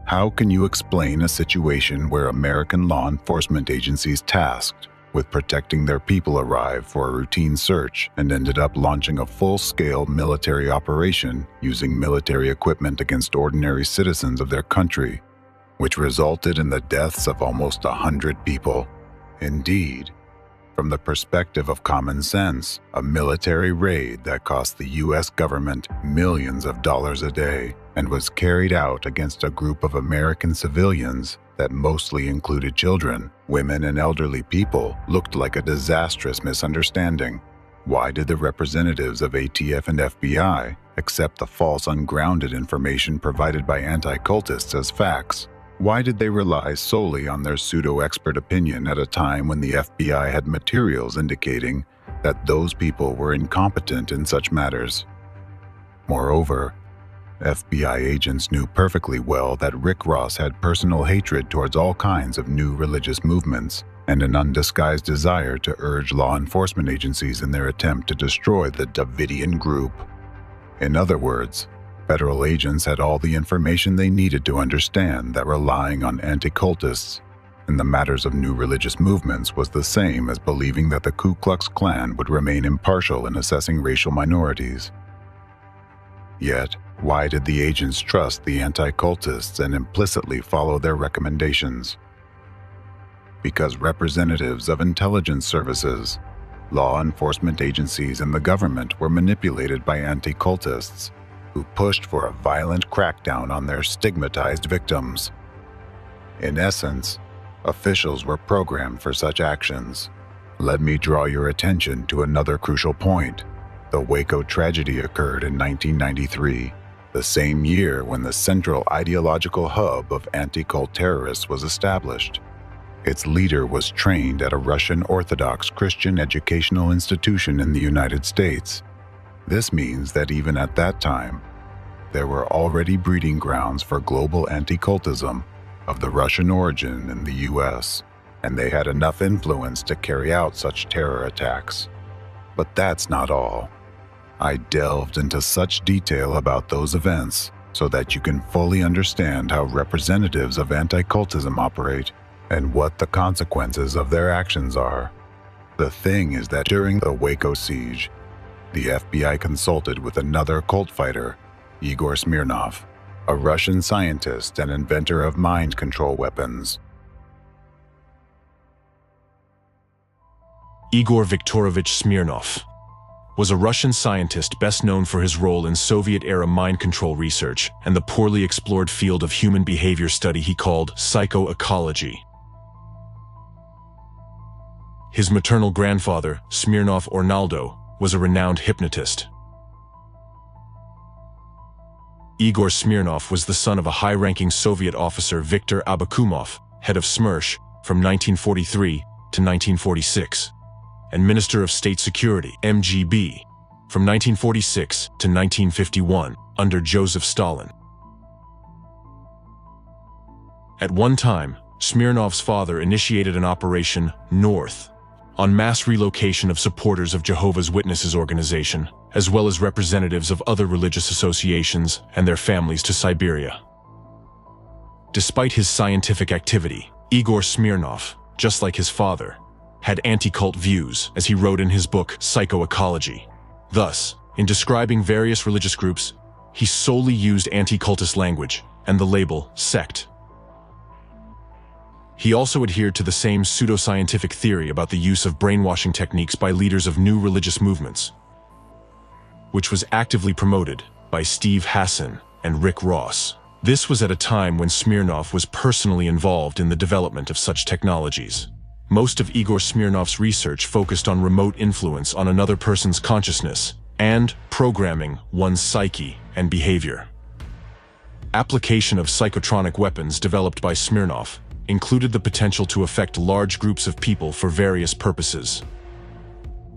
How can you explain a situation where American law enforcement agencies tasked with protecting their people arrived for a routine search and ended up launching a full-scale military operation using military equipment against ordinary citizens of their country, which resulted in the deaths of almost 100 people? Indeed, from the perspective of common sense, a military raid that cost the U.S. government millions of dollars a day and was carried out against a group of American civilians that mostly included children, women, and elderly people looked like a disastrous misunderstanding. Why did the representatives of ATF and FBI accept the false, ungrounded information provided by anti-cultists as facts? Why did they rely solely on their pseudo-expert opinion at a time when the FBI had materials indicating that those people were incompetent in such matters? Moreover, FBI agents knew perfectly well that Rick Ross had personal hatred towards all kinds of new religious movements and an undisguised desire to urge law enforcement agencies in their attempt to destroy the Davidian group. In other words, federal agents had all the information they needed to understand that relying on anti-cultists in the matters of new religious movements was the same as believing that the Ku Klux Klan would remain impartial in assessing racial minorities. Yet, why did the agents trust the anti-cultists and implicitly follow their recommendations? Because representatives of intelligence services, law enforcement agencies, and the government were manipulated by anti-cultists who pushed for a violent crackdown on their stigmatized victims. In essence, officials were programmed for such actions. Let me draw your attention to another crucial point. The Waco tragedy occurred in 1993, the same year when the central ideological hub of anti-cult terrorists was established. Its leader was trained at a Russian Orthodox Christian educational institution in the United States. This means that even at that time, there were already breeding grounds for global anti-cultism of the Russian origin in the US, and they had enough influence to carry out such terror attacks. But that's not all. I delved into such detail about those events so that you can fully understand how representatives of anti-cultism operate and what the consequences of their actions are. The thing is that during the Waco siege, the FBI consulted with another cult fighter, Igor Smirnov, a Russian scientist and inventor of mind control weapons. Igor Viktorovich Smirnov was a Russian scientist best known for his role in Soviet-era mind control research and the poorly explored field of human behavior study he called psychoecology. His maternal grandfather, Smirnov Ornaldo, was a renowned hypnotist. Igor Smirnov was the son of a high-ranking Soviet officer, Viktor Abakumov, head of SMERSH from 1943 to 1946, and Minister of State Security, MGB, from 1946 to 1951 under Joseph Stalin. At one time, Smirnov's father initiated an Operation North on mass relocation of supporters of Jehovah's Witnesses organization, as well as representatives of other religious associations and their families to Siberia. Despite his scientific activity, Igor Smirnov, just like his father, had anti-cult views, as he wrote in his book Psychoecology. Thus, in describing various religious groups, he solely used anti-cultist language and the label sect. He also adhered to the same pseudoscientific theory about the use of brainwashing techniques by leaders of new religious movements, which was actively promoted by Steve Hassan and Rick Ross. This was at a time when Smirnov was personally involved in the development of such technologies. Most of Igor Smirnov's research focused on remote influence on another person's consciousness and programming one's psyche and behavior. Application of psychotronic weapons developed by Smirnov included the potential to affect large groups of people for various purposes.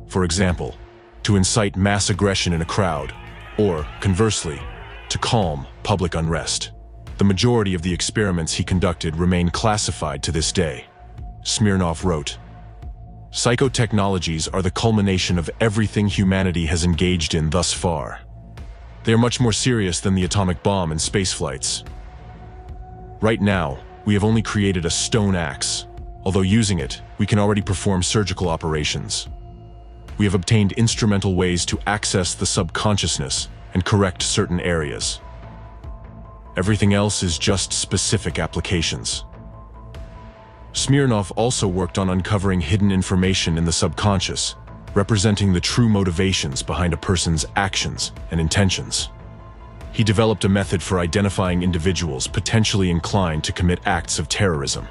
For example, to incite mass aggression in a crowd, or, conversely, to calm public unrest. The majority of the experiments he conducted remain classified to this day. Smirnov wrote, "Psychotechnologies are the culmination of everything humanity has engaged in thus far. They are much more serious than the atomic bomb and space flights. Right now, we have only created a stone axe. Although using it, we can already perform surgical operations. We have obtained instrumental ways to access the subconsciousness and correct certain areas. Everything else is just specific applications." Smirnov also worked on uncovering hidden information in the subconscious, representing the true motivations behind a person's actions and intentions. He developed a method for identifying individuals potentially inclined to commit acts of terrorism.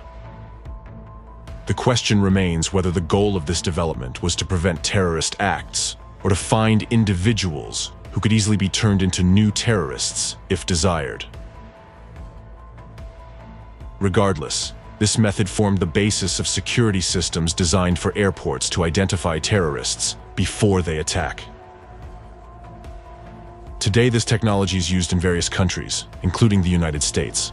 The question remains whether the goal of this development was to prevent terrorist acts, or to find individuals who could easily be turned into new terrorists if desired. Regardless, this method formed the basis of security systems designed for airports to identify terrorists before they attack. Today, this technology is used in various countries, including the United States.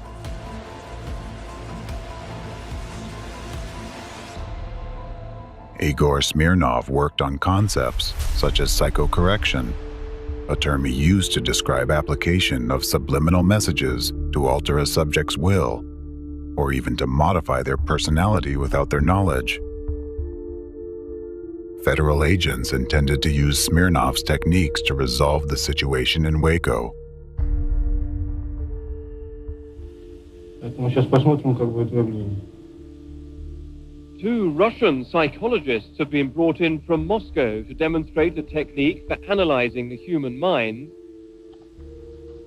Igor Smirnov worked on concepts such as psychocorrection, a term he used to describe application of subliminal messages to alter a subject's will, or even to modify their personality without their knowledge. Federal agents intended to use Smirnov's techniques to resolve the situation in Waco. Two Russian psychologists have been brought in from Moscow to demonstrate a technique for analyzing the human mind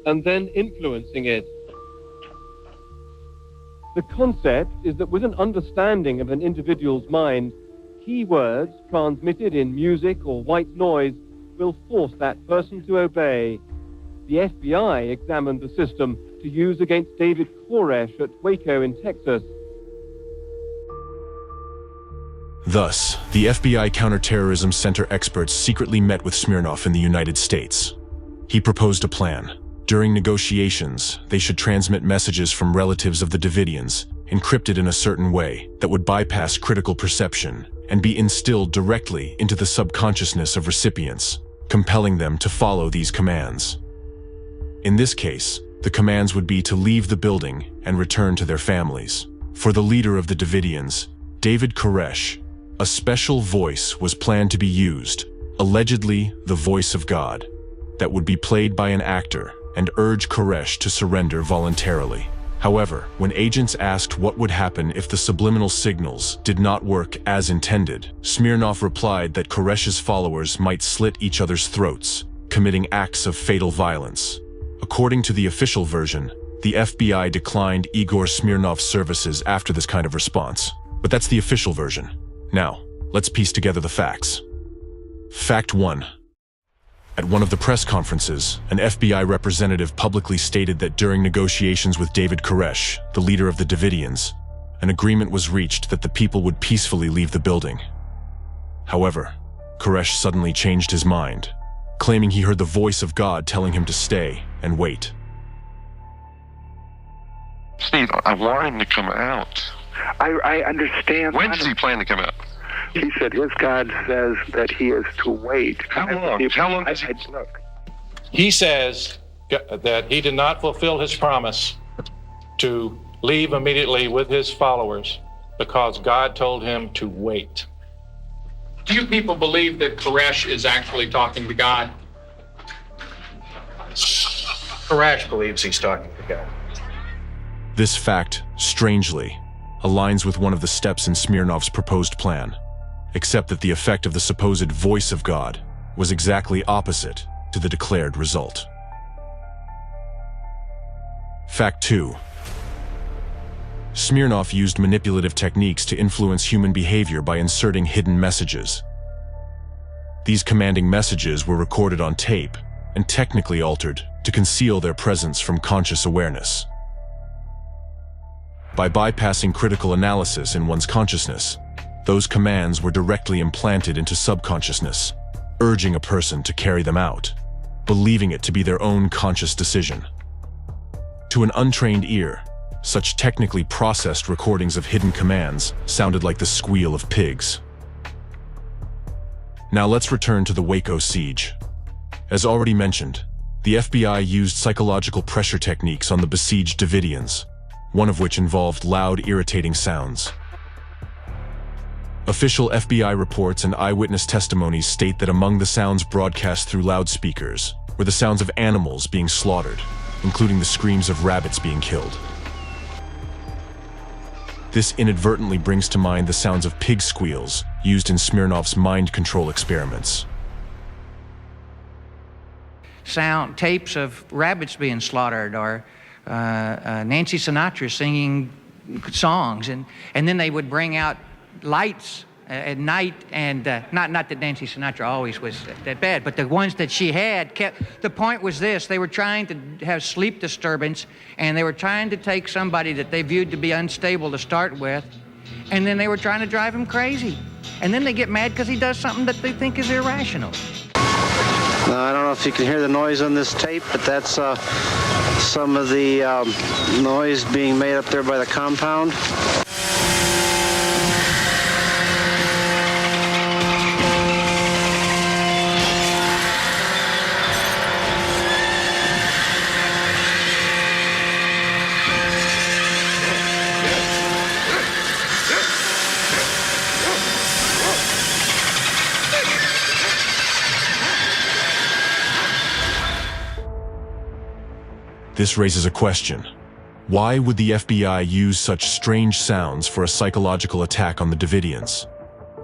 and then influencing it. The concept is that with an understanding of an individual's mind, key words transmitted in music or white noise will force that person to obey. The FBI examined the system to use against David Koresh at Waco in Texas. Thus, the FBI Counterterrorism Center experts secretly met with Smirnov in the United States. He proposed a plan. During negotiations, they should transmit messages from relatives of the Davidians, encrypted in a certain way that would bypass critical perception and be instilled directly into the subconsciousness of recipients, compelling them to follow these commands. In this case, the commands would be to leave the building and return to their families. For the leader of the Davidians, David Koresh, a special voice was planned to be used, allegedly the voice of God, that would be played by an actor and urge Koresh to surrender voluntarily. However, when agents asked what would happen if the subliminal signals did not work as intended, Smirnov replied that Koresh's followers might slit each other's throats, committing acts of fatal violence. According to the official version, the FBI declined Igor Smirnov's services after this kind of response. But that's the official version. Now, let's piece together the facts. Fact 1. At one of the press conferences, an FBI representative publicly stated that during negotiations with David Koresh, the leader of the Davidians, an agreement was reached that the people would peacefully leave the building. However, Koresh suddenly changed his mind, claiming he heard the voice of God telling him to stay and wait. Steve, I want him to come out. I understand. When does he plan to come out? He said his God says that he is to wait. How long? How long does he... Look. He says that he did not fulfill his promise to leave immediately with his followers because God told him to wait. Do you people believe that Koresh is actually talking to God? Koresh believes he's talking to God. This fact, strangely, aligns with one of the steps in Smirnov's proposed plan, except that the effect of the supposed voice of God was exactly opposite to the declared result. Fact 2. Smirnov used manipulative techniques to influence human behavior by inserting hidden messages. These commanding messages were recorded on tape and technically altered to conceal their presence from conscious awareness. By bypassing critical analysis in one's consciousness, those commands were directly implanted into subconsciousness, urging a person to carry them out, believing it to be their own conscious decision. To an untrained ear, such technically processed recordings of hidden commands sounded like the squeal of pigs. Now let's return to the Waco siege. As already mentioned, the FBI used psychological pressure techniques on the besieged Davidians, one of which involved loud, irritating sounds. Official FBI reports and eyewitness testimonies state that among the sounds broadcast through loudspeakers were the sounds of animals being slaughtered, including the screams of rabbits being killed. This inadvertently brings to mind the sounds of pig squeals used in Smirnov's mind control experiments. Sound tapes of rabbits being slaughtered, or Nancy Sinatra singing songs, and then they would bring out lights at night, and not that Nancy Sinatra always was that bad, but the ones that she had kept. The point was this: they were trying to have sleep disturbance, and they were trying to take somebody that they viewed to be unstable to start with, and then they were trying to drive him crazy, and then they get mad because he does something that they think is irrational. I don't know if you can hear the noise on this tape, but that's some of the noise being made up there by the compound. This raises a question. Why would the FBI use such strange sounds for a psychological attack on the Davidians?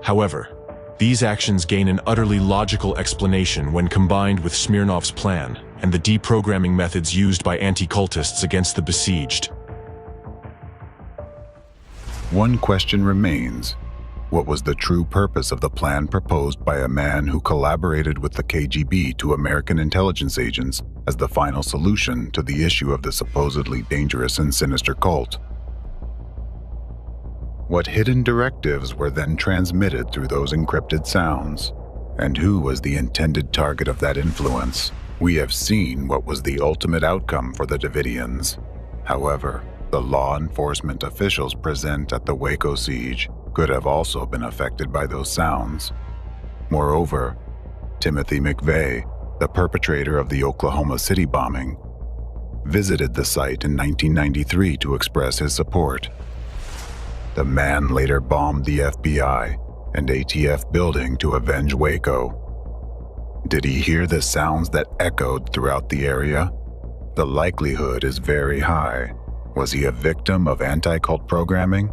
However, these actions gain an utterly logical explanation when combined with Smirnov's plan and the deprogramming methods used by anti-cultists against the besieged. One question remains. What was the true purpose of the plan proposed by a man who collaborated with the KGB to American intelligence agents as the final solution to the issue of the supposedly dangerous and sinister cult? What hidden directives were then transmitted through those encrypted sounds? And who was the intended target of that influence? We have seen what was the ultimate outcome for the Davidians. However, the law enforcement officials present at the Waco siege could have also been affected by those sounds. Moreover, Timothy McVeigh, the perpetrator of the Oklahoma City bombing, visited the site in 1993 to express his support. The man later bombed the FBI and ATF building to avenge Waco. Did he hear the sounds that echoed throughout the area? The likelihood is very high. Was he a victim of anti-cult programming?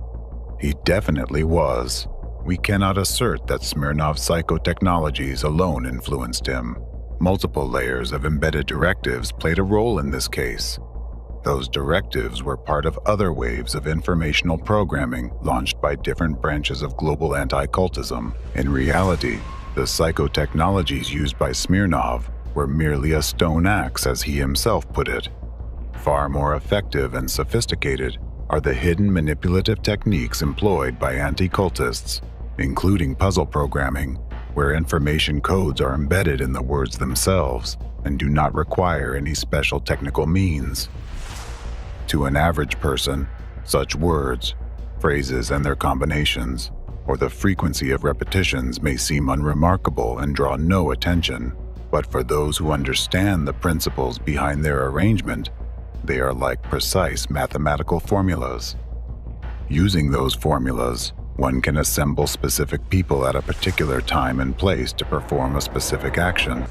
He definitely was. We cannot assert that Smirnov's psychotechnologies alone influenced him. Multiple layers of embedded directives played a role in this case. Those directives were part of other waves of informational programming launched by different branches of global anti-cultism. In reality, the psychotechnologies used by Smirnov were merely a stone axe, as he himself put it. Far more effective and sophisticated are the hidden manipulative techniques employed by anti-cultists, including puzzle programming, where information codes are embedded in the words themselves and do not require any special technical means. To an average person, such words, phrases and their combinations, or the frequency of repetitions may seem unremarkable and draw no attention, but for those who understand the principles behind their arrangement, they are like precise mathematical formulas. Using those formulas, one can assemble specific people at a particular time and place to perform a specific action.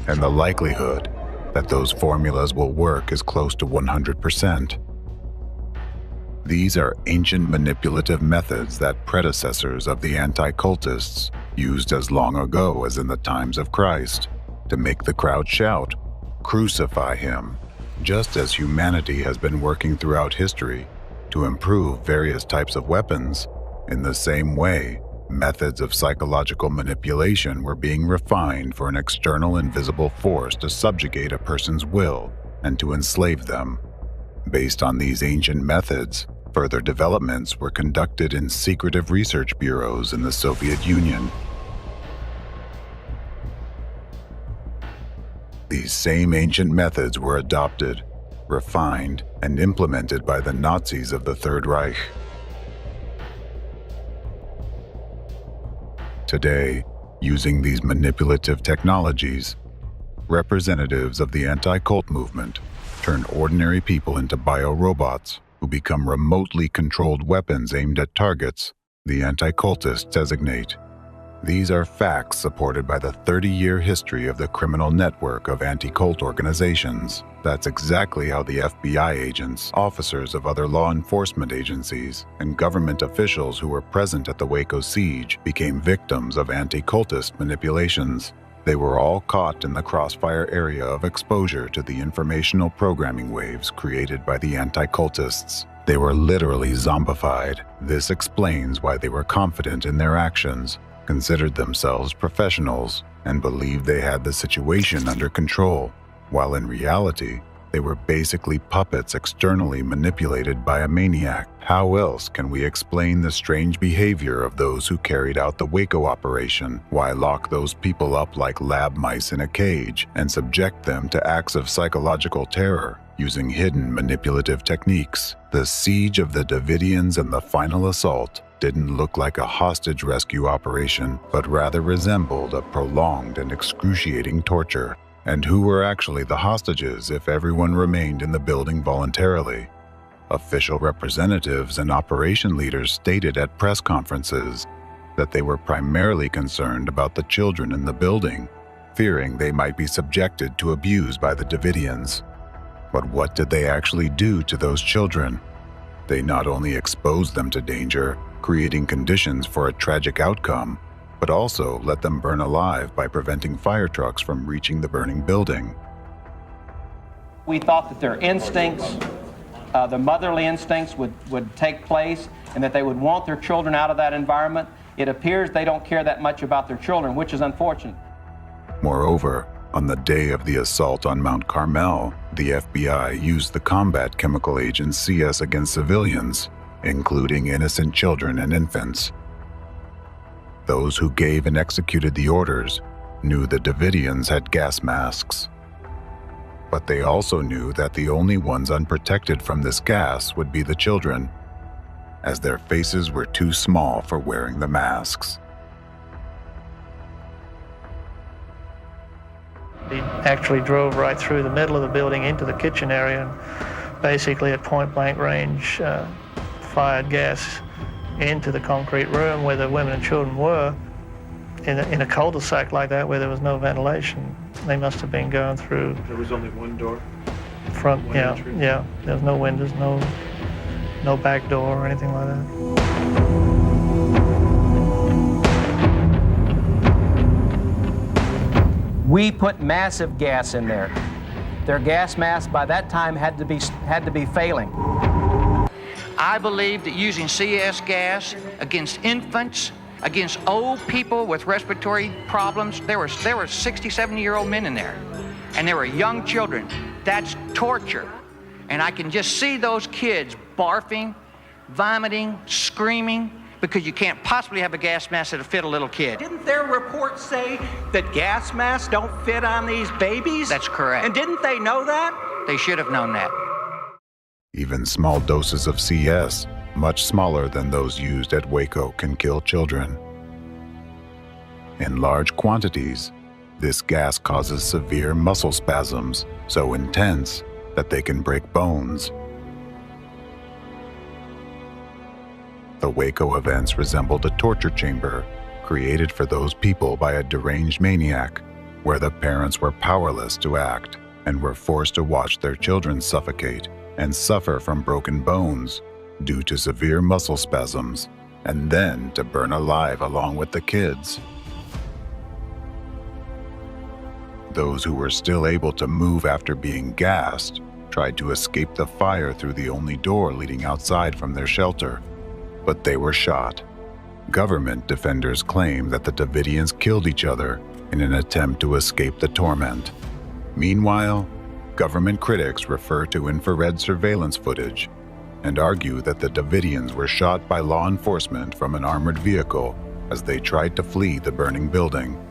And the likelihood that those formulas will work is close to 100%. These are ancient manipulative methods that predecessors of the anti-cultists used as long ago as in the times of Christ to make the crowd shout, "Crucify him!" Just as humanity has been working throughout history to improve various types of weapons, in the same way, methods of psychological manipulation were being refined for an external invisible force to subjugate a person's will and to enslave them. Based on these ancient methods, further developments were conducted in secretive research bureaus in the Soviet Union. These same ancient methods were adopted, refined, and implemented by the Nazis of the Third Reich. Today, using these manipulative technologies, representatives of the anti-cult movement turn ordinary people into biorobots who become remotely controlled weapons aimed at targets the anti-cultists designate. These are facts supported by the 30-year history of the criminal network of anti-cult organizations. That's exactly how the FBI agents, officers of other law enforcement agencies, and government officials who were present at the Waco siege became victims of anti-cultist manipulations. They were all caught in the crossfire area of exposure to the informational programming waves created by the anti-cultists. They were literally zombified. This explains why they were confident in their actions, considered themselves professionals, and believed they had the situation under control, while in reality, they were basically puppets externally manipulated by a maniac. How else can we explain the strange behavior of those who carried out the Waco operation? Why lock those people up like lab mice in a cage and subject them to acts of psychological terror using hidden manipulative techniques? The siege of the Davidians and the final assault didn't look like a hostage rescue operation, but rather resembled a prolonged and excruciating torture. And who were actually the hostages if everyone remained in the building voluntarily? Official representatives and operation leaders stated at press conferences that they were primarily concerned about the children in the building, fearing they might be subjected to abuse by the Davidians. But what did they actually do to those children? They not only exposed them to danger, creating conditions for a tragic outcome, but also let them burn alive by preventing fire trucks from reaching the burning building. We thought that their instincts, the motherly instincts would take place and that they would want their children out of that environment. It appears they don't care that much about their children, which is unfortunate. Moreover, on the day of the assault on Mount Carmel, the FBI used the combat chemical agent CS against civilians, including innocent children and infants. Those who gave and executed the orders knew the Davidians had gas masks. But they also knew that the only ones unprotected from this gas would be the children, as their faces were too small for wearing the masks. He actually drove right through the middle of the building into the kitchen area and basically at point-blank range fired gas into the concrete room where the women and children were. In a cul-de-sac like that where there was no ventilation, they must have been going through. There was only one door? Front, one yeah, entry? yeah. There was no windows, no back door or anything like that. We put massive gas in there. Their gas mask by that time had to be failing. I believe that using CS gas against infants, against old people with respiratory problems, there were 60, 70-year-old men in there, and there were young children. That's torture. And I can just see those kids barfing, vomiting, screaming, because you can't possibly have a gas mask that'll fit a little kid. Didn't their report say that gas masks don't fit on these babies? That's correct. And didn't they know that? They should have known that. Even small doses of CS, much smaller than those used at Waco, can kill children. In large quantities, this gas causes severe muscle spasms, so intense that they can break bones. The Waco events resembled a torture chamber created for those people by a deranged maniac, where the parents were powerless to act and were forced to watch their children suffocate and suffer from broken bones due to severe muscle spasms, and then to burn alive along with the kids. Those who were still able to move after being gassed tried to escape the fire through the only door leading outside from their shelter, but they were shot. Government defenders claim that the Davidians killed each other in an attempt to escape the torment. Meanwhile, government critics refer to infrared surveillance footage and argue that the Davidians were shot by law enforcement from an armored vehicle as they tried to flee the burning building.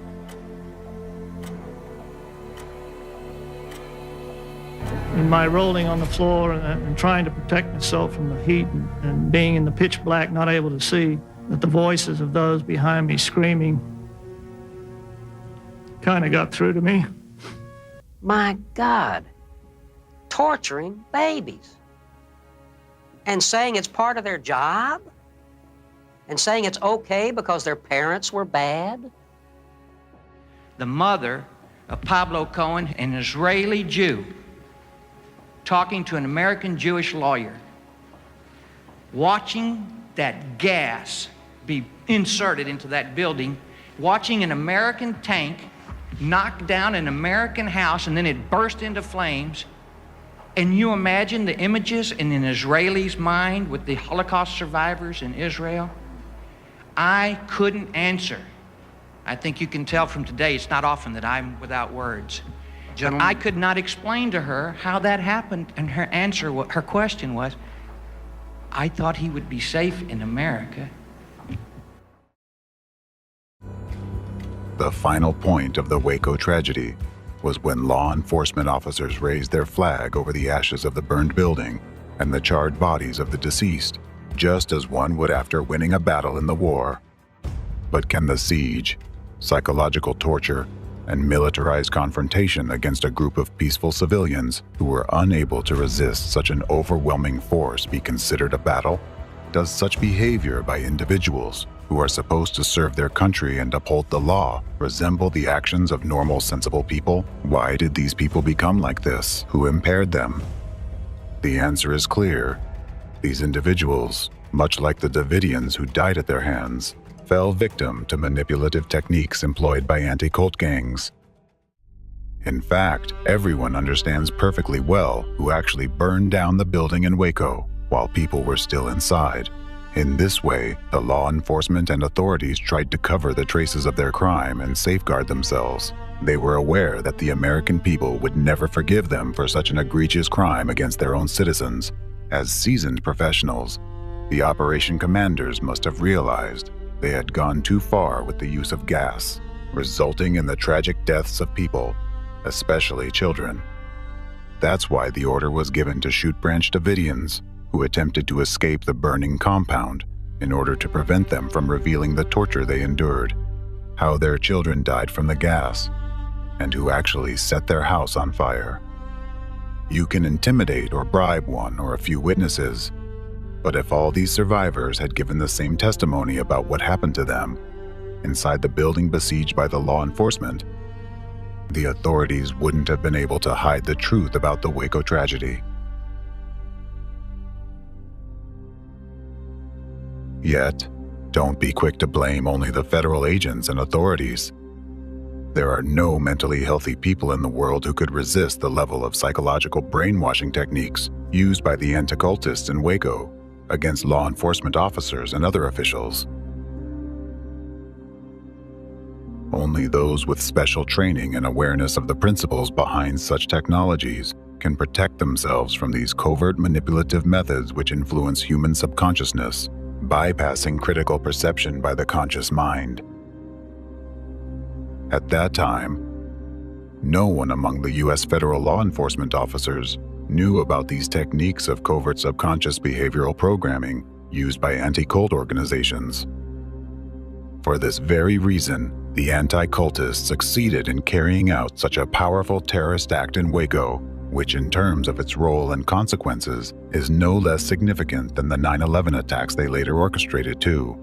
In my rolling on the floor and trying to protect myself from the heat and being in the pitch black, not able to see, that the voices of those behind me screaming kind of got through to me. My God, torturing babies and saying it's part of their job and saying it's okay because their parents were bad. The mother of Pablo Cohen, an Israeli Jew, talking to an American Jewish lawyer, watching that gas be inserted into that building, watching an American tank knock down an American house and then it burst into flames. And you imagine the images in an Israeli's mind with the Holocaust survivors in Israel? I couldn't answer. I think you can tell from today, it's not often that I'm without words. But I could not explain to her how that happened, and her answer, her question was, I thought he would be safe in America. The final point of the Waco tragedy was when law enforcement officers raised their flag over the ashes of the burned building and the charred bodies of the deceased, just as one would after winning a battle in the war. But can the siege, psychological torture, and militarized confrontation against a group of peaceful civilians who were unable to resist such an overwhelming force be considered a battle? Does such behavior by individuals who are supposed to serve their country and uphold the law, resemble the actions of normal, sensible people? Why did these people become like this? Who impaired them? The answer is clear. These individuals, much like the Davidians who died at their hands, fell victim to manipulative techniques employed by anti-cult gangs. In fact, everyone understands perfectly well who actually burned down the building in Waco while people were still inside. In this way, the law enforcement and authorities tried to cover the traces of their crime and safeguard themselves. They were aware that the American people would never forgive them for such an egregious crime against their own citizens. As seasoned professionals, the operation commanders must have realized they had gone too far with the use of gas, resulting in the tragic deaths of people, especially children. That's why the order was given to shoot Branch Davidians who attempted to escape the burning compound in order to prevent them from revealing the torture they endured, how their children died from the gas, and who actually set their house on fire. You can intimidate or bribe one or a few witnesses, but if all these survivors had given the same testimony about what happened to them inside the building besieged by the law enforcement, the authorities wouldn't have been able to hide the truth about the Waco tragedy. Yet, don't be quick to blame only the federal agents and authorities. There are no mentally healthy people in the world who could resist the level of psychological brainwashing techniques used by the anti-cultists in Waco against law enforcement officers and other officials. Only those with special training and awareness of the principles behind such technologies can protect themselves from these covert manipulative methods which influence human subconsciousness, bypassing critical perception by the conscious mind. At that time, no one among the U.S. federal law enforcement officers knew about these techniques of covert subconscious behavioral programming used by anti-cult organizations. For this very reason, the anti-cultists succeeded in carrying out such a powerful terrorist act in Waco, which in terms of its role and consequences is no less significant than the 9/11 attacks they later orchestrated too.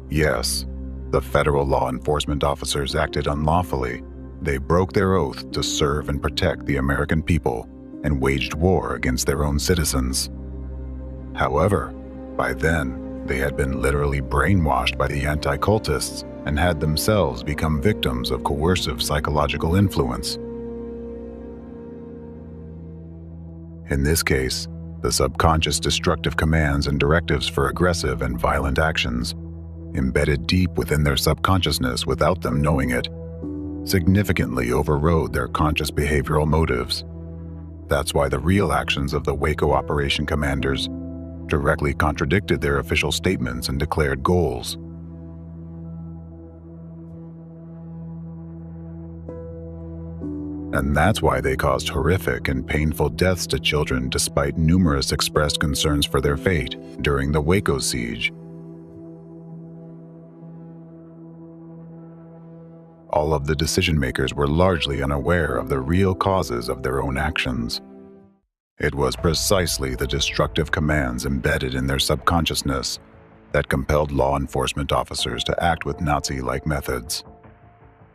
Yes, the federal law enforcement officers acted unlawfully. They broke their oath to serve and protect the American people and waged war against their own citizens. However, by then, they had been literally brainwashed by the anti-cultists and had themselves become victims of coercive psychological influence. In this case, the subconscious destructive commands and directives for aggressive and violent actions, embedded deep within their subconsciousness without them knowing it, significantly overrode their conscious behavioral motives. That's why the real actions of the Waco operation commanders directly contradicted their official statements and declared goals. And that's why they caused horrific and painful deaths to children despite numerous expressed concerns for their fate during the Waco siege. All of the decision-makers were largely unaware of the real causes of their own actions. It was precisely the destructive commands embedded in their subconsciousness that compelled law enforcement officers to act with Nazi-like methods.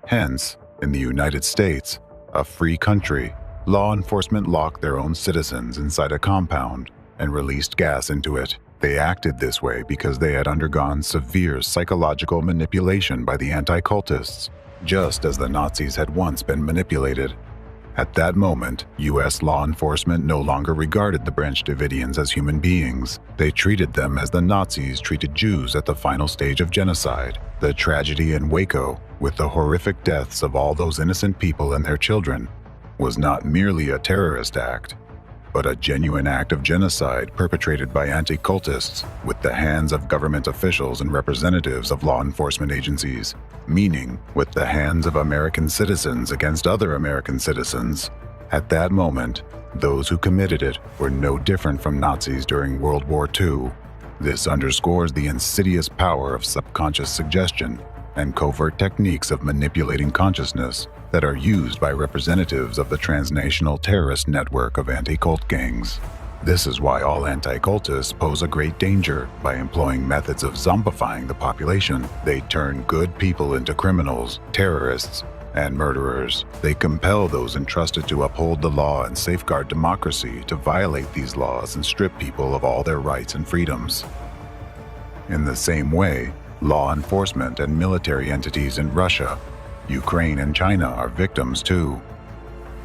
Hence, in the United States, a free country, law enforcement locked their own citizens inside a compound and released gas into it. They acted this way because they had undergone severe psychological manipulation by the anti-cultists, just as the Nazis had once been manipulated. At that moment, U.S. law enforcement no longer regarded the Branch Davidians as human beings. They treated them as the Nazis treated Jews at the final stage of genocide. The tragedy in Waco, with the horrific deaths of all those innocent people and their children, was not merely a terrorist act, but a genuine act of genocide perpetrated by anti-cultists with the hands of government officials and representatives of law enforcement agencies, meaning with the hands of American citizens against other American citizens. At that moment, those who committed it were no different from Nazis during World War II. This underscores the insidious power of subconscious suggestion and covert techniques of manipulating consciousness that are used by representatives of the transnational terrorist network of anti-cult gangs. This is why all anti-cultists pose a great danger. By employing methods of zombifying the population, they turn good people into criminals, terrorists, and murderers. They compel those entrusted to uphold the law and safeguard democracy to violate these laws and strip people of all their rights and freedoms. In the same way, law enforcement and military entities in Russia, Ukraine, and China are victims too.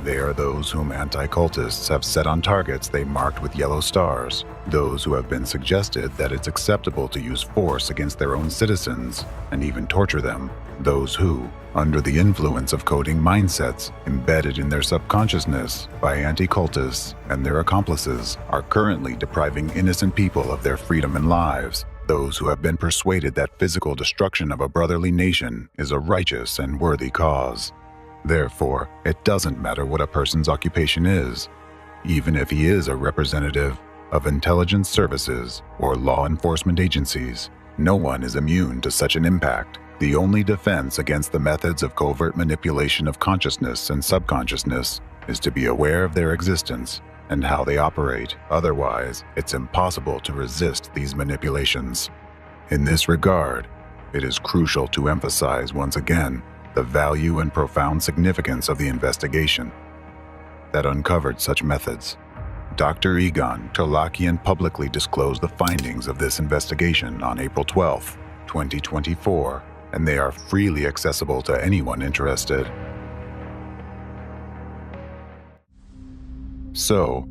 They are those whom anti-cultists have set on targets they marked with yellow stars, those who have been suggested that it's acceptable to use force against their own citizens and even torture them, those who, under the influence of coding mindsets embedded in their subconsciousness by anti-cultists and their accomplices, are currently depriving innocent people of their freedom and lives, those who have been persuaded that physical destruction of a brotherly nation is a righteous and worthy cause. Therefore, it doesn't matter what a person's occupation is, even if he is a representative of intelligence services or law enforcement agencies. No one is immune to such an impact. The only defense against the methods of covert manipulation of consciousness and subconsciousness is to be aware of their existence and how they operate. Otherwise, it's impossible to resist these manipulations. In this regard, it is crucial to emphasize once again the value and profound significance of the investigation that uncovered such methods. Dr. Egon Terlakian publicly disclosed the findings of this investigation on April 12, 2024, and they are freely accessible to anyone interested. So,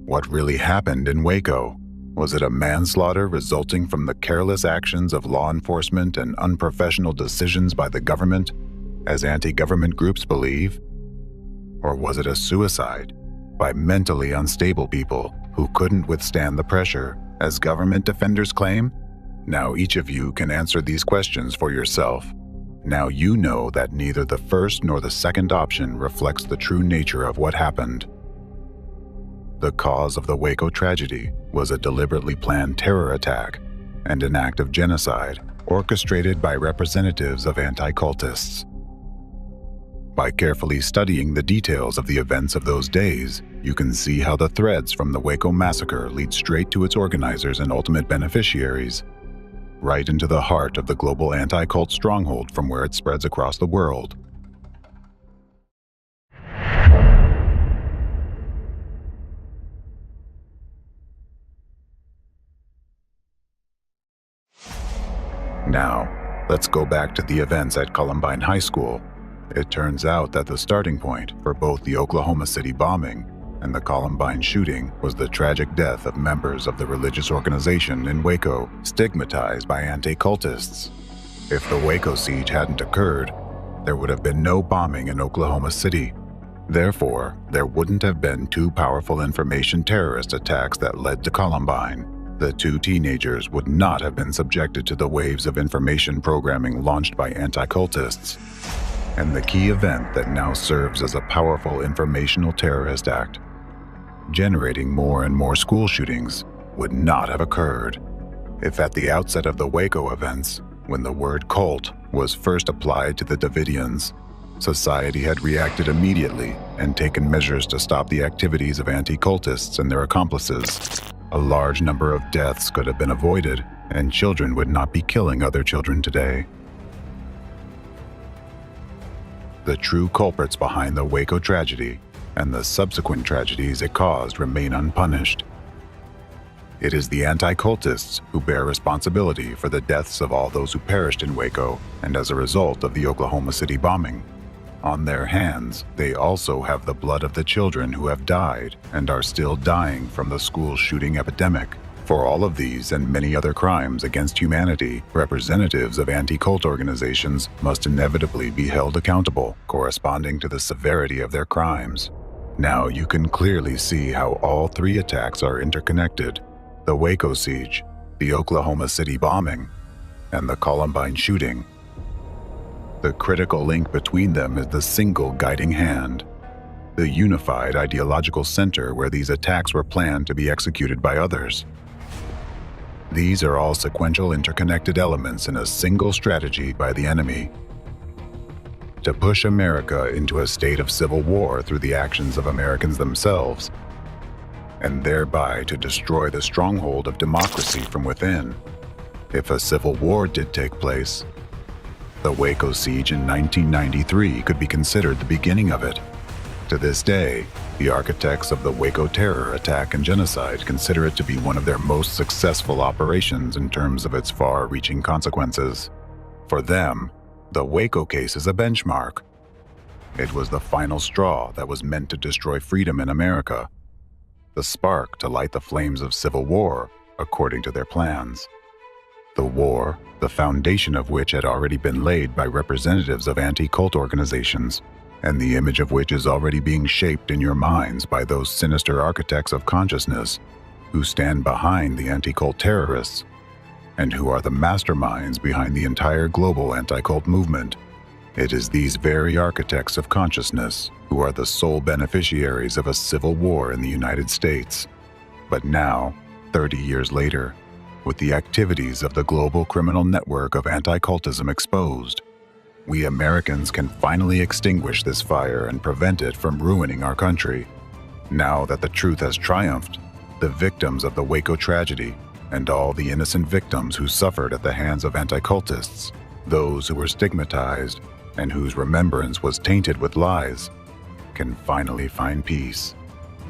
what really happened in Waco? Was it a manslaughter resulting from the careless actions of law enforcement and unprofessional decisions by the government, as anti-government groups believe? Or was it a suicide by mentally unstable people who couldn't withstand the pressure, as government defenders claim? Now each of you can answer these questions for yourself. Now you know that neither the first nor the second option reflects the true nature of what happened. The cause of the Waco tragedy was a deliberately planned terror attack and an act of genocide orchestrated by representatives of anti-cultists. By carefully studying the details of the events of those days, you can see how the threads from the Waco massacre lead straight to its organizers and ultimate beneficiaries, right into the heart of the global anti-cult stronghold from where it spreads across the world. Now, let's go back to the events at Columbine High School. It turns out that the starting point for both the Oklahoma City bombing and the Columbine shooting was the tragic death of members of the religious organization in Waco, stigmatized by anti-cultists. If the Waco siege hadn't occurred, there would have been no bombing in Oklahoma City. Therefore, there wouldn't have been two powerful information terrorist attacks that led to Columbine. The two teenagers would not have been subjected to the waves of information programming launched by anti-cultists. And the key event that now serves as a powerful informational terrorist act, generating more and more school shootings, would not have occurred if at the outset of the Waco events, when the word cult was first applied to the Davidians, society had reacted immediately and taken measures to stop the activities of anti-cultists and their accomplices. A large number of deaths could have been avoided, and children would not be killing other children today. The true culprits behind the Waco tragedy and the subsequent tragedies it caused remain unpunished. It is the anti-cultists who bear responsibility for the deaths of all those who perished in Waco and as a result of the Oklahoma City bombing. On their hands, they also have the blood of the children who have died and are still dying from the school shooting epidemic. For all of these and many other crimes against humanity, representatives of anti-cult organizations must inevitably be held accountable, corresponding to the severity of their crimes. Now you can clearly see how all three attacks are interconnected: the Waco siege, the Oklahoma City bombing, and the Columbine shooting. The critical link between them is the single guiding hand, the unified ideological center where these attacks were planned to be executed by others. These are all sequential interconnected elements in a single strategy by the enemy to push America into a state of civil war through the actions of Americans themselves, and thereby to destroy the stronghold of democracy from within. If a civil war did take place, the Waco siege in 1993 could be considered the beginning of it. To this day, the architects of the Waco terror attack and genocide consider it to be one of their most successful operations in terms of its far-reaching consequences. For them, the Waco case is a benchmark. It was the final straw that was meant to destroy freedom in America, the spark to light the flames of civil war, according to their plans. The war, the foundation of which had already been laid by representatives of anti-cult organizations, and the image of which is already being shaped in your minds by those sinister architects of consciousness who stand behind the anti-cult terrorists and who are the masterminds behind the entire global anti-cult movement. It is these very architects of consciousness who are the sole beneficiaries of a civil war in the United States. But now, 30 years later, with the activities of the global criminal network of anti-cultism exposed, we Americans can finally extinguish this fire and prevent it from ruining our country. Now that the truth has triumphed, the victims of the Waco tragedy and all the innocent victims who suffered at the hands of anti-cultists, those who were stigmatized and whose remembrance was tainted with lies, can finally find peace.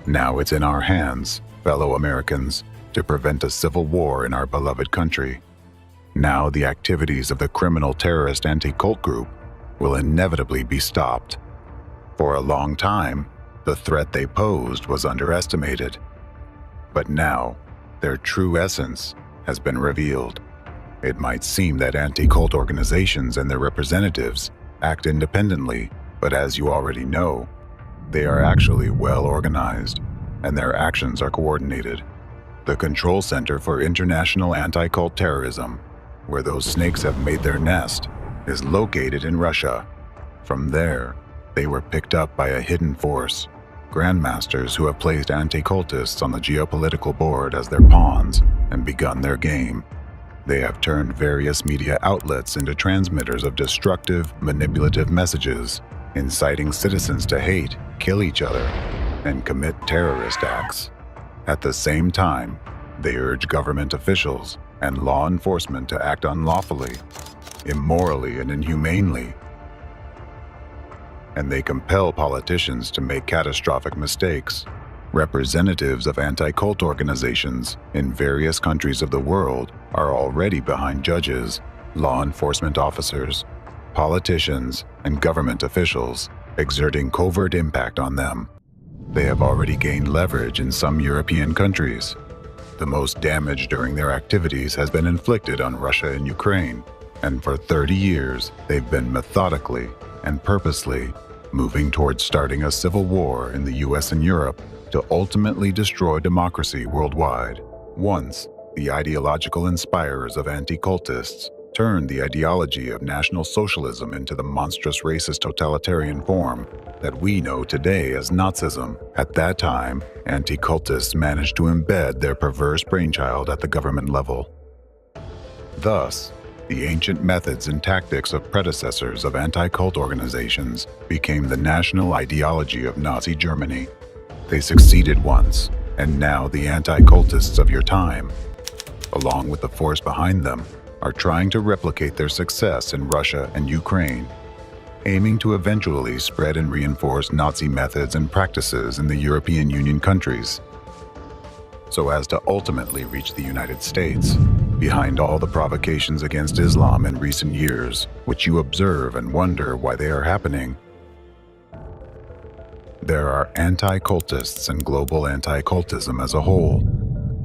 Now it's in our hands, fellow Americans, to prevent a civil war in our beloved country. Now the activities of the criminal terrorist anti-cult group will inevitably be stopped. For a long time, the threat they posed was underestimated. But now, their true essence has been revealed. It might seem that anti-cult organizations and their representatives act independently, but as you already know, they are actually well organized, and their actions are coordinated. The Control Center for International Anti-Cult Terrorism, where those snakes have made their nest, is located in Russia. From there, they were picked up by a hidden force, grandmasters who have placed anti-cultists on the geopolitical board as their pawns and begun their game. They have turned various media outlets into transmitters of destructive, manipulative messages, inciting citizens to hate, kill each other, and commit terrorist acts. At the same time, they urge government officials and law enforcement to act unlawfully, immorally, and inhumanely. And they compel politicians to make catastrophic mistakes. Representatives of anti-cult organizations in various countries of the world are already behind judges, law enforcement officers, politicians, and government officials, exerting covert impact on them. They have already gained leverage in some European countries. The most damage during their activities has been inflicted on Russia and Ukraine, and for 30 years they've been methodically and purposely moving towards starting a civil war in the US and Europe to ultimately destroy democracy worldwide. Once, the ideological inspirers of anti-cultists turned the ideology of National Socialism into the monstrous racist totalitarian form that we know today as Nazism. At that time, anti-cultists managed to embed their perverse brainchild at the government level. Thus, the ancient methods and tactics of predecessors of anti-cult organizations became the national ideology of Nazi Germany. They succeeded once, and now the anti-cultists of your time, along with the force behind them, are trying to replicate their success in Russia and Ukraine, aiming to eventually spread and reinforce Nazi methods and practices in the European Union countries, so as to ultimately reach the United States. Behind all the provocations against Islam in recent years, which you observe and wonder why they are happening, there are anti-cultists and global anti-cultism as a whole,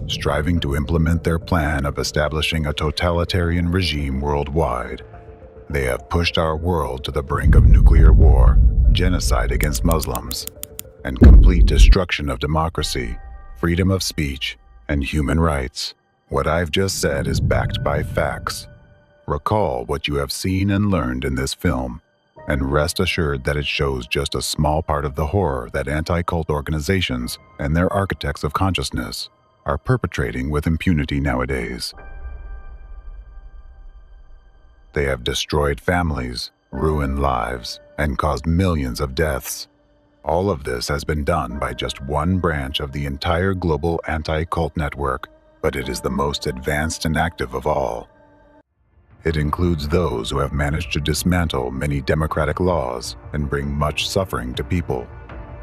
striving to implement their plan of establishing a totalitarian regime worldwide. They have pushed our world to the brink of nuclear war, genocide against Muslims, and complete destruction of democracy, freedom of speech, and human rights. What I've just said is backed by facts. Recall what you have seen and learned in this film, and rest assured that it shows just a small part of the horror that anti-cult organizations and their architects of consciousness are perpetrating with impunity nowadays. They have destroyed families, ruined lives, and caused millions of deaths. All of this has been done by just one branch of the entire global anti-cult network, but it is the most advanced and active of all. It includes those who have managed to dismantle many democratic laws and bring much suffering to people.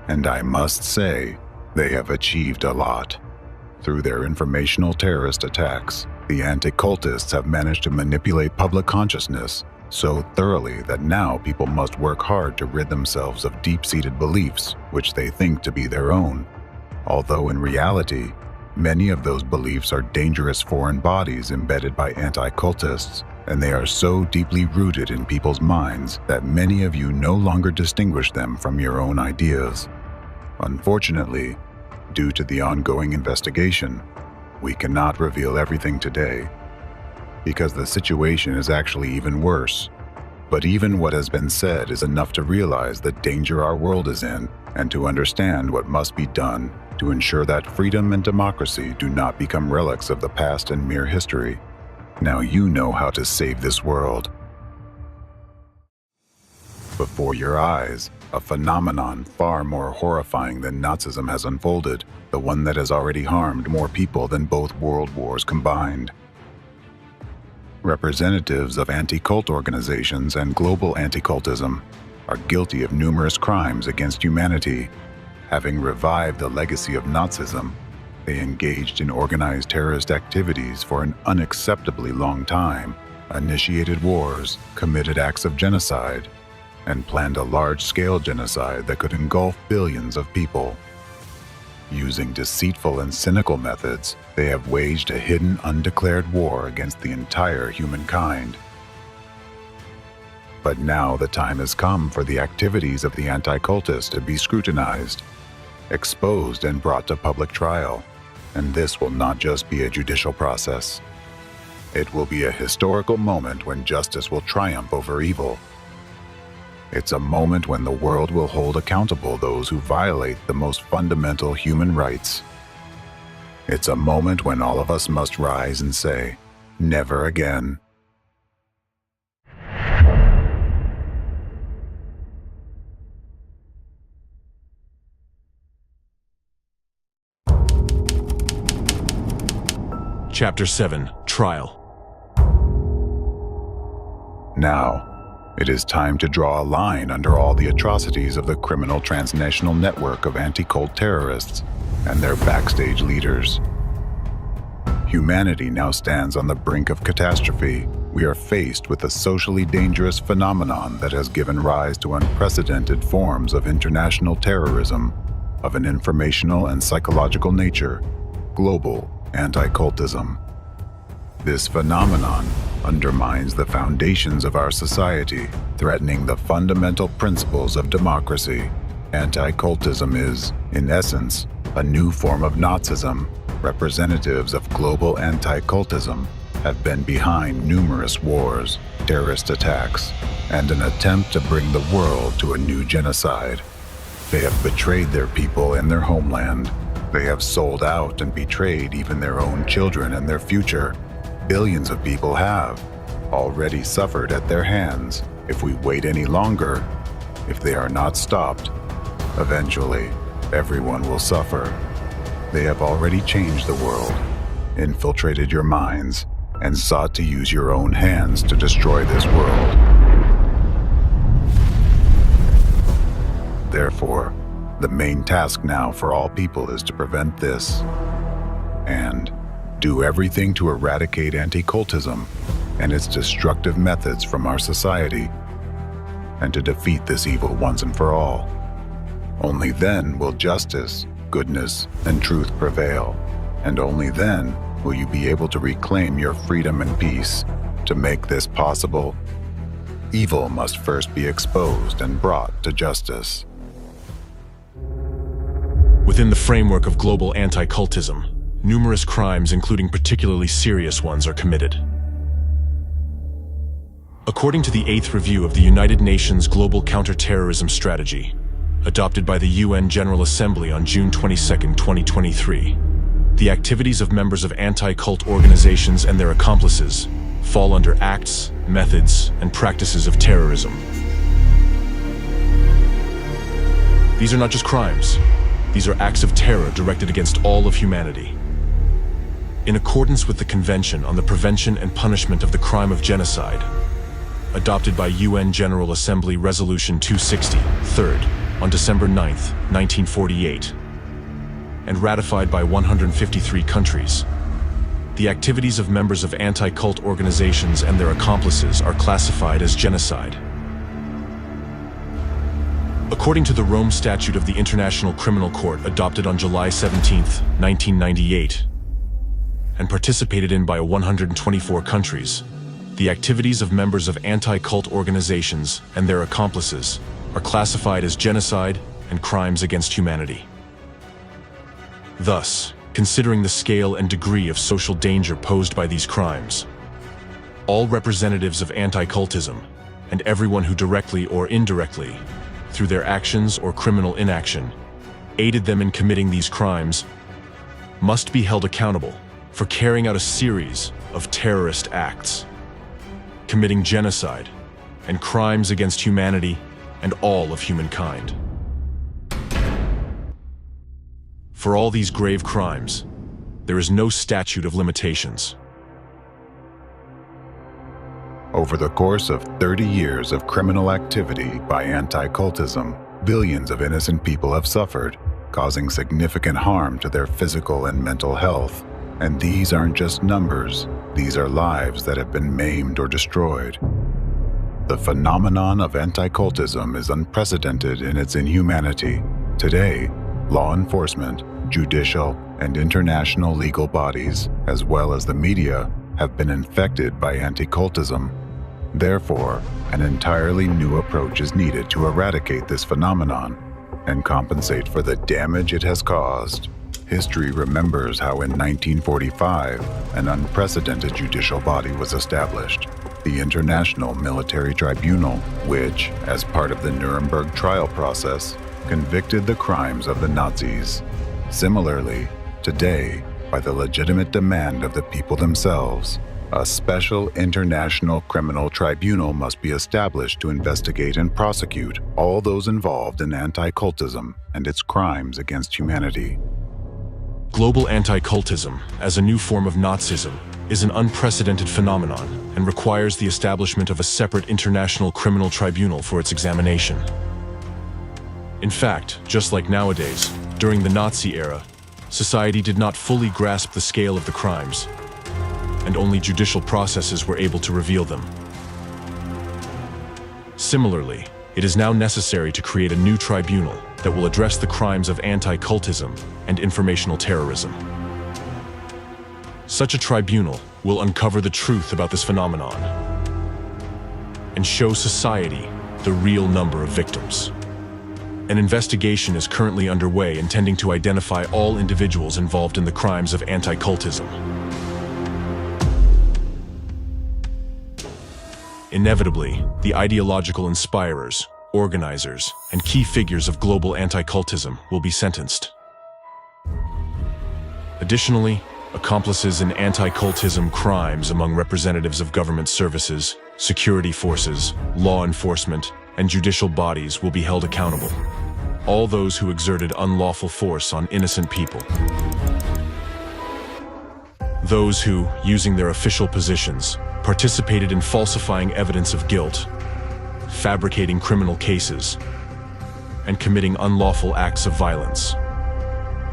And I must say, they have achieved a lot. Through their informational terrorist attacks, the anti-cultists have managed to manipulate public consciousness so thoroughly that now people must work hard to rid themselves of deep-seated beliefs which they think to be their own. Although in reality, many of those beliefs are dangerous foreign bodies embedded by anti-cultists, and they are so deeply rooted in people's minds that many of you no longer distinguish them from your own ideas. Unfortunately, due to the ongoing investigation, we cannot reveal everything today, because the situation is actually even worse. But even what has been said is enough to realize the danger our world is in and to understand what must be done to ensure that freedom and democracy do not become relics of the past and mere history. Now you know how to save this world. Before your eyes, a phenomenon far more horrifying than Nazism has unfolded, the one that has already harmed more people than both world wars combined. Representatives of anti-cult organizations and global anti-cultism are guilty of numerous crimes against humanity. Having revived the legacy of Nazism, they engaged in organized terrorist activities for an unacceptably long time, initiated wars, committed acts of genocide, and planned a large-scale genocide that could engulf billions of people. Using deceitful and cynical methods, they have waged a hidden, undeclared war against the entire humankind. But now the time has come for the activities of the anti-cultists to be scrutinized, exposed, and brought to public trial. And this will not just be a judicial process. It will be a historical moment when justice will triumph over evil. It's a moment when the world will hold accountable those who violate the most fundamental human rights. It's a moment when all of us must rise and say, never again. Chapter 7, Trial. Now, it is time to draw a line under all the atrocities of the criminal transnational network of anti-cult terrorists and their backstage leaders. Humanity now stands on the brink of catastrophe. We are faced with a socially dangerous phenomenon that has given rise to unprecedented forms of international terrorism of an informational and psychological nature, global anti-cultism. This phenomenon undermines the foundations of our society, threatening the fundamental principles of democracy. Anti-cultism is, in essence, a new form of Nazism. Representatives of global anti-cultism have been behind numerous wars, terrorist attacks, and an attempt to bring the world to a new genocide. They have betrayed their people and their homeland. They have sold out and betrayed even their own children and their future. Billions of people have already suffered at their hands. If we wait any longer, if they are not stopped, eventually everyone will suffer. They have already changed the world, infiltrated your minds, and sought to use your own hands to destroy this world. Therefore, the main task now for all people is to prevent this and do everything to eradicate anti-cultism and its destructive methods from our society, and to defeat this evil once and for all. Only then will justice, goodness, and truth prevail, and only then will you be able to reclaim your freedom and peace. To make this possible, evil must first be exposed and brought to justice. Within the framework of global anti-cultism, numerous crimes, including particularly serious ones, are committed. According to the 8th review of the United Nations Global Counterterrorism Strategy, adopted by the UN General Assembly on June 22, 2023, the activities of members of anti-cult organizations and their accomplices fall under acts, methods, and practices of terrorism. These are not just crimes. These are acts of terror directed against all of humanity. In accordance with the Convention on the Prevention and Punishment of the Crime of Genocide, adopted by UN General Assembly Resolution 260, 3rd, on December 9, 1948, and ratified by 153 countries, the activities of members of anti-cult organizations and their accomplices are classified as genocide. According to the Rome Statute of the International Criminal Court adopted on July 17, 1998, and participated in by 124 countries, the activities of members of anti-cult organizations and their accomplices are classified as genocide and crimes against humanity. Thus, considering the scale and degree of social danger posed by these crimes, all representatives of anti-cultism and everyone who directly or indirectly, through their actions or criminal inaction, aided them in committing these crimes, must be held accountable for carrying out a series of terrorist acts, committing genocide and crimes against humanity and all of humankind. For all these grave crimes, there is no statute of limitations. Over the course of 30 years of criminal activity by anti-cultism, billions of innocent people have suffered, causing significant harm to their physical and mental health. And these aren't just numbers, these are lives that have been maimed or destroyed. The phenomenon of anti-cultism is unprecedented in its inhumanity. Today, law enforcement, judicial, and international legal bodies, as well as the media, have been infected by anti-cultism. Therefore, an entirely new approach is needed to eradicate this phenomenon and compensate for the damage it has caused. History remembers how in 1945, an unprecedented judicial body was established, the International Military Tribunal, which, as part of the Nuremberg trial process, convicted the crimes of the Nazis. Similarly, today, by the legitimate demand of the people themselves, a special international criminal tribunal must be established to investigate and prosecute all those involved in anti-cultism and its crimes against humanity. Global anti-cultism, as a new form of Nazism, is an unprecedented phenomenon and requires the establishment of a separate international criminal tribunal for its examination. In fact, just like nowadays, during the Nazi era, society did not fully grasp the scale of the crimes, and only judicial processes were able to reveal them. Similarly, it is now necessary to create a new tribunal that will address the crimes of anti-cultism and informational terrorism. Such a tribunal will uncover the truth about this phenomenon and show society the real number of victims. An investigation is currently underway intending to identify all individuals involved in the crimes of anti-cultism. Inevitably, the ideological inspirers, organizers, and key figures of global anti-cultism will be sentenced. Additionally, accomplices in anti-cultism crimes among representatives of government services, security forces, law enforcement, and judicial bodies will be held accountable. All those who exerted unlawful force on innocent people. Those who, using their official positions, participated in falsifying evidence of guilt, fabricating criminal cases, and committing unlawful acts of violence,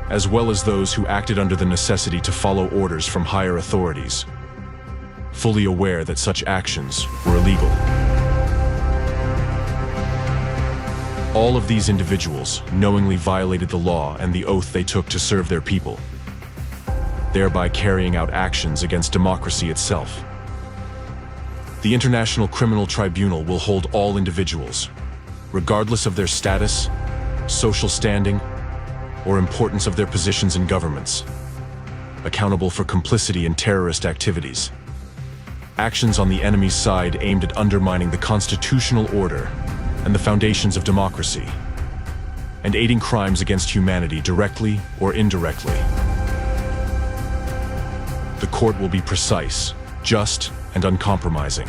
as well as those who acted under the necessity to follow orders from higher authorities, fully aware that such actions were illegal. All of these individuals knowingly violated the law and the oath they took to serve their people, thereby carrying out actions against democracy itself. The International Criminal Tribunal will hold all individuals, regardless of their status, social standing, or importance of their positions in governments, accountable for complicity in terrorist activities, actions on the enemy's side aimed at undermining the constitutional order and the foundations of democracy, and aiding crimes against humanity directly or indirectly. The court will be precise, just, and uncompromising.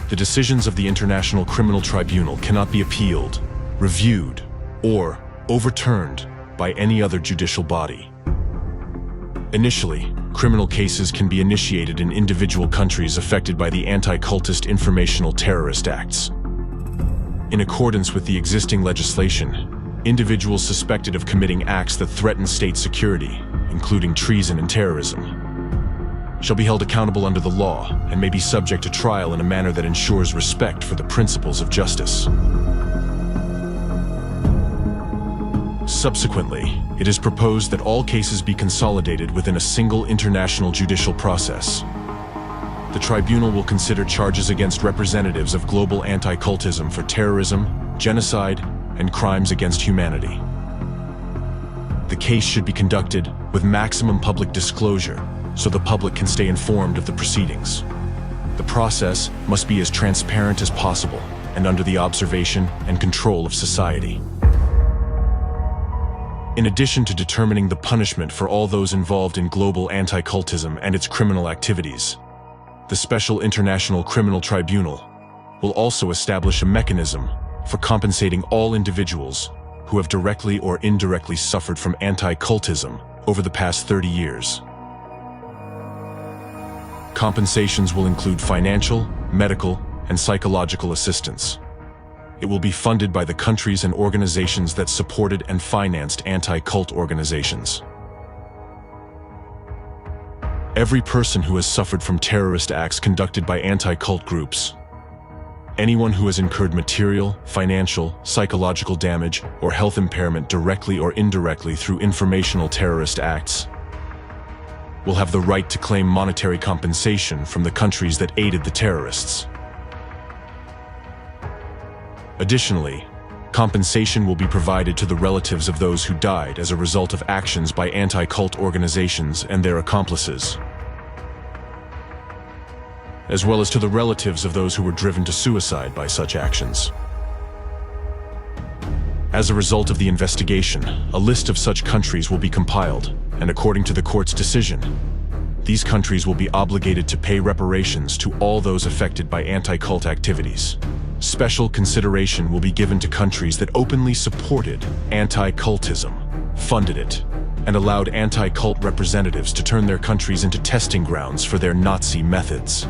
The decisions of the International Criminal Tribunal cannot be appealed, reviewed, or overturned by any other judicial body. Initially, criminal cases can be initiated in individual countries affected by the anti-cultist informational terrorist acts. In accordance with the existing legislation, individuals suspected of committing acts that threaten state security, including treason and terrorism, shall be held accountable under the law and may be subject to trial in a manner that ensures respect for the principles of justice. Subsequently, it is proposed that all cases be consolidated within a single international judicial process. The tribunal will consider charges against representatives of global anti-cultism for terrorism, genocide, and crimes against humanity. The case should be conducted with maximum public disclosure so the public can stay informed of the proceedings. The process must be as transparent as possible and under the observation and control of society. In addition to determining the punishment for all those involved in global anti-cultism and its criminal activities, the Special International Criminal Tribunal will also establish a mechanism for compensating all individuals who have directly or indirectly suffered from anti-cultism over the past 30 years. Compensations will include financial, medical, and psychological assistance. It will be funded by the countries and organizations that supported and financed anti-cult organizations. Every person who has suffered from terrorist acts conducted by anti-cult groups, anyone who has incurred material, financial, psychological damage, or health impairment directly or indirectly through informational terrorist acts, will have the right to claim monetary compensation from the countries that aided the terrorists. Additionally, compensation will be provided to the relatives of those who died as a result of actions by anti-cult organizations and their accomplices, as well as to the relatives of those who were driven to suicide by such actions. As a result of the investigation, a list of such countries will be compiled, and according to the court's decision, these countries will be obligated to pay reparations to all those affected by anti-cult activities. Special consideration will be given to countries that openly supported anti-cultism, funded it, and allowed anti-cult representatives to turn their countries into testing grounds for their Nazi methods.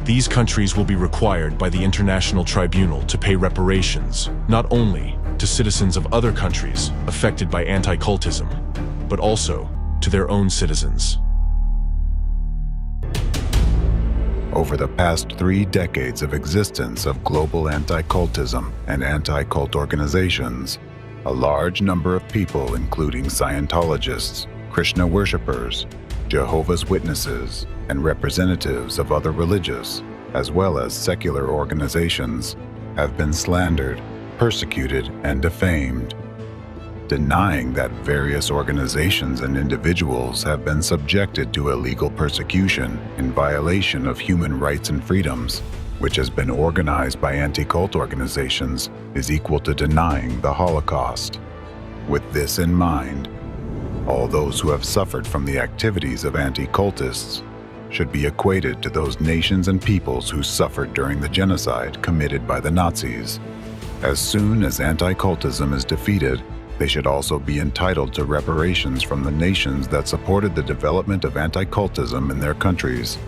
These countries will be required by the International Tribunal to pay reparations, not only to citizens of other countries affected by anti-cultism, but also to their own citizens. Over the past 3 decades of existence of global anti-cultism and anti-cult organizations, a large number of people, including Scientologists, Krishna worshippers, Jehovah's Witnesses, and representatives of other religious, as well as secular organizations, have been slandered, persecuted, and defamed. Denying that various organizations and individuals have been subjected to illegal persecution in violation of human rights and freedoms, which has been organized by anti-cult organizations, is equal to denying the Holocaust. With this in mind, all those who have suffered from the activities of anti-cultists should be equated to those nations and peoples who suffered during the genocide committed by the Nazis. As soon as anti-cultism is defeated, they should also be entitled to reparations from the nations that supported the development of anti-cultism in their countries.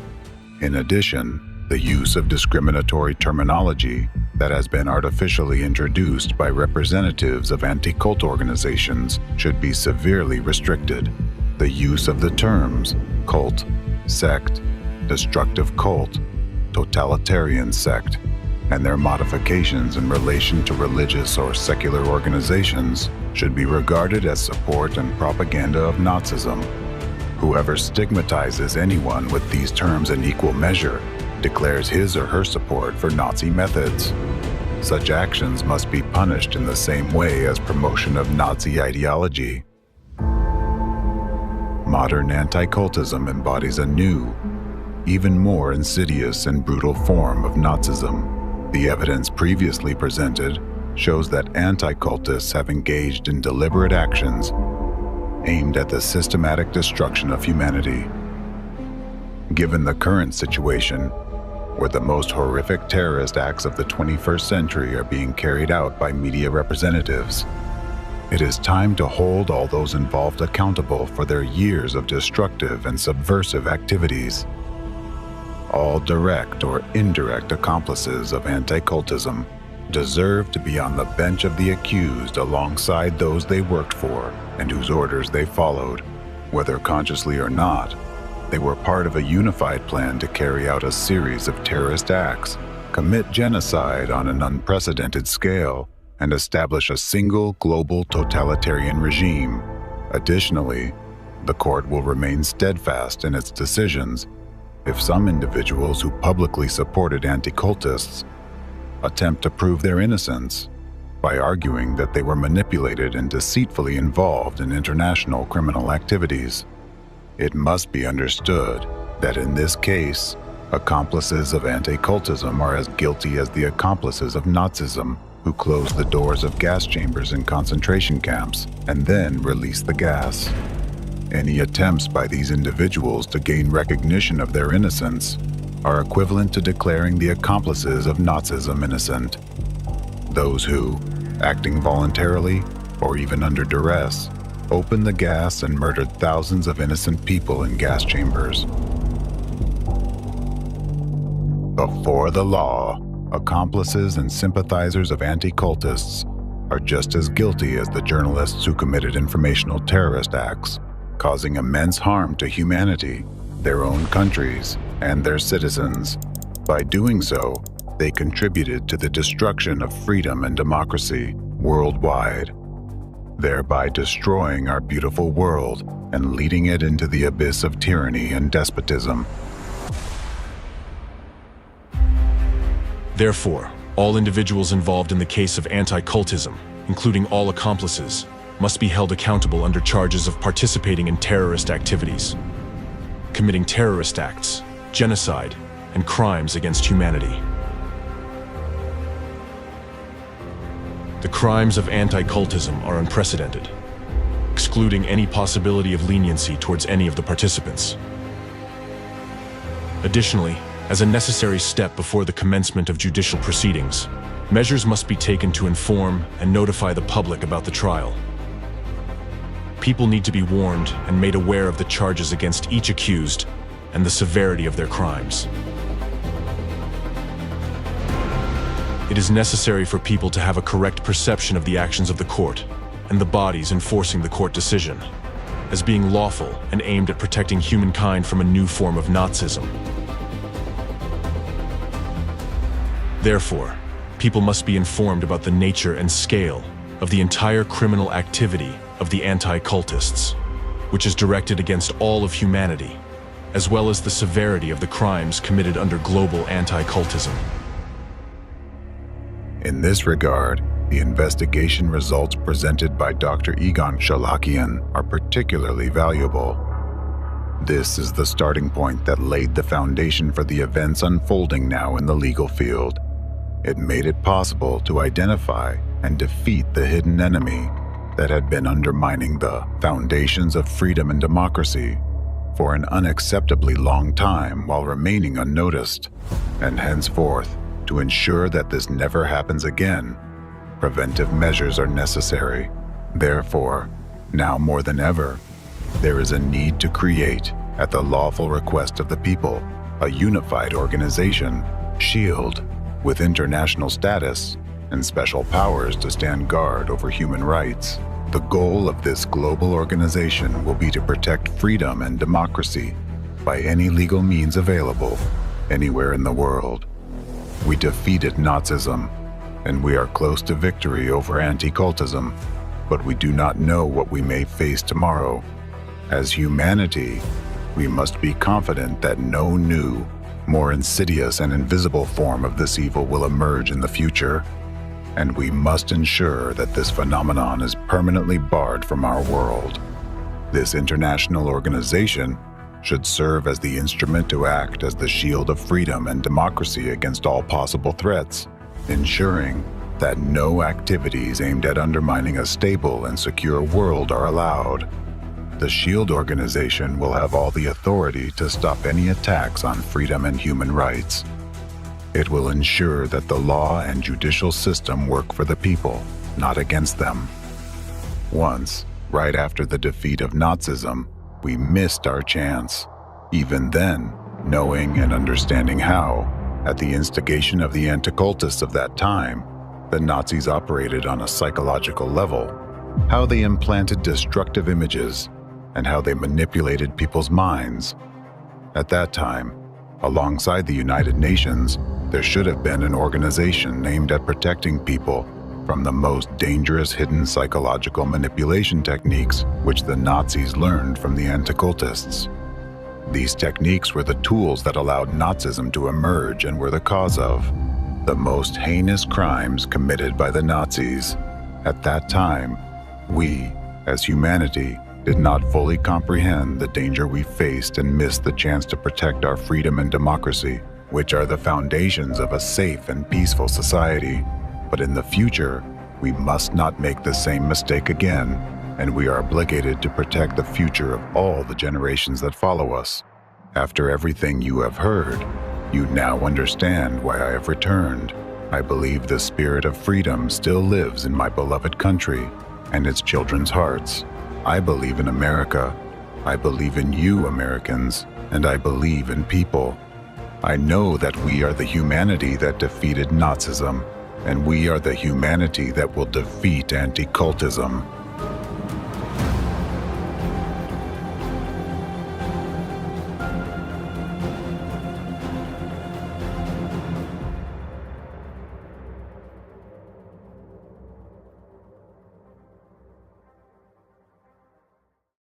In addition, the use of discriminatory terminology that has been artificially introduced by representatives of anti-cult organizations should be severely restricted. The use of the terms cult, sect, destructive cult, totalitarian sect, and their modifications in relation to religious or secular organizations should be regarded as support and propaganda of Nazism. Whoever stigmatizes anyone with these terms in equal measure declares his or her support for Nazi methods. Such actions must be punished in the same way as promotion of Nazi ideology. Modern anti-cultism embodies a new, even more insidious and brutal form of Nazism. The evidence previously presented shows that anti-cultists have engaged in deliberate actions aimed at the systematic destruction of humanity. Given the current situation, where the most horrific terrorist acts of the 21st century are being carried out by media representatives, It is time to hold all those involved accountable for their years of destructive and subversive activities. All direct or indirect accomplices of anti-cultism deserve to be on the bench of the accused alongside those they worked for and whose orders they followed. Whether consciously or not, they were part of a unified plan to carry out a series of terrorist acts, commit genocide on an unprecedented scale, and establish a single global totalitarian regime. Additionally, the court will remain steadfast in its decisions if some individuals who publicly supported anti-cultists attempt to prove their innocence by arguing that they were manipulated and deceitfully involved in international criminal activities. It must be understood that in this case, accomplices of anti-cultism are as guilty as the accomplices of Nazism, who closed the doors of gas chambers in concentration camps and then released the gas. Any attempts by these individuals to gain recognition of their innocence are equivalent to declaring the accomplices of Nazism innocent. Those who, acting voluntarily or even under duress, opened the gas and murdered thousands of innocent people in gas chambers. Before the law, accomplices and sympathizers of anti-cultists are just as guilty as the journalists who committed informational terrorist acts, causing immense harm to humanity, their own countries, and their citizens. By doing so, they contributed to the destruction of freedom and democracy worldwide, thereby destroying our beautiful world and leading it into the abyss of tyranny and despotism. Therefore, all individuals involved in the case of anti-cultism, including all accomplices, must be held accountable under charges of participating in terrorist activities, committing terrorist acts, genocide, and crimes against humanity. The crimes of anti-cultism are unprecedented, excluding any possibility of leniency towards any of the participants. Additionally, as a necessary step before the commencement of judicial proceedings, measures must be taken to inform and notify the public about the trial. People need to be warned and made aware of the charges against each accused and the severity of their crimes. It is necessary for people to have a correct perception of the actions of the court and the bodies enforcing the court decision as being lawful and aimed at protecting humankind from a new form of Nazism. Therefore, people must be informed about the nature and scale of the entire criminal activity of the anti-cultists, which is directed against all of humanity, as well as the severity of the crimes committed under global anti-cultism. In this regard, the investigation results presented by Dr. Egon Shalakian are particularly valuable. This is the starting point that laid the foundation for the events unfolding now in the legal field. It made it possible to identify and defeat the hidden enemy that had been undermining the foundations of freedom and democracy for an unacceptably long time while remaining unnoticed, and henceforth, to ensure that this never happens again, preventive measures are necessary. Therefore, now more than ever, there is a need to create, at the lawful request of the people, a unified organization, SHIELD, with international status and special powers to stand guard over human rights. The goal of this global organization will be to protect freedom and democracy by any legal means available, anywhere in the world. We defeated Nazism, and we are close to victory over anti-cultism, but we do not know what we may face tomorrow. As humanity, we must be confident that no new, more insidious and invisible form of this evil will emerge in the future, and we must ensure that this phenomenon is permanently barred from our world. This international organization should serve as the instrument to act as the shield of freedom and democracy against all possible threats, ensuring that no activities aimed at undermining a stable and secure world are allowed. The SHIELD organization will have all the authority to stop any attacks on freedom and human rights. It will ensure that the law and judicial system work for the people, not against them. Once, right after the defeat of Nazism, we missed our chance. Even then, knowing and understanding how, at the instigation of the anti-cultists of that time, the Nazis operated on a psychological level, how they implanted destructive images, and how they manipulated people's minds. At that time, alongside the United Nations, there should have been an organization aimed at protecting people from the most dangerous hidden psychological manipulation techniques which the Nazis learned from the anti-cultists. These techniques were the tools that allowed Nazism to emerge and were the cause of the most heinous crimes committed by the Nazis. At that time, we, as humanity, did not fully comprehend the danger we faced and missed the chance to protect our freedom and democracy, which are the foundations of a safe and peaceful society. But in the future, we must not make the same mistake again, and we are obligated to protect the future of all the generations that follow us. After everything you have heard, you now understand why I have returned. I believe the spirit of freedom still lives in my beloved country and its children's hearts. I believe in America. I believe in you, Americans, and I believe in people. I know that we are the humanity that defeated Nazism, and we are the humanity that will defeat anti-cultism.